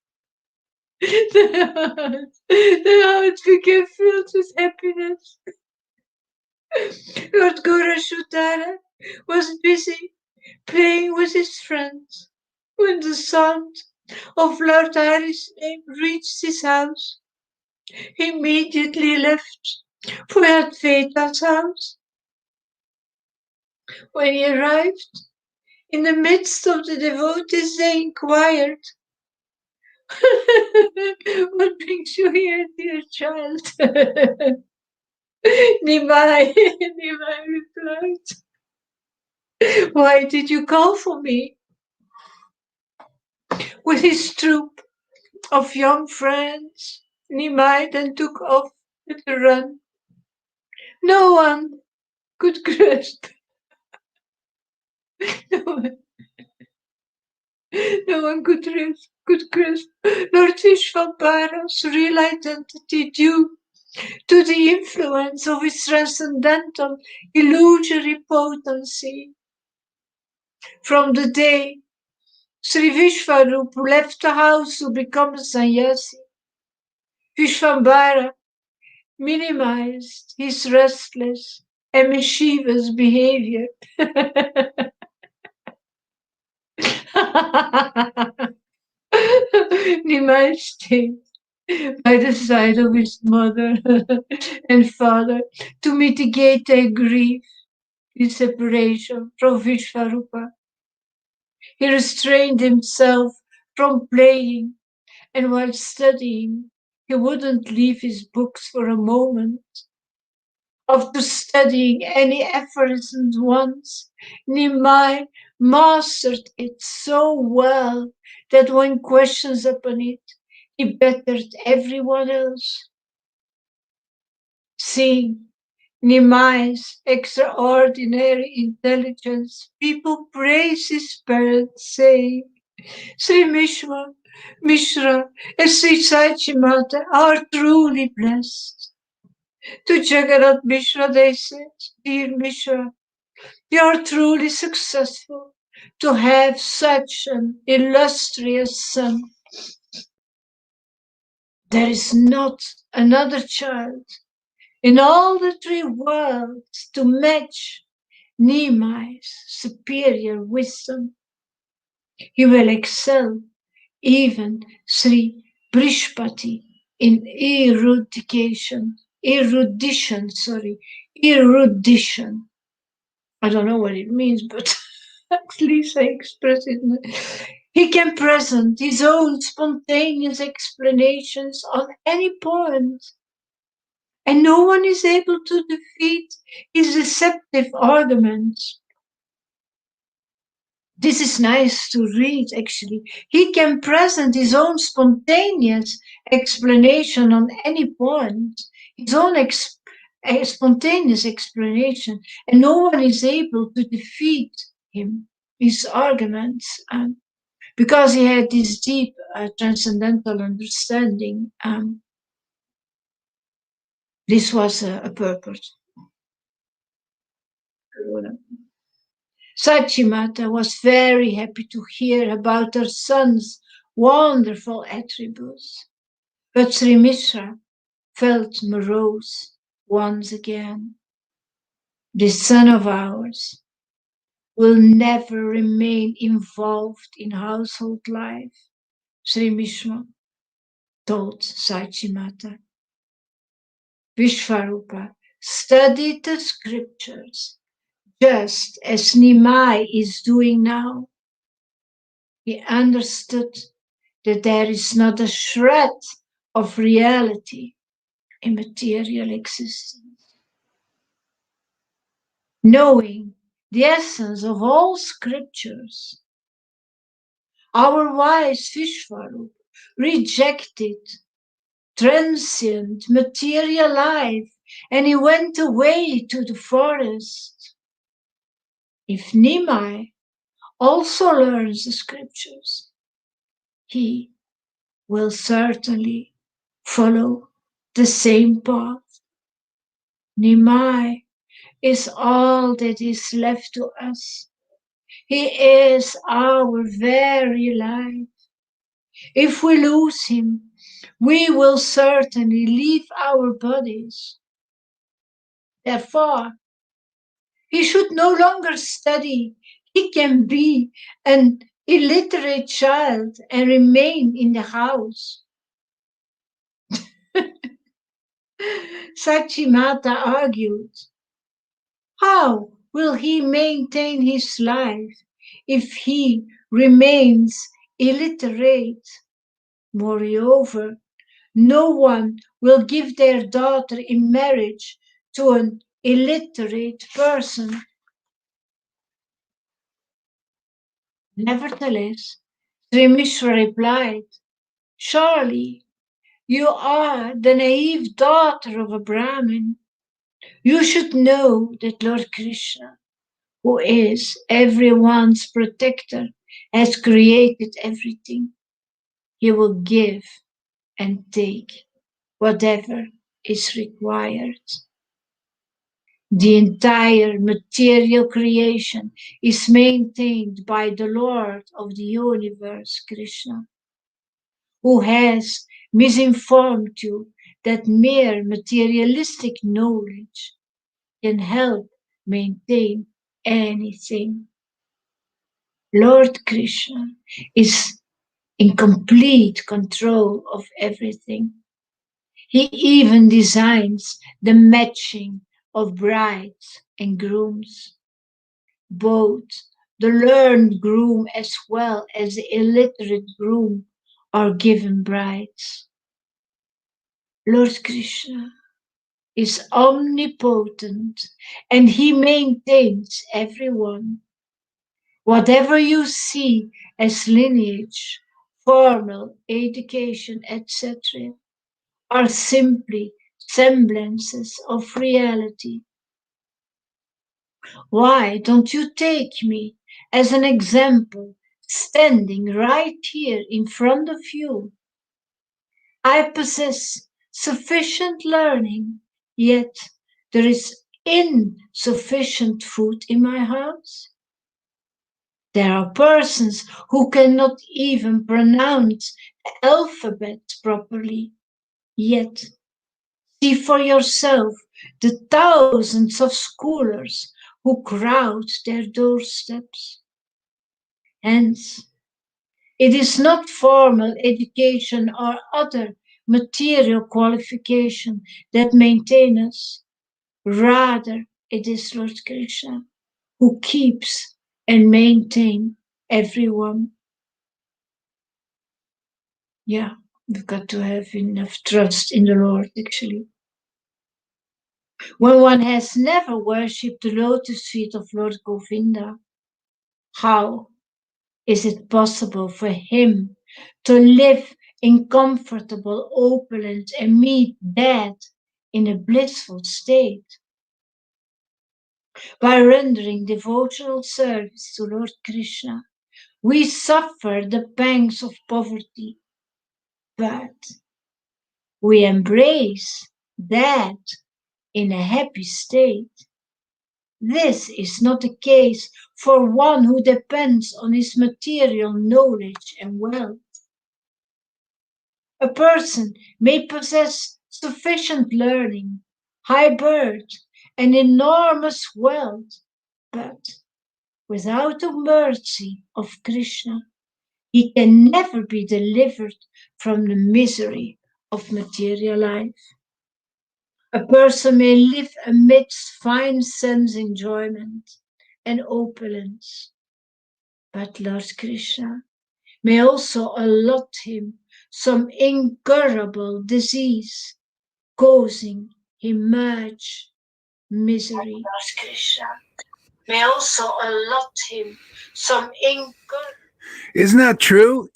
their hearts became filled with happiness. Lord Gaurasudara was busy playing with his friends when the sound of Lord Hari's name reached his house. He immediately left for Advaita's house. When he arrived, in the midst of the devotees, they inquired, "What brings you here, dear child?" Nimai replied, "Why did you call for me?" With his troop of young friends, Nimai then took off at a run. No one could grasp. No one, no one could grasp Lord Vishvambara's real identity due to the influence of his transcendental illusory potency. From the day Sri Vishvarupa left the house to become a sannyasi, Vishvambara minimized his restless and mischievous behavior. Nimai stayed by the side of his mother and father to mitigate their grief in separation from Vishvarupa. He restrained himself from playing, and while studying, he wouldn't leave his books for a moment. After studying any aphorism once, Nimai mastered it so well that when questions upon it, he bettered everyone else. Seeing Nimai's extraordinary intelligence, people praise his parents, saying, Sri Mishra and Sri Sachi Mata are truly blessed. To Jagannath Mishra they said, Dear Mishra, you are truly successful to have such an illustrious son. There is not another child in all the three worlds to match Nimai's superior wisdom. He will excel even Sri Brishpati in erudition. I don't know what it means, but at least I express it. He can present his own spontaneous explanations on any point, and no one is able to defeat his deceptive arguments. This is nice to read, actually. He can present his own spontaneous explanation on any point, his own spontaneous explanation, and no one is able to defeat him, his arguments. And because he had this deep transcendental understanding. This was a purpose. Sachimata was very happy to hear about her son's wonderful attributes, but Sri Mishra felt morose once again. This son of ours will never remain involved in household life, Sri Mishra told Sachimata. Vishvarupa studied the scriptures just as Nimai is doing now. He understood that there is not a shred of reality in material existence. Knowing the essence of all scriptures, our wise Vishvarupa rejected transient material life and he went away to the forest. If Nimai also learns the scriptures, he will certainly follow the same path. Nimai is all that is left to us. He is our very life. If we lose him, we will certainly leave our bodies. Therefore, he should no longer study. He can be an illiterate child and remain in the house. Sachimata argued, how will he maintain his life if he remains illiterate? Moreover, no one will give their daughter in marriage to an illiterate person. Nevertheless, Sri Mishra replied, surely you are the naive daughter of a Brahmin. You should know that Lord Krishna, who is everyone's protector, has created everything. He will give and take whatever is required. The entire material creation is maintained by the Lord of the universe, Krishna, who has misinformed you that mere materialistic knowledge can help maintain anything. Lord Krishna is in complete control of everything. He even designs the matching of brides and grooms. Both the learned groom as well as the illiterate groom are given brides. Lord Krishna is omnipotent and he maintains everyone. Whatever you see as lineage, formal education, etc., are simply semblances of reality. Why don't you take me as an example, standing right here in front of you? I possess sufficient learning, yet there is insufficient food in my house. There are persons who cannot even pronounce the alphabet properly, yet see for yourself the thousands of scholars who crowd their doorsteps. Hence, it is not formal education or other material qualification that maintain us. Rather, it is Lord Krishna who keeps and maintain everyone. Yeah, we've got to have enough trust in the Lord, actually. When one has never worshipped the lotus feet of Lord Govinda, how is it possible for him to live in comfortable opulence and meet death in a blissful state? By rendering devotional service to Lord Krishna, We suffer the pangs of poverty, but we embrace that in a happy state. This is not the case for one who depends on his material knowledge and wealth. A person may possess sufficient learning, high birth, and enormous wealth, but without the mercy of Krishna, he can never be delivered from the misery of material life. A person may live amidst fine sense enjoyment and opulence, but Lord Krishna may also allot him some incurable disease, causing him much misery. Lord Krishna may also allot him some incurable. Isn't that true?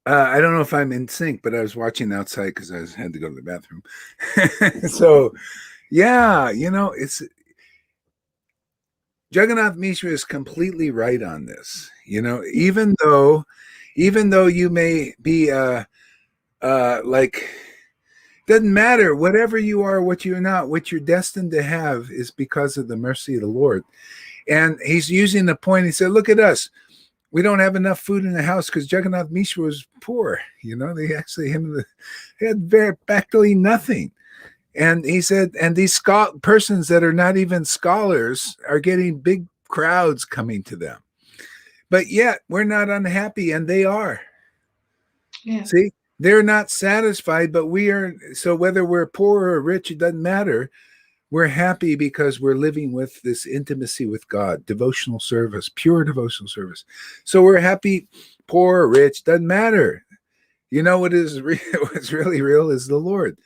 I don't know if I'm in sync, but I was watching outside because had to go to the bathroom. So, yeah, it's Jagannath Mishra is completely right on this. Even though you may be like, doesn't matter whatever you are, what you're not, what you're destined to have is because of the mercy of the Lord. And he's using the point. He said, "Look at us. We don't have enough food in the house because Jagannath Mishra was poor. They actually they had practically nothing." And he said, and these persons that are not even scholars are getting big crowds coming to them. But yet we're not unhappy, and they are. Yeah. See, they're not satisfied, but we are. So whether we're poor or rich, it doesn't matter. We're happy because we're living with this intimacy with God, devotional service, pure devotional service. So we're happy, poor or rich, doesn't matter. What is what's really real is the Lord.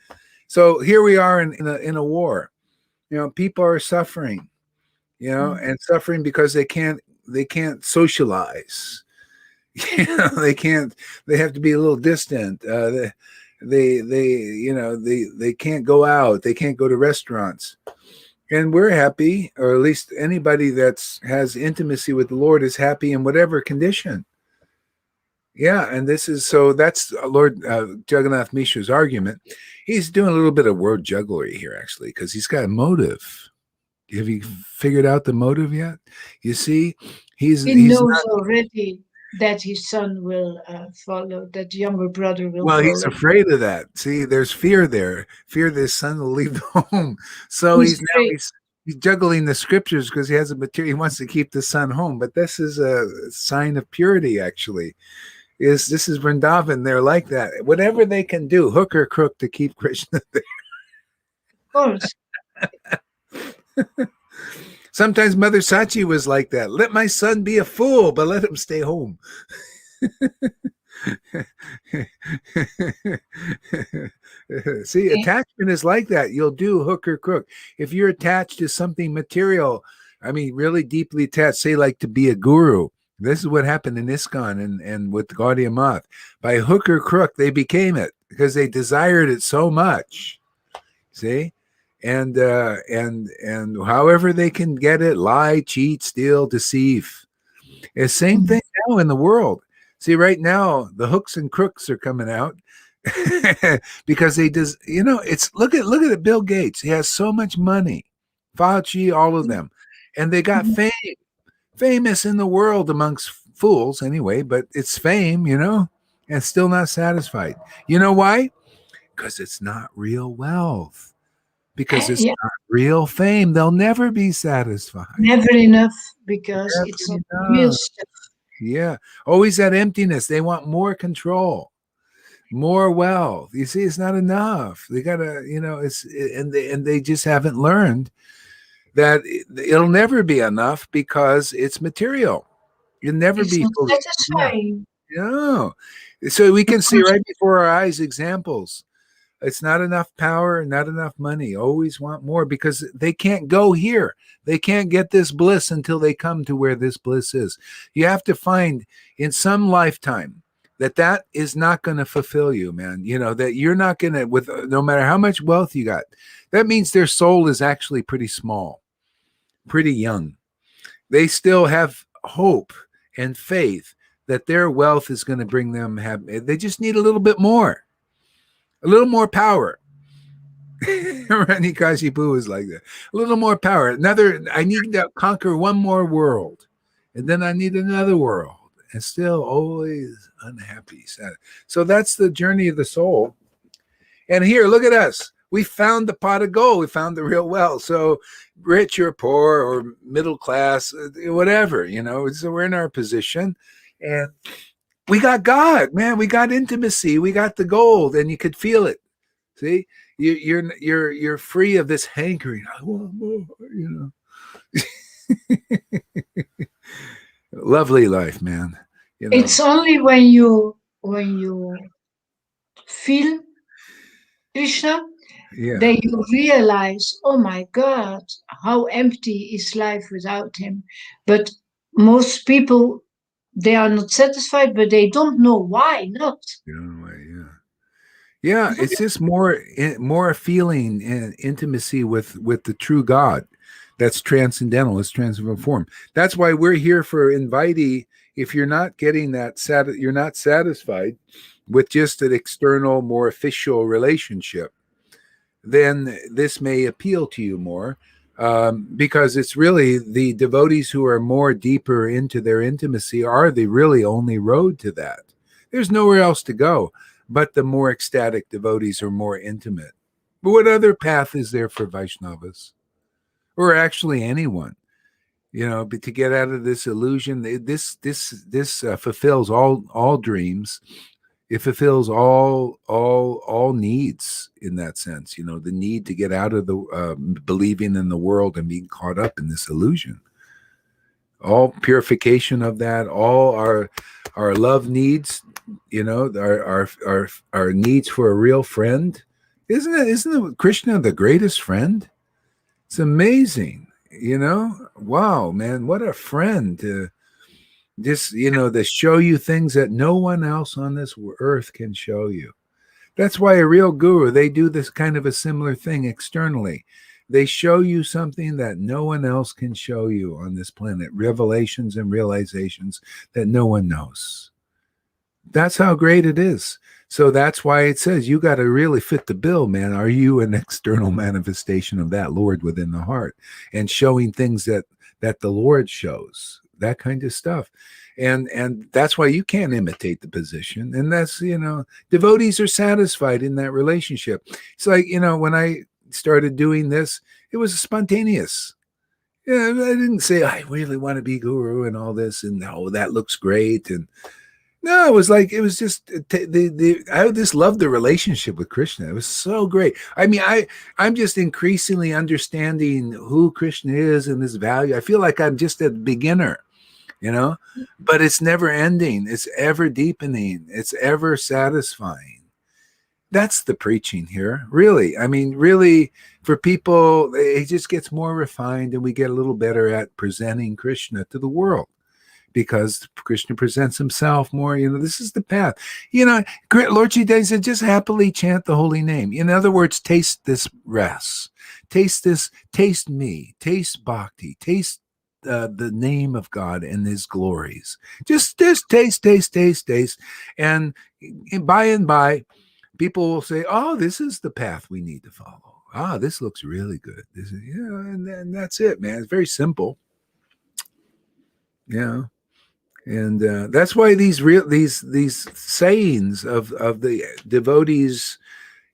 So here we are in a war. People are suffering, and suffering because they can't socialize. They can't. They have to be a little distant. They can't go out. They can't go to restaurants. And we're happy, or at least anybody that has intimacy with the Lord is happy in whatever condition. Yeah, and that's Lord Jagannath Mishra's argument. He's doing a little bit of word jugglery here, actually, because he's got a motive. Have you figured out the motive yet? You see, he knows already that his son will follow, that younger brother will follow. He's afraid of that. See, there's fear there. Fear that his son will leave the home. So he's juggling the scriptures because he has a material. He wants to keep the son home. But this is a sign of purity, actually. This is Vrindavan. They're like that. Whatever they can do, hook or crook, to keep Krishna there. Of course. Sometimes Mother Sachi was like that. Let my son be a fool, but let him stay home. See, attachment is like that. You'll do hook or crook. If you're attached to something material, really deeply attached, say like to be a guru. This is what happened in ISKCON and with Gaudiya Math. By hook or crook, they became it because they desired it so much. See? And however they can get it, lie, cheat, steal, deceive. It's the same thing now in the world. See, right now the hooks and crooks are coming out because they just, it's look at it. Bill Gates, he has so much money, Fauci, all of them, and they got famous in the world amongst fools anyway. But it's fame, and still not satisfied. You know why? Because it's not real wealth. Because it's not real fame. They'll never be satisfied. Never enough, because it's not real stuff. Yeah. Always that emptiness. They want more control, more wealth. You see, it's not enough. They gotta, and they just haven't learned that it'll never be enough because it's material. You'll never be fully satisfying. No. So we can see right before our eyes examples. It's not enough power, not enough money. Always want more because they can't go here. They can't get this bliss until they come to where this bliss is. You have to find in some lifetime that is not going to fulfill you, man. That you're not going to, with no matter how much wealth you got. That means their soul is actually pretty small, pretty young. They still have hope and faith that their wealth is going to bring them happy. They just need a little bit more, a little more power. Rani Kashipu is like that. A little more power. I need to conquer one more world. And then I need another world. And still always unhappy. Sad. So that's the journey of the soul. And here, look at us. We found the pot of gold. We found the real well. So rich or poor or middle class, whatever, so we're in our position. And we got God, man. We got intimacy. We got the gold, and you could feel it. See, you're free of this hankering. I want more, Lovely life, man. It's only when you feel Krishna that you realize, oh my God, how empty is life without him. But most people, they are not satisfied, but they don't know why not. Yeah, it's just more feeling and intimacy with the true God. That's transcendental. It's transform. That's why we're here for invitee. If you're not getting that, you're not satisfied with just an external, more official relationship, then this may appeal to you more, because it's really the devotees who are more deeper into their intimacy are the really only road to that. There's nowhere else to go, but the more ecstatic devotees are more intimate. But what other path is there for Vaishnavas? Or actually anyone, but to get out of this illusion, this fulfills all dreams. It fulfills all needs in that sense. The need to get out of the believing in the world and being caught up in this illusion. All purification of that, all our love needs, our needs for a real friend. Isn't Krishna the greatest friend? It's amazing, Wow, man, what a friend to just, to show you things that no one else on this earth can show you. That's why a real guru, they do this kind of a similar thing externally. They show you something that no one else can show you on this planet, revelations and realizations that no one knows. That's how great it is. So that's why it says you got to really fit the bill, man. Are you an external manifestation of that Lord within the heart and showing things that the Lord shows, that kind of stuff. And that's why you can't imitate the position. And that's, devotees are satisfied in that relationship. It's like, when I started doing this, it was spontaneous. Yeah, I didn't say I really want to be guru and all this, and oh, that looks great. And no, it was just I just loved the relationship with Krishna. It was so great. I mean, I'm just increasingly understanding who Krishna is and his value. I feel like I'm just a beginner, but it's never ending. It's ever deepening. It's ever satisfying. That's the preaching here, really. I mean, really, for people, it just gets more refined, and we get a little better at presenting Krishna to the world, because Krishna presents himself more. This is the path. Lord Chaitanya said, just happily chant the holy name. In other words, taste this rest. Taste this, taste me, taste bhakti, taste the name of God and his glories. Just taste. And by and by, people will say, oh, this is the path we need to follow. Ah, this looks really good. This is, and that's it, man. It's very simple. And that's why these sayings of the devotees'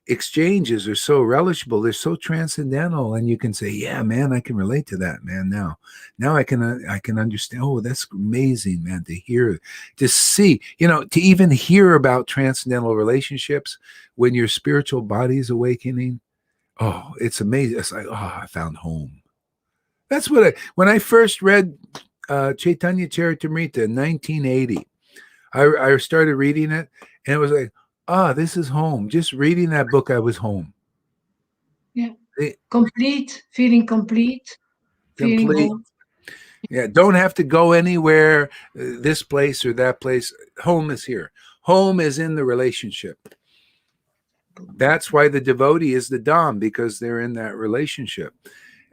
exchanges are so relishable. They're so transcendental, and you can say, "Yeah, man, I can relate to that, man." Now I can understand. Oh, that's amazing, man, to hear, to see, to even hear about transcendental relationships when your spiritual body is awakening. Oh, it's amazing. It's like, oh, I found home. That's what when I first read Chaitanya Charitamrita in 1980. I started reading it, and it was like, this is home. Just reading that book, I was home. Yeah, feeling complete. Feeling home. Yeah, don't have to go anywhere, this place or that place. Home is here. Home is in the relationship. That's why the devotee is the Dham, because they're in that relationship.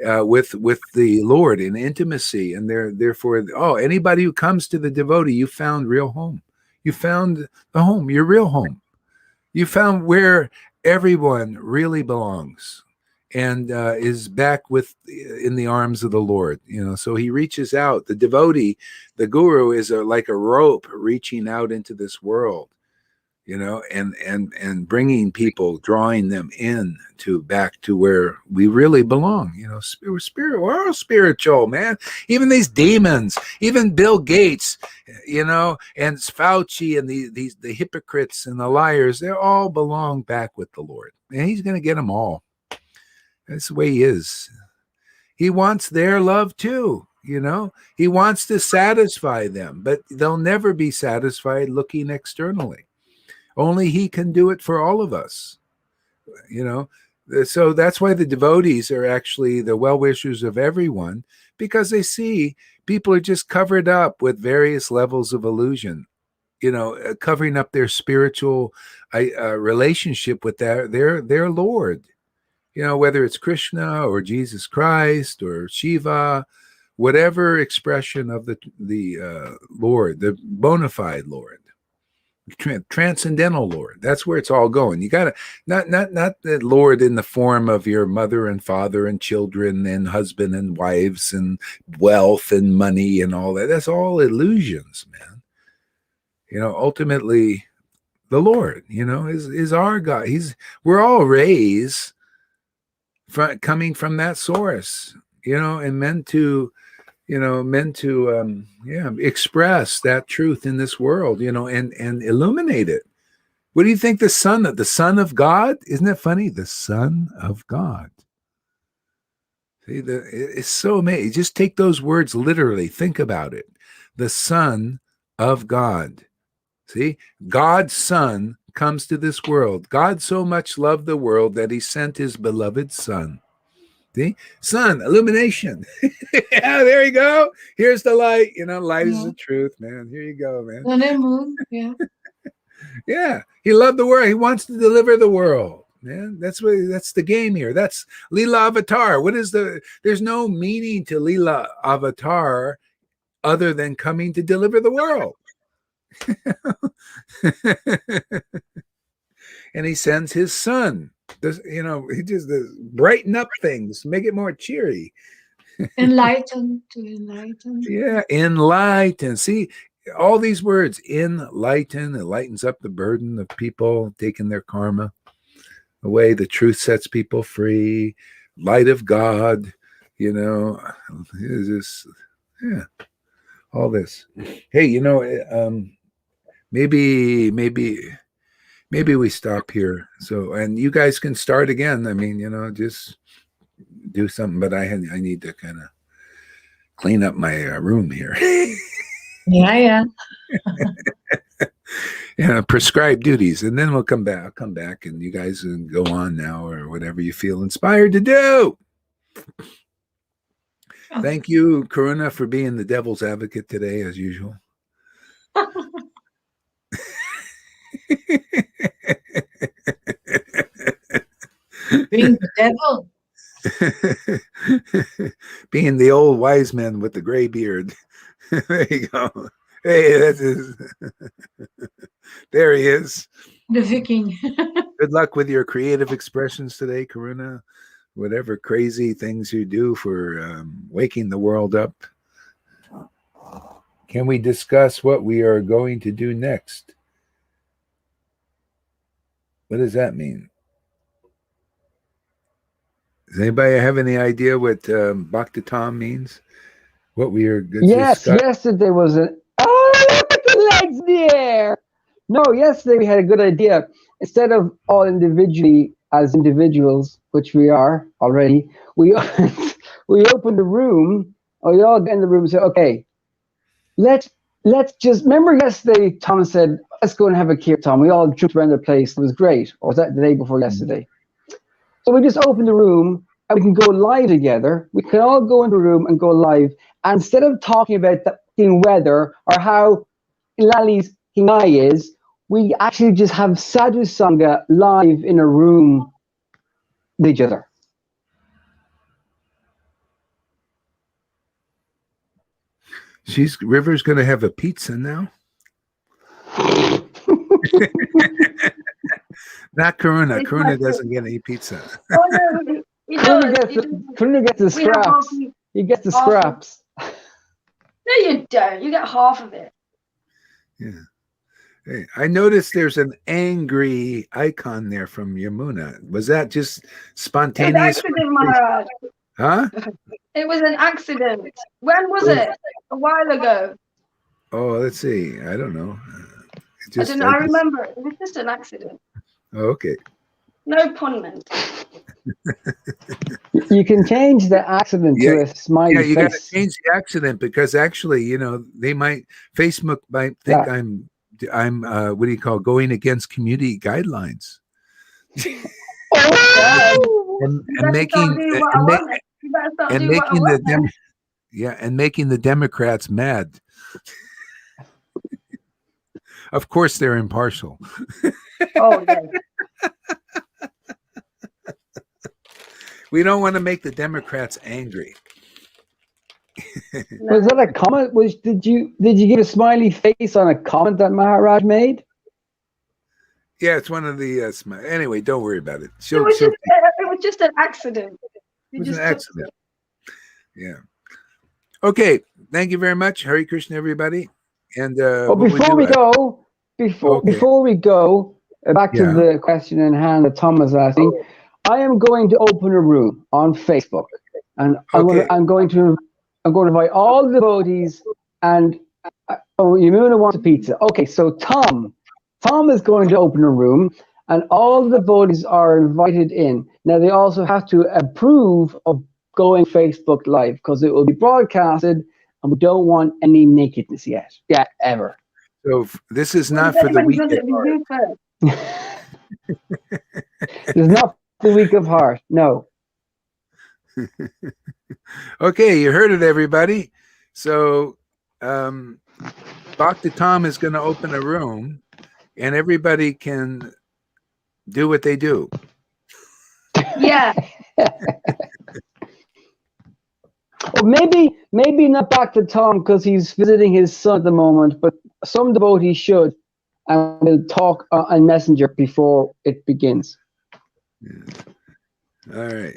with the Lord in intimacy, and therefore, anybody who comes to the devotee, you found real home. You found the home, your real home. You found where everyone really belongs, and is back in the arms of the Lord. So he reaches out. The devotee, the guru, is like a rope reaching out into this world. And bringing people, drawing them in back to where we really belong. We're all spiritual, man. Even these demons, even Bill Gates, and Fauci, and the hypocrites and the liars, they all belong back with the Lord, and He's going to get them all. That's the way He is. He wants their love too. He wants to satisfy them, but they'll never be satisfied looking externally. Only He can do it for all of us, So that's why the devotees are actually the well-wishers of everyone, because they see people are just covered up with various levels of illusion, covering up their spiritual relationship with their Lord, whether it's Krishna or Jesus Christ or Shiva, whatever expression of the Lord, the bona fide Lord. Transcendental Lord. That's where it's all going. You gotta not the Lord in the form of your mother and father and children and husband and wives and wealth and money and all that. That's all illusions, man. Ultimately, the Lord, is our God. We're all raised coming from that source, and meant to express that truth in this world, and illuminate it. What do you think the Son of God? Isn't it funny? The Son of God. See, it's so amazing. Just take those words literally. Think about it. The Son of God. See, God's Son comes to this world. God so much loved the world that He sent His beloved Son. See, sun, illumination. Yeah, there you go. Here's the light. Light is the truth, man. Here you go, man. Sun and moon, yeah. Yeah, He loved the world. He wants to deliver the world, man. That's the game here. That's Leela Avatar. There's no meaning to Leela Avatar other than coming to deliver the world. And He sends His Son. He just brighten up things, make it more cheery. Enlighten, to enlighten. Yeah, enlighten. See, all these words, enlighten, it lightens up the burden of people taking their karma away. The truth sets people free. Light of God, is this, all this. Hey, maybe we stop here. So, and you guys can start again. I mean, just do something, but I need to kind of clean up my room here. Yeah. Prescribed duties, and then we'll come back. I'll come back, and you guys can go on now, or whatever you feel inspired to do. Thank you, Karuna, for being the devil's advocate today, as usual. Being the devil. Being the old wise man with the gray beard. There you go. Hey, that's his. There he is. The Viking. Good luck with your creative expressions today, Karuna. Whatever crazy things you do for waking the world up. Can we discuss what we are going to do next? What does that mean? Does anybody have any idea what Bhakti Tom means? What we are going to discuss? Yesterday was look at the legs there. No, yesterday we had a good idea. Instead of all individually as individuals, which we are already, we opened the room, or we all get in the room and say, okay, let's just, remember yesterday Tom said, let's go and have a kirtan. We all jumped around the place. It was great. Or was that the day before yesterday? So we just opened the room and we can go live together. We can all go into the room and go live. And instead of talking about the weather or how Lali's Hinai is, we actually just have Sadhu Sangha live in a room with each other. River's going to have a pizza now. Not Karuna. It's Karuna my doesn't get any pizza. Oh no, he Karuna does. gets the We have half. scraps. He gets the half of- scraps. No, you don't. You get half of it. Yeah. Hey, I noticed there's an angry icon there from Yamuna. Was that just It was spontaneous? accident, Maharaj. Huh? It was an accident. When was it? A while ago. Oh, let's see. I don't know. I don't know. I remember it. It was just an accident. Oh, okay. No pun meant. You can change the accident to a smiley Yeah, you got to face. change the accident because actually, Facebook might think I'm what do you call going against community guidelines. And making the Democrats mad. Of course, they're impartial. Oh, yeah. We don't want to make the Democrats angry. Was that a comment? Did you give a smiley face on a comment that Maharaj made? Yeah, it's one of the anyway. Don't worry about it. It was just an accident. It was an accident. Yeah. Okay. Thank you very much, Hare Krishna, everybody. And before we go back to the question in hand that Tom was asking, I am going to open a room on Facebook, and I'm going to invite all the devotees. And Yamuna wants a pizza. Okay, so Tom is going to open a room, and all the devotees are invited in. Now they also have to approve of going Facebook Live because it will be broadcasted, and we don't want any nakedness yet, ever. So this is not for the week of heart. It's not the week of heart, no. Okay, you heard it, everybody. So Dr. Tom is going to open a room, and everybody can do what they do. Yeah. Or maybe not Dr. Tom because he's visiting his son at the moment, but some devotees should, and we'll talk on Messenger before it begins. Yeah. All right.